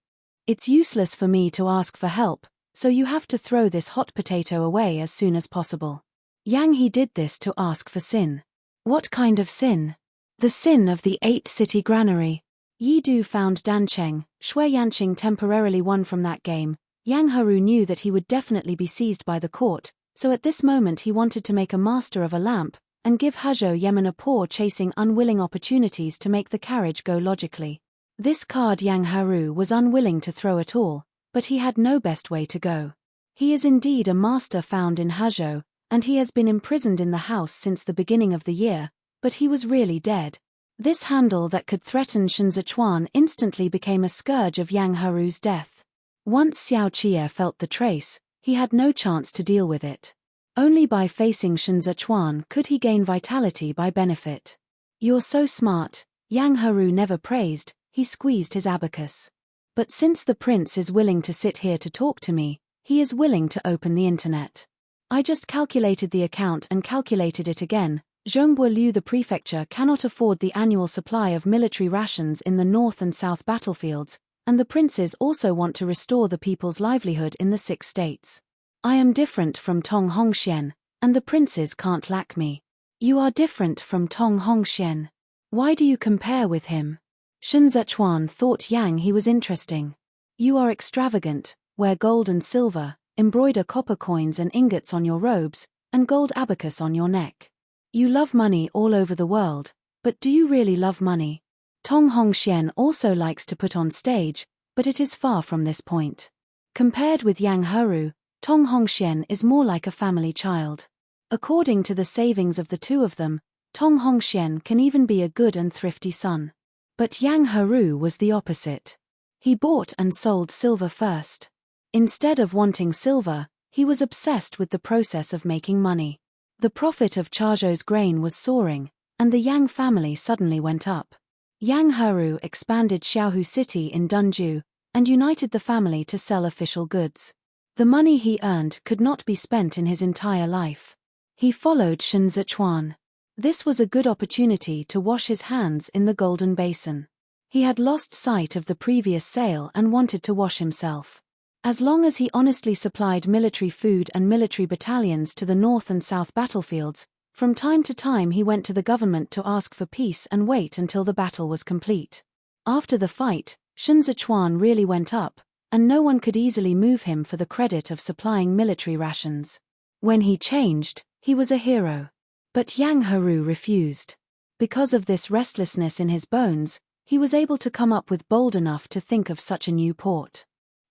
It's useless for me to ask for help, so you have to throw this hot potato away as soon as possible. Yang He did this to ask for sin. What kind of sin? The sin of the 8-city granary. Yi Du found Dancheng. Shui Yanqing temporarily won from that game. Yang Haru knew that he would definitely be seized by the court, so at this moment he wanted to make a master of a lamp, and give Huzhou Yemen a paw chasing unwilling opportunities to make the carriage go logically. This card Yang Haru was unwilling to throw at all, but he had no best way to go. He is indeed a master found in Huzhou, and he has been imprisoned in the house since the beginning of the year, but he was really dead. This handle that could threaten Shen Zichuan instantly became a scourge of Yang Haru's death. Once Xiao Qie felt the trace, he had no chance to deal with it. Only by facing Shen Zichuan could he gain vitality by benefit. You're so smart, Yang Haru never praised, he squeezed his abacus. But since the prince is willing to sit here to talk to me, he is willing to open the internet. I just calculated the account and calculated it again. Zhongbo Liu, the prefecture cannot afford the annual supply of military rations in the north and south battlefields, and the princes also want to restore the people's livelihood in the 6 states. I am different from Tong Hongxian, and the princes can't lack me. You are different from Tong Hongxian. Why do you compare with him? Shen Zichuan thought Yang He was interesting. You are extravagant, wear gold and silver, embroider copper coins and ingots on your robes, and gold abacus on your neck. You love money all over the world, but do you really love money? Tong Hongxian also likes to put on stage, but it is far from this point. Compared with Yang Haru, Tong Hongxian is more like a family child. According to the savings of the two of them, Tong Hongxian can even be a good and thrifty son. But Yang Haru was the opposite. He bought and sold silver first. Instead of wanting silver, he was obsessed with the process of making money. The profit of Chazhou's grain was soaring, and the Yang family suddenly went up. Yang Haru expanded Xiaohu City in Dunju, and united the family to sell official goods. The money he earned could not be spent in his entire life. He followed Shen Zichuan. This was a good opportunity to wash his hands in the Golden Basin. He had lost sight of the previous sale and wanted to wash himself. As long as he honestly supplied military food and military battalions to the north and south battlefields, from time to time he went to the government to ask for peace and wait until the battle was complete. After the fight, Shen Zichuan really went up, and no one could easily move him for the credit of supplying military rations. When he changed, he was a hero. But Yang Haru refused. Because of this restlessness in his bones, he was able to come up with bold enough to think of such a new port.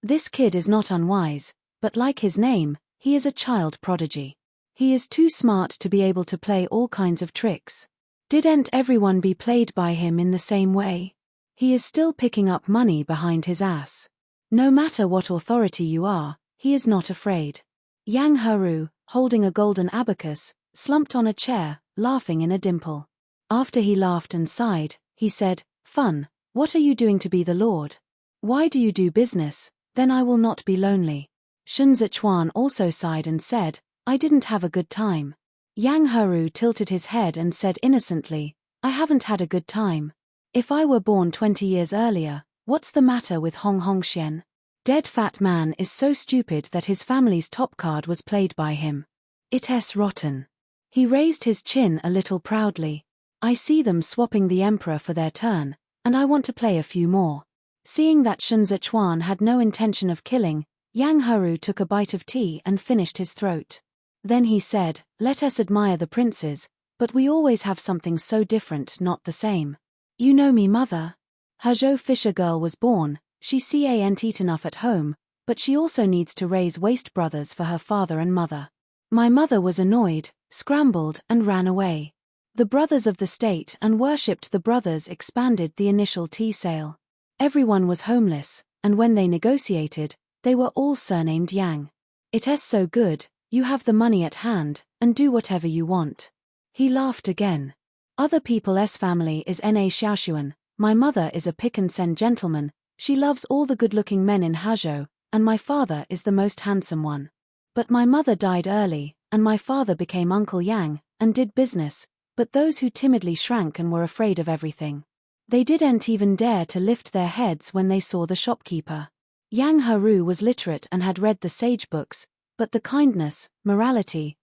This kid is not unwise, but like his name, he is a child prodigy. He is too smart to be able to play all kinds of tricks. Didn't everyone be played by him in the same way? He is still picking up money behind his ass. No matter what authority you are, he is not afraid. Yang Haru, holding a golden abacus, slumped on a chair, laughing in a dimple. After he laughed and sighed, he said, "Fun, what are you doing to be the Lord? Why do you do business? Then I will not be lonely." Shen Zichuan also sighed and said, "I didn't have a good time." Yang Haru tilted his head and said innocently, "I haven't had a good time." If I were born 20 years earlier, what's the matter with Hong Hongxian? Dead fat man is so stupid that his family's top card was played by him. It's rotten. He raised his chin a little proudly. I see them swapping the emperor for their turn, and I want to play a few more. Seeing that Sun Zichuan had no intention of killing, Yang Heru took a bite of tea and finished his throat. Then he said, let us admire the princes, but we always have something so different, not the same. You know me, mother. Hezhou fisher girl was born, she can't eat enough at home, but she also needs to raise waste brothers for her father and mother. My mother was annoyed, scrambled and ran away. The brothers of the state and worshipped the brothers expanded the initial tea sale. Everyone was homeless, and when they negotiated, they were all surnamed Yang. It's so good, you have the money at hand, and do whatever you want. He laughed again. Other people's family is Na Xiaoshuan, my mother is a pick and send gentleman, she loves all the good-looking men in Hezhou, and my father is the most handsome one. But my mother died early, and my father became Uncle Yang, and did business, but those who timidly shrank and were afraid of everything. They didn't even dare to lift their heads when they saw the shopkeeper. Yang Heru was literate and had read the sage books, but the kindness, morality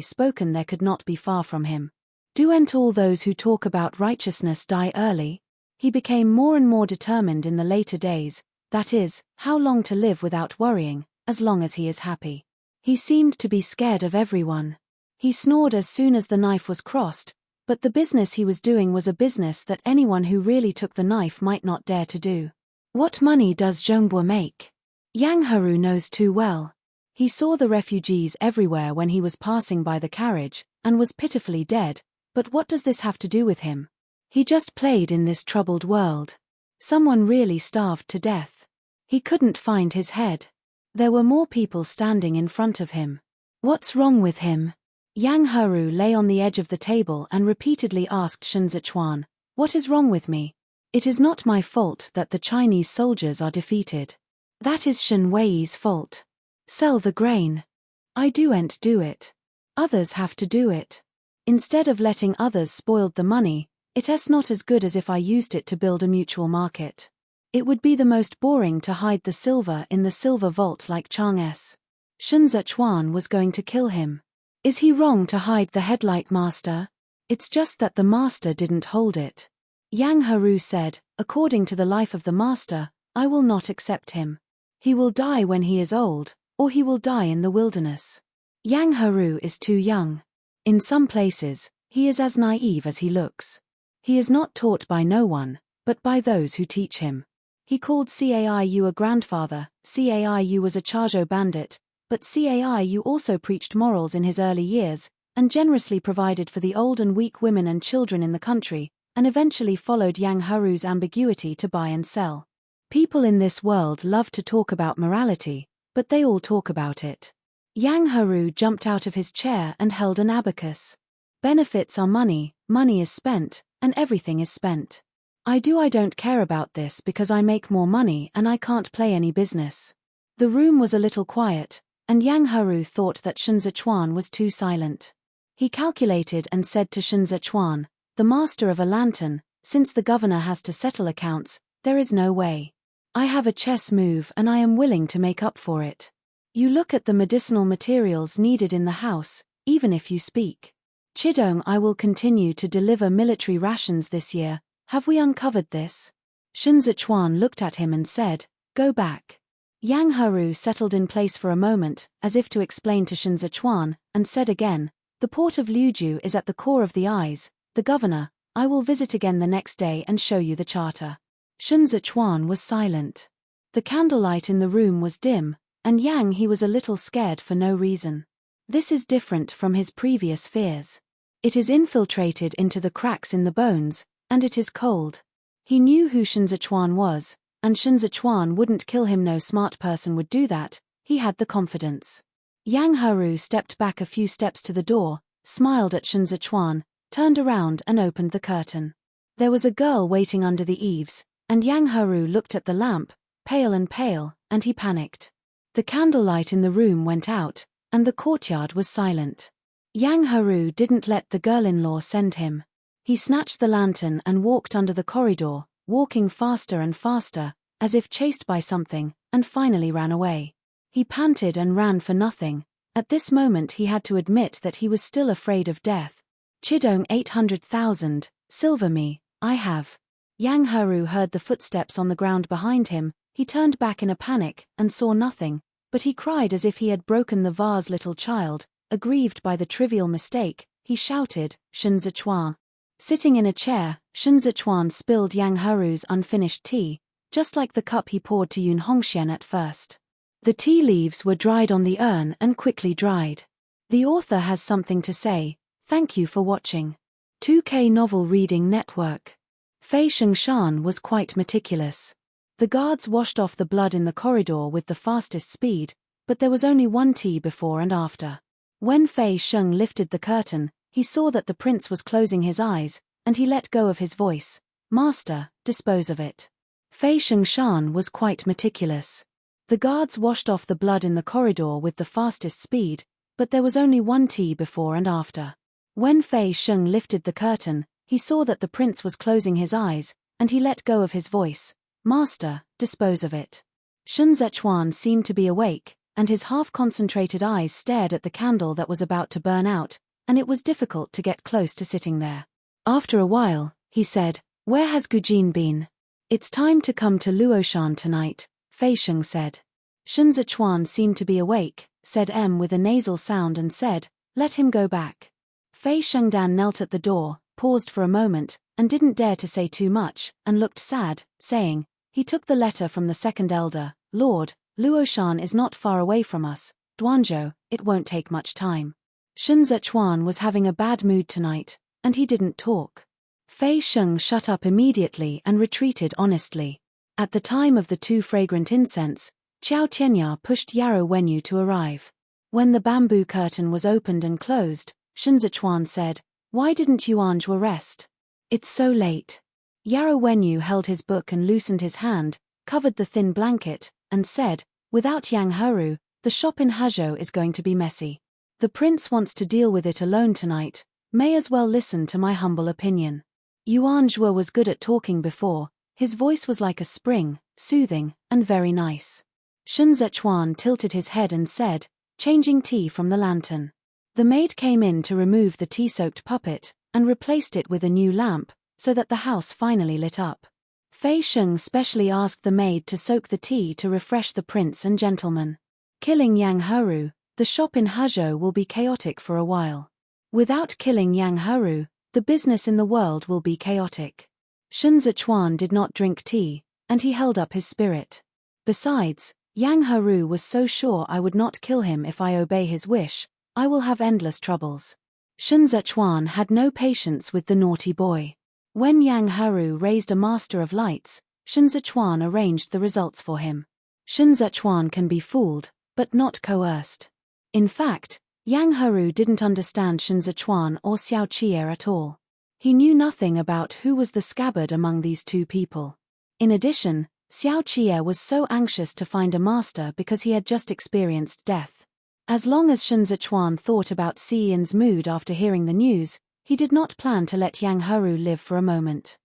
spoken there could not be far from him. Doen't all those who talk about righteousness die early? He became more and more determined in the later days, that is, how long to live without worrying, as long as he is happy. He seemed to be scared of everyone. He snored as soon as the knife was crossed, but the business he was doing was a business that anyone who really took the knife might not dare to do. What money does Zhongbua make? Yang Heru knows too well. He saw the refugees everywhere when he was passing by the carriage, and was pitifully dead, but what does this have to do with him? He just played in this troubled world. Someone really starved to death. He couldn't find his head. There were more people standing in front of him. What's wrong with him? Yang Heru lay on the edge of the table and repeatedly asked Sun Zichuan, what is wrong with me? It is not my fault that the Chinese soldiers are defeated. That is Shen Wei's fault. Sell the grain. I doen't do it. Others have to do it. Instead of letting others spoil the money, it's not as good as if I used it to build a mutual market. It would be the most boring to hide the silver in the silver vault like Chang's. Sun Zichuan was going to kill him. Is he wrong to hide the headlight, master? It's just that the master didn't hold it. Yang Heru said, according to the life of the master, I will not accept him. He will die when he is old, or he will die in the wilderness. Yang Heru is too young. In some places, he is as naive as he looks. He is not taught by no one, but by those who teach him. He called Caiu a grandfather, Caiu was a Chazhou bandit, but Caiu also preached morals in his early years, and generously provided for the old and weak women and children in the country, and eventually followed Yang Heru's ambiguity to buy and sell. People in this world love to talk about morality, but they all talk about it. Yang Heru jumped out of his chair and held an abacus. Benefits are money, money is spent, and everything is spent. I don't care about this because I make more money and I can't play any business. The room was a little quiet, and Yang Heru thought that Sun Zichuan was too silent. He calculated and said to Sun Zichuan, the master of a lantern, since the governor has to settle accounts, there is no way. I have a chess move and I am willing to make up for it. You look at the medicinal materials needed in the house, even if you speak. Chidong, I will continue to deliver military rations this year, have we uncovered this? Sun Zichuan looked at him and said, go back. Yang Heru settled in place for a moment, as if to explain to Sun Zichuan, and said again, the port of Liuju is at the core of the eyes, the governor, I will visit again the next day and show you the charter. Sun Zichuan was silent. The candlelight in the room was dim, and he was a little scared for no reason. This is different from his previous fears. It is infiltrated into the cracks in the bones, and it is cold. He knew who Sun Zichuan was, and Sun Zichuan wouldn't kill him, no smart person would do that, he had the confidence. Yang Heru stepped back a few steps to the door, smiled at Sun Zichuan, turned around and opened the curtain. There was a girl waiting under the eaves, and Yang Heru looked at the lamp, pale, and he panicked. The candlelight in the room went out, and the courtyard was silent. Yang Heru didn't let the girl-in-law send him. He snatched the lantern and walked under the corridor, walking faster and faster, as if chased by something, and finally ran away. He panted and ran for nothing. At this moment he had to admit that he was still afraid of death. Chidong 800,000, silver me, I have. Yang Heru heard the footsteps on the ground behind him. He turned back in a panic, and saw nothing, but he cried as if he had broken the vase. Little child, aggrieved by the trivial mistake, he shouted, Shen Zichuan. Sitting in a chair, Shen Zichuan spilled Yang Heru's unfinished tea, just like the cup he poured to Yun Hongxian at first. The tea leaves were dried on the urn and quickly dried. The author has something to say. Thank you for watching. 2K Novel Reading Network. Fei Shengshan was quite meticulous. The guards washed off the blood in the corridor with the fastest speed, but there was only one tea before and after. When Fei Sheng lifted the curtain, he saw that the prince was closing his eyes, and he let go of his voice. Master, dispose of it. Fei Shengshan was quite meticulous. The guards washed off the blood in the corridor with the fastest speed, but there was only one tea before and after. When Fei Sheng lifted the curtain, he saw that the prince was closing his eyes, and he let go of his voice. Master, dispose of it. Shen Zichuan seemed to be awake, and his half-concentrated eyes stared at the candle that was about to burn out, and it was difficult to get close to sitting there. After a while, he said, Where has Gujin been? It's time to come to Luoshan tonight, Fei Sheng said. Shen Zichuan seemed to be awake, said M with a nasal sound and said, Let him go back. Fei Shengdan knelt at the door, paused for a moment, and didn't dare to say too much, and looked sad, saying, He took the letter from the second elder, Lord, Luoshan is not far away from us, Duanzhou, it won't take much time. Shen Zichuan was having a bad mood tonight, and he didn't talk. Fei Sheng shut up immediately and retreated honestly. At the time of the two fragrant incense, Qiao Tianya pushed Yarrow Wenyu to arrive. When the bamboo curtain was opened and closed, Shen Zichuan said, Why didn't Yuanzhu rest? It's so late. Yarrow Wenyu held his book and loosened his hand, covered the thin blanket, and said, Without Yang Heru, the shop in Huzhou is going to be messy. The prince wants to deal with it alone tonight, may as well listen to my humble opinion. Yuanzhu was good at talking before, his voice was like a spring, soothing, and very nice. Shen Zichuan tilted his head and said, changing tea from the lantern. The maid came in to remove the tea-soaked puppet, and replaced it with a new lamp, so that the house finally lit up. Fei Sheng specially asked the maid to soak the tea to refresh the prince and gentleman. Killing Yang Heru, the shop in Huzhou will be chaotic for a while. Without killing Yang Heru, the business in the world will be chaotic. Shen Zichuan did not drink tea, and he held up his spirit. Besides, Yang Heru was so sure I would not kill him if I obey his wish, I will have endless troubles. Shen Zichuan had no patience with the naughty boy. When Yang Heru raised a master of lights, Shen Zichuan arranged the results for him. Shen Zichuan can be fooled, but not coerced. In fact, Yang Heru didn't understand Shen Zichuan or Xiao Qie at all. He knew nothing about who was the scabbard among these two people. In addition, Xiao Qie was so anxious to find a master because he had just experienced death. As long as Shen Zichuan thought about Xian's mood after hearing the news, he did not plan to let Yang Heru live for a moment.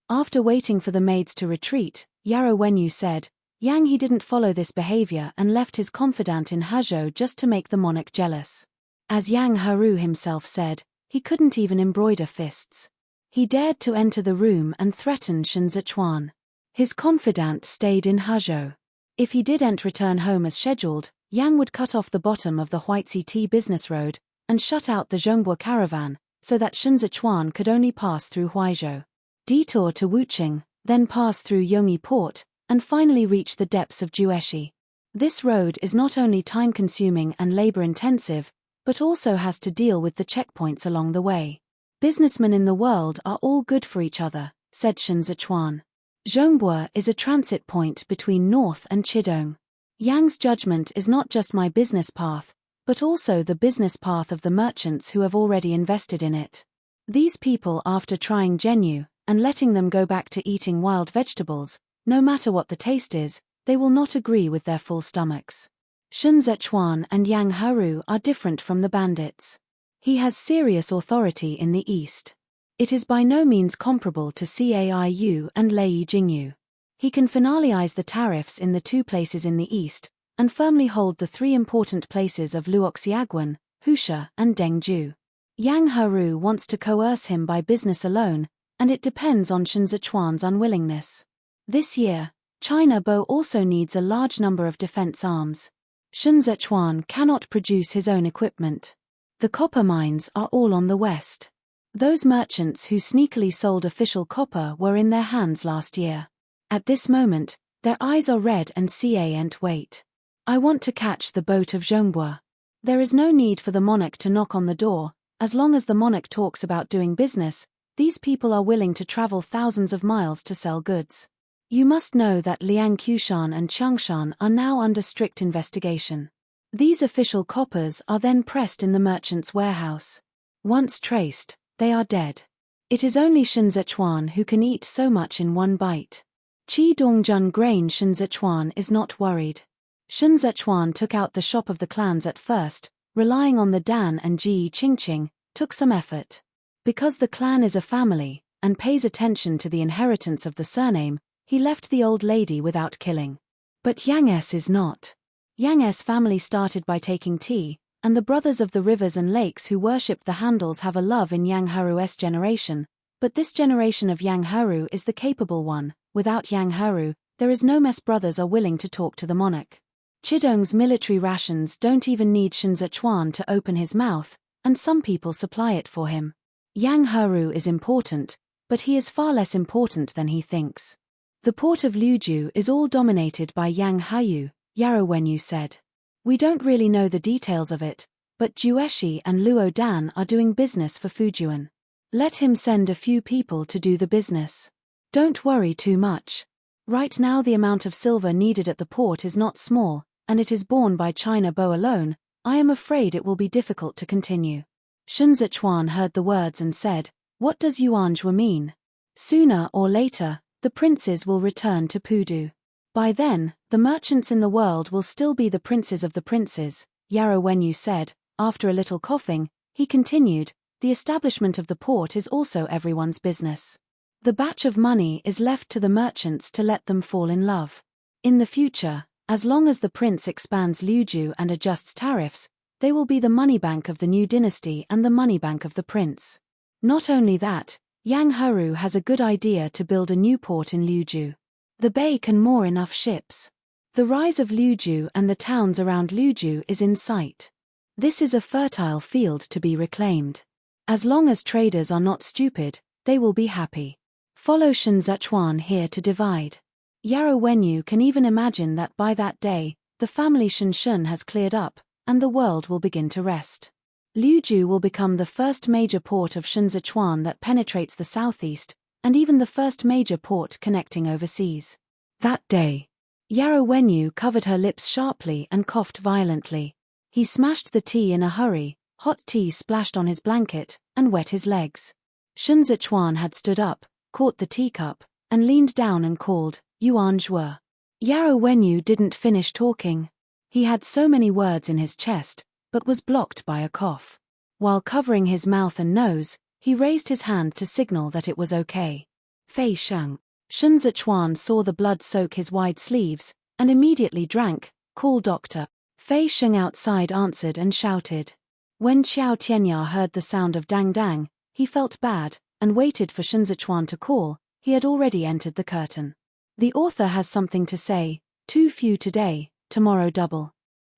After waiting for the maids to retreat, Yarrow Wenyu said, Yang he didn't follow this behavior and left his confidant in Huzhou just to make the monarch jealous. As Yang Heru himself said, he couldn't even embroider fists. He dared to enter the room and threaten Shen Zichuan. His confidant stayed in Huzhou. If he didn't return home as scheduled, Yang would cut off the bottom of the Huaixi Tea business road and shut out the Zhongbo caravan, so that Shen Zichuan could only pass through Huaizhou, detour to Wuqing, then pass through Yongyi Port, and finally reach the depths of Jueshi. This road is not only time-consuming and labor-intensive, but also has to deal with the checkpoints along the way. Businessmen in the world are all good for each other, said Shen Zichuan. Zhongbo is a transit point between North and Chidong. Yang's judgment is not just my business path, but also the business path of the merchants who have already invested in it. These people, after trying Zhenyu, and letting them go back to eating wild vegetables, no matter what the taste is, they will not agree with their full stomachs. Shen Zichuan and Yang Heru are different from the bandits. He has serious authority in the East. It is by no means comparable to Caiu and Lei Jingyu. He can finalize the tariffs in the 2 places in the east, and firmly hold the 3 important places of Luoxiaguan, Husha, and Dengju. Yang Heru wants to coerce him by business alone, and it depends on Shen Zichuan's unwillingness. This year, China Bo also needs a large number of defense arms. Shen Zichuan cannot produce his own equipment. The copper mines are all on the west. Those merchants who sneakily sold official copper were in their hands last year. At this moment, their eyes are red and can't wait. I want to catch the boat of Zhongbua. There is no need for the monarch to knock on the door. As long as the monarch talks about doing business, these people are willing to travel thousands of miles to sell goods. You must know that Liang Qushan and Changshan are now under strict investigation. These official coppers are then pressed in the merchant's warehouse. Once traced, they are dead. It is only Shen Zichuan who can eat so much in one bite. Qi Dongjun Grain Shen Zichuan is not worried. Shen Zichuan took out the shop of the clans at first, relying on the Dan and Ji Qingqing, took some effort. Because the clan is a family, and pays attention to the inheritance of the surname, he left the old lady without killing. But Yang S is not. Yang S family started by taking tea, and the brothers of the rivers and lakes who worshipped the handles have a love in Yang Haru's generation, but this generation of Yang Haru is the capable one. Without Yang Haru, there is no mess brothers are willing to talk to the monarch. Chidong's military rations don't even need Shen Zichuan to open his mouth, and some people supply it for him. Yang Haru is important, but he is far less important than he thinks. The port of Liuju is all dominated by Yang Hayu, Yarrow Wenyu said. We don't really know the details of it, but Jueshi and Luo Dan are doing business for Fujian. Let him send a few people to do the business. Don't worry too much. Right now the amount of silver needed at the port is not small, and it is borne by China Bo alone. I am afraid it will be difficult to continue. Shen Zichuan heard the words and said, What does Yuanzhua mean? Sooner or later, the princes will return to Pudu. By then, the merchants in the world will still be the princes of the princes, Yarrow Wenyu said. After a little coughing, he continued, the establishment of the port is also everyone's business. The batch of money is left to the merchants to let them fall in love. In the future, as long as the prince expands Liuju and adjusts tariffs, they will be the money bank of the new dynasty and the money bank of the prince. Not only that, Yang Haru has a good idea to build a new port in Liuju. The bay can moor enough ships. The rise of Liuju and the towns around Liuju is in sight. This is a fertile field to be reclaimed. As long as traders are not stupid, they will be happy. Follow Shen Zichuan here to divide. Yarrow Wenyu can even imagine that by that day, the family Shen has cleared up, and the world will begin to rest. Liuju will become the first major port of Shen Zichuan that penetrates the southeast, and even the first major port connecting overseas. That day, Yarrow Wenyu covered her lips sharply and coughed violently. He smashed the tea in a hurry, hot tea splashed on his blanket, and wet his legs. Shen Zichuan had stood up, caught the teacup, and leaned down and called, Yuan Zhuo. Yarrow Wenyu didn't finish talking. He had so many words in his chest, but was blocked by a cough. While covering his mouth and nose, he raised his hand to signal that it was okay. Fei Sheng. Shen Zichuan saw the blood soak his wide sleeves, and immediately drank. Call doctor. Fei Sheng outside answered and shouted. When Qiao Tianya heard the sound of dang dang, he felt bad, and waited for Shen Zichuan to call. He had already entered the curtain. The author has something to say. Too few today, tomorrow double.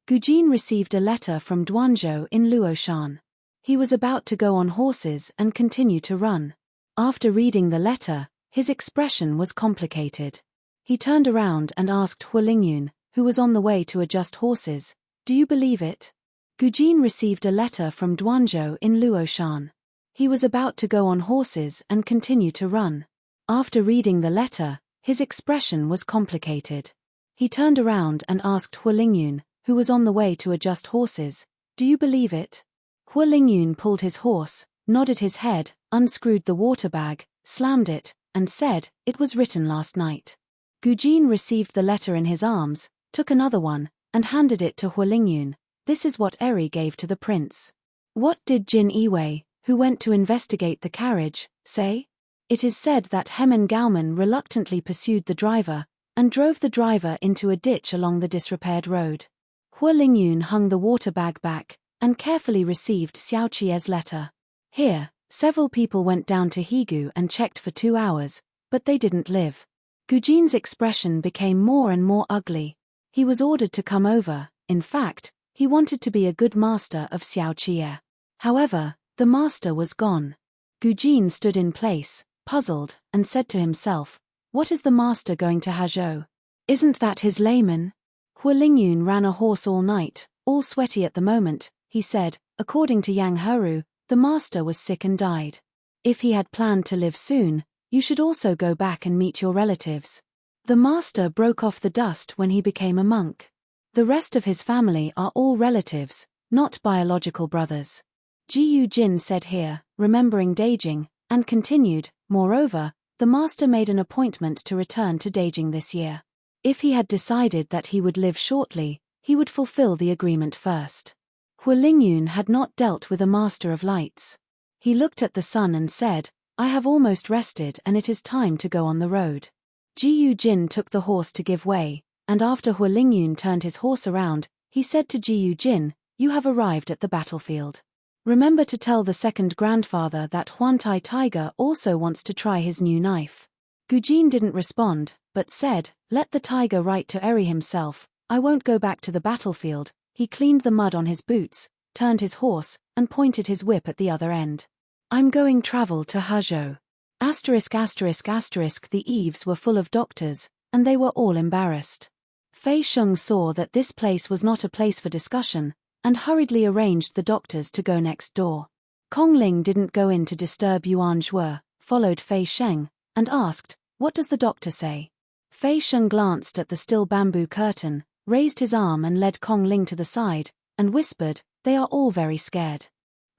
Gujin received a letter from Duanzhou in Luoshan. He was about to go on horses and continue to run. After reading the letter, his expression was complicated. He turned around and asked Hu Lingyun, who was on the way to adjust horses, Do you believe it? Gujin received a letter from Duanzhou in Luoshan. He was about to go on horses and continue to run. After reading the letter, his expression was complicated. He turned around and asked Hu Lingyun, who was on the way to adjust horses, Do you believe it? Hu Lingyun pulled his horse, nodded his head, unscrewed the water bag, slammed it, and said, It was written last night. Gujin received the letter in his arms, took another one, and handed it to Hu Lingyun. This is what Eri gave to the prince. What did Jin Iwei, Who went to investigate the carriage, say? It is said that Hemen Gauman reluctantly pursued the driver, and drove the driver into a ditch along the disrepaired road. Hua Lingyun hung the water bag back, and carefully received Xiao Chie's letter. Here, several people went down to Higu and checked for 2 hours, but they didn't live. Gujin's expression became more and more ugly. He was ordered to come over. In fact, he wanted to be a good master of Xiao Chie. However, the master was gone. Gujin stood in place, puzzled, and said to himself, "What is the master going to Hazhou? Isn't that his layman?" Hua Lingyun ran a horse all night, all sweaty at the moment. He said, according to Yang Heru, the master was sick and died. If he had planned to live soon, you should also go back and meet your relatives. The master broke off the dust when he became a monk. The rest of his family are all relatives, not biological brothers. Jiyu Jin said here, remembering Beijing, and continued, moreover, the master made an appointment to return to Beijing this year. If he had decided that he would live shortly, he would fulfill the agreement first. Hua Lingyun had not dealt with a master of lights. He looked at the sun and said, "I have almost rested and it is time to go on the road." Jiyu Jin took the horse to give way, and after Hua Lingyun turned his horse around, he said to Jiyu Jin, "You have arrived at the battlefield. Remember to tell the second grandfather that Huantai Tiger also wants to try his new knife." Gujin didn't respond, but said, "Let the tiger write to Eri himself, I won't go back to the battlefield." He cleaned the mud on his boots, turned his horse, and pointed his whip at the other end. "I'm going travel to Hazhou." The eaves were full of doctors, and they were all embarrassed. Fei Sheng saw that this place was not a place for discussion, and hurriedly arranged the doctors to go next door. Kong Ling didn't go in to disturb Yuan Zhuo, followed Fei Sheng, and asked, "What does the doctor say?" Fei Sheng glanced at the still bamboo curtain, raised his arm and led Kong Ling to the side, and whispered, "They are all very scared.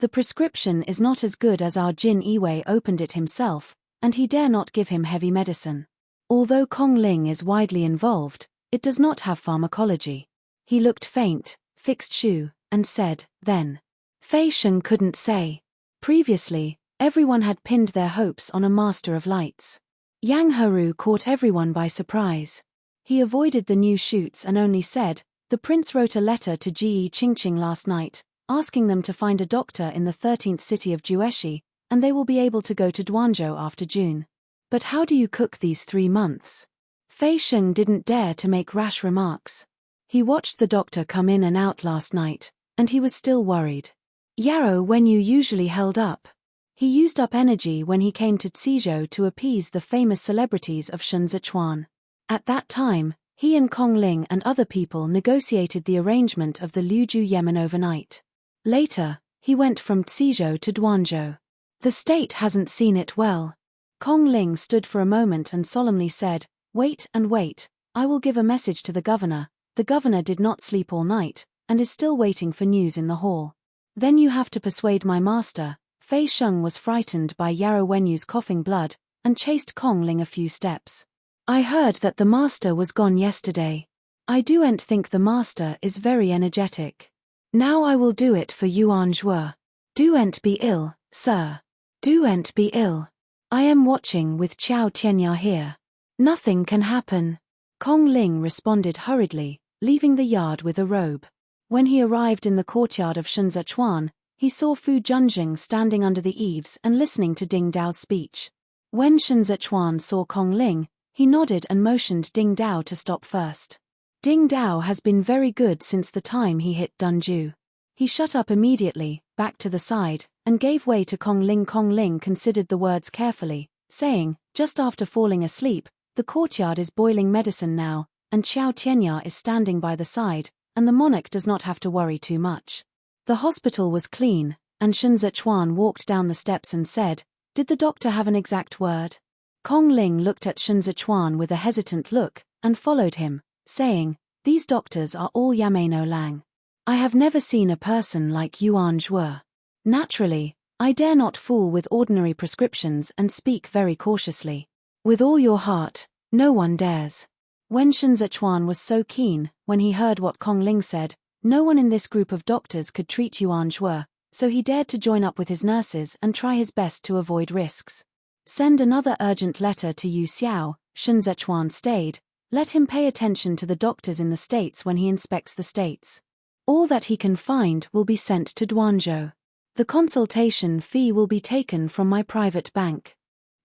The prescription is not as good as our Jin Iwei opened it himself, and he dare not give him heavy medicine. Although Kong Ling is widely involved, it does not have pharmacology." He looked faint, fixed Shu, and said, "Then." Fei Sheng couldn't say. Previously, everyone had pinned their hopes on a master of lights. Yang Heru caught everyone by surprise. He avoided the new shoots and only said, "The prince wrote a letter to Ji Qingqing last night, asking them to find a doctor in the 13th city of Jueshi, and they will be able to go to Duanzhou after June. But how do you cook these 3 months?" Fei Sheng didn't dare to make rash remarks. He watched the doctor come in and out last night, and he was still worried. Yarrow Wenyu usually held up. He used up energy when he came to Cizhou to appease the famous celebrities of Shenzhechuan. At that time, he and Kong Ling and other people negotiated the arrangement of the Liuju Yemen overnight. Later, he went from Cizhou to Duanzhou. The state hasn't seen it well. Kong Ling stood for a moment and solemnly said, "Wait and wait, I will give a message to the governor." The governor did not sleep all night, and is still waiting for news in the hall. "Then you have to persuade my master." Fei Sheng was frightened by Yarrow Wenyu's coughing blood, and chased Kong Ling a few steps. "I heard that the master was gone yesterday. I doen't think the master is very energetic. Now I will do it for Yuan Zhuo. Doen't be ill, sir. Doen't be ill. I am watching with Qiao Tianya here. Nothing can happen." Kong Ling responded hurriedly, leaving the yard with a robe. When he arrived in the courtyard of Shenzhechuan, he saw Fu Junjing standing under the eaves and listening to Ding Dao's speech. When Shenzhechuan saw Kong Ling, he nodded and motioned Ding Dao to stop first. Ding Dao has been very good since the time he hit Dunju. He shut up immediately, backed to the side, and gave way to Kong Ling. Kong Ling considered the words carefully, saying, "Just after falling asleep, the courtyard is boiling medicine now, and Qiao Tianya is standing by the side, and the monarch does not have to worry too much." The hospital was clean, and Shenzhechuan walked down the steps and said, "Did the doctor have an exact word?" Kong Ling looked at Shenzhechuan with a hesitant look, and followed him, saying, "These doctors are all Yameno Lang. I have never seen a person like Yuan Zhuo. Naturally, I dare not fool with ordinary prescriptions and speak very cautiously. With all your heart, no one dares." When Shenzhechuan was so keen, when he heard what Kong Ling said, "No one in this group of doctors could treat Yuan Zhuo," so he dared to join up with his nurses and try his best to avoid risks. Send another urgent letter to Yu Xiao, Sun Zechuan stayed. Let him pay attention to the doctors in the states when he inspects the states. All that he can find will be sent to Duanzhou. The consultation fee will be taken from my private bank.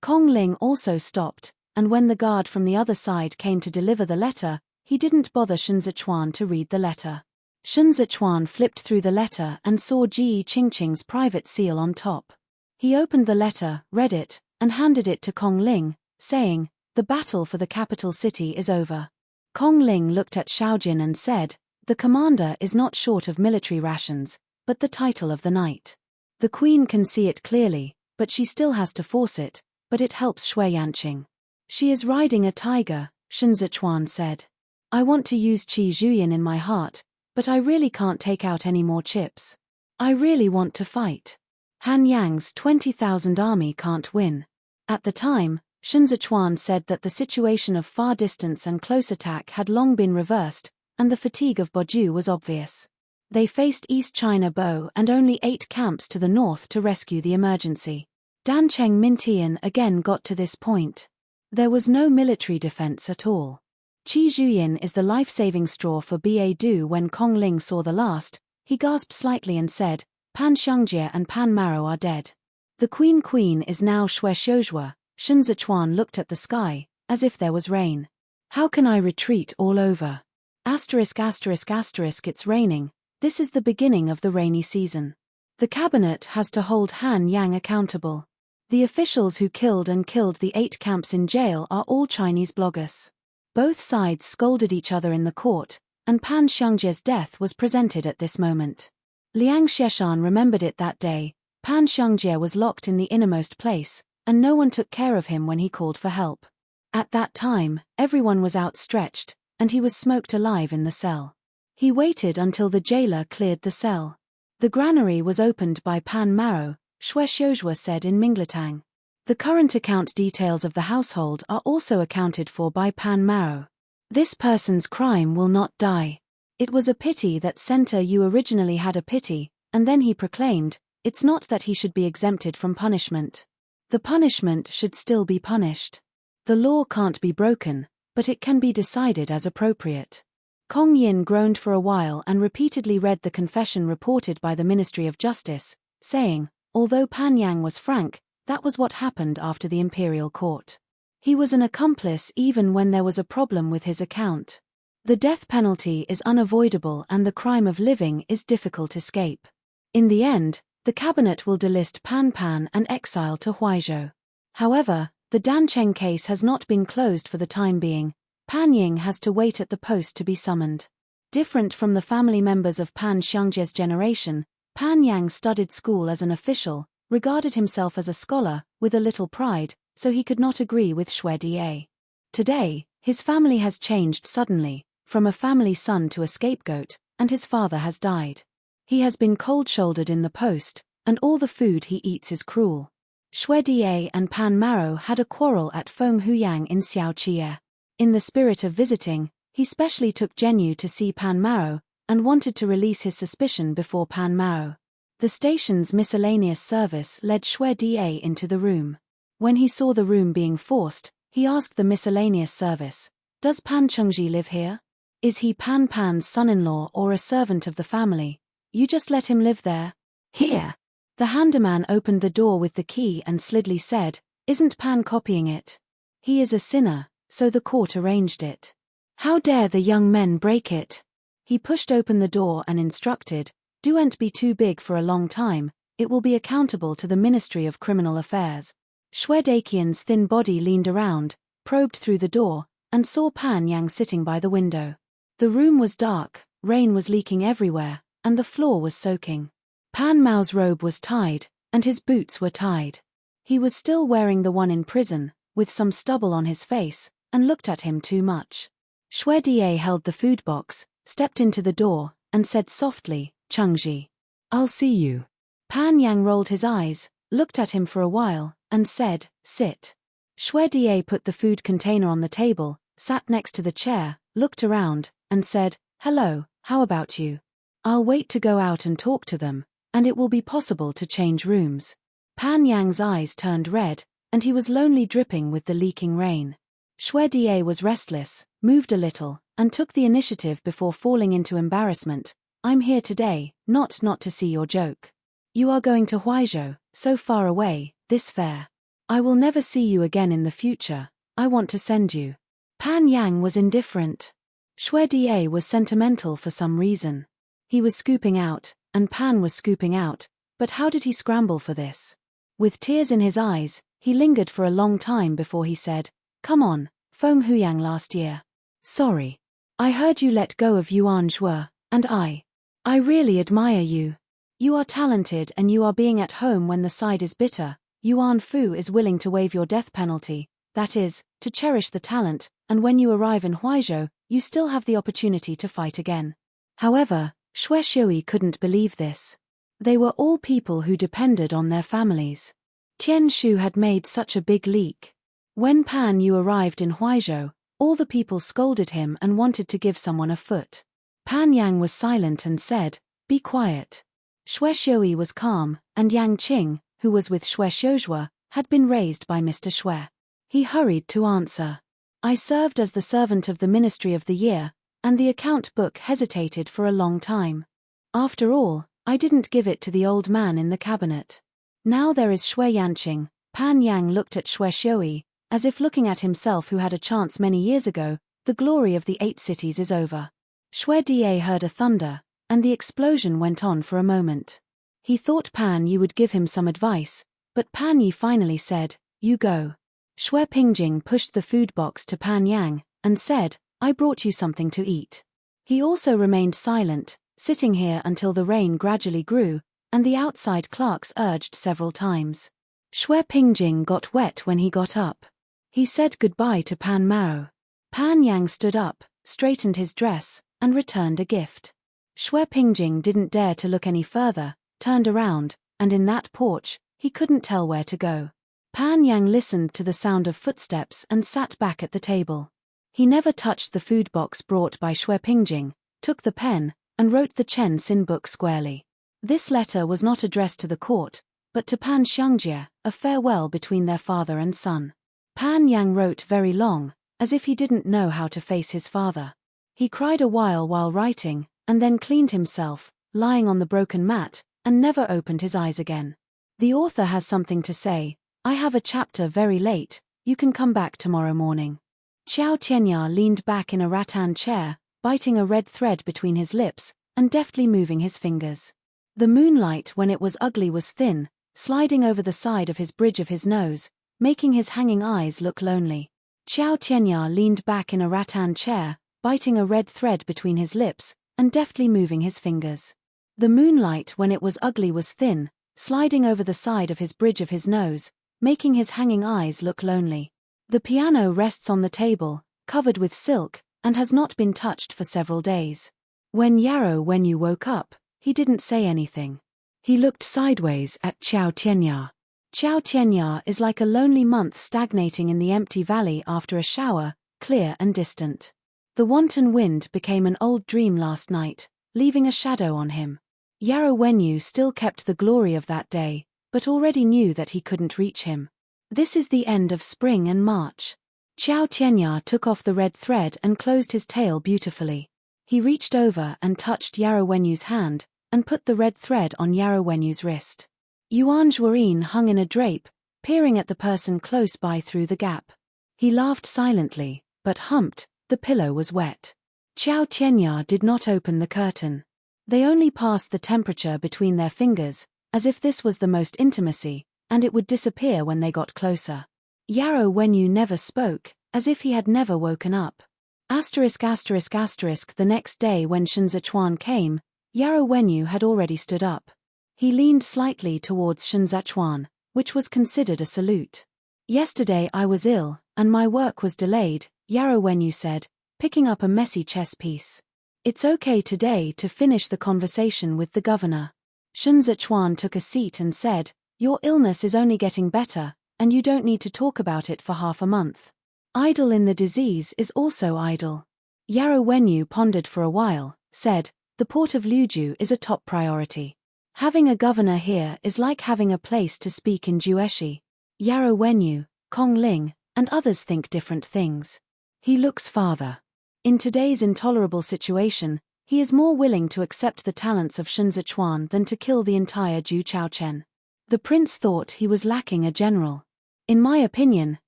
Kong Ling also stopped, and when the guard from the other side came to deliver the letter, he didn't bother Sun Zechuan to read the letter. Sun Zechuan flipped through the letter and saw Ji Qingqing's private seal on top. He opened the letter, read it, and handed it to Kong Ling, saying, "The battle for the capital city is over." Kong Ling looked at Xiaojin and said, "The commander is not short of military rations, but the title of the knight. The queen can see it clearly, but she still has to force it, but it helps Shui Yanqing. She is riding a tiger," Sun Zechuan said. "I want to use Qi Zhuyin in my heart, but I really can't take out any more chips. I really want to fight. Han Yang's 20,000 army can't win." At the time, Sun Zechuan said that the situation of far distance and close attack had long been reversed, and the fatigue of Boju was obvious. They faced East China Bo and only 8 camps to the north to rescue the emergency. Dancheng Mintian again got to this point. There was no military defense at all. Qi Zhuyin is the life-saving straw for Ba Du. When Kong Ling saw the last, he gasped slightly and said, "Pan Xiangjie and Pan Maro are dead. The Queen is now Shui Xiuzhua." Sun Zechuan looked at the sky, as if there was rain. "How can I retreat all over? It's raining. This is the beginning of the rainy season. The cabinet has to hold Han Yang accountable. The officials who killed the 8 camps in jail are all Chinese bloggers." Both sides scolded each other in the court, and Pan Xiangjie's death was presented at this moment. Liang Xieshan remembered it that day. Pan Xiangjie was locked in the innermost place, and no one took care of him when he called for help. At that time, everyone was outstretched, and he was smoked alive in the cell. He waited until the jailer cleared the cell. The granary was opened by Pan Maro, Shui Xiuzhua said in Mingletang. The current account details of the household are also accounted for by Pan Maro. "This person's crime will not die. It was a pity that Center Yu originally had a pity, and then he proclaimed, it's not that he should be exempted from punishment. The punishment should still be punished. The law can't be broken, but it can be decided as appropriate." Kong Yin groaned for a while and repeatedly read the confession reported by the Ministry of Justice, saying, although Pan Yang was frank, that was what happened after the imperial court. He was an accomplice even when there was a problem with his account. The death penalty is unavoidable and the crime of living is difficult escape. In the end, the cabinet will delist Pan Pan and exile to Huaizhou. However, the Dancheng case has not been closed for the time being. Pan Ying has to wait at the post to be summoned. Different from the family members of Pan Xiangjie's generation, Pan Yang studied school as an official, regarded himself as a scholar, with a little pride, so he could not agree with Shui Da. Today, his family has changed suddenly, from a family son to a scapegoat, and his father has died. He has been cold-shouldered in the post, and all the food he eats is cruel. Shui Da and Pan Maro had a quarrel at Feng Huyang in Xiaoqie. In the spirit of visiting, he specially took Zhenyu to see Pan Maro, and wanted to release his suspicion before Pan Maro. The station's miscellaneous service led Shui Da into the room. When he saw the room being forced, he asked the miscellaneous service, "Does Pan Chengji live here? Is he Pan Pan's son-in-law or a servant of the family? You just let him live there." "Here." The handyman opened the door with the key and slidly said, "Isn't Pan copying it? He is a sinner, so the court arranged it. How dare the young men break it?" He pushed open the door and instructed, "Don't be too big for a long time, it will be accountable to the Ministry of Criminal Affairs." Shui Daqian's thin body leaned around, probed through the door, and saw Pan Yang sitting by the window. The room was dark, rain was leaking everywhere, and the floor was soaking. Pan Mao's robe was tied, and his boots were tied. He was still wearing the one in prison, with some stubble on his face, and looked at him too much. Shui Da held the food box, stepped into the door, and said softly, "Chengji, I'll see you." Pan Yang rolled his eyes, looked at him for a while, and said, "Sit." Shui Da put the food container on the table, sat next to the chair, looked around, and said, "Hello, how about you? I'll wait to go out and talk to them, and it will be possible to change rooms. Pan Yang's eyes turned red, and he was lonely, dripping with the leaking rain. Xue Die was restless, moved a little, and took the initiative before falling into embarrassment. I'm here today, not to see your joke. You are going to Huaizhou, so far away, this fair. I will never see you again in the future. I want to send you. Pan Yang was indifferent. Xue Die was sentimental for some reason. He was scooping out, and Pan was scooping out, but how did he scramble for this? With tears in his eyes, he lingered for a long time before he said, "Come on, Feng Huyang last year. Sorry. I heard you let go of Yuan Zhuo, and I really admire you. You are talented and you are being at home when the side is bitter. Yuan Fu is willing to waive your death penalty, that is, to cherish the talent, and when you arrive in Huaizhou, you still have the opportunity to fight again." However, Xue Shui couldn't believe this. They were all people who depended on their families. Tian Shu had made such a big leak. When Pan Yu arrived in Huaizhou, all the people scolded him and wanted to give someone a foot. Pan Yang was silent and said, "Be quiet." Xue Shui was calm, and Yang Qing, who was with Xue Xiuzhua, had been raised by Mr. Xue. He hurried to answer. "I served as the servant of the Ministry of the Year, and the account book hesitated for a long time. After all, I didn't give it to the old man in the cabinet. Now there is Xue Yanqing." Pan Yang looked at Xue Shui, as if looking at himself who had a chance many years ago. "The glory of the 8 cities is over." Xue Die heard a thunder, and the explosion went on for a moment. He thought Pan Yu would give him some advice, but Pan Yu finally said, "You go." Xue Pingjing pushed the food box to Pan Yang, and said, "I brought you something to eat." He also remained silent, sitting here until the rain gradually grew, and the outside clerks urged several times. Xue Pingjing got wet when he got up. He said goodbye to Pan Mao. Pan Yang stood up, straightened his dress, and returned a gift. Xue Pingjing didn't dare to look any further, turned around, and in that porch, he couldn't tell where to go. Pan Yang listened to the sound of footsteps and sat back at the table. He never touched the food box brought by Xue Pingjing, took the pen, and wrote the Chen Xin book squarely. This letter was not addressed to the court, but to Pan Xiangjie, a farewell between their father and son. Pan Yang wrote very long, as if he didn't know how to face his father. He cried a while writing, and then cleaned himself, lying on the broken mat, and never opened his eyes again. The author has something to say. "I have a chapter very late, you can come back tomorrow morning." Xiao Tianya leaned back in a rattan chair, biting a red thread between his lips, and deftly moving his fingers. The moonlight when it was ugly was thin, sliding over the side of his bridge of his nose, making his hanging eyes look lonely. Xiao Tianya leaned back in a rattan chair, biting a red thread between his lips, and deftly moving his fingers. The moonlight when it was ugly was thin, sliding over the side of his bridge of his nose, making his hanging eyes look lonely. The piano rests on the table, covered with silk, and has not been touched for several days. When Yarrow Wenyu woke up, he didn't say anything. He looked sideways at Xiao Tianya. Xiao Tianya is like a lonely month stagnating in the empty valley after a shower, clear and distant. The wanton wind became an old dream last night, leaving a shadow on him. Yarrow Wenyu still kept the glory of that day, but already knew that he couldn't reach him. This is the end of spring and March. Xiao Tianya took off the red thread and closed his tail beautifully. He reached over and touched Yarrow Wenyu's hand, and put the red thread on Yarrow Wenyu's wrist. Yuan Zhuorin hung in a drape, peering at the person close by through the gap. He laughed silently, but humped, the pillow was wet. Xiao Tianya did not open the curtain. They only passed the temperature between their fingers, as if this was the most intimacy, and it would disappear when they got closer. Yarrow Wenyu never spoke, as if he had never woken up. The next day when Shenzichuan came, Yarrow Wenyu had already stood up. He leaned slightly towards Shenzichuan, which was considered a salute. "Yesterday I was ill, and my work was delayed," Yarrow Wenyu said, picking up a messy chess piece. "It's okay today to finish the conversation with the governor." Shenzichuan took a seat and said, "Your illness is only getting better, and you don't need to talk about it for half a month. Idle in the disease is also idle." Yarrow Wenyu pondered for a while, said, "The port of Liuju is a top priority. Having a governor here is like having a place to speak in Jueshi. Yarrow Wenyu, Kong Ling, and others think different things. He looks farther. In today's intolerable situation, he is more willing to accept the talents of Sun Zichuan than to kill the entire Ju Chaochen. The prince thought he was lacking a general. In my opinion,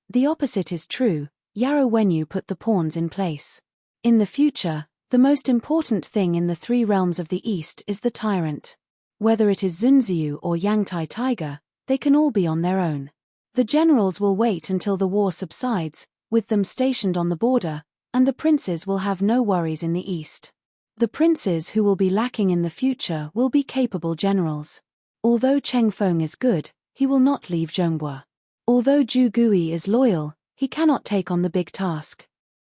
the opposite is true. Yarrow Wenyu put the pawns in place. In the future, the most important thing in the three realms of the East is the tyrant. Whether it is Zunziu or Yangtai Tiger, they can all be on their own. The generals will wait until the war subsides, with them stationed on the border, and the princes will have no worries in the East. The princes who will be lacking in the future will be capable generals. Although Cheng Feng is good, he will not leave Zhongbua. Although Zhu Gui is loyal, he cannot take on the big task.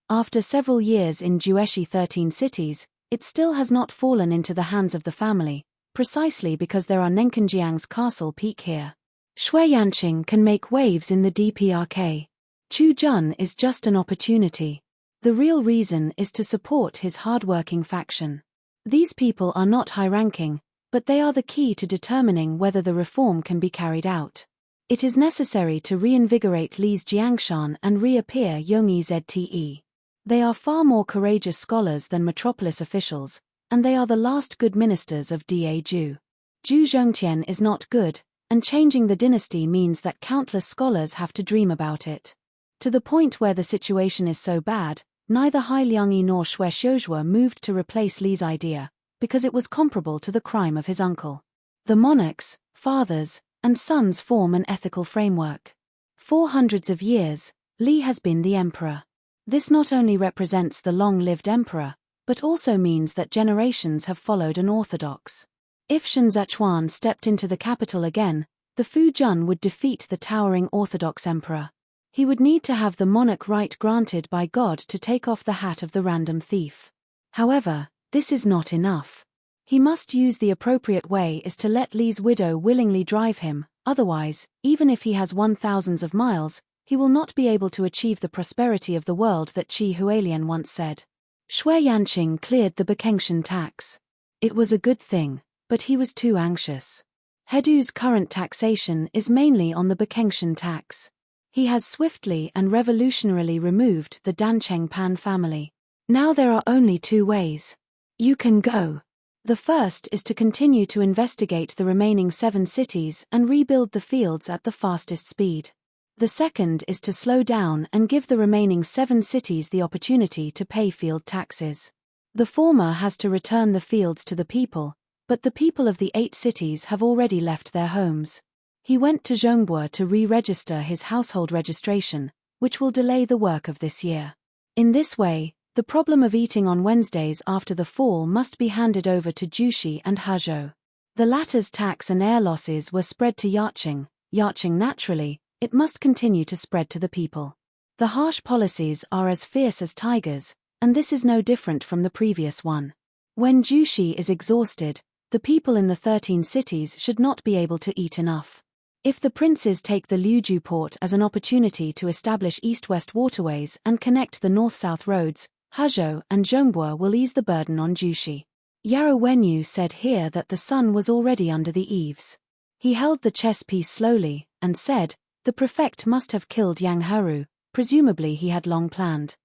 After several years in Jueshi 13 cities, it still has not fallen into the hands of the family, precisely because there are Nenkenjiang's castle peak here. Shui Yanqing can make waves in the DPRK. Chu Jun is just an opportunity. The real reason is to support his hard-working faction. These people are not high-ranking, but they are the key to determining whether the reform can be carried out. It is necessary to reinvigorate Li's Jiangshan and reappear Yongyi Zte. They are far more courageous scholars than metropolis officials, and they are the last good ministers of Da Ju. Ju Zhongtian is not good, and changing the dynasty means that countless scholars have to dream about it. To the point where the situation is so bad, neither Hai Liangyi nor Xue Xiuzhua moved to replace Li's idea, because it was comparable to the crime of his uncle. The monarchs, fathers, and sons form an ethical framework. For hundreds of years, Li has been the emperor. This not only represents the long-lived emperor, but also means that generations have followed an orthodox. If Sun Zichuan stepped into the capital again, the Fu Jun would defeat the towering orthodox emperor. He would need to have the monarch right granted by God to take off the hat of the random thief. However, this is not enough. He must use the appropriate way is to let Li's widow willingly drive him, otherwise, even if he has 1,000 of miles, he will not be able to achieve the prosperity of the world that Qi Hualien once said. Shui Yanqing cleared the Bekengshan tax. It was a good thing, but he was too anxious. Hedu's current taxation is mainly on the Bekengshan tax. He has swiftly and revolutionarily removed the Dancheng Pan family. Now there are only two ways. You can go. The first is to continue to investigate the remaining 7 cities and rebuild the fields at the fastest speed. The second is to slow down and give the remaining 7 cities the opportunity to pay field taxes. The former has to return the fields to the people, but the people of the 8 cities have already left their homes. He went to Zhongbua to re-register his household registration, which will delay the work of this year. In this way, the problem of eating on Wednesdays after the fall must be handed over to Jushi and Hezhou. The latter's tax and air losses were spread to Yaqing. Naturally, it must continue to spread to the people. The harsh policies are as fierce as tigers, and this is no different from the previous one. When Jushi is exhausted, the people in the 13 cities should not be able to eat enough. If the princes take the Liuju port as an opportunity to establish east-west waterways and connect the north-south roads, Hezhou and Zhongbua will ease the burden on Jushi. Yarrow Wenyu said here that the sun was already under the eaves. He held the chess piece slowly, and said, the prefect must have killed Yang Heru, presumably he had long planned.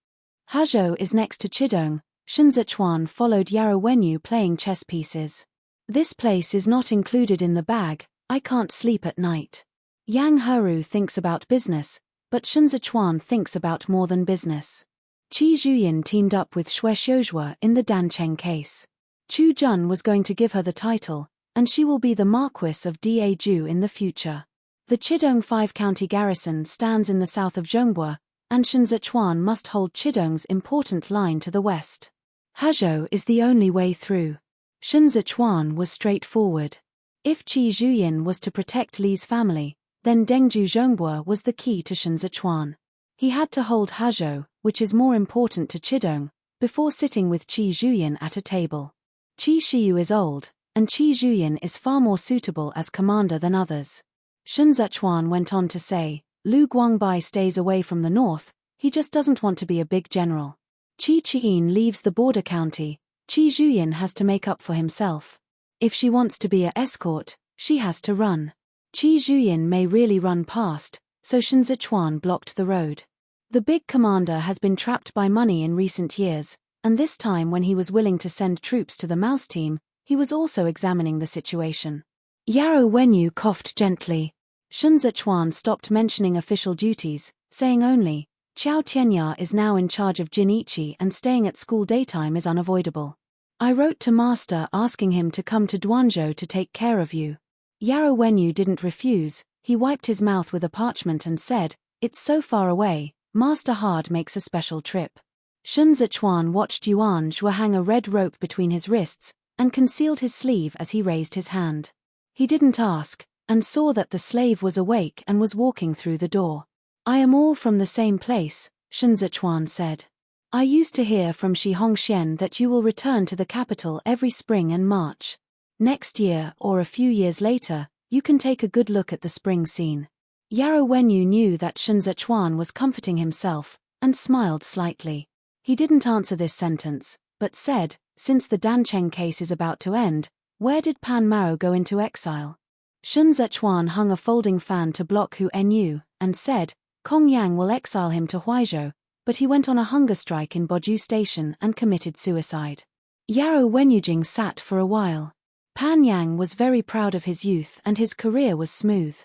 Hezhou is next to Chidong. Sun Zichuan followed Yarrow Wenyu playing chess pieces. This place is not included in the bag. I can't sleep at night. Yang Heru thinks about business, but Sun Zichuan thinks about more than business. Qi Zhuyin teamed up with Xue Xiuzhua in the Dancheng case. Chu Jun was going to give her the title, and she will be the Marquess of Da Ju in the future. The Chidong 5-county garrison stands in the south of Zhongbua, and Sun Zichuan must hold Chidong's important line to the west. Hezhou is the only way through. Sun Zichuan was straightforward. If Qi Zhuyin was to protect Li's family, then Dengju Zhongbua was the key to Sun Zichuan. He had to hold Hezhou, which is more important to Chidong, before sitting with Qi Zhuyin at a table. Qi Shiyu is old, and Qi Zhuyin is far more suitable as commander than others. Sun Zichuan went on to say, Lu Guangbai stays away from the north, he just doesn't want to be a big general. Qi Qiyin leaves the border county, Qi Zhuyin has to make up for himself. If she wants to be a escort, she has to run. Qi Zhuyin may really run past, so Shen Zichuan blocked the road. The big commander has been trapped by money in recent years, and this time when he was willing to send troops to the mouse team, he was also examining the situation. Yarrow Wenyu coughed gently. Shen Zichuan stopped mentioning official duties, saying only, Qiao Tianya is now in charge of Jinichi and staying at school daytime is unavoidable. I wrote to Master asking him to come to Duanzhou to take care of you. Yarrow Wenyu didn't refuse, he wiped his mouth with a parchment and said, it's so far away, Master Hard makes a special trip. Shen Zichuan watched Yuan Zhua hang a red rope between his wrists, and concealed his sleeve as he raised his hand. He didn't ask, and saw that the slave was awake and was walking through the door. I am all from the same place, Shen Zichuan said. I used to hear from Shi Hongxian that you will return to the capital every spring and March. Next year, or a few years later, you can take a good look at the spring scene. Yarrow Wenyu knew that Shen Zichuan was comforting himself, and smiled slightly. He didn't answer this sentence, but said, since the Dancheng case is about to end, where did Pan Mao go into exile? Shen Zichuan hung a folding fan to block Hu Nu, and said, Kong Yang will exile him to Huaizhou, but he went on a hunger strike in Boju Station and committed suicide. Yarrow Wenyujing sat for a while. Pan Yang was very proud of his youth and his career was smooth.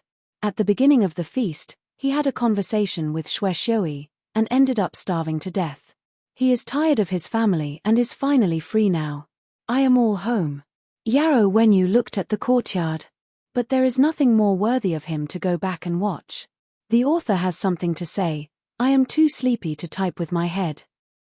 At the beginning of the feast, he had a conversation with Xue Xiui, and ended up starving to death. He is tired of his family and is finally free now. I am all home. Yarrow Wenyu looked at the courtyard. But there is nothing more worthy of him to go back and watch. The author has something to say. I am too sleepy to type with my head.